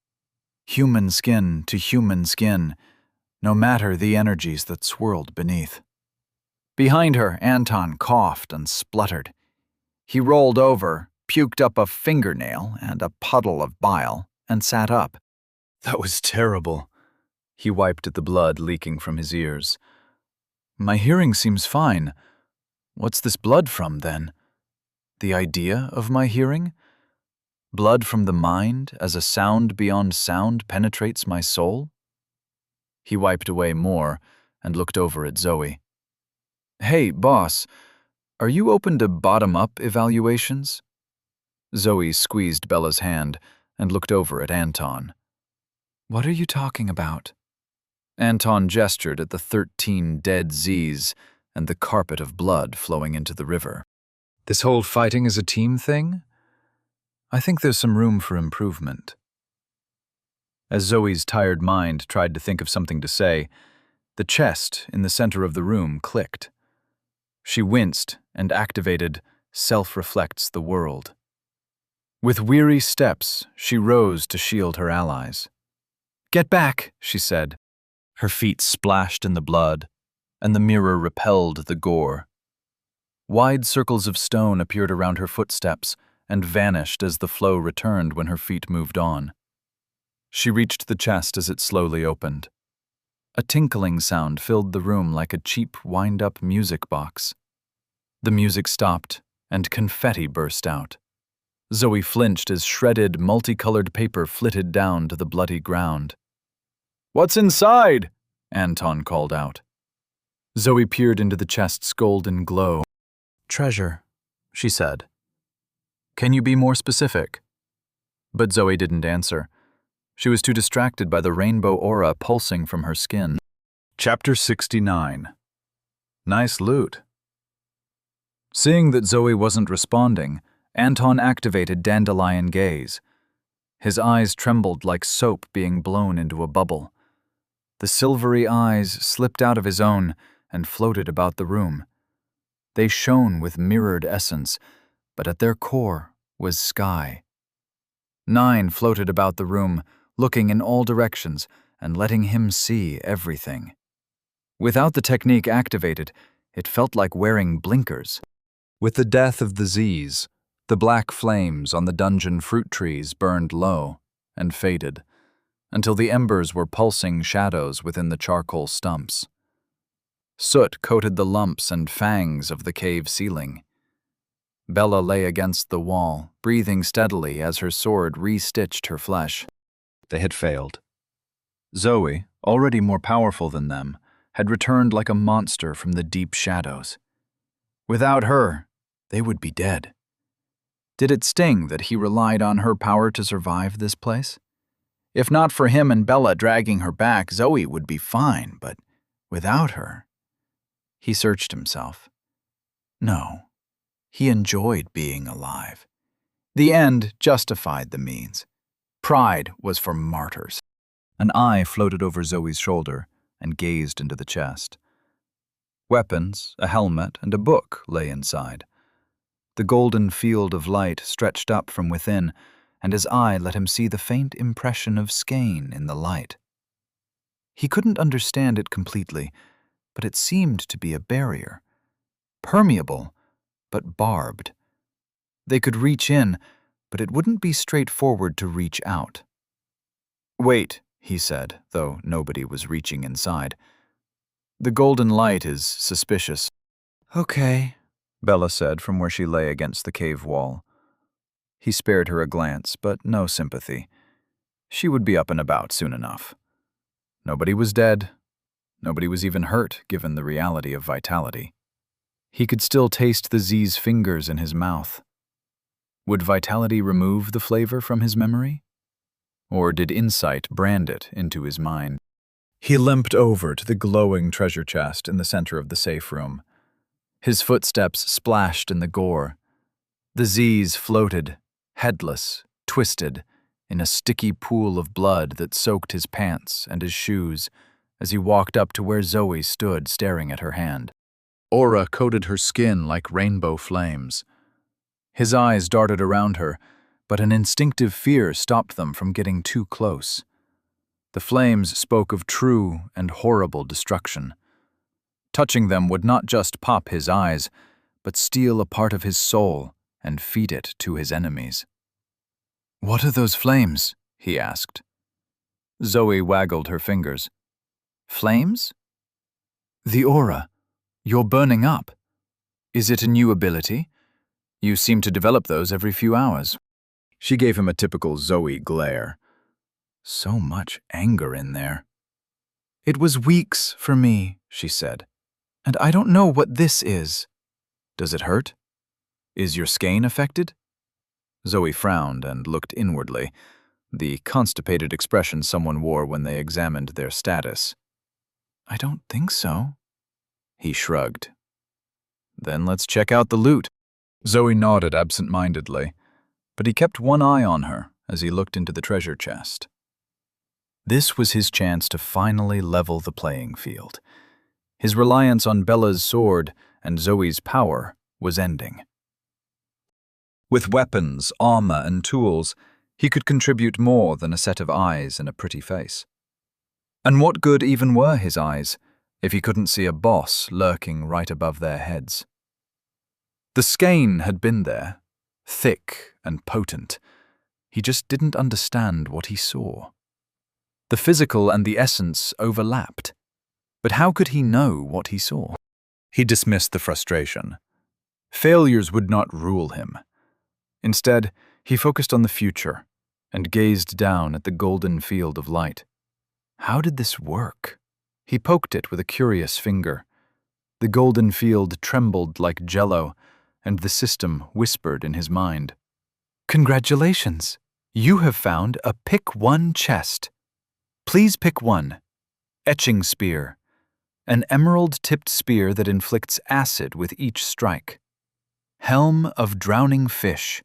A: Human skin to human skin, no matter the energies that swirled beneath. Behind her, Anton coughed and spluttered. He rolled over, puked up a fingernail and a puddle of bile, and sat up. "That was terrible." He wiped at the blood leaking from his ears. "My hearing seems fine. What's this blood from, then? The idea of my hearing? Blood from the mind as a sound beyond sound penetrates my soul?" He wiped away more and looked over at Zoe. "Hey, boss, are you open to bottom-up evaluations?" Zoe squeezed Bella's hand and looked over at Anton. "What are you talking about?" Anton gestured at the 13 dead Z's and the carpet of blood flowing into the river. "This whole fighting is a team thing? I think there's some room for improvement." As Zoe's tired mind tried to think of something to say, the chest in the center of the room clicked. She winced and activated Self-Reflects the World. With weary steps, she rose to shield her allies. "Get back," she said. Her feet splashed in the blood, and the mirror repelled the gore. Wide circles of stone appeared around her footsteps and vanished as the flow returned when her feet moved on. She reached the chest as it slowly opened. A tinkling sound filled the room like a cheap, wind-up music box. The music stopped, and confetti burst out. Zoe flinched as shredded, multicolored paper flitted down to the bloody ground. "What's inside?" Anton called out. Zoe peered into the chest's golden glow. "Treasure," she said. "Can you be more specific?" But Zoe didn't answer. She was too distracted by the rainbow aura pulsing from her skin. Chapter 69. Nice loot. Seeing that Zoe wasn't responding, Anton activated Dandelion Gaze. His eyes trembled like soap being blown into a bubble. The silvery eyes slipped out of his own and floated about the room. They shone with mirrored essence, but at their core was sky. 9 floated about the room, looking in all directions and letting him see everything. Without the technique activated, it felt like wearing blinkers. With the death of the Z's, the black flames on the dungeon fruit trees burned low and faded, until the embers were pulsing shadows within the charcoal stumps. Soot coated the lumps and fangs of the cave ceiling. Bella lay against the wall, breathing steadily as her sword re-stitched her flesh. They had failed. Zoe, already more powerful than them, had returned like a monster from the deep shadows. Without her, they would be dead. Did it sting that he relied on her power to survive this place? If not for him and Bella dragging her back, Zoe would be fine, but without her... He searched himself. No, he enjoyed being alive. The end justified the means. Pride was for martyrs. An eye floated over Zoe's shoulder and gazed into the chest. Weapons, a helmet, and a book lay inside. The golden field of light stretched up from within, and his eye let him see the faint impression of skein in the light. He couldn't understand it completely, but it seemed to be a barrier. Permeable, but barbed. They could reach in, but it wouldn't be straightforward to reach out. "Wait," he said, though nobody was reaching inside. "The golden light is suspicious." "Okay," Bella said from where she lay against the cave wall. He spared her a glance, but no sympathy. She would be up and about soon enough. Nobody was dead. Nobody was even hurt, given the reality of vitality. He could still taste the Z's fingers in his mouth. Would vitality remove the flavor from his memory? Or did insight brand it into his mind? He limped over to the glowing treasure chest in the center of the safe room. His footsteps splashed in the gore. The Z's floated, headless, twisted, in a sticky pool of blood that soaked his pants and his shoes as he walked up to where Zoe stood staring at her hand. Aura coated her skin like rainbow flames. His eyes darted around her, but an instinctive fear stopped them from getting too close. The flames spoke of true and horrible destruction. Touching them would not just pop his eyes, but steal a part of his soul and feed it to his enemies. "What are those flames?" he asked. Zoe waggled her fingers. "Flames?" "The aura. You're burning up. Is it a new ability? You seem to develop those every few hours." She gave him a typical Zoe glare. So much anger in there. "It was weeks for me," she said. "And I don't know what this is." "Does it hurt? Is your skein affected?" Zoe frowned and looked inwardly, the constipated expression someone wore when they examined their status. "I don't think so." He shrugged. "Then let's check out the loot." Zoe nodded absent-mindedly, but he kept one eye on her as he looked into the treasure chest. This was his chance to finally level the playing field. His reliance on Bella's sword and Zoe's power was ending. With weapons, armor, and tools, he could contribute more than a set of eyes and a pretty face. And what good even were his eyes if he couldn't see a boss lurking right above their heads? The skein had been there, thick and potent. He just didn't understand what he saw. The physical and the essence overlapped. But how could he know what he saw? He dismissed the frustration. Failures would not rule him. Instead, he focused on the future and gazed down at the golden field of light. How did this work? He poked it with a curious finger. The golden field trembled like jello, and the system whispered in his mind. "Congratulations! You have found a pick one chest. Please pick one. Etching spear. An emerald-tipped spear that inflicts acid with each strike. Helm of drowning fish.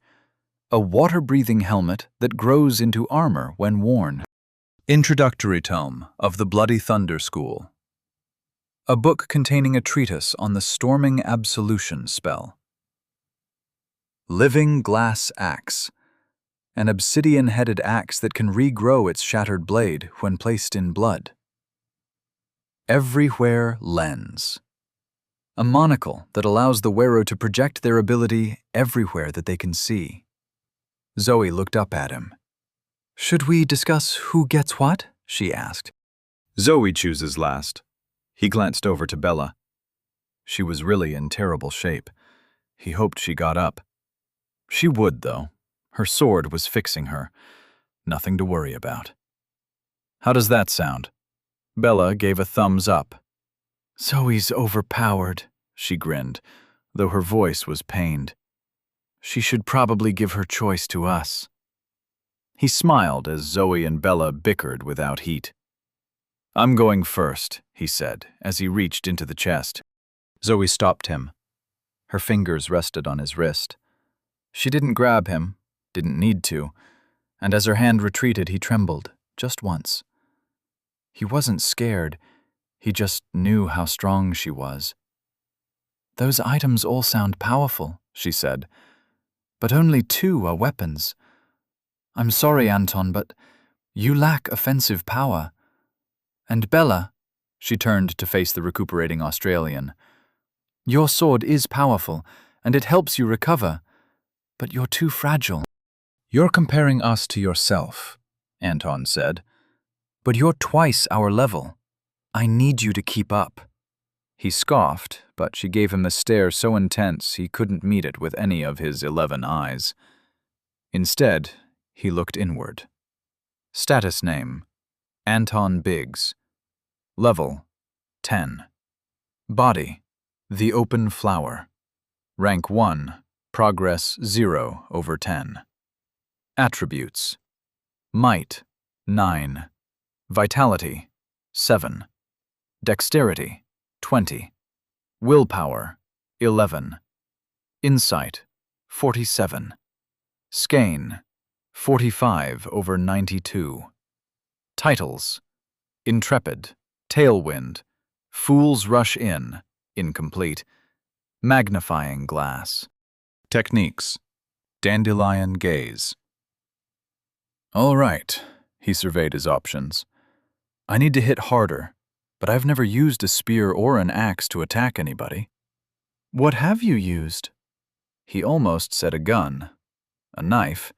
B: a water-breathing helmet that grows into armor when worn. Introductory Tome of the Bloody Thunder School. A book containing a treatise on the Storming Absolution spell. Living Glass Axe. An obsidian-headed axe that can regrow its shattered blade when placed in blood. Everywhere Lens. A monocle that allows the wearer to project their ability everywhere that they can see. Zoe looked up at him. "Should we discuss who gets what?" she asked.
A: Zoe chooses last. He glanced over to Bella. She was really in terrible shape. He hoped she got up. She would, though. Her sword was fixing her. Nothing to worry about. How does that sound? Bella gave a thumbs up.
C: "Zoe's overpowered,"
A: she grinned, though her voice was pained.
C: "She should probably give her choice to us."
A: He smiled as Zoe and Bella bickered without heat. "I'm going first," he said, as he reached into the chest. Zoe stopped him. Her fingers rested on his wrist. She didn't grab him, didn't need to, and as her hand retreated, he trembled, just once. He wasn't scared, he just knew how strong she was.
C: "Those items all sound powerful," she said, "but only 2 are weapons. I'm sorry, Anton, but you lack offensive power. And Bella," she turned to face the recuperating Australian, "your sword is powerful, and it helps you recover, but you're too fragile."
A: "You're comparing us to yourself," Anton said, "but you're twice our level. I need you to keep up." He scoffed, but she gave him a stare so intense he couldn't meet it with any of his 11 eyes. Instead, he looked inward. Status name: Anton Biggs. Level: 10. Body: the open flower. Rank 1, progress 0/10. Attributes: might, 9. Vitality, 7. Dexterity, 20. Willpower, 11. Insight, 47. Skein, 45/92. Titles: Intrepid, Tailwind, Fools Rush In, incomplete, Magnifying Glass. Techniques: Dandelion Gaze. All right, he surveyed his options. I need to hit harder, but I've never used a spear or an axe to attack anybody.
C: "What have you used?"
A: He almost said a gun, a knife,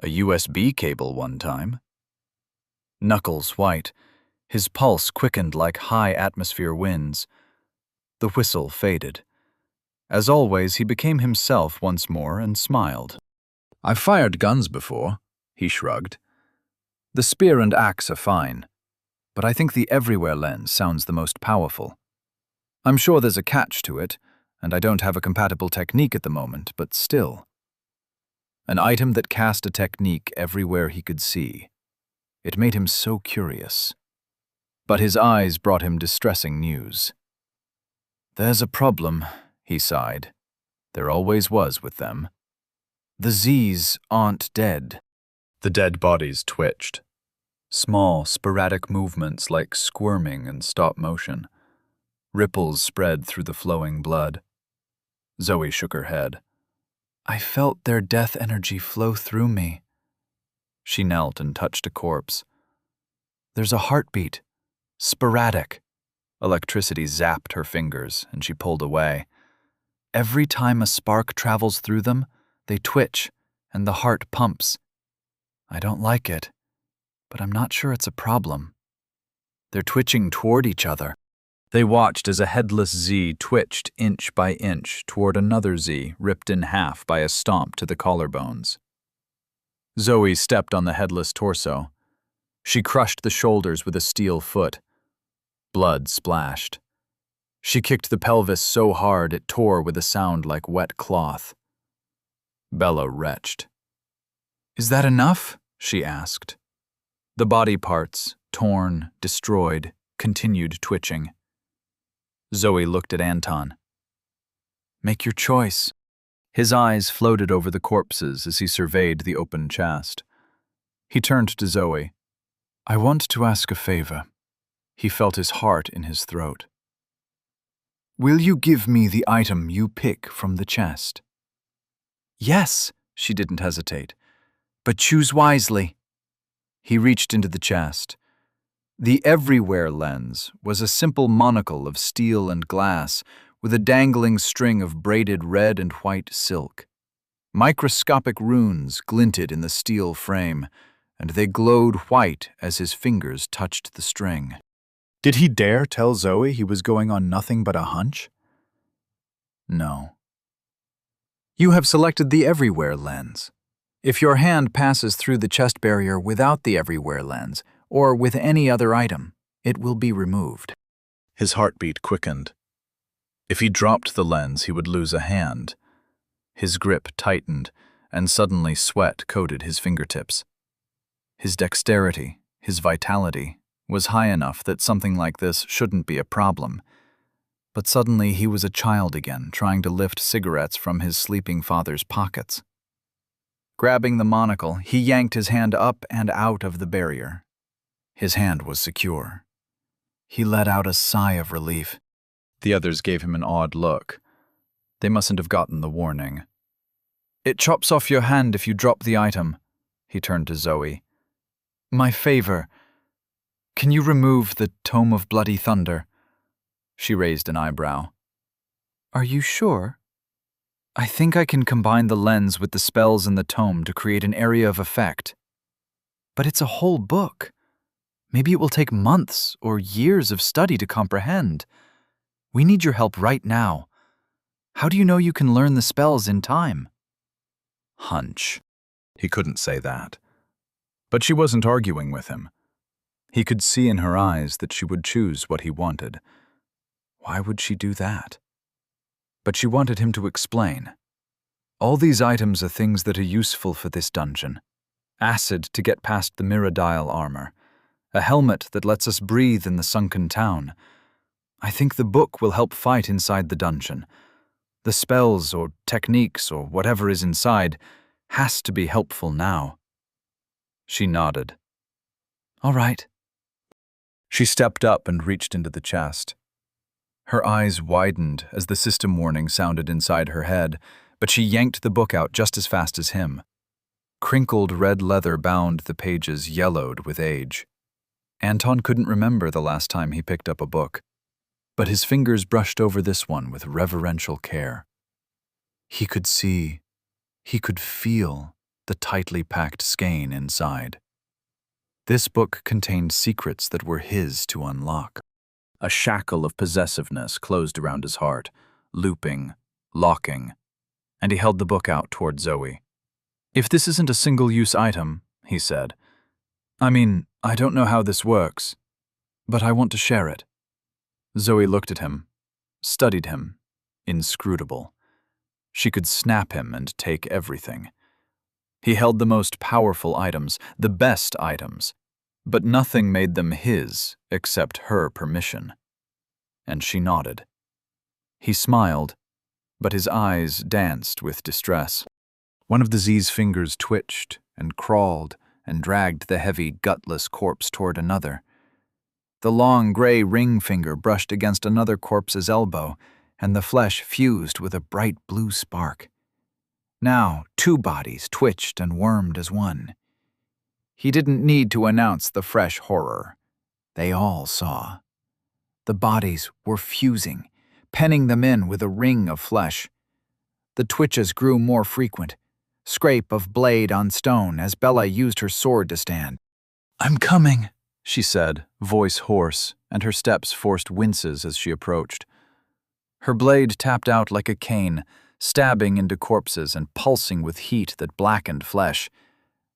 A: a USB cable one time. Knuckles white, his pulse quickened like high-atmosphere winds. The whistle faded. As always, he became himself once more and smiled. "I've fired guns before," he shrugged. "The spear and axe are fine, but I think the everywhere lens sounds the most powerful. I'm sure there's a catch to it, and I don't have a compatible technique at the moment, but still. An item that cast a technique everywhere he could see. It made him so curious. But his eyes brought him distressing news. There's a problem, he sighed. There always was with them. The Z's aren't dead. The dead bodies twitched. Small, sporadic movements like squirming and stop motion. Ripples spread through the flowing blood. Zoe shook her head.
C: "I felt their death energy flow through me."
A: She knelt and touched a corpse. "There's a heartbeat. Sporadic." Electricity zapped her fingers, and she pulled away. "Every time a spark travels through them, they twitch, and the heart pumps. I don't like it, but I'm not sure it's a problem. They're twitching toward each other." They watched as a headless Z twitched inch by inch toward another Z ripped in half by a stomp to the collarbones. Zoe stepped on the headless torso. She crushed the shoulders with a steel foot. Blood splashed. She kicked the pelvis so hard it tore with a sound like wet cloth. Bella retched. "Is that enough?" she asked. The body parts, torn, destroyed, continued twitching. Zoe looked at Anton. "Make your choice." His eyes floated over the corpses as he surveyed the open chest. He turned to Zoe. "I want to ask a favor." He felt his heart in his throat. "Will you give me the item you pick from the chest?" "Yes," she didn't hesitate. "But choose wisely." He reached into the chest. The Everywhere lens was a simple monocle of steel and glass with a dangling string of braided red and white silk. Microscopic runes glinted in the steel frame, and they glowed white as his fingers touched the string. Did he dare tell Zoe he was going on nothing but a hunch? No. You have selected the Everywhere lens. If your hand passes through the chest barrier without the Everywhere lens, or with any other item, it will be removed. His heartbeat quickened. If he dropped the lens, he would lose a hand. His grip tightened, and suddenly sweat coated his fingertips. His dexterity, his vitality, was high enough that something like this shouldn't be a problem. But suddenly he was a child again, trying to lift cigarettes from his sleeping father's pockets. Grabbing the monocle, he yanked his hand up and out of the barrier. His hand was secure. He let out a sigh of relief. The others gave him an odd look. They mustn't have gotten the warning. "It chops off your hand if you drop the item," he turned to Zoe. "My favor. Can you remove the Tome of Bloody Thunder?" She raised an eyebrow. "Are you sure?" "I think I can combine the lens with the spells in the tome to create an area of effect." "But it's a whole book. Maybe it will take months or years of study to comprehend. We need your help right now. How do you know you can learn the spells in time?" Hunch. He couldn't say that. But she wasn't arguing with him. He could see in her eyes that she would choose what he wanted. Why would she do that? But she wanted him to explain. "All these items are things that are useful for this dungeon. Acid to get past the Mirrodile armor. A helmet that lets us breathe in the sunken town. I think the book will help fight inside the dungeon. The spells or techniques or whatever is inside has to be helpful now." She nodded. "All right." She stepped up and reached into the chest. Her eyes widened as the system warning sounded inside her head, but she yanked the book out just as fast as him. Crinkled red leather bound the pages yellowed with age. Anton couldn't remember the last time he picked up a book, but his fingers brushed over this one with reverential care. He could see, he could feel the tightly packed skein inside. This book contained secrets that were his to unlock. A shackle of possessiveness closed around his heart, looping, locking, and he held the book out toward Zoe. "If this isn't a single-use item," he said, I don't know how this works, but I want to share it." Zoe looked at him, studied him, inscrutable. She could snap him and take everything. He held the most powerful items, the best items, but nothing made them his except her permission. And she nodded. He smiled, but his eyes danced with distress. One of the Z's fingers twitched and crawled and dragged the heavy, gutless corpse toward another. The long gray ring finger brushed against another corpse's elbow, and the flesh fused with a bright blue spark. Now 2 bodies twitched and wormed as one. He didn't need to announce the fresh horror. They all saw. The bodies were fusing, penning them in with a ring of flesh. The twitches grew more frequent. Scrape of blade on stone as Bella used her sword to stand. "I'm coming," she said, voice hoarse, and her steps forced winces as she approached. Her blade tapped out like a cane, stabbing into corpses and pulsing with heat that blackened flesh.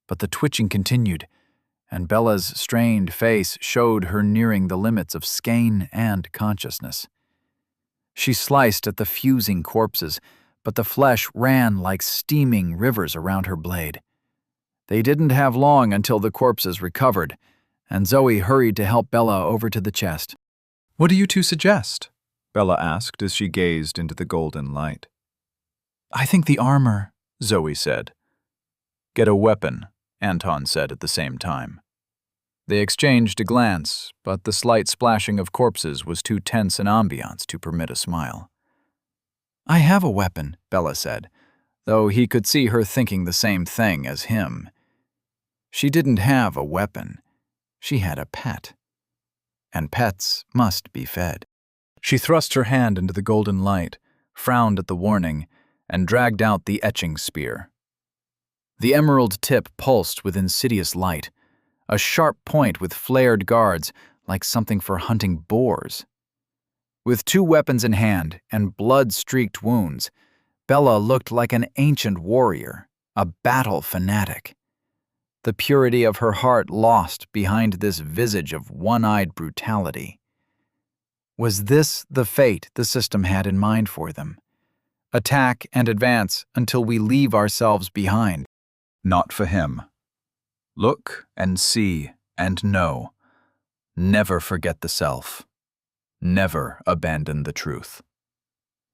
A: But the twitching continued, and Bella's strained face showed her nearing the limits of skein and consciousness. She sliced at the fusing corpses, but the flesh ran like steaming rivers around her blade. They didn't have long until the corpses recovered, and Zoe hurried to help Bella over to the chest. "What do you two suggest?" Bella asked as she gazed into the golden light.
C: I think the armor,
A: Zoe said. Get a weapon, Anton said at the same time. They exchanged a glance, but the slight splashing of corpses was too tense an ambiance to permit a smile.
C: I have a weapon, Bella said, though he could see her thinking the same thing as him. She didn't have a weapon. She had a pet. And pets must be fed. She thrust her hand into the golden light, frowned at the warning, and dragged out the etching spear. The emerald tip pulsed with insidious light, a sharp point with flared guards like something for hunting boars. With 2 weapons in hand and blood-streaked wounds, Bella looked like an ancient warrior, a battle fanatic. The purity of her heart lost behind this visage of one-eyed brutality. Was this the fate the system had in mind for them? Attack and advance until we leave ourselves behind.
A: Not for him. Look and see and know. Never forget the self. Never abandon the truth.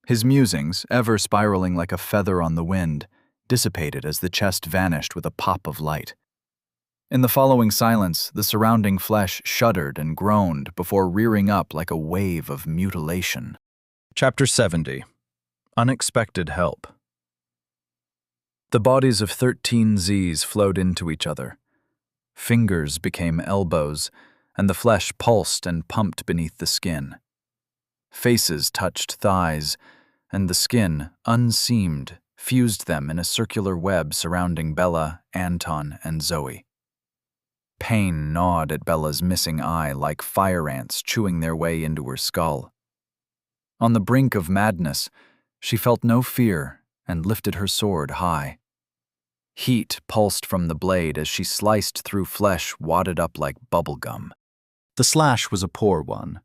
A: His musings, ever spiraling like a feather on the wind, dissipated as the chest vanished with a pop of light. In the following silence, the surrounding flesh shuddered and groaned before rearing up like a wave of mutilation. Chapter 70. Unexpected Help. The bodies of 13 Zs flowed into each other. Fingers became elbows, and the flesh pulsed and pumped beneath the skin. Faces touched thighs, and the skin, unseamed, fused them in a circular web surrounding Bella, Anton, and Zoe. Pain gnawed at Bella's missing eye like fire ants chewing their way into her skull. On the brink of madness, she felt no fear and lifted her sword high. Heat pulsed from the blade as she sliced through flesh wadded up like bubblegum. The slash was a poor one.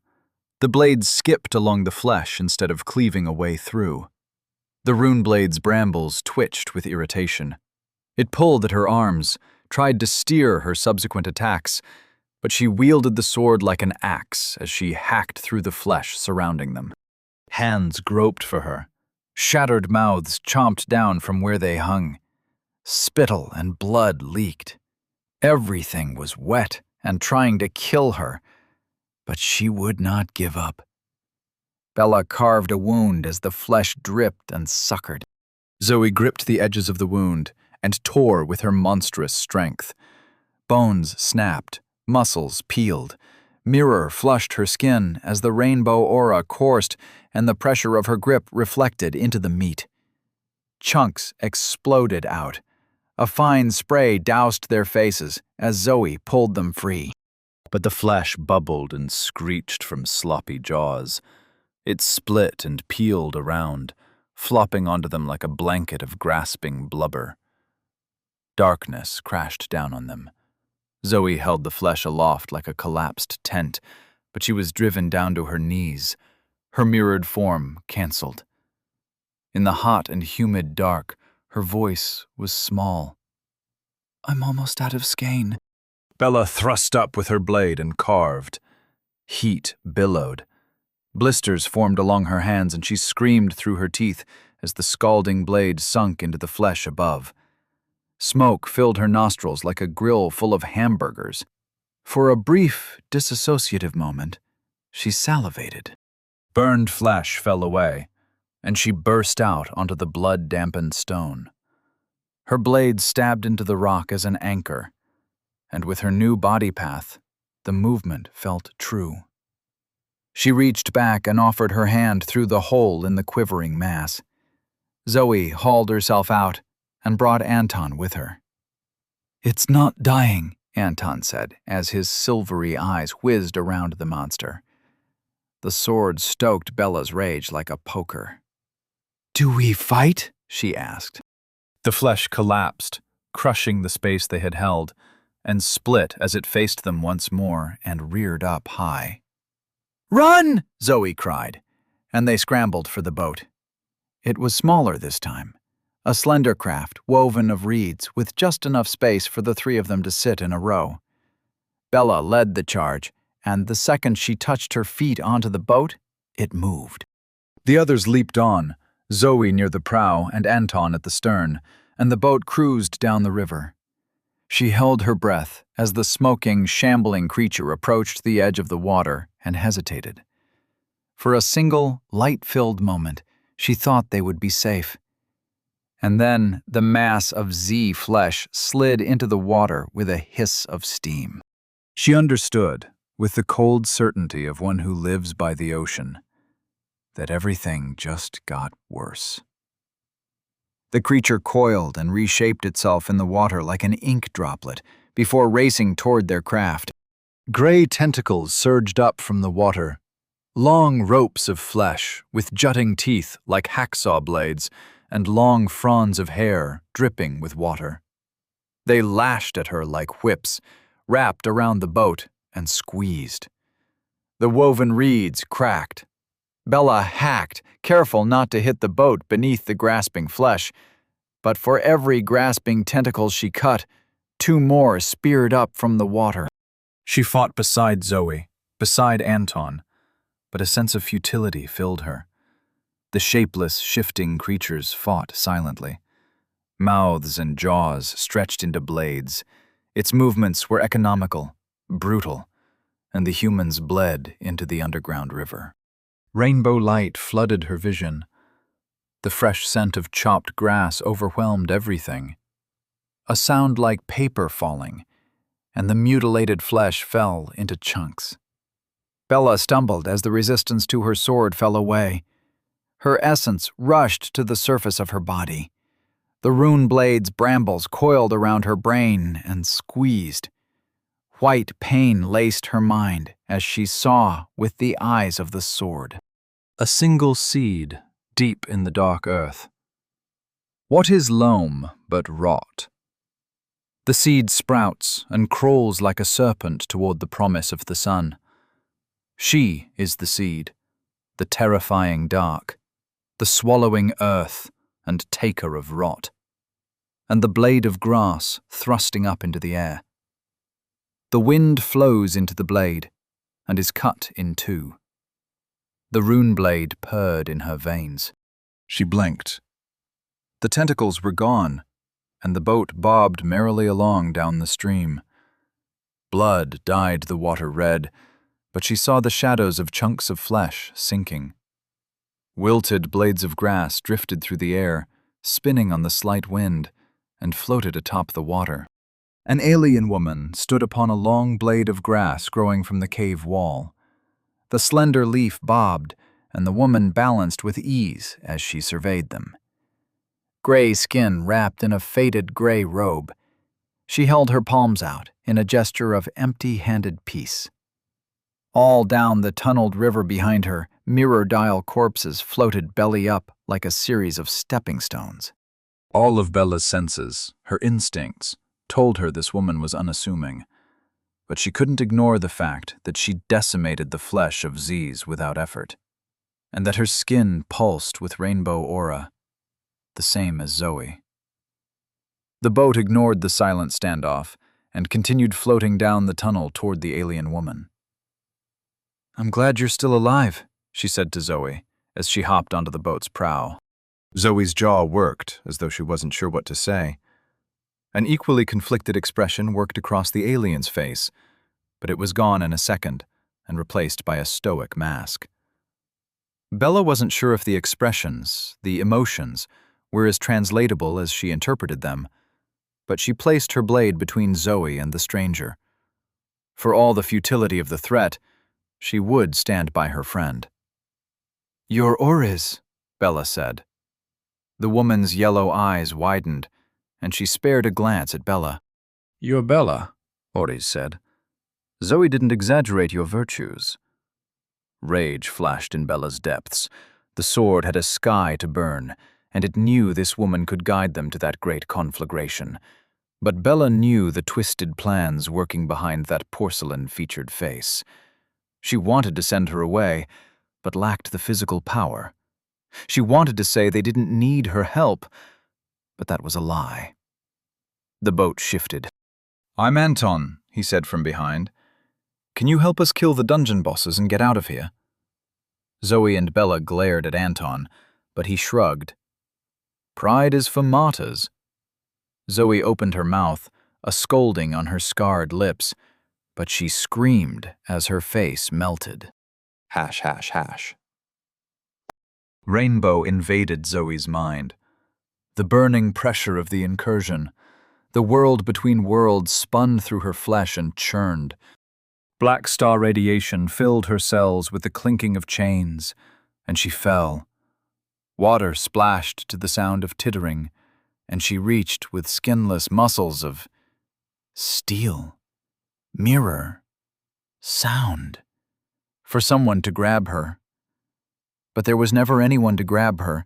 A: The blade skipped along the flesh instead of cleaving a way through. The rune blade's brambles twitched with irritation. It pulled at her arms, tried to steer her subsequent attacks, but she wielded the sword like an axe as she hacked through the flesh surrounding them. Hands groped for her. Shattered mouths chomped down from where they hung. Spittle and blood leaked. Everything was wet and trying to kill her, but she would not give up. Bella carved a wound as the flesh dripped and suckered. Zoe gripped the edges of the wound and tore with her monstrous strength. Bones snapped, muscles peeled. Mirror flushed her skin as the rainbow aura coursed and the pressure of her grip reflected into the meat. Chunks exploded out. A fine spray doused their faces as Zoe pulled them free. But the flesh bubbled and screeched from sloppy jaws. It split and peeled around, flopping onto them like a blanket of grasping blubber. Darkness crashed down on them. Zoe held the flesh aloft like a collapsed tent, but she was driven down to her knees, her mirrored form cancelled. In the hot and humid dark, her voice was small. "I'm almost out of skein." Bella thrust up with her blade and carved. Heat billowed. Blisters formed along her hands and she screamed through her teeth as the scalding blade sunk into the flesh above. Smoke filled her nostrils like a grill full of hamburgers. For a brief, disassociative moment, she salivated. Burned flesh fell away, and she burst out onto the blood-dampened stone. Her blade stabbed into the rock as an anchor, and with her new body path, the movement felt true. She reached back and offered her hand through the hole in the quivering mass. Zoe hauled herself out and brought Anton with her. "It's not dying," Anton said, as his silvery eyes whizzed around the monster. The sword stoked Bella's rage like a poker. "Do we fight?" she asked. The flesh collapsed, crushing the space they had held, and split as it faced them once more and reared up high. "Run!" Zoe cried, and they scrambled for the boat. It was smaller this time, a slender craft woven of reeds with just enough space for the 3 of them to sit in a row. Bella led the charge, and the second she touched her feet onto the boat, it moved. The others leaped on, Zoe near the prow and Anton at the stern, and the boat cruised down the river. She held her breath as the smoking, shambling creature approached the edge of the water and hesitated. For a single, light-filled moment, she thought they would be safe. And then the mass of Z flesh slid into the water with a hiss of steam. She understood, with the cold certainty of one who lives by the ocean, that everything just got worse. The creature coiled and reshaped itself in the water like an ink droplet before racing toward their craft. Gray tentacles surged up from the water, long ropes of flesh with jutting teeth like hacksaw blades and long fronds of hair dripping with water. They lashed at her like whips, wrapped around the boat and squeezed. The woven reeds cracked. Bella hacked, careful not to hit the boat beneath the grasping flesh, but for every grasping tentacle she cut, 2 more speared up from the water. She fought beside Zoe, beside Anton, but a sense of futility filled her. The shapeless, shifting creatures fought silently. Mouths and jaws stretched into blades. Its movements were economical, brutal, and the humans bled into the underground river. Rainbow light flooded her vision. The fresh scent of chopped grass overwhelmed everything. A sound like paper falling, and the mutilated flesh fell into chunks. Bella stumbled as the resistance to her sword fell away. Her essence rushed to the surface of her body. The rune blade's brambles coiled around her brain and squeezed. White pain laced her mind as she saw with the eyes of the sword. A single seed deep in the dark earth. What is loam but rot? The seed sprouts and crawls like a serpent toward the promise of the sun. She is the seed, the terrifying dark, the swallowing earth and taker of rot, and the blade of grass thrusting up into the air. The wind flows into the blade and is cut in 2. The rune blade purred in her veins. She blinked. The tentacles were gone, and the boat bobbed merrily along down the stream. Blood dyed the water red, but she saw the shadows of chunks of flesh sinking. Wilted blades of grass drifted through the air, spinning on the slight wind, and floated atop the water. An alien woman stood upon a long blade of grass growing from the cave wall. The slender leaf bobbed, and the woman balanced with ease as she surveyed them. Gray skin wrapped in a faded gray robe, she held her palms out in a gesture of empty-handed peace. All down the tunneled river behind her, mirror-dial corpses floated belly up like a series of stepping stones. All of Bella's senses, her instincts, told her this woman was unassuming, but she couldn't ignore the fact that she decimated the flesh of Z's without effort, and that her skin pulsed with rainbow aura, the same as Zoe. The boat ignored the silent standoff and continued floating down the tunnel toward the alien woman. "I'm glad you're still alive," she said to Zoe as she hopped onto the boat's prow. Zoe's jaw worked as though she wasn't sure what to say. An equally conflicted expression worked across the alien's face, but it was gone in a second and replaced by a stoic mask. Bella wasn't sure if the expressions, the emotions, were as translatable as she interpreted them, but she placed her blade between Zoe and the stranger. For all the futility of the threat, she would stand by her friend. "Your Oriz," Bella said. The woman's yellow eyes widened, and she spared a glance at Bella. "You're Bella," Oriz said. "Zoe didn't exaggerate your virtues." Rage flashed in Bella's depths. The sword had a sky to burn, and it knew this woman could guide them to that great conflagration. But Bella knew the twisted plans working behind that porcelain-featured face. She wanted to send her away, but lacked the physical power. She wanted to say they didn't need her help, but that was a lie. The boat shifted. "I'm Anton," he said from behind. "Can you help us kill the dungeon bosses and get out of here?" Zoe and Bella glared at Anton, but he shrugged. Pride is for martyrs. Zoe opened her mouth, a scolding on her scarred lips, but she screamed as her face melted. Hash, hash, hash. Rainbow invaded Zoe's mind. The burning pressure of the incursion, the world between worlds spun through her flesh and churned. Black star radiation filled her cells with the clinking of chains, and she fell. Water splashed to the sound of tittering, and she reached with skinless muscles of steel, mirror, sound, for someone to grab her. But there was never anyone to grab her,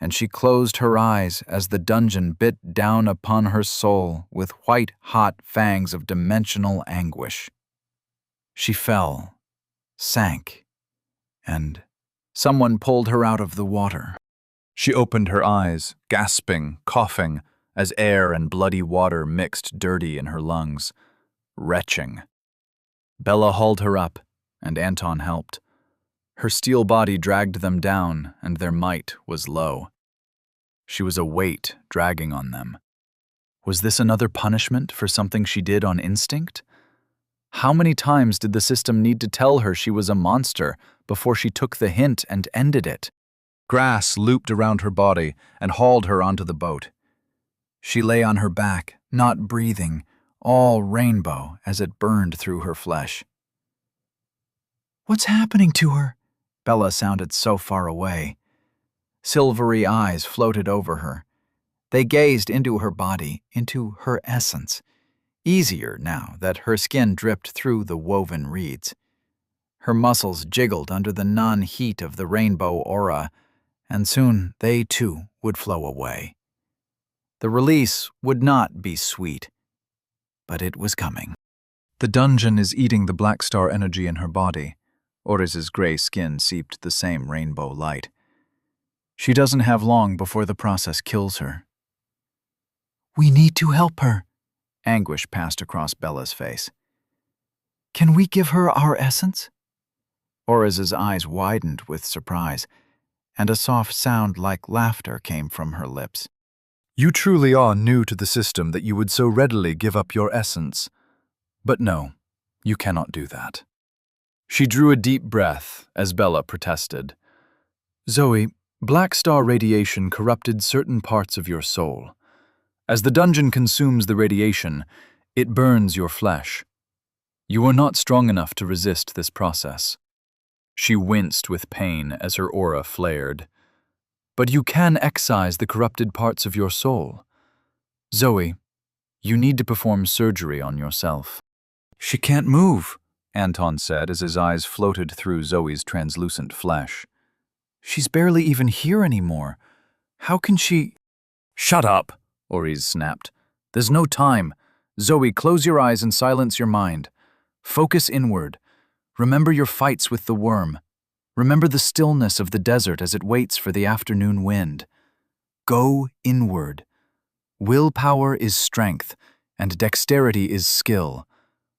A: and she closed her eyes as the dungeon bit down upon her soul with white-hot fangs of dimensional anguish. She fell, sank, and someone pulled her out of the water. She opened her eyes, gasping, coughing, as air and bloody water mixed dirty in her lungs, retching. Bella hauled her up, and Anton helped. Her steel body dragged them down, and their might was low. She was a weight dragging on them. Was this another punishment for something she did on instinct? How many times did the system need to tell her she was a monster before she took the hint and ended it? Grass looped around her body and hauled her onto the boat. She lay on her back, not breathing, all rainbow as it burned through her flesh. "What's happening to her?" Bella sounded so far away. Silvery eyes floated over her. They gazed into her body, into her essence, easier now that her skin dripped through the woven reeds. Her muscles jiggled under the non-heat of the rainbow aura, and soon they too would flow away. The release would not be sweet, but it was coming. The dungeon is eating the black star energy in her body. Oris's gray skin seeped the same rainbow light. She doesn't have long before the process kills her. "We need to help her." Anguish passed across Bella's face. "Can we give her our essence?" Oris's eyes widened with surprise, and a soft sound like laughter came from her lips. "You truly are new to the system that you would so readily give up your essence. But no, you cannot do that." She drew a deep breath as Bella protested. "Zoe, black star radiation corrupted certain parts of your soul. As the dungeon consumes the radiation, it burns your flesh. You are not strong enough to resist this process." She winced with pain as her aura flared. "But you can excise the corrupted parts of your soul. Zoe, you need to perform surgery on yourself." "She can't move," Anton said as his eyes floated through Zoe's translucent flesh. "She's barely even here anymore. How can she—" "Shut up," Oris snapped. "There's no time. Zoe, close your eyes and silence your mind. Focus inward. Remember your fights with the worm. Remember the stillness of the desert as it waits for the afternoon wind. Go inward. Willpower is strength, and dexterity is skill.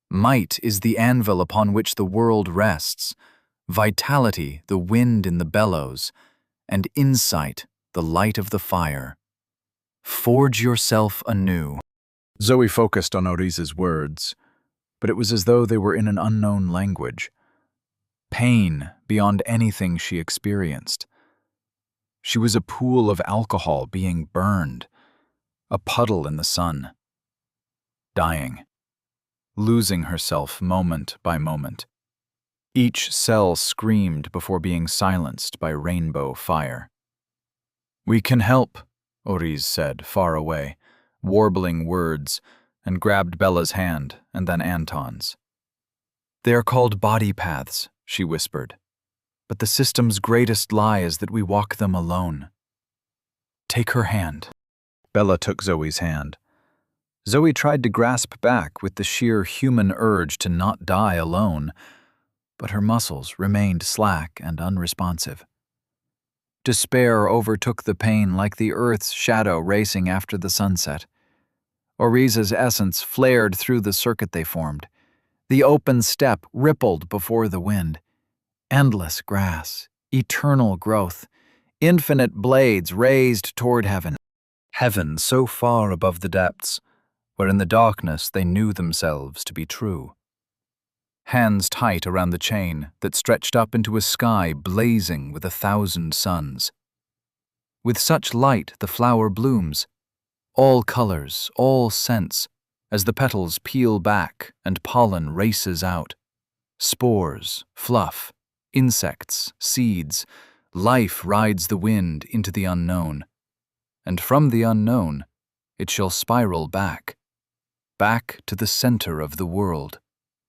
A: Might is the anvil upon which the world rests, vitality the wind in the bellows, and insight the light of the fire. Forge yourself anew." Zoe focused on Oris's words, but it was as though they were in an unknown language. Pain beyond anything she experienced. She was a pool of alcohol being burned, a puddle in the sun. Dying. Losing herself moment by moment. Each cell screamed before being silenced by rainbow fire. "We can help," Oris said, far away, warbling words, and grabbed Bella's hand and then Anton's. "They are called body paths," she whispered. "But the system's greatest lie is that we walk them alone. Take her hand." Bella took Zoe's hand. Zoe tried to grasp back with the sheer human urge to not die alone, but her muscles remained slack and unresponsive. Despair overtook the pain like the earth's shadow racing after the sunset. Oris's essence flared through the circuit they formed. The open steppe rippled before the wind. Endless grass, eternal growth,
C: infinite blades raised toward heaven.
A: Heaven so far above the depths, where in the darkness they knew themselves to be true. Hands tight around the chain that stretched up into a sky blazing with 1,000 suns. With such light the flower blooms, all colors, all scents, as the petals peel back and pollen races out. Spores, fluff, insects, seeds, life rides the wind into the unknown. And from the unknown, it shall spiral back to the center of the world,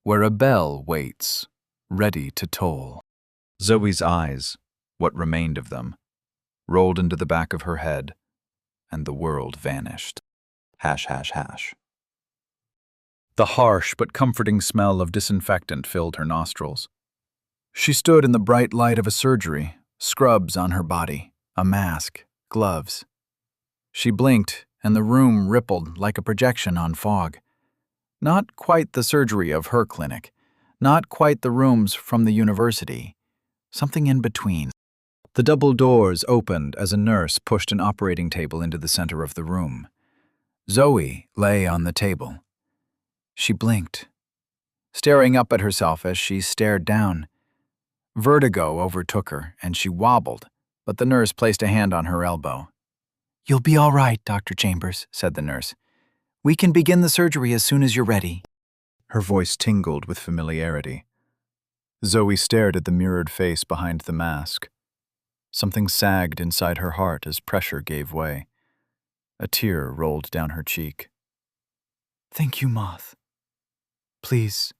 A: where a bell waits, ready to toll. Zoe's eyes, what remained of them, rolled into the back of her head, and the world vanished. .. The harsh but comforting smell of disinfectant filled her nostrils. She stood in the bright light of a surgery, scrubs on her body, a mask, gloves. She blinked, and the room rippled like a projection on fog. Not quite the surgery of her clinic, not quite the rooms from the university, something in between. The double doors opened as a nurse pushed an operating table into the center of the room. Zoe lay on the table. She blinked, staring up at herself as she stared down. Vertigo overtook her, and she wobbled, but the nurse placed a hand on her elbow. "You'll be all right, Dr. Chambers," said the nurse. "We can begin the surgery as soon as you're ready." Her voice tingled with familiarity. Zoe stared at the mirrored face behind the mask. Something sagged inside her heart as pressure gave way. A tear rolled down her cheek. "Thank you, Moth. Please,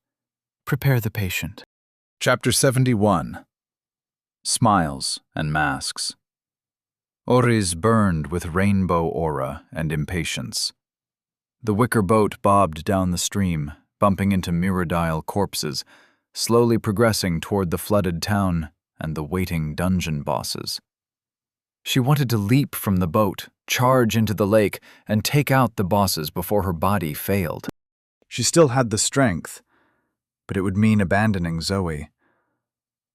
A: prepare the patient." Chapter 71. Smiles and Masks. Oriz burned with rainbow aura and impatience. The wicker boat bobbed down the stream, bumping into mirror-dial corpses, slowly progressing toward the flooded town and the waiting dungeon bosses. She wanted to leap from the boat, charge into the lake, and take out the bosses before her body failed. She still had the strength, but it would mean abandoning Zoe.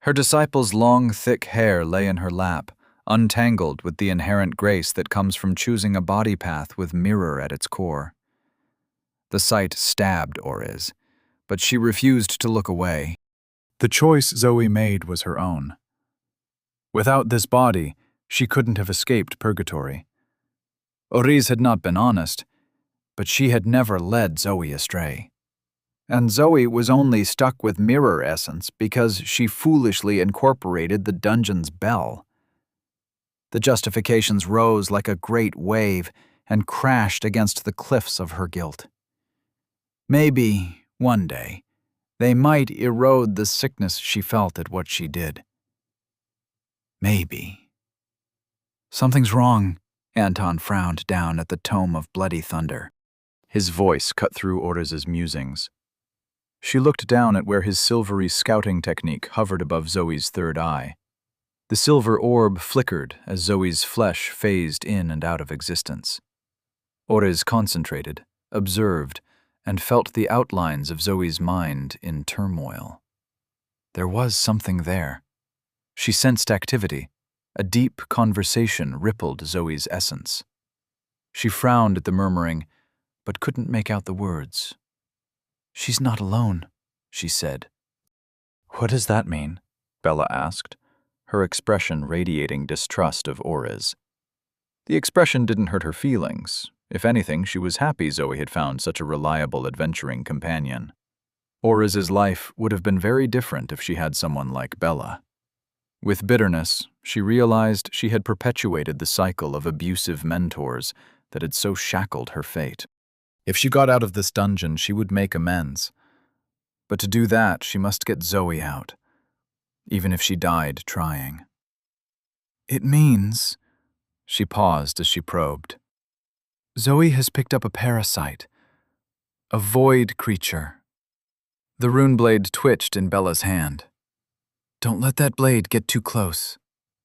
A: Her disciple's long, thick hair lay in her lap, untangled with the inherent grace that comes from choosing a body path with mirror at its core. The sight stabbed Oriz, but she refused to look away. The choice Zoe made was her own. Without this body, she couldn't have escaped purgatory. Oriz had not been honest, but she had never led Zoe astray. And Zoe was only stuck with mirror essence because she foolishly incorporated the dungeon's bell. The justifications rose like a great wave and crashed against the cliffs of her guilt. Maybe, one day, they might erode the sickness she felt at what she did. Maybe. "Something's wrong," Anton frowned down at the tome of bloody thunder. His voice cut through Oriz's musings. She looked down at where his silvery scouting technique hovered above Zoe's third eye. The silver orb flickered as Zoe's flesh phased in and out of existence. Oriz concentrated, observed, and felt the outlines of Zoe's mind in turmoil. There was something there. She sensed activity. A deep conversation rippled Zoe's essence. She frowned at the murmuring, but couldn't make out the words. "She's not alone," she said. "What does that mean?" Bella asked, her expression radiating distrust of Oriz. The expression didn't hurt her feelings. If anything, she was happy Zoe had found such a reliable adventuring companion. Oriz's life would have been very different if she had someone like Bella. With bitterness, she realized she had perpetuated the cycle of abusive mentors that had so shackled her fate. If she got out of this dungeon, she would make amends. But to do that, she must get Zoe out, even if she died trying. "It means," she paused as she probed, "Zoe has picked up a parasite, a void creature." The rune blade twitched in Bella's hand. "Don't let that blade get too close.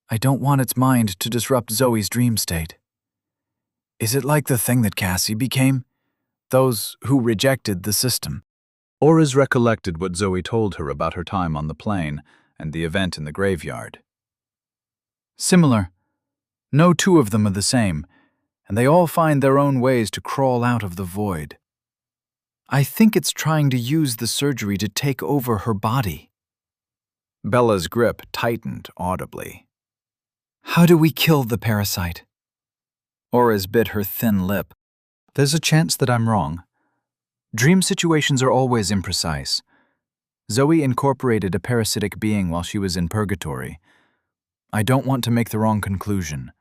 A: I don't want its mind to disrupt Zoe's dream state." "Is it like the thing that Cassie became? Those who rejected the system?" Oriz recollected what Zoe told her about her time on the plane and the event in the graveyard. "Similar, No two of them are the same, and they all find their own ways to crawl out of the void.
C: I think it's trying to use the surgery to take over her body.
A: Bella's grip tightened audibly.
C: How do we kill the parasite?
A: Auris bit her thin lip. There's a chance that I'm wrong. Dream situations are always imprecise. Zoe incorporated a parasitic being while she was in purgatory. I don't want to make the wrong conclusion.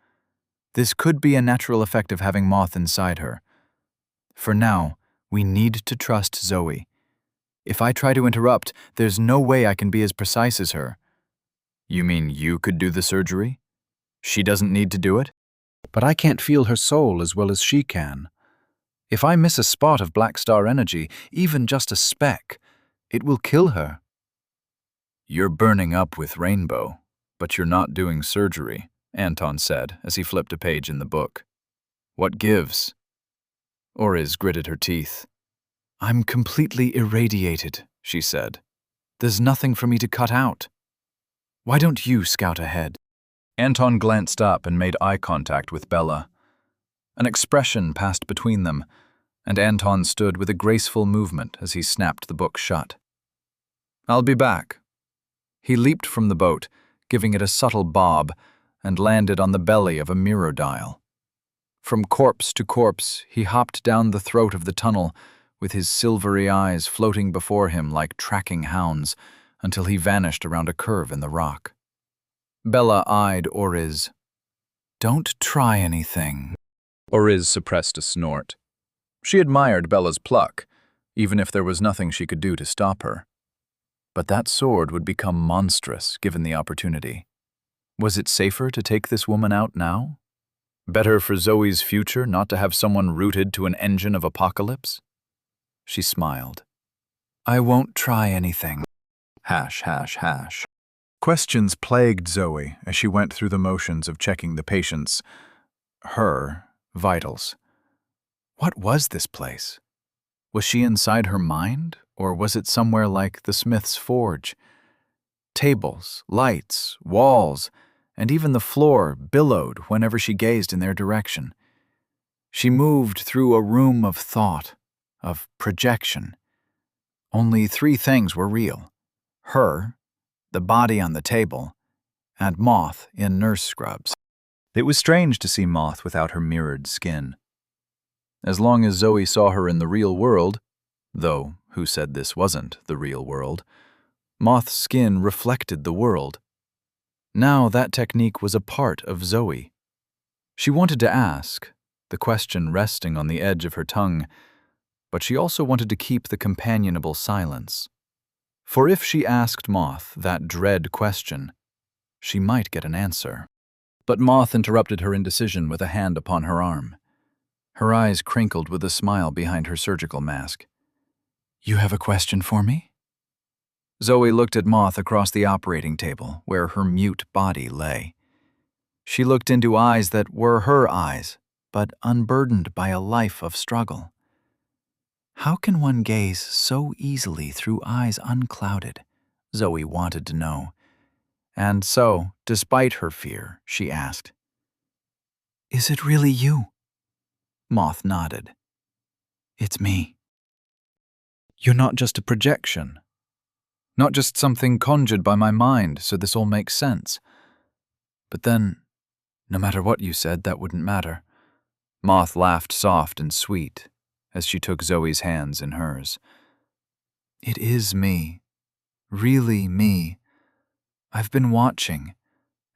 A: This could be a natural effect of having Moth inside her. For now, we need to trust Zoe. If I try to interrupt, there's no way I can be as precise as her. You mean you could do the surgery? She doesn't need to do it? But I can't feel her soul as well as she can. If I miss a spot of Black Star energy, even just a speck, it will kill her. You're burning up with Rainbow, but you're not doing surgery, Anton said as he flipped a page in the book. What gives? Auris gritted her teeth. I'm completely irradiated, she said. There's nothing for me to cut out. Why don't you scout ahead? Anton glanced up and made eye contact with Bella. An expression passed between them, and Anton stood with a graceful movement as he snapped the book shut. I'll be back. He leaped from the boat, giving it a subtle bob, and landed on the belly of a mirror dial. From corpse to corpse, he hopped down the throat of the tunnel, with his silvery eyes floating before him like tracking hounds, until he vanished around a curve in the rock. Bella eyed Auris. Don't try anything. Auris suppressed a snort. She admired Bella's pluck, even if there was nothing she could do to stop her. But that sword would become monstrous given the opportunity. Was it safer to take this woman out now? Better for Zoe's future not to have someone rooted to an engine of apocalypse? She smiled. I won't try anything. Hash, hash, hash. Questions plagued Zoe as she went through the motions of checking the patient's, her, vitals. What was this place? Was she inside her mind, or was it somewhere like the Smith's forge? Tables, lights, walls, and even the floor billowed whenever she gazed in their direction. She moved through a room of thought, of projection. Only 3 things were real: her, the body on the table, and Moth in nurse scrubs. It was strange to see Moth without her mirrored skin. As long as Zoe saw her in the real world, though who said this wasn't the real world, Moth's skin reflected the world. Now that technique was a part of Zoe. She wanted to ask, the question resting on the edge of her tongue, but she also wanted to keep the companionable silence. For if she asked Moth that dread question, she might get an answer. But Moth interrupted her indecision with a hand upon her arm. Her eyes crinkled with a smile behind her surgical mask. You have a question for me? Zoe looked at Moth across the operating table, where her mute body lay. She looked into eyes that were her eyes, but unburdened by a life of struggle. How can one gaze so easily through eyes unclouded? Zoe wanted to know. And so, despite her fear, she asked, Is it really you? Moth nodded. It's me. You're not just a projection. Not just something conjured by my mind, so this all makes sense. But then, no matter what you said, that wouldn't matter. Moth laughed soft and sweet as she took Zoe's hands in hers. It is me. Really me. I've been watching,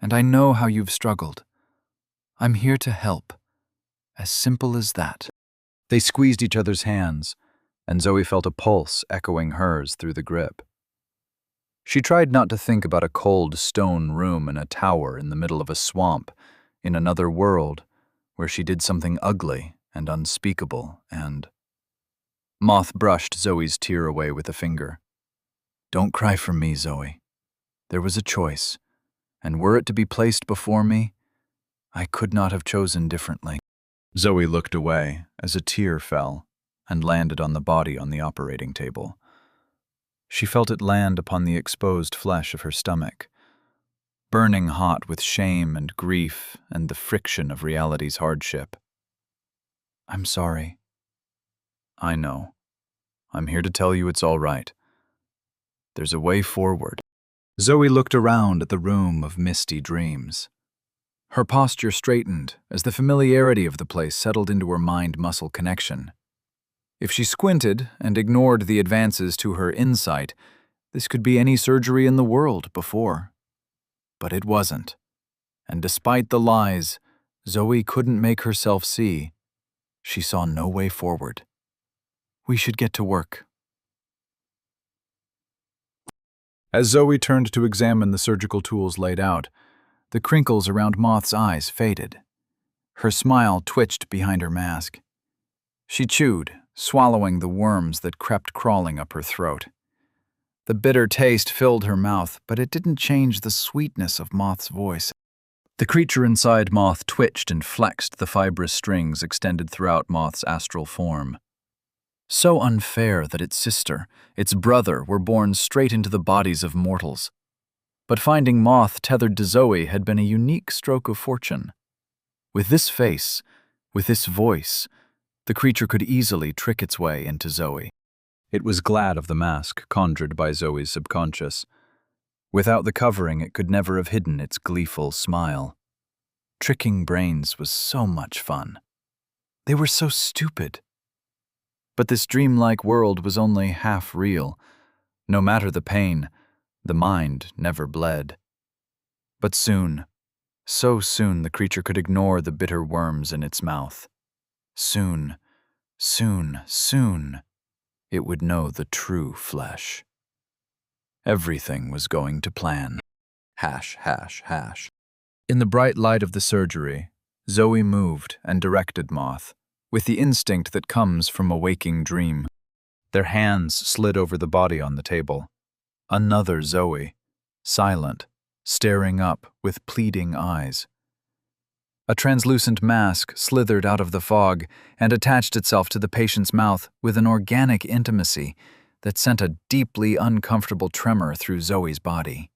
A: and I know how you've struggled. I'm here to help. As simple as that. They squeezed each other's hands, and Zoe felt a pulse echoing hers through the grip. She tried not to think about a cold stone room in a tower in the middle of a swamp, in another world, where she did something ugly and unspeakable and... Moth brushed Zoe's tear away with a finger. Don't cry for me, Zoe. There was a choice, and were it to be placed before me, I could not have chosen differently. Zoe looked away as a tear fell and landed on the body on the operating table. She felt it land upon the exposed flesh of her stomach. burning hot with shame and grief and the friction of reality's hardship.
C: I'm sorry.
A: I know. I'm here to tell you it's all right. There's a way forward. Zoe looked around at the room of misty dreams. Her posture straightened as the familiarity of the place settled into her mind-muscle connection. If she squinted and ignored the advances to her insight, this could be any surgery in the world before. But it wasn't. And despite the lies, Zoe couldn't make herself see. She saw no way forward. We should get to work. As Zoe turned to examine the surgical tools laid out, the crinkles around Moth's eyes faded. Her smile twitched behind her mask. She chewed, swallowing the worms that crept crawling up her throat. The bitter taste filled her mouth, but it didn't change the sweetness of Moth's voice. The creature inside Moth twitched and flexed the fibrous strings extended throughout Moth's astral form. So unfair that its sister, its brother, were born straight into the bodies of mortals. But finding Moth tethered to Zoe had been a unique stroke of fortune. With this face, with this voice, the creature could easily trick its way into Zoe. It was glad of the mask conjured by Zoe's subconscious. Without the covering, it could never have hidden its gleeful smile. Tricking brains was so much fun. They were so stupid. But this dreamlike world was only half real. No matter the pain, the mind never bled. But soon, so soon, the creature could ignore the bitter worms in its mouth. Soon, it would know the true flesh. Everything was going to plan. Hash. In the bright light of the surgery, Zoe moved and directed Moth, with the instinct that comes from a waking dream. Their hands slid over the body on the table. Another Zoe, silent, staring up with pleading eyes. A translucent mask slithered out of the fog and attached itself to the patient's mouth with an organic intimacy that sent a deeply uncomfortable tremor through Zoe's body.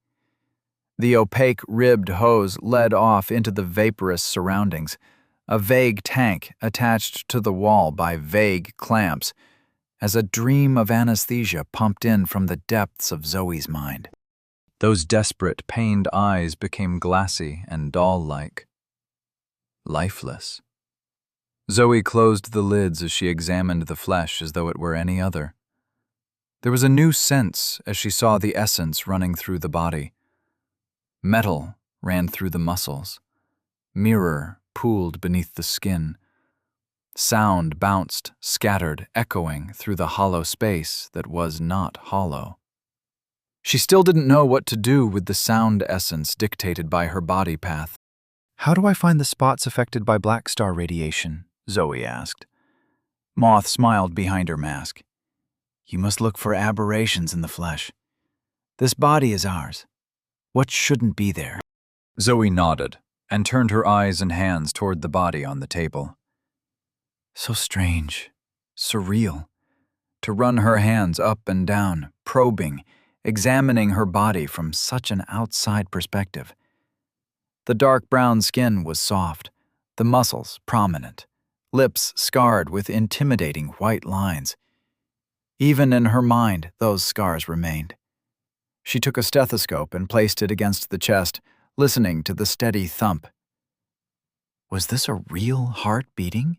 A: The opaque, ribbed hose led off into the vaporous surroundings, a vague tank attached to the wall by vague clamps, as a dream of anesthesia pumped in from the depths of Zoe's mind. Those desperate, pained eyes became glassy and doll-like. Lifeless. Zoe closed the lids as she examined the flesh as though it were any other. There was a new sense as she saw the essence running through the body. Metal ran through the muscles. Mirror pooled beneath the skin. Sound bounced, scattered, echoing through the hollow space that was not hollow. She still didn't know what to do with the sound essence dictated by her body path. "How do I find the spots affected by black star radiation?" Zoe asked. Moth smiled behind her mask. "You must look for aberrations in the flesh. This body is ours. What shouldn't be there?" Zoe nodded and turned her eyes and hands toward the body on the table. So strange, surreal, to run her hands up and down, probing, examining her body from such an outside perspective. The dark brown skin was soft, the muscles prominent, lips scarred with intimidating white lines. Even in her mind, those scars remained. She took a stethoscope and placed it against the chest, listening to the steady thump. Was this a real heart beating?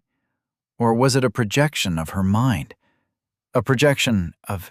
A: Or was it a projection of her mind? A projection of